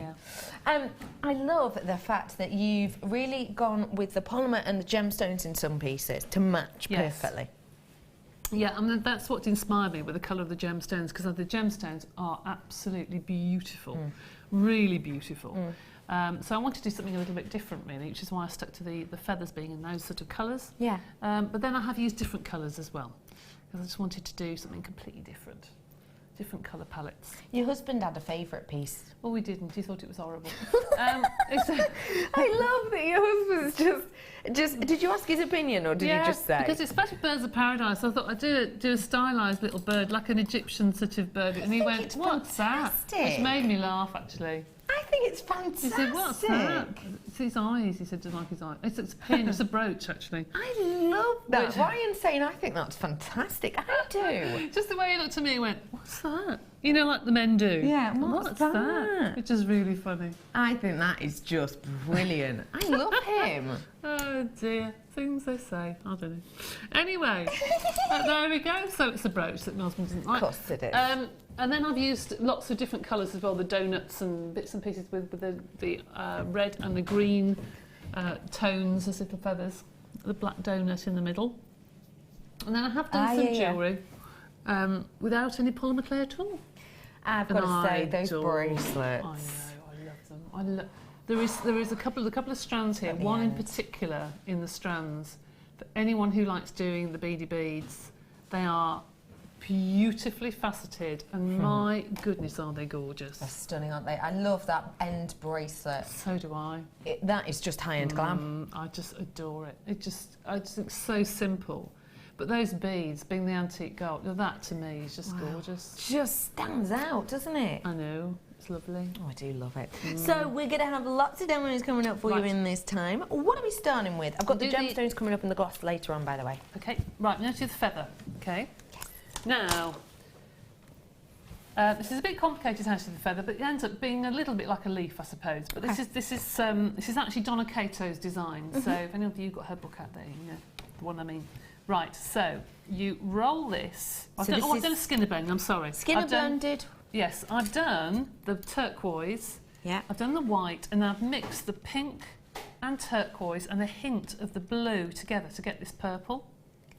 Speaker 7: Yeah.
Speaker 6: I love the fact that you've really gone with the polymer and the gemstones in some pieces to match perfectly.
Speaker 7: Yeah, I mean, that's what inspired me with the colour of the gemstones, because the gemstones are absolutely beautiful, really beautiful. So I wanted to do something a little bit different, really, which is why I stuck to the feathers being in those sort of colours.
Speaker 6: Yeah.
Speaker 7: But then I have used different colours as well, because I just wanted to do something completely different. Different colour palettes.
Speaker 6: Your husband had a favourite piece.
Speaker 7: Well, we didn't. He thought it was horrible.
Speaker 6: I love that your husband's just... Did you ask his opinion, or did you just say?
Speaker 7: Because it's supposed to be Birds of Paradise. I thought I'd do a stylised little bird, like an Egyptian sort of bird. And he went, "What's that?" Which made me laugh, actually.
Speaker 6: I think it's fantastic.
Speaker 7: He said, "What's that?" It's his eyes. He said, "Doesn't like his eyes." It's a pin. It's a brooch, actually.
Speaker 6: I love that. Ryan's saying, I think that's fantastic. I do.
Speaker 7: Just the way he looked at me, he went, "What's that?" You know, like the men do.
Speaker 6: Yeah, what's that?
Speaker 7: Which is really funny.
Speaker 6: I think that is just brilliant. I love him.
Speaker 7: Oh dear, things they say. I don't know. Anyway, there we go. So it's a brooch that my husband doesn't like.
Speaker 6: Of course it is.
Speaker 7: And then I've used lots of different colours as well, the donuts and bits and pieces with the red and the green tones as little feathers, the black donut in the middle. And then I have done some jewellery without any polymer clay at all.
Speaker 6: I've got to say, those bracelets.
Speaker 7: I know, I love them. There is a couple of strands here, one in particular in the strands. For anyone who likes doing the beady beads, they are beautifully faceted, and my goodness, are they gorgeous.
Speaker 6: They're stunning, aren't they? I love that end bracelet.
Speaker 7: So do I.
Speaker 6: That is just high-end glam.
Speaker 7: I just adore it. I just think it's so simple. But those beads, being the antique gold, that to me is just gorgeous.
Speaker 6: Just stands out, doesn't it?
Speaker 7: I know. It's lovely.
Speaker 6: Oh, I do love it. So we're going to have lots of demos coming up for you in this time. What are we starting with? I've got the gemstones coming up in the gloss later on, by the way.
Speaker 7: Okay, right, now to the feather. Okay. Yes. Now, this is a bit complicated how to do the feather, but it ends up being a little bit like a leaf, I suppose. But this is actually Donna Cato's design. So if any of you got her book out there, you know the one I mean. Right, so you roll this. I've done a skinner bone, I'm sorry.
Speaker 6: Skinner blended.
Speaker 7: Yes, I've done the turquoise. Yeah. I've done the white, and I've mixed the pink and turquoise and a hint of the blue together to get this purple.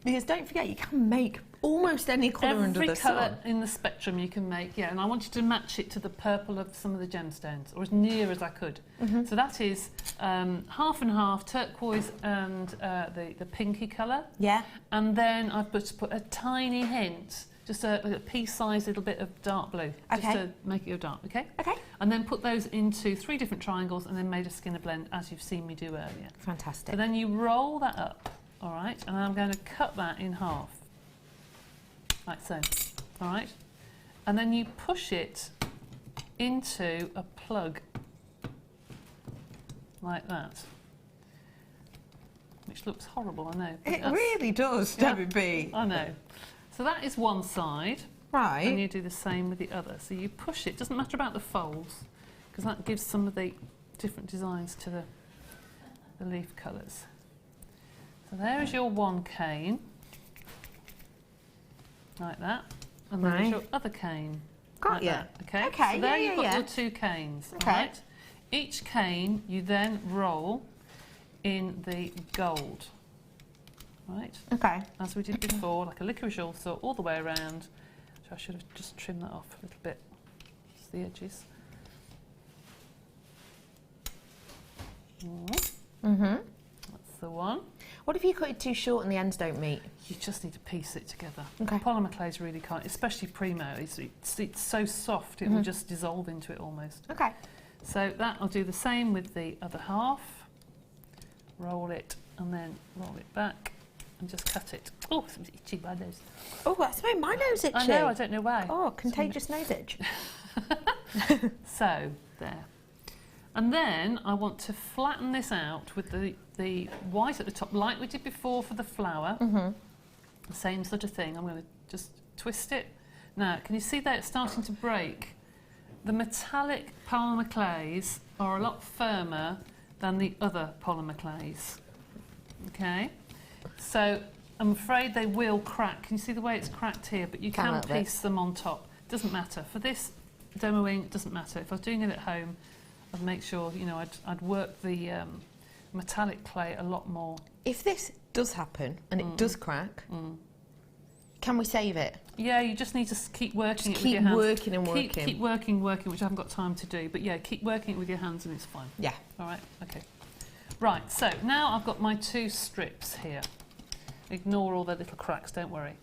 Speaker 6: Because don't forget, you can make almost any colour under the sun.
Speaker 7: Every colour in the spectrum you can make, yeah, and I wanted to match it to the purple of some of the gemstones, or as near as I could. So that is half and half, turquoise and the pinky colour.
Speaker 6: Yeah.
Speaker 7: And then I've put a tiny hint, just a pea-sized little bit of dark blue, just to make it go dark, okay?
Speaker 6: Okay.
Speaker 7: And then put those into 3 different triangles and then made a skinner blend, as you've seen me do earlier.
Speaker 6: Fantastic.
Speaker 7: So then you roll that up, all right? And I'm going to cut that in half, like so, all right? And then you push it into a plug, like that. Which looks horrible, I know.
Speaker 6: It really does, Debbie B.
Speaker 7: I know. So that is one side.
Speaker 6: Right.
Speaker 7: And you do the same with the other. So you push it, doesn't matter about the folds, because that gives some of the different designs to the leaf colours. So there is your one cane, like that. And then there's your other cane.
Speaker 6: Got
Speaker 7: like
Speaker 6: you.
Speaker 7: that, okay?
Speaker 6: Okay,
Speaker 7: So there
Speaker 6: yeah,
Speaker 7: you've got
Speaker 6: yeah.
Speaker 7: your 2 canes,
Speaker 6: Okay.
Speaker 7: all right? Each cane you then roll in the gold, right?
Speaker 6: Okay.
Speaker 7: As we did before, like a licorice ulcer all the way around. So I should have just trimmed that off a little bit, just the edges. That's the one.
Speaker 6: What if you cut it too short and the ends don't meet?
Speaker 7: You just need to piece it together.
Speaker 6: Okay.
Speaker 7: Polymer clays really can't, especially Primo. It's so soft, it will just dissolve into it almost.
Speaker 6: Okay.
Speaker 7: So that I'll do the same with the other half. Roll it and then roll it back and just cut it. Oh, it's itchy my nose.
Speaker 6: Oh, that's made my nose itchy.
Speaker 7: I know, I don't know why.
Speaker 6: Oh, contagious nose itch.
Speaker 7: So, there. And then I want to flatten this out with the white at the top, like we did before for the flower. The same sort of thing. I'm going to just twist it. Now, can you see that it's starting to break? The metallic polymer clays are a lot firmer than the other polymer clays. Okay? So, I'm afraid they will crack. Can you see the way it's cracked here? But you can piece them on top. Doesn't matter. For this demoing, it doesn't matter. If I was doing it at home, I'd make sure, you know, I'd work the metallic clay a lot more.
Speaker 6: If this does happen and it does crack, can we save it?
Speaker 7: Yeah, you just need to keep working
Speaker 6: Just
Speaker 7: it with your hands.
Speaker 6: keep working and working.
Speaker 7: Keep working, which I haven't got time to do. But yeah, keep working it with your hands and it's fine.
Speaker 6: Yeah.
Speaker 7: All right, okay. Right, so now I've got my 2 strips here. Ignore all the little cracks, don't worry.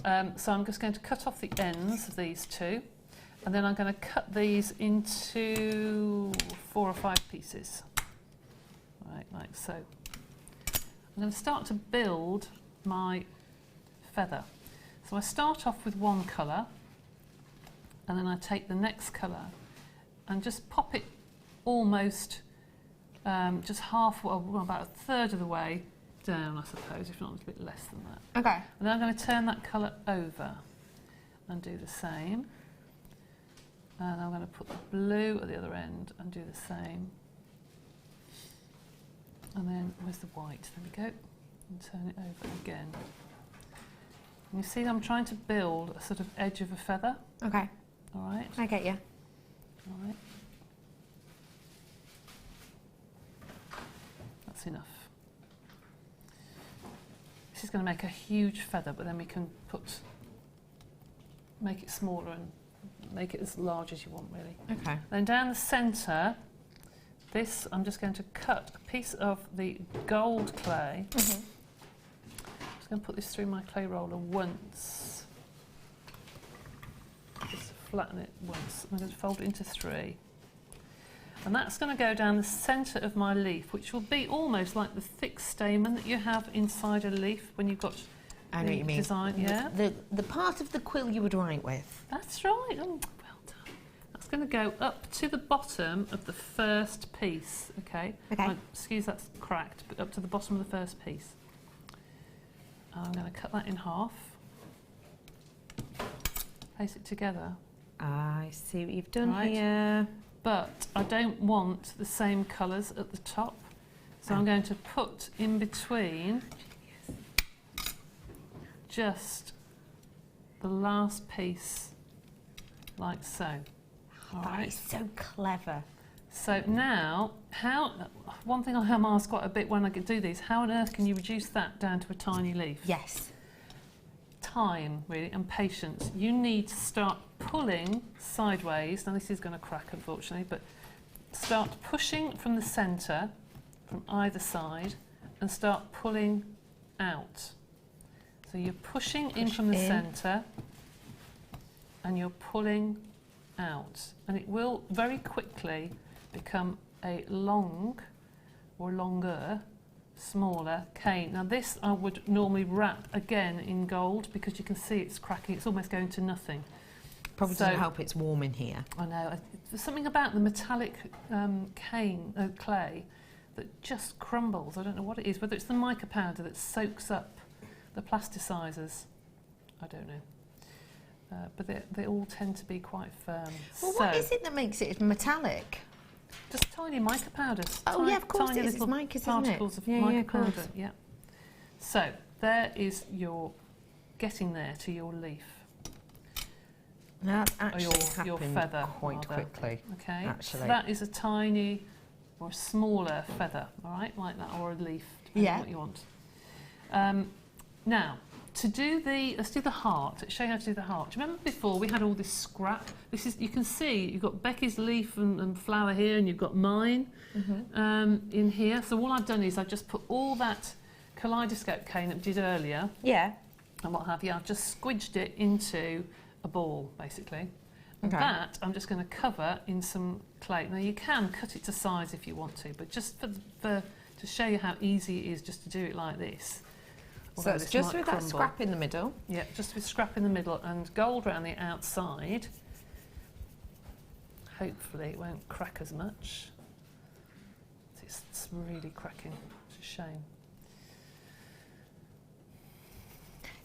Speaker 7: So I'm just going to cut off the ends of these 2. And then I'm going to cut these into 4 or 5 pieces. Right, like so. I'm going to start to build my feather. So I start off with one colour, and then I take the next colour and just pop it almost just half, well, about a third of the way down, I suppose, if not a little bit less than that.
Speaker 6: Okay.
Speaker 7: And then I'm going to turn that colour over and do the same. And I'm going to put the blue at the other end and do the same. And then, where's the white? There we go. And turn it over again. And you see I'm trying to build a sort of edge of a feather.
Speaker 6: Okay.
Speaker 7: All right.
Speaker 6: I get you.
Speaker 7: All right. That's enough. This is going to make a huge feather, but then we can make it smaller and make it as large as you want, really.
Speaker 6: Okay.
Speaker 7: Then down the centre, this, I'm just going to cut a piece of the gold clay. I'm just going to put this through my clay roller once. Just flatten it once. I'm going to fold it into 3. And that's going to go down the centre of my leaf, which will be almost like the thick stamen that you have inside a leaf when you've got
Speaker 6: I know what you mean.
Speaker 7: design, yeah?
Speaker 6: The part of the quill you would write with.
Speaker 7: That's right. Oh, well done. That's going to go up to the bottom of the first piece, okay?
Speaker 6: Okay.
Speaker 7: Excuse that's cracked, but up to the bottom of the first piece. I'm going to cut that in half. Place it together.
Speaker 6: I see what you've done
Speaker 7: Right.
Speaker 6: here.
Speaker 7: But I don't want the same colours at the top. So I'm going to put in between just the last piece, like so. All
Speaker 6: That
Speaker 7: right.
Speaker 6: is so clever.
Speaker 7: So now, one thing I am asked quite a bit when I do these, how on earth can you reduce that down to a tiny leaf?
Speaker 6: Yes.
Speaker 7: time, really, and patience. You need to start pulling sideways. Now, this is going to crack, unfortunately, but start pushing from the centre, from either side, and start pulling out. So you're pushing in from the centre, and you're pulling out. And it will very quickly become a long, or longer, smaller cane. Now this I would normally wrap again in gold because you can see it's cracking, it's almost going to nothing.
Speaker 2: Probably doesn't help it's warm in here.
Speaker 7: I know, there's something about the metallic clay that just crumbles. I don't know what it is, whether it's the mica powder that soaks up the plasticizers, I don't know. But they all tend to be quite firm.
Speaker 2: Well, what is it that makes it metallic?
Speaker 7: Just tiny mica powders.
Speaker 2: Oh, yeah, of course it is. It's micas, isn't it?
Speaker 7: Particles of mica powder, yeah. So, there is your getting there to your leaf.
Speaker 2: That actually
Speaker 7: your feather,
Speaker 2: quite quickly.
Speaker 7: Okay,
Speaker 2: actually.
Speaker 7: So that is a tiny or a smaller feather, all right, like that, or a leaf, depending on what you want. Now, let's do the heart. Show you how to do the heart. Do you remember before we had all this scrap? This is, you can see you've got Becky's leaf and flower here, and you've got mine in here. So all I've done is I've just put all that kaleidoscope cane that we did earlier, and what have you. I've just squidged it into a ball, basically. And that I'm just going to cover in some clay. Now you can cut it to size if you want to, but just to show you how easy it is just to do it like this.
Speaker 2: So it's just with that scrap in the middle?
Speaker 7: Yeah, just with scrap in the middle and gold around the outside. Hopefully it won't crack as much. It's really cracking, it's a shame.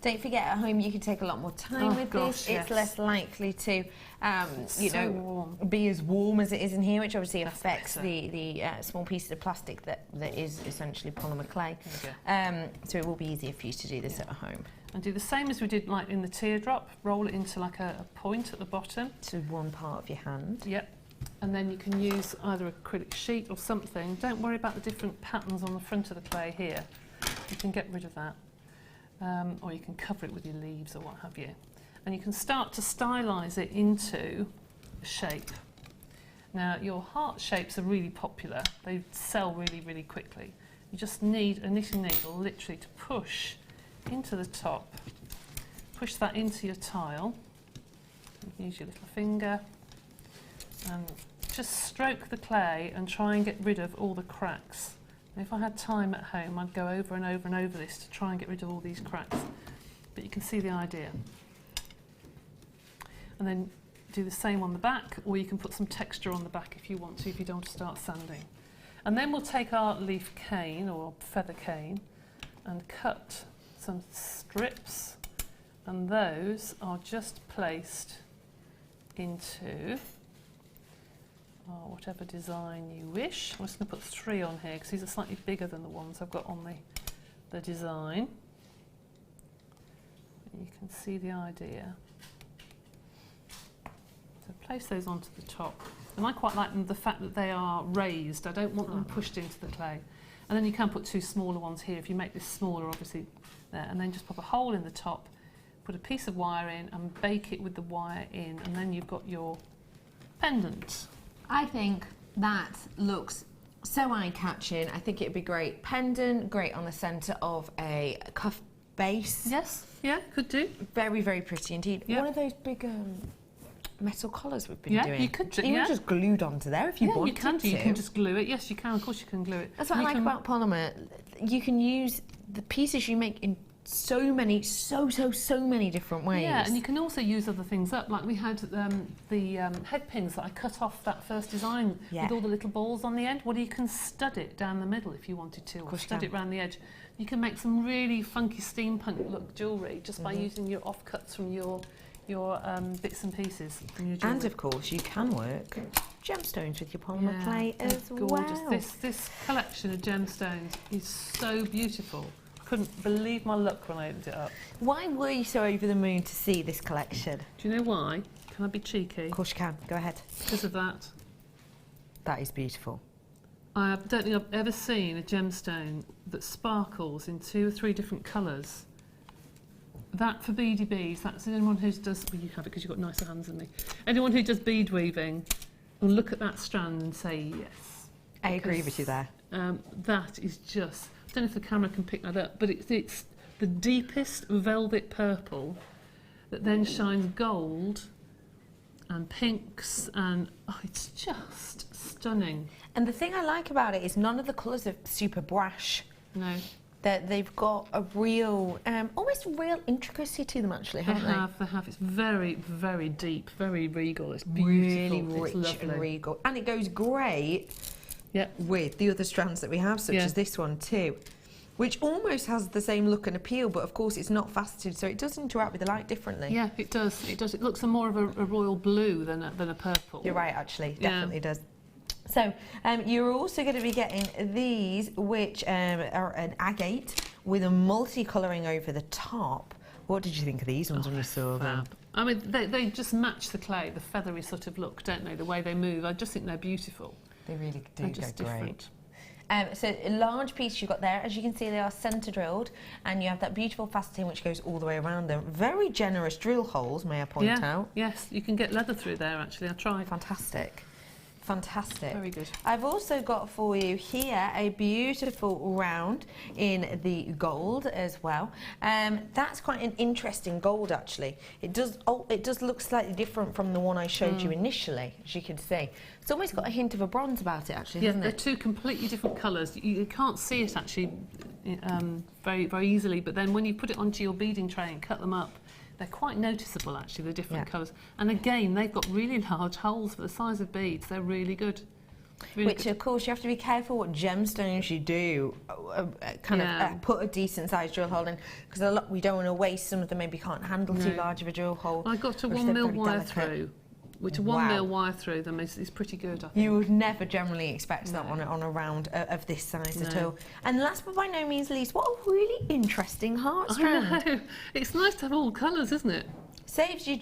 Speaker 2: Don't forget, at home you can take a lot more time with this.
Speaker 7: Yes.
Speaker 2: It's less likely to,
Speaker 7: warm.
Speaker 2: be as warm as it is in here, which obviously affects the small pieces of plastic that is essentially polymer clay. So it will be easier for you to do this at home.
Speaker 7: And do the same as we did like in the teardrop. Roll it into like a point at the bottom.
Speaker 2: To one part of your hand.
Speaker 7: Yep. And then you can use either acrylic sheet or something. Don't worry about the different patterns on the front of the clay here. You can get rid of that. Or you can cover it with your leaves or what have you. And you can start to stylize it into a shape. Now, your heart shapes are really popular. They sell really, really quickly. You just need a knitting needle literally to push into the top. Push that into your tile. You can use your little finger. And just stroke the clay and try and get rid of all the cracks. If I had time at home, I'd go over and over and over this to try and get rid of all these cracks. But you can see the idea. And then do the same on the back, or you can put some texture on the back if you want to, if you don't want to start sanding. And then we'll take our leaf cane, or feather cane, and cut some strips. And those are just placed into whatever design you wish. I'm just going to put 3 on here because these are slightly bigger than the ones I've got on the design. You can see the idea. So place those onto the top. And I quite like them, the fact that they are raised. I don't want them pushed into the clay. And then you can put 2 smaller ones here. If you make this smaller, obviously, there. And then just pop a hole in the top, put a piece of wire in and bake it with the wire in. And then you've got your pendant.
Speaker 2: I think that looks so eye-catching. I think it'd be great pendant, great on the centre of a cuff base.
Speaker 7: Yes, yeah, could do.
Speaker 2: Very, very pretty indeed.
Speaker 7: Yep.
Speaker 2: One of those big metal collars we've been doing.
Speaker 7: Yeah, you could do.
Speaker 2: Even just glued onto there if you wanted
Speaker 7: you can
Speaker 2: to.
Speaker 7: You can just glue it. Yes, you can. Of course, you can glue it.
Speaker 2: That's what I like about polymer. You can use the pieces you make in so many different ways.
Speaker 7: Yeah, and you can also use other things up. Like we had the head pins that I cut off that first design with all the little balls on the end. Well, you can stud it down the middle if you wanted to, or stud it around the edge. You can make some really funky steampunk look jewellery just by using your offcuts from your bits and pieces from your jewellery.
Speaker 2: And of course, you can work gemstones with your polymer clay as
Speaker 7: gorgeous.
Speaker 2: well.
Speaker 7: This collection of gemstones is so beautiful. Couldn't believe my luck when I opened it up.
Speaker 2: Why were you so over the moon to see this collection?
Speaker 7: Do you know why? Can I be cheeky?
Speaker 2: Of course you can. Go ahead.
Speaker 7: Because of that.
Speaker 2: That is beautiful.
Speaker 7: I don't think I've ever seen a gemstone that sparkles in 2 or 3 different colours that for beady beads, that's anyone who does, well, you have it because you've got nicer hands than me. Anyone who does bead weaving will look at that strand and say yes.
Speaker 2: I agree with you there.
Speaker 7: That is just, I don't know if the camera can pick that up, but it's the deepest velvet purple that then shines gold and pinks, and oh, it's just stunning.
Speaker 6: And the thing I like about it is none of the colours are super brash.
Speaker 7: No.
Speaker 6: That they've got a real, almost real intricacy to them actually, haven't they?
Speaker 7: They have. It's very, very deep, very regal. It's beautiful.
Speaker 6: Really rich
Speaker 7: it's lovely.
Speaker 6: and regal. And it goes great with the other strands that we have, such as this one too, which almost has the same look and appeal, but of course it's not faceted, so it does interact with the light differently.
Speaker 7: Yeah, it does. It does. It looks more of a royal blue than a purple.
Speaker 6: You're right, actually. Definitely does. So you're also going to be getting these, which are an agate with a multi-colouring over the top. What did you think of these ones when you saw them?
Speaker 7: I mean, they just match the clay, the feathery sort of look, don't they? The way they move. I just think they're beautiful.
Speaker 6: They really do.
Speaker 7: They're just different.
Speaker 6: So a large piece you've got there. As you can see, they are centre drilled, and you have that beautiful faceting which goes all the way around them. Very generous drill holes, may I point out?
Speaker 7: Yes, you can get leather through there actually. I tried.
Speaker 6: Fantastic. Fantastic.
Speaker 7: Very good.
Speaker 6: I've also got for you here a beautiful round in the gold as well. That's quite an interesting gold actually. It does look slightly different from the one I showed you initially, as you can see. It's almost got a hint of a bronze about it actually, hasn't it?
Speaker 7: Yeah, they're two completely different colours. You can't see it actually very, very easily, but then when you put it onto your beading tray and cut them up, they're quite noticeable actually, the different colours. And again, they've got really large holes for the size of beads. They're really good.
Speaker 6: Which of course you have to be careful what gemstones you do, put a decent sized drill hole in, because we don't want to waste some of them, maybe can't handle too large of a drill hole.
Speaker 7: I got a 1 mil wire through, which a 1 mil wire through them is pretty good, I think.
Speaker 6: You would never generally expect that on a round of this size at all. And last but by no means least, what a really interesting heart strand.
Speaker 7: I know. It's nice to have all colours, isn't it?
Speaker 6: Saves you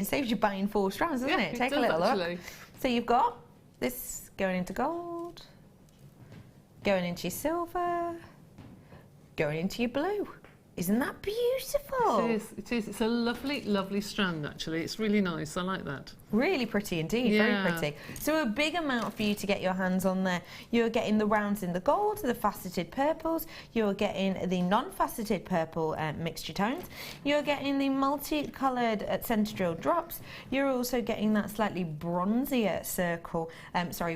Speaker 6: saves you buying 4 strands, doesn't it? Take a little look. So you've got this going into gold, going into your silver, going into your blue. Isn't that beautiful?
Speaker 7: It is. It is. It's a lovely, lovely strand, actually. It's really nice. I like that.
Speaker 6: Really pretty indeed.
Speaker 7: Yeah.
Speaker 6: Very pretty. So a big amount for you to get your hands on there. You're getting the rounds in the gold, the faceted purples. You're getting the non-faceted purple mixture tones. You're getting the multi-coloured centre drill drops. You're also getting that slightly bronzier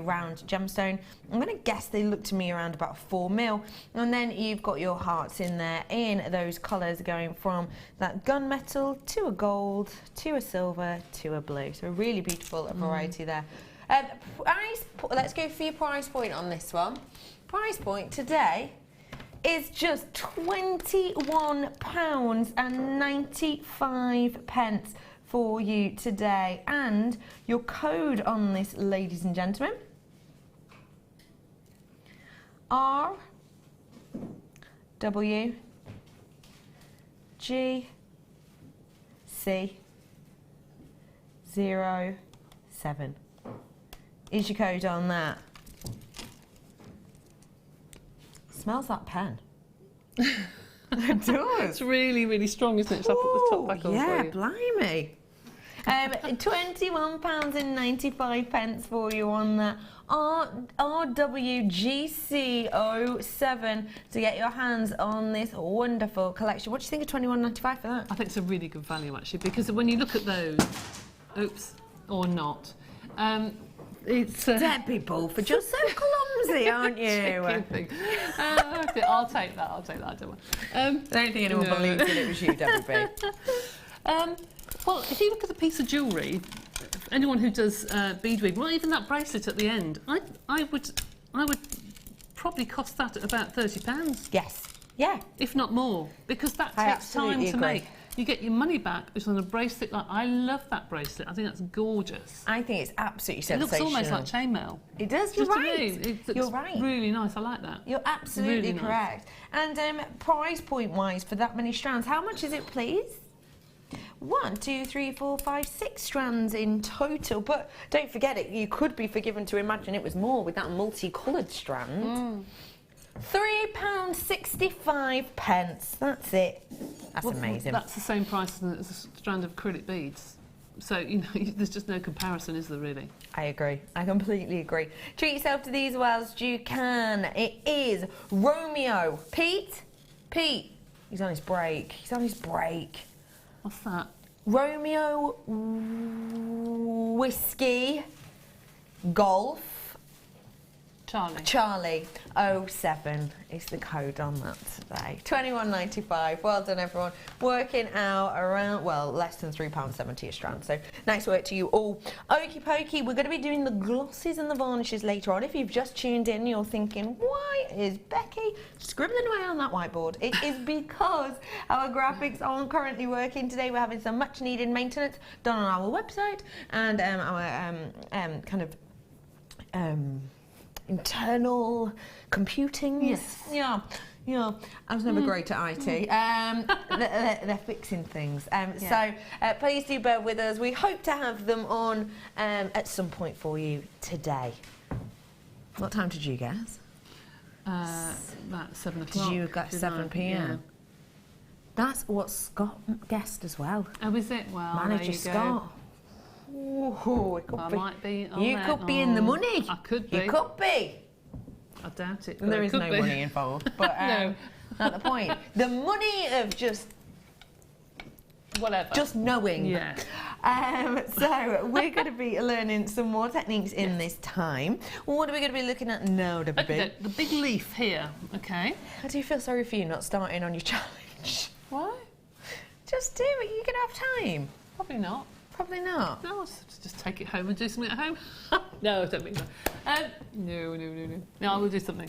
Speaker 6: round gemstone. I'm going to guess they look to me around about 4 mil. And then you've got your hearts in there in those colours going from that gunmetal to a gold, to a silver, to a blue. So a really beautiful variety there. Let's go for your price point on this one. Price point today is just £21.95 for you today. And your code on this, ladies and gentlemen, RWGC07 is your code on that. Smells like pen. It does.
Speaker 7: It's really, really strong, isn't it? So I'll put the top back on for you.
Speaker 6: Blimey. £21.95 for you on that. RWGC07 to get your hands on this wonderful collection. What do you think of £21.95 for that?
Speaker 7: I think it's a really good value, actually, because when you look at those, oops, or not, it's...
Speaker 6: Debbie Bulford, you're so clumsy, aren't you?
Speaker 7: I'll take that, I don't mind.
Speaker 6: I don't think anyone believes that it was you, Debbie.
Speaker 7: Well, if you look at the piece of jewellery, anyone who does bead weaving, well, even that bracelet at the end, I would probably cost that at about £30.
Speaker 6: Yes. Yeah.
Speaker 7: If not more, because that takes time to make. You get your money back. It's on a bracelet. I love that bracelet. I think that's gorgeous.
Speaker 6: I think it's absolutely sensational.
Speaker 7: It looks almost like chainmail.
Speaker 6: It does. You're right. You're right.
Speaker 7: Really nice. I like that.
Speaker 6: You're absolutely
Speaker 7: really
Speaker 6: correct.
Speaker 7: Nice.
Speaker 6: And price point wise, for that many strands, how much is it, please? 1, 2, 3, 4, 5, 6 strands in total. But don't forget it. You could be forgiven to imagine it was more with that multicoloured strand. £3.65. That's it. That's amazing.
Speaker 7: That's the same price as a strand of acrylic beads. So, you know, there's just no comparison, is there, really?
Speaker 6: I agree. I completely agree. Treat yourself to these whilst you can. It is Romeo. Pete? Pete. He's on his break. He's on his break.
Speaker 7: What's that?
Speaker 6: Romeo Whiskey Golf Charlie 07 is the code on that today. £21.95. Well done, everyone. Working out around, well, less than £3.70 a strand. So nice work to you all. Okie pokey, we're going to be doing the glosses and the varnishes later on. If you've just tuned in, you're thinking, why is Becky scribbling away on that whiteboard? It is because our graphics aren't currently working today. We're having some much needed maintenance done on our website and our kind of internal computing.
Speaker 7: Yes.
Speaker 6: Yeah. I was never great at IT. They're fixing things. So please do bear with us. We hope to have them on at some point for you today. What time did you guess?
Speaker 7: About 7 o'clock.
Speaker 6: Did you get 7 p.m?
Speaker 7: Yeah.
Speaker 6: That's what Scott guessed as well.
Speaker 7: Oh, is it? Well,
Speaker 6: Manager Scott. Ooh, it could
Speaker 7: I
Speaker 6: be.
Speaker 7: might be on
Speaker 6: You
Speaker 7: there.
Speaker 6: could be in the money.
Speaker 7: I could be.
Speaker 6: You could be.
Speaker 7: I doubt it.
Speaker 6: And there is no
Speaker 7: be.
Speaker 6: money involved. But
Speaker 7: No.
Speaker 6: Not the point. The money of just
Speaker 7: whatever.
Speaker 6: Just knowing.
Speaker 7: Yeah.
Speaker 6: So we're going to be learning some more techniques in this time. What are we going to be looking at now, Debbie?
Speaker 7: Okay, the big leaf here. Okay.
Speaker 6: I do feel sorry for you not starting on your challenge.
Speaker 7: Why?
Speaker 6: Just do it. You're going to have time.
Speaker 7: Probably not.
Speaker 6: Probably not.
Speaker 7: No, I'll just take it home and do something at home. No, I don't think so. No. No, I will do something.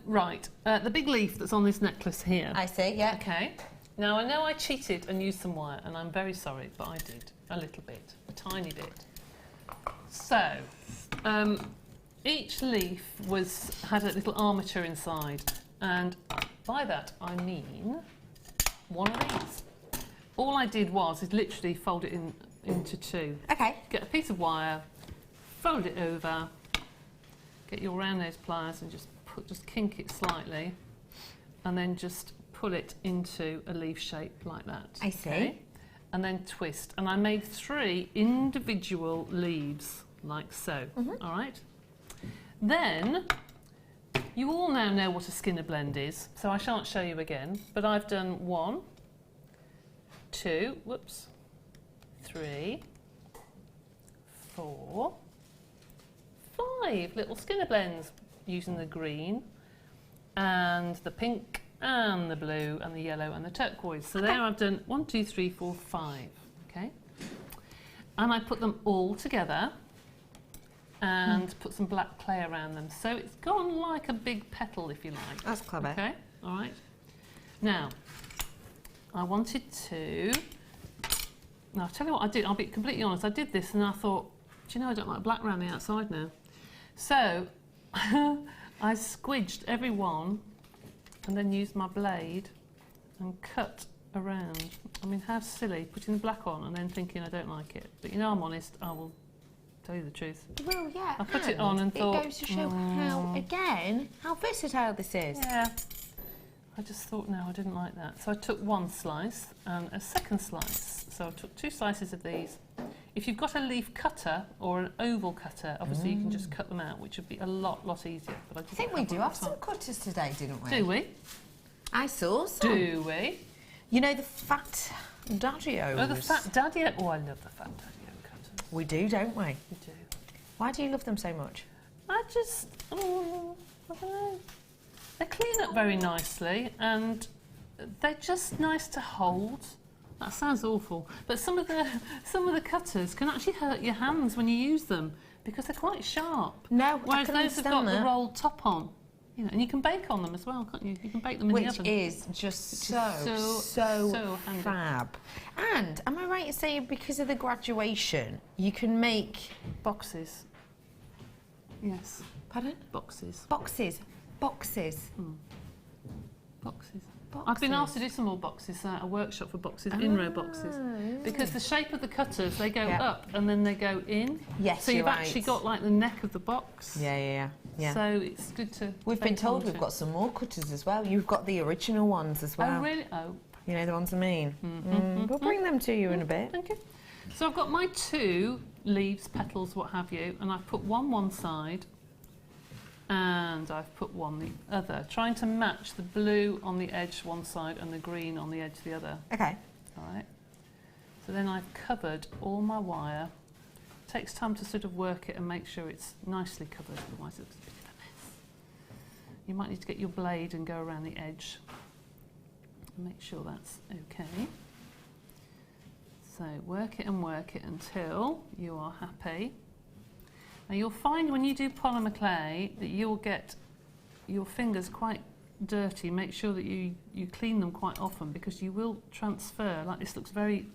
Speaker 7: Right, the big leaf that's on this necklace here.
Speaker 6: I see, yeah.
Speaker 7: Okay. Now, I know I cheated and used some wire, and I'm very sorry, but I did. A little bit. A tiny bit. So, each leaf had a little armature inside, and by that I mean one of these. All I did is literally fold it into two.
Speaker 6: Okay.
Speaker 7: Get a piece of wire, fold it over, get your round nose pliers and just kink it slightly, and then just pull it into a leaf shape like that.
Speaker 6: I see.
Speaker 7: Okay? And then twist. And I made 3 individual leaves, like so. All right? Then, you all now know what a Skinner blend is, so I shan't show you again, but I've done 1, 2, 3, 4, 5 little Skinner blends using the green and the pink and the blue and the yellow and the turquoise. So there I've done 1, 2, 3, 4, 5. Okay, and I put them all together and put some black clay around them. So it's gone like a big petal, if you like.
Speaker 6: That's clever.
Speaker 7: Okay, all right. Now, I wanted to... Now, I'll tell you what I did. I'll be completely honest. I did this and I thought, do you know I don't like black around the outside now? So, I squidged every one and then used my blade and cut around. I mean, how silly, putting the black on and then thinking I don't like it. But you know, I'm honest, I will tell you the truth.
Speaker 6: Well, yeah.
Speaker 7: I put it on and thought...
Speaker 6: It goes to show how versatile this is.
Speaker 7: Yeah. I just thought, no, I didn't like that. So I took 1 slice and a second slice. So I took 2 slices of these. If you've got a leaf cutter or an oval cutter, obviously you can just cut them out, which would be a lot easier. But I
Speaker 6: think we do have some cutters today, didn't we?
Speaker 7: Do we?
Speaker 6: I saw some.
Speaker 7: Do we?
Speaker 6: You know the fat daddy-os?
Speaker 7: Oh, the fat daddy-o. Oh, I love the fat daddy-o cutters.
Speaker 6: We do, don't we?
Speaker 7: We do.
Speaker 6: Why do you love them so much?
Speaker 7: I don't know. They clean up very nicely and they're just nice to hold. That sounds awful, but some of the cutters can actually hurt your hands when you use them because they're quite sharp.
Speaker 6: No,
Speaker 7: whereas
Speaker 6: I can
Speaker 7: those have got
Speaker 6: understand
Speaker 7: the rolled top on, you know, and you can bake on them as well, can't you? You can bake them in the oven.
Speaker 6: Which is just so
Speaker 7: handy.
Speaker 6: fab. And am I right in saying because of the graduation, you can make
Speaker 7: boxes? Yes.
Speaker 6: Pardon?
Speaker 7: Boxes.
Speaker 6: Boxes. Boxes.
Speaker 7: Boxes.
Speaker 6: boxes?
Speaker 7: I've been asked to do some more boxes, a workshop for boxes, in-row boxes. Because the shape of the cutters, they go up and then they go in.
Speaker 6: Yes,
Speaker 7: so you've actually got like the neck of the box.
Speaker 6: Yeah.
Speaker 7: So it's good to...
Speaker 6: We've been told we've got some more cutters as well. You've got the original ones as well.
Speaker 7: Oh, really? Oh.
Speaker 6: You know the ones I mean? We'll bring them to you in a bit.
Speaker 7: Thank you. So I've got my 2 leaves, petals, what have you, and I've put one side and I've put one the other, trying to match the blue on the edge one side and the green on the edge the other.
Speaker 6: Okay.
Speaker 7: All right. So then I've covered all my wire. It takes time to sort of work it and make sure it's nicely covered, otherwise it looks a bit of a mess. You might need to get your blade and go around the edge and make sure that's okay. So work it until you are happy. Now you'll find when you do polymer clay that you'll get your fingers quite dirty. Make sure that you clean them quite often, because you will transfer. Like this looks very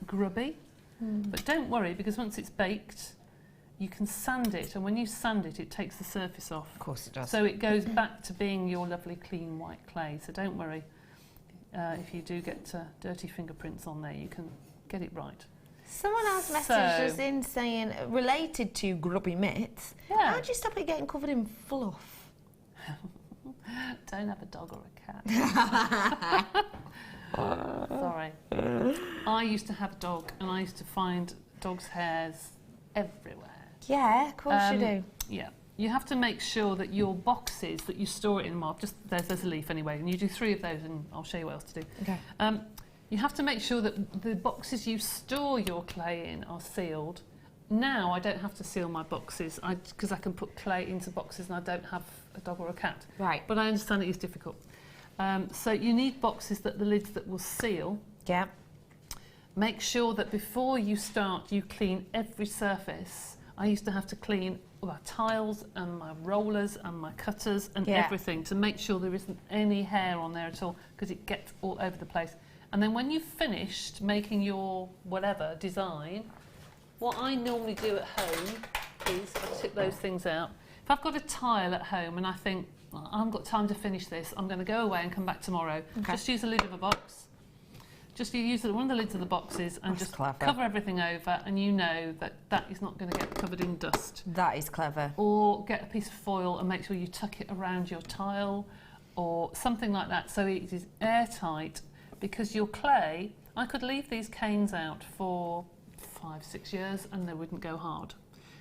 Speaker 7: grubby, but don't worry, because once it's baked you can sand it, and when you sand it, it takes the surface off.
Speaker 6: Of course it does.
Speaker 7: So it goes back to being your lovely clean white clay, so don't worry if you do get dirty fingerprints on there, you can get it right.
Speaker 6: Someone else messaged us in saying, related to grubby mitts, how do you stop it getting covered in fluff?
Speaker 7: Don't have a dog or a cat. Sorry. I used to have a dog, and I used to find dogs' hairs everywhere.
Speaker 6: Yeah, of course you do.
Speaker 7: Yeah. You have to make sure that your boxes that you store it in, Marv, just there's a leaf anyway, and you do 3 of those, and I'll show you what else to do.
Speaker 6: Okay.
Speaker 7: You have to make sure that the boxes you store your clay in are sealed. Now I don't have to seal my boxes because I can put clay into boxes and I don't have a dog or a cat.
Speaker 6: Right.
Speaker 7: But I understand it is difficult. So you need boxes that the lids that will seal.
Speaker 6: Yeah.
Speaker 7: Make sure that before you start you clean every surface. I used to have to clean my tiles and my rollers and my cutters and everything to make sure there isn't any hair on there at all, because it gets all over the place. And then when you've finished making your whatever design, what I normally do at home is I tip those things out. If I've got a tile at home and I think, well, I haven't got time to finish this, I'm going to go away and come back tomorrow. Okay. Just use the lid of a box. Just use one of the lids of the boxes and just cover everything over, and you know that that is not going to get covered in dust.
Speaker 6: That is clever.
Speaker 7: Or get a piece of foil and make sure you tuck it around your tile or something like that so it is airtight, because your clay, I could leave these canes out for 5-6 years and they wouldn't go hard.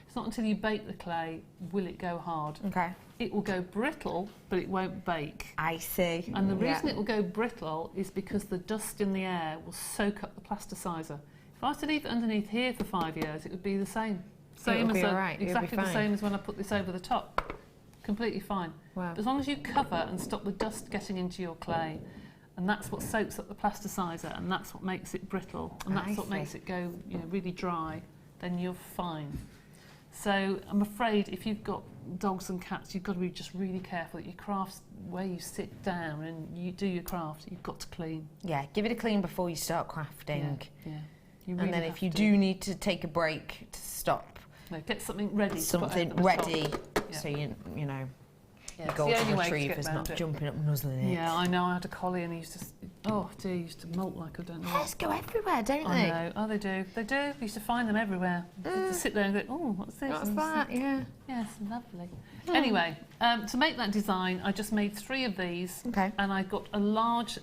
Speaker 7: It's not until you bake the clay will it go hard. Okay. It will go brittle, but it won't bake.
Speaker 6: I see.
Speaker 7: And the reason it will go brittle is because the dust in the air will soak up the plasticizer. If I was to leave it underneath here for 5 years, it would be the same. Exactly the same as when I put this over the top. Completely fine. Wow. But as long as you cover and stop the dust getting into your clay, and that's what soaks up the plasticizer, and that's what makes it brittle, and that's what makes it go, really dry, then you're fine. So I'm afraid if you've got dogs and cats, you've got to be just really careful that your crafts, where you sit down and you do your craft, you've got to clean.
Speaker 6: Yeah, give it a clean before you start crafting.
Speaker 7: Yeah. You really
Speaker 6: and then if you do need to take a break to stop,
Speaker 7: get something ready.
Speaker 6: Something ready, so you know.
Speaker 7: Yeah,
Speaker 6: the golden retriever's not jumping up and nuzzling it.
Speaker 7: Yeah, I know. I had a collie and he used to, he used to molt like I don't know.
Speaker 6: Hairs go everywhere, don't they?
Speaker 7: I know. Oh, they do. They do. We used to find them everywhere. To sit there and go, oh, what's this?
Speaker 6: What's that? Yeah.
Speaker 7: Yes, lovely. Anyway, to make that design, I just made 3 of these. Okay. And I got a large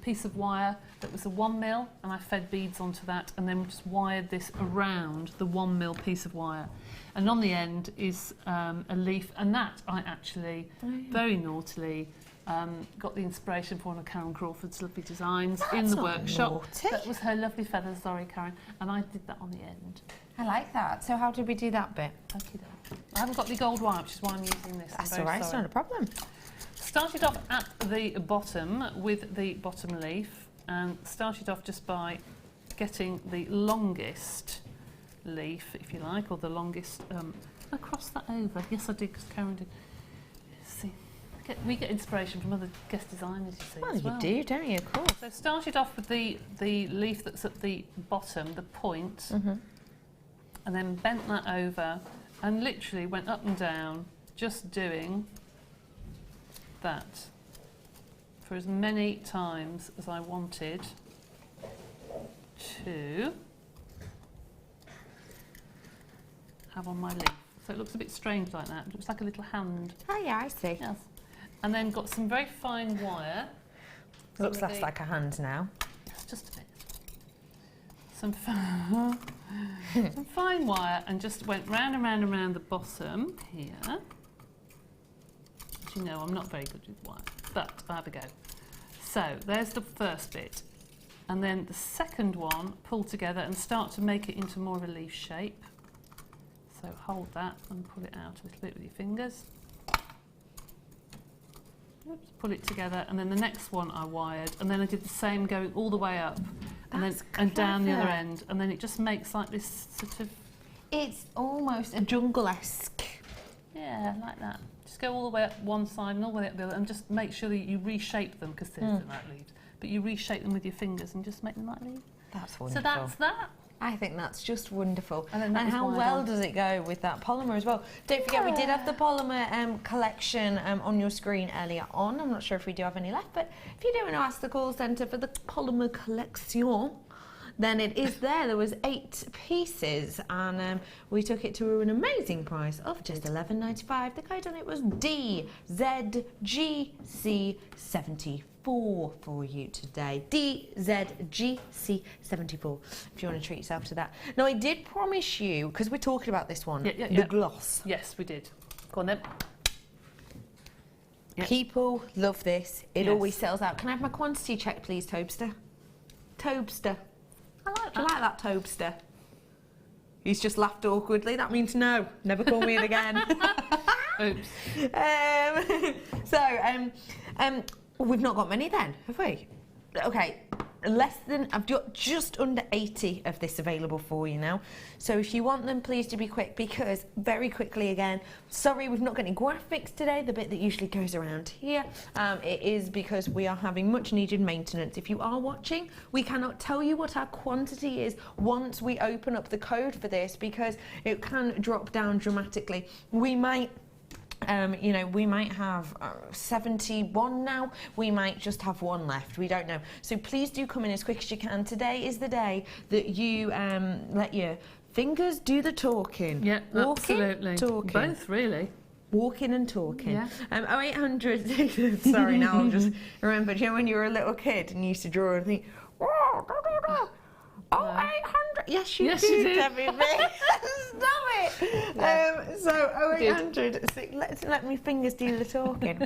Speaker 7: piece of wire that was a 1 mil, and I fed beads onto that, and then just wired this around the 1 mil piece of wire. And on the end is a leaf, and that I actually, very naughtily, got the inspiration for one of Karen Crawford's lovely designs in the workshop.
Speaker 6: Naughty.
Speaker 7: That was her lovely feathers, sorry Karen, and I did that on the end.
Speaker 6: I like that. So how did we do that bit?
Speaker 7: Okay, I haven't got the gold wire, which is why I'm using this.
Speaker 6: That's all right, it's not a problem.
Speaker 7: Started off at the bottom with the bottom leaf, and started off just by getting the longest leaf, if you like, or the longest. I crossed that over. Yes, I did, because Karen did. See, we get inspiration from other guest designers, you see.
Speaker 6: Well, you do, don't you? Of course.
Speaker 7: So started off with the leaf that's at the bottom, the point, and then bent that over, and literally went up and down, just doing that. for as many times as I wanted to have on my leaf. So it looks a bit strange like that. It looks like a little hand.
Speaker 6: Oh yeah, I see.
Speaker 7: Yes. And then got some very fine wire.
Speaker 6: Looks less like a hand now.
Speaker 7: Yes, just a bit. Some fine wire, and just went round and round and round the bottom here. As you know, I'm not very good with wire, but I'll have a go. So there's the first bit. And then the second one, pull together and start to make it into more of a leaf shape. So hold that and pull it out a little bit with your fingers. Oops, pull it together, and then the next one I wired, and then I did the same going all the way up, and then and down the other end, and then it just makes like this sort of.
Speaker 6: It's almost a jungle-esque.
Speaker 7: Yeah, like that. Just go all the way up one side and all the way up the other, and just make sure that you reshape them, because they're like leaves. But you reshape them with your fingers and just make them like leaves.
Speaker 6: That's wonderful.
Speaker 7: So that's that.
Speaker 6: I think that's just wonderful.
Speaker 7: And
Speaker 6: how well does it go with that polymer as well? Don't forget, we did have the polymer collection on your screen earlier on. I'm not sure if we do have any left, but if you do want to ask the call centre for the polymer collection, then it is there. There was 8 pieces, and we took it to an amazing price of just $11.95. The code on it was DZGC74 for you today. DZGC74, if you want to treat yourself to that. Now, I did promise you, because we're talking about this one, the gloss.
Speaker 7: Yes, we did. Go on then. Yep.
Speaker 6: People love this. It always sells out. Can I have my quantity check, please, Tobster? Tobster. I like that. Do you like that, Tobster? He's just laughed awkwardly. That means no. Never call me in again.
Speaker 7: Oops.
Speaker 6: We've not got many then, have we? Okay, I've got just under 80 of this available for you now. So if you want them, please do be quick, because very quickly again, sorry we've not got any graphics today, the bit that usually goes around here. It is because we are having much needed maintenance. If you are watching, we cannot tell you what our quantity is once we open up the code for this, because it can drop down dramatically. We might we might have 71 now. We might just have 1 left. We don't know. So please do come in as quick as you can. Today is the day that you let your fingers do the talking.
Speaker 7: Yeah,
Speaker 6: walking,
Speaker 7: absolutely.
Speaker 6: Talking.
Speaker 7: Both, really.
Speaker 6: Walking and talking.
Speaker 7: Yeah.
Speaker 6: 0800. Sorry, now I'm just remembered. You know when you were a little kid and you used to draw and think, 0800. Yes, you did, Debbie. Stop it. So 0800. Let me fingers do the talking.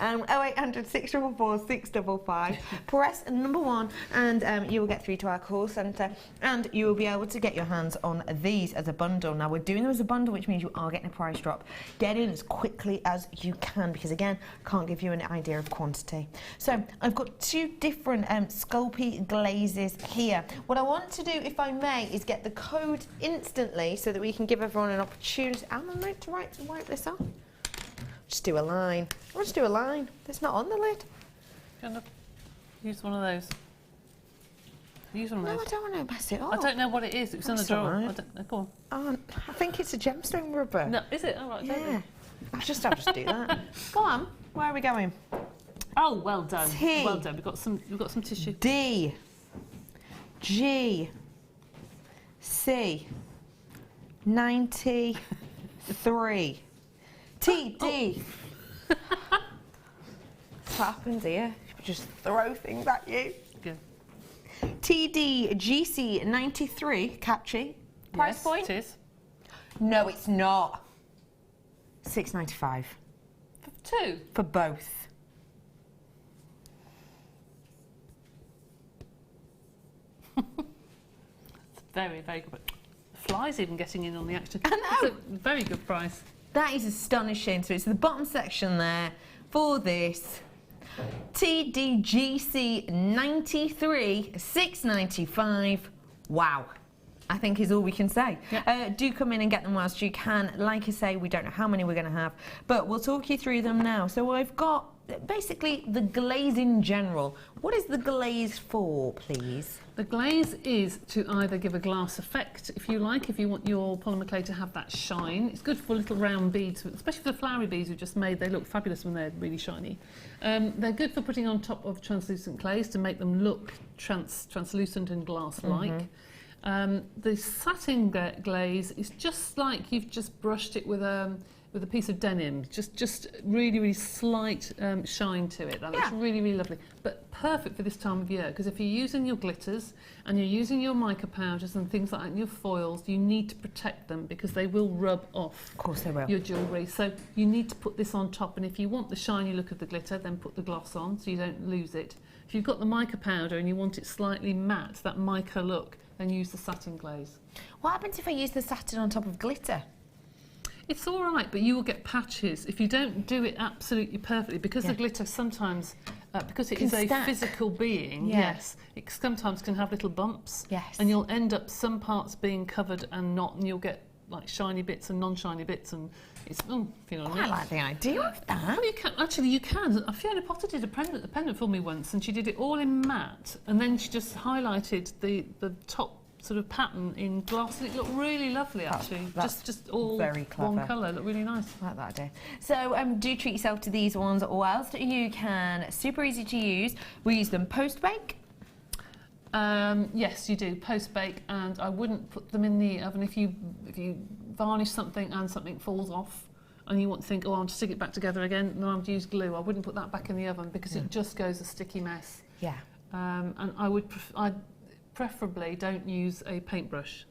Speaker 6: 0800 644 655. Press number 1, and you will get through to our call centre, and you will be able to get your hands on these as a bundle. Now we're doing them as a bundle, which means you are getting a price drop. Get in as quickly as you can, because again, can't give you an idea of quantity. So I've got 2 different Sculpey glazes here. What I want to do, if I may, is get the code instantly so that we can give everyone an opportunity. Am I meant to wipe this off? Just do a line. I'll just do a line. It's not on the lid.
Speaker 7: Use one of those. Use one of those.
Speaker 6: No, I don't want to mess it up.
Speaker 7: I don't know what it is. It's on the drawer. Right. I don't know. Go on.
Speaker 6: I think it's a gemstone rubber.
Speaker 7: No, is it? All right.
Speaker 6: Yeah. I'll just do that. Go on. Where are we going?
Speaker 7: Oh, well done.
Speaker 6: T.
Speaker 7: Well done. We've got some tissue.
Speaker 6: D. G. C. 93. T. D. That's what happens here. Just throw things at you.
Speaker 7: Good.
Speaker 6: TDGC 93. Catchy. Price point?
Speaker 7: It is.
Speaker 6: No, it's not. $6.95.
Speaker 7: For 2?
Speaker 6: For both.
Speaker 7: Very, very good. The fly's even getting in on the action.
Speaker 6: I know.
Speaker 7: It's a very good price.
Speaker 6: That is astonishing. So it's the bottom section there for this. TDGC 93, $6.95. Wow. I think is all we can say. Do come in and get them whilst you can. Like I say, we don't know how many we're going to have, but we'll talk you through them now. So I've got basically the glaze in general. What is the glaze for, please?
Speaker 7: The glaze is to either give a glass effect, if you like, if you want your polymer clay to have that shine. It's good for little round beads, especially for the flowery beads we've just made. They look fabulous when they're really shiny. They're good for putting on top of translucent clays to make them look translucent and glass-like. The satin glaze is just like you've just brushed it with a piece of denim, just really, really slight shine to it. That looks really, really lovely. But perfect for this time of year, because if you're using your glitters and you're using your mica powders and things like that, and your foils, you need to protect them because they will rub off.
Speaker 6: Of course they will.
Speaker 7: Your jewellery. So you need to put this on top, and if you want the shiny look of the glitter, then put the gloss on so you don't lose it. If you've got the mica powder and you want it slightly matte, that mica look, then use the satin glaze.
Speaker 6: What happens if I use the satin on top of glitter?
Speaker 7: It's all right, but you will get patches if you don't do it absolutely perfectly, because the glitter sometimes, because it is a physical being, it sometimes can have little bumps, and you'll end up some parts being covered and not, and you'll get like shiny bits and non-shiny bits, and it's, if you know what I mean.
Speaker 6: I like the idea of that.
Speaker 7: Well, you can, actually you can. Fiona Potter did a pendant for me once, and she did it all in matte, and then she just highlighted the top sort of pattern in gloss, and it looked really lovely actually. Just all
Speaker 6: very clever.
Speaker 7: One colour, looked really nice.
Speaker 6: I like that idea. So do treat yourself to these ones, whilst you can. Super easy to use. We use them post-bake.
Speaker 7: Yes, you do post-bake, and I wouldn't put them in the oven if you varnish something and something falls off, and you want to think, oh, I'll stick it back together again. No, I'd use glue. I wouldn't put that back in the oven because it just goes a sticky mess.
Speaker 6: Yeah.
Speaker 7: And I'd preferably don't use a paintbrush.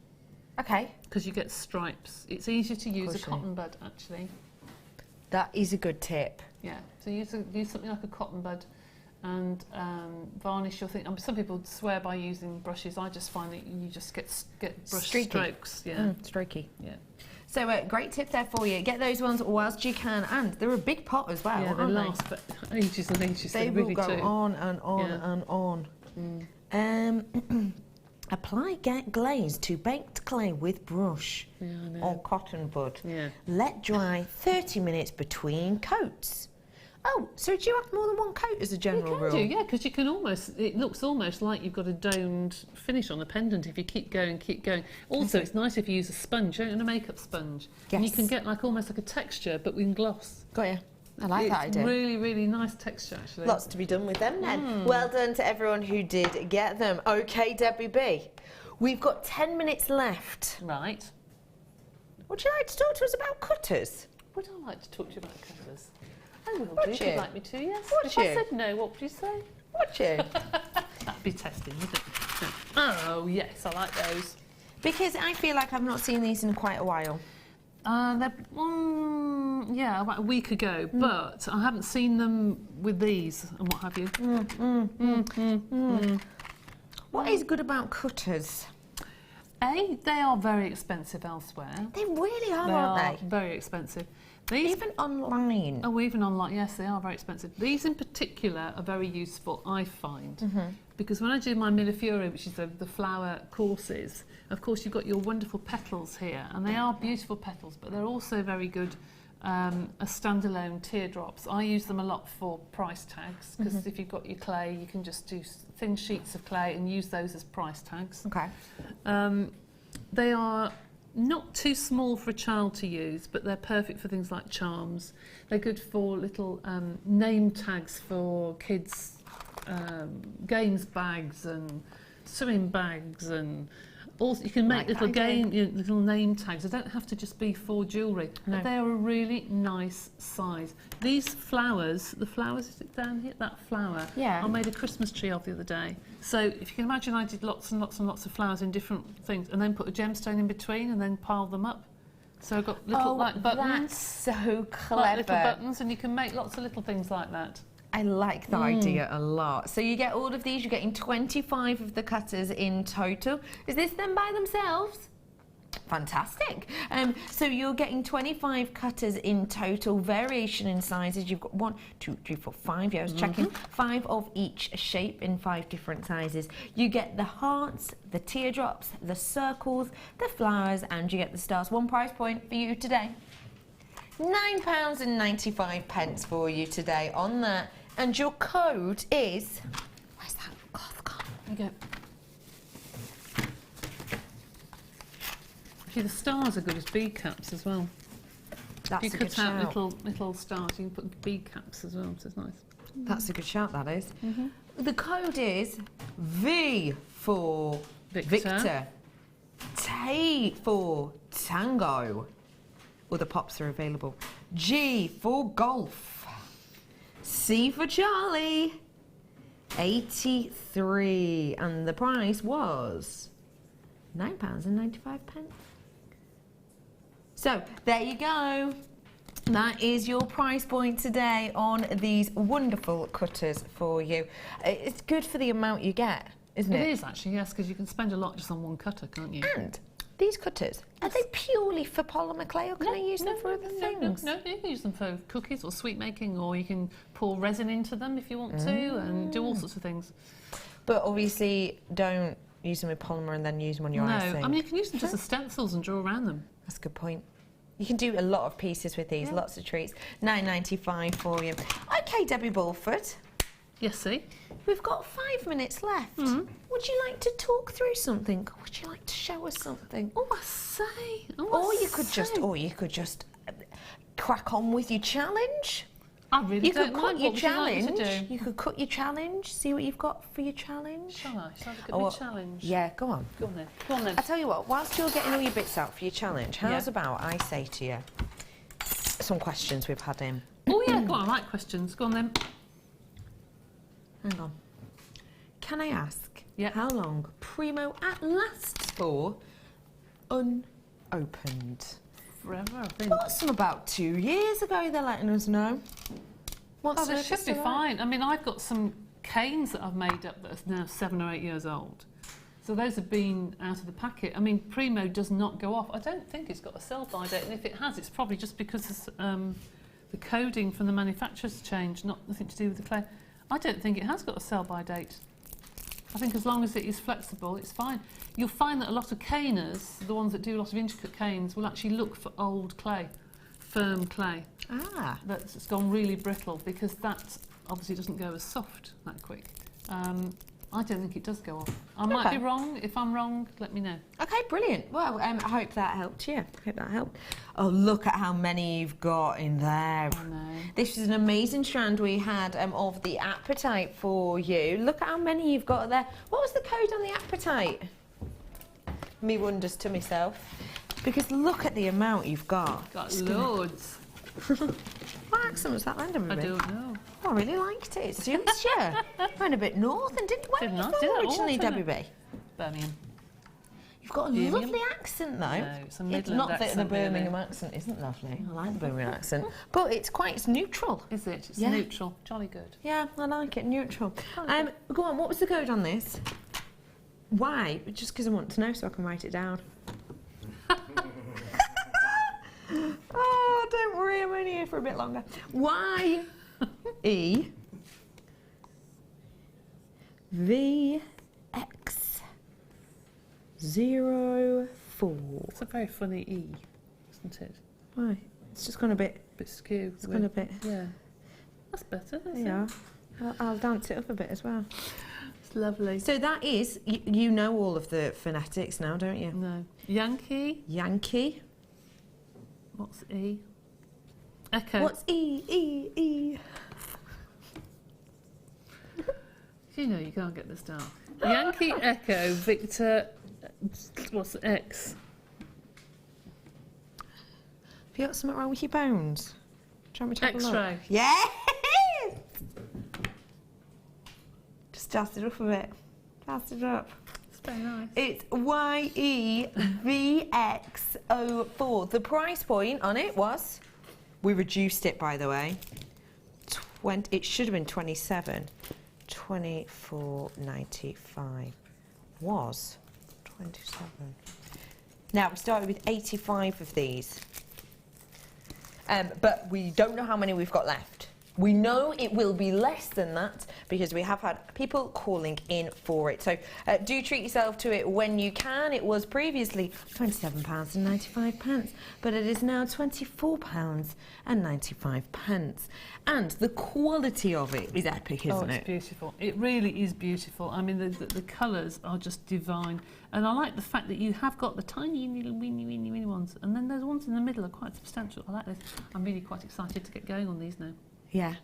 Speaker 6: Okay.
Speaker 7: Because you get stripes. It's easier to use a cotton bud, actually.
Speaker 6: That is a good tip.
Speaker 7: Yeah. So use something like a cotton bud and varnish your thing. Some people swear by using brushes. I just find that you just get brush strokes. Yeah.
Speaker 6: Streaky.
Speaker 7: Yeah.
Speaker 6: So great tip there for you. Get those ones whilst you can, and they're a big pot as well.
Speaker 7: Yeah, they last for ages and ages.
Speaker 6: They will go on and on and on. Apply glaze to baked clay with brush or cotton bud.
Speaker 7: Yeah.
Speaker 6: Let dry 30 minutes between coats. Oh, so do you have more than one coat as a general rule?
Speaker 7: You can do, yeah, because you can it looks almost like you've got a domed finish on a pendant if you keep going, keep going. Also, it's nice if you use a sponge, don't you, a makeup sponge.
Speaker 6: Yes.
Speaker 7: And you can get like almost like a texture, but with gloss.
Speaker 6: Got you. I like that idea.
Speaker 7: Really, really nice texture, actually.
Speaker 6: Lots to be done with them then. Well done to everyone who did get them. Okay, Debbie B, we've got 10 minutes left.
Speaker 7: Right.
Speaker 6: Would you like to talk to us about cutters?
Speaker 7: Would I like to talk to you about cutters? I will
Speaker 6: Would
Speaker 7: do if
Speaker 6: you?
Speaker 7: you'd like me to, yes.
Speaker 6: Would
Speaker 7: if
Speaker 6: you?
Speaker 7: I said no, what would you say?
Speaker 6: Would you?
Speaker 7: That'd be testing, wouldn't it? Oh, yes, I like those.
Speaker 6: Because I feel like I've not seen these in quite a while.
Speaker 7: Yeah, about a week ago, but I haven't seen them with these and what have you.
Speaker 6: What is good about cutters?
Speaker 7: They are very expensive elsewhere.
Speaker 6: They really are, aren't they?
Speaker 7: Very expensive. These,
Speaker 6: even online.
Speaker 7: Oh, even online, yes, they are very expensive. These in particular are very useful, I find, because when I do my Millefiori, which is the flower courses, of course you've got your wonderful petals here, and they are beautiful petals, but they're also very good as standalone teardrops. I use them a lot for price tags, because if you've got your clay, you can just do thin sheets of clay and use those as price tags.
Speaker 6: Okay.
Speaker 7: They are not too small for a child to use, but they're perfect for things like charms. They're good for little name tags for kids' games bags and swimming bags, and also you can make little little name tags. They don't have to just be for jewellery.
Speaker 6: No.
Speaker 7: But they are a really nice size. These flowers, the flowers, is it down here? That flower.
Speaker 6: Yeah.
Speaker 7: I made a Christmas tree of the other day. So if you can imagine, I did lots and lots and lots of flowers in different things, and then put a gemstone in between, and then pile them up. So I've got little like buttons.
Speaker 6: That's so clever.
Speaker 7: Like little buttons, and you can make lots of little things like that.
Speaker 6: I like that idea a lot. So you get all of these, you're getting 25 of the cutters in total. Is this them by themselves? Fantastic. So you're getting 25 cutters in total, variation in sizes. You've got 1, 2, 3, 4, 5. Yeah, I was checking. 5 of each shape in 5 different sizes. You get the hearts, the teardrops, the circles, the flowers, and you get the stars. One price point for you today. £9.95 for you today on that. And your code is... Where's that cloth gone?
Speaker 7: There you go. The stars are good as bead caps as well.
Speaker 6: That's
Speaker 7: if you cut out little stars, you can put bead caps as well, so it's nice.
Speaker 6: That's a good shout, that is. The code is V for Victor, T for Tango. All the pops are available. G for Golf, C for Charlie, 83, and the price was £9.95. So there you go. That is your price point today on these wonderful cutters for you. It's good for the amount you get, isn't it?
Speaker 7: It is actually, yes, because you can spend a lot just on one cutter, can't you?
Speaker 6: And these cutters, are they purely for polymer clay, or can I use them for other things?
Speaker 7: No, you can use them for cookies or sweet making, or you can pour resin into them if you want to, and do all sorts of things.
Speaker 6: But obviously, don't use them with polymer and then use them on your icing.
Speaker 7: I mean, you can use them just as stencils and draw around them.
Speaker 6: That's a good point. You can do a lot of pieces with these, lots of treats. £9.95 for you. Okay, Debbie Bulford.
Speaker 7: Yes, see?
Speaker 6: We've got 5 minutes left. Would you like to talk through something? Would you like to show us something?
Speaker 7: Oh, I say.
Speaker 6: Or you could just crack on with your challenge.
Speaker 7: I really don't
Speaker 6: could cut
Speaker 7: mind.
Speaker 6: your
Speaker 7: What would you like me to
Speaker 6: challenge.
Speaker 7: do?
Speaker 6: You could cut your challenge. See what you've got for your challenge.
Speaker 7: Shall I? Shall I look at my challenge?
Speaker 6: Yeah, go on.
Speaker 7: Go on then. Go on then.
Speaker 6: I tell you what. Whilst you're getting all your bits out for your challenge, how's about I say to you some questions we've had in?
Speaker 7: Oh yeah, go on. I like questions. Go on then.
Speaker 6: Hang on. Can I ask how long Primo at lasts for unopened?
Speaker 7: Forever, I think.
Speaker 6: Got some about 2 years ago, they're letting us know.
Speaker 7: Oh, they should be fine. I mean, I've got some canes that I've made up that are now 7 or 8 years old. So those have been out of the packet. I mean, Primo does not go off. I don't think it's got a sell-by date, and if it has, it's probably just because the coding from the manufacturer's changed, nothing to do with the clay. I don't think it has got a sell-by date. I think as long as it is flexible, it's fine. You'll find that a lot of caners, the ones that do a lot of intricate canes, will actually look for old clay, firm clay. That's gone really brittle, because that obviously doesn't go as soft that quick. I don't think it does go off. I might be wrong. If I'm wrong, let me know.
Speaker 6: Okay, brilliant. Well, I hope that helped you. Hope that helped. Oh, look at how many you've got in there.
Speaker 7: I know.
Speaker 6: This is an amazing strand we had of the Appetite for you. Look at how many you've got there. What was the code on the Appetite? Me wonders to myself. Because look at the amount you've got.
Speaker 7: Got loads.
Speaker 6: What accent was that, Landon?
Speaker 7: I don't know.
Speaker 6: Oh, I really liked it. It suits you. Went a bit north and didn't. Where were you from originally, Debbie B?
Speaker 7: Birmingham.
Speaker 6: You've got a lovely accent, though.
Speaker 7: No, it's a Midland
Speaker 6: not
Speaker 7: accent,
Speaker 6: that the Birmingham
Speaker 7: really.
Speaker 6: accent isn't lovely. I like the Birmingham accent, but it's neutral.
Speaker 7: Is it? It's neutral. Jolly good.
Speaker 6: Yeah, I like it. Neutral. Go on. What was the code on this? Why? Just because I want to know, so I can write it down. Oh, don't worry. I'm only here for a bit longer. YE VX04.
Speaker 7: It's a very funny E, isn't it?
Speaker 6: Why? It's just gone a bit
Speaker 7: skew.
Speaker 6: It's gone a bit.
Speaker 7: Yeah. That's better, isn't it?
Speaker 6: Yeah. I'll dance it up a bit as well.
Speaker 7: It's lovely.
Speaker 6: So that is, you know all of the phonetics now, don't you?
Speaker 7: No. Yankee.
Speaker 6: Yankee.
Speaker 7: What's E? Echo.
Speaker 6: What's E?
Speaker 7: You know you can't get this down. Yankee, Echo, Victor, what's X?
Speaker 6: Have you got something wrong with your bones? Do you want me to have a look?
Speaker 7: X-ray.
Speaker 6: Yes! Just jazz it up a bit. Jazz it up.
Speaker 7: It's very nice.
Speaker 6: It's YEVX04. The price point on it was, we reduced it by the way, it should have been 27. 24.95 was 27. Now, we started with 85 of these. But we don't know how many we've got left. We know it will be less than that because we have had people calling in for it. So do treat yourself to it when you can. It was previously £27.95, but it is now £24.95. And the quality of it is epic, isn't it?
Speaker 7: It's beautiful. It really is beautiful. I mean, the colours are just divine. And I like the fact that you have got the tiny little weeny ones, and then those ones in the middle are quite substantial. I like this. I'm really quite excited to get going on these now.
Speaker 6: Yeah,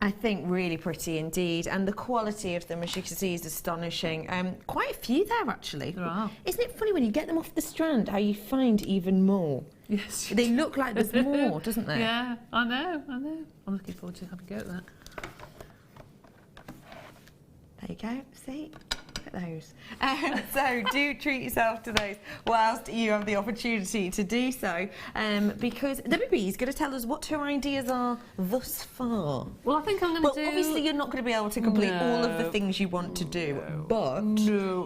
Speaker 6: I think really pretty indeed, and the quality of them, as you can see, is astonishing. Quite a few there, actually.
Speaker 7: There are.
Speaker 6: Isn't it funny when you get them off the strand, how you find even more?
Speaker 7: Yes.
Speaker 6: They look like there's more, doesn't they?
Speaker 7: Yeah, I know. I'm looking forward to having a go at that.
Speaker 6: There you go, see? Look at those. So do treat yourself to those whilst you have the opportunity to do so, because Debbie B is going to tell us what her ideas are thus far.
Speaker 7: Well, I think I'm going to do...
Speaker 6: obviously you're not going to be able to complete all of the things you want to do, but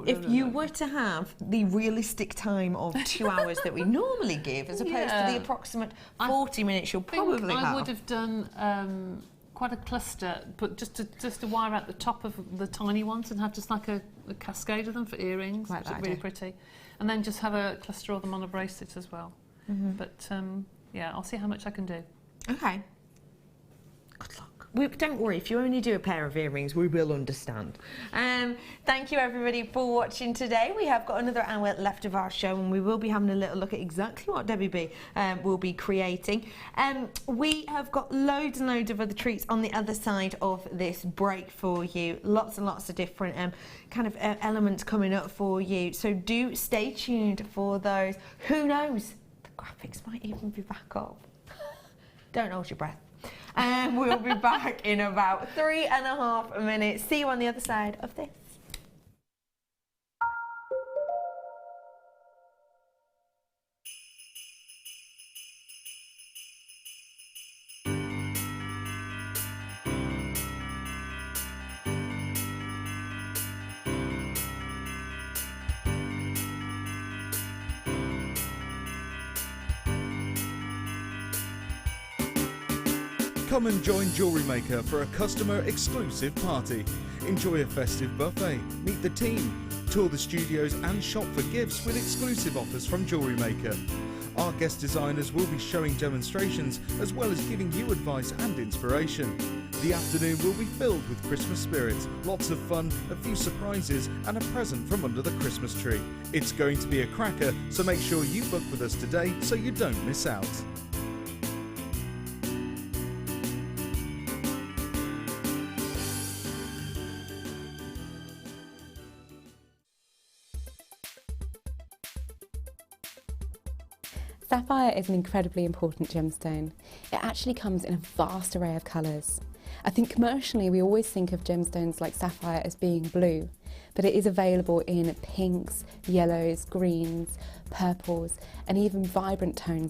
Speaker 6: if you were to have the realistic time of 2 hours that we normally give, as opposed to the approximate 40 minutes you'll probably have.
Speaker 7: I would have done quite a cluster, but just to wire out the top of the tiny ones and have just like a cascade of them for earrings, which are really pretty, and then just have a cluster of them on a bracelet as well. But yeah, I'll see how much I can do.
Speaker 6: Okay. Good luck. Don't worry, if you only do a pair of earrings, we will understand. Thank you everybody for watching today. We have got another hour left of our show, and we will be having a little look at exactly what Debbie B will be creating. We have got loads and loads of other treats on the other side of this break for you. Lots and lots of different kind of elements coming up for you. So do stay tuned for those. Who knows? The graphics might even be back up. Don't hold your breath. And we'll be back in about 3.5 minutes. See you on the other side of this.
Speaker 1: Come and join Jewellery Maker for a customer exclusive party. Enjoy a festive buffet, meet the team, tour the studios and shop for gifts with exclusive offers from Jewellery Maker. Our guest designers will be showing demonstrations as well as giving you advice and inspiration. The afternoon will be filled with Christmas spirit, lots of fun, a few surprises and a present from under the Christmas tree. It's going to be a cracker, so make sure you book with us today so you don't miss out.
Speaker 12: Sapphire is an incredibly important gemstone. It actually comes in a vast array of colours. I think commercially we always think of gemstones like sapphire as being blue, but it is available in pinks, yellows, greens, purples, and even vibrant tones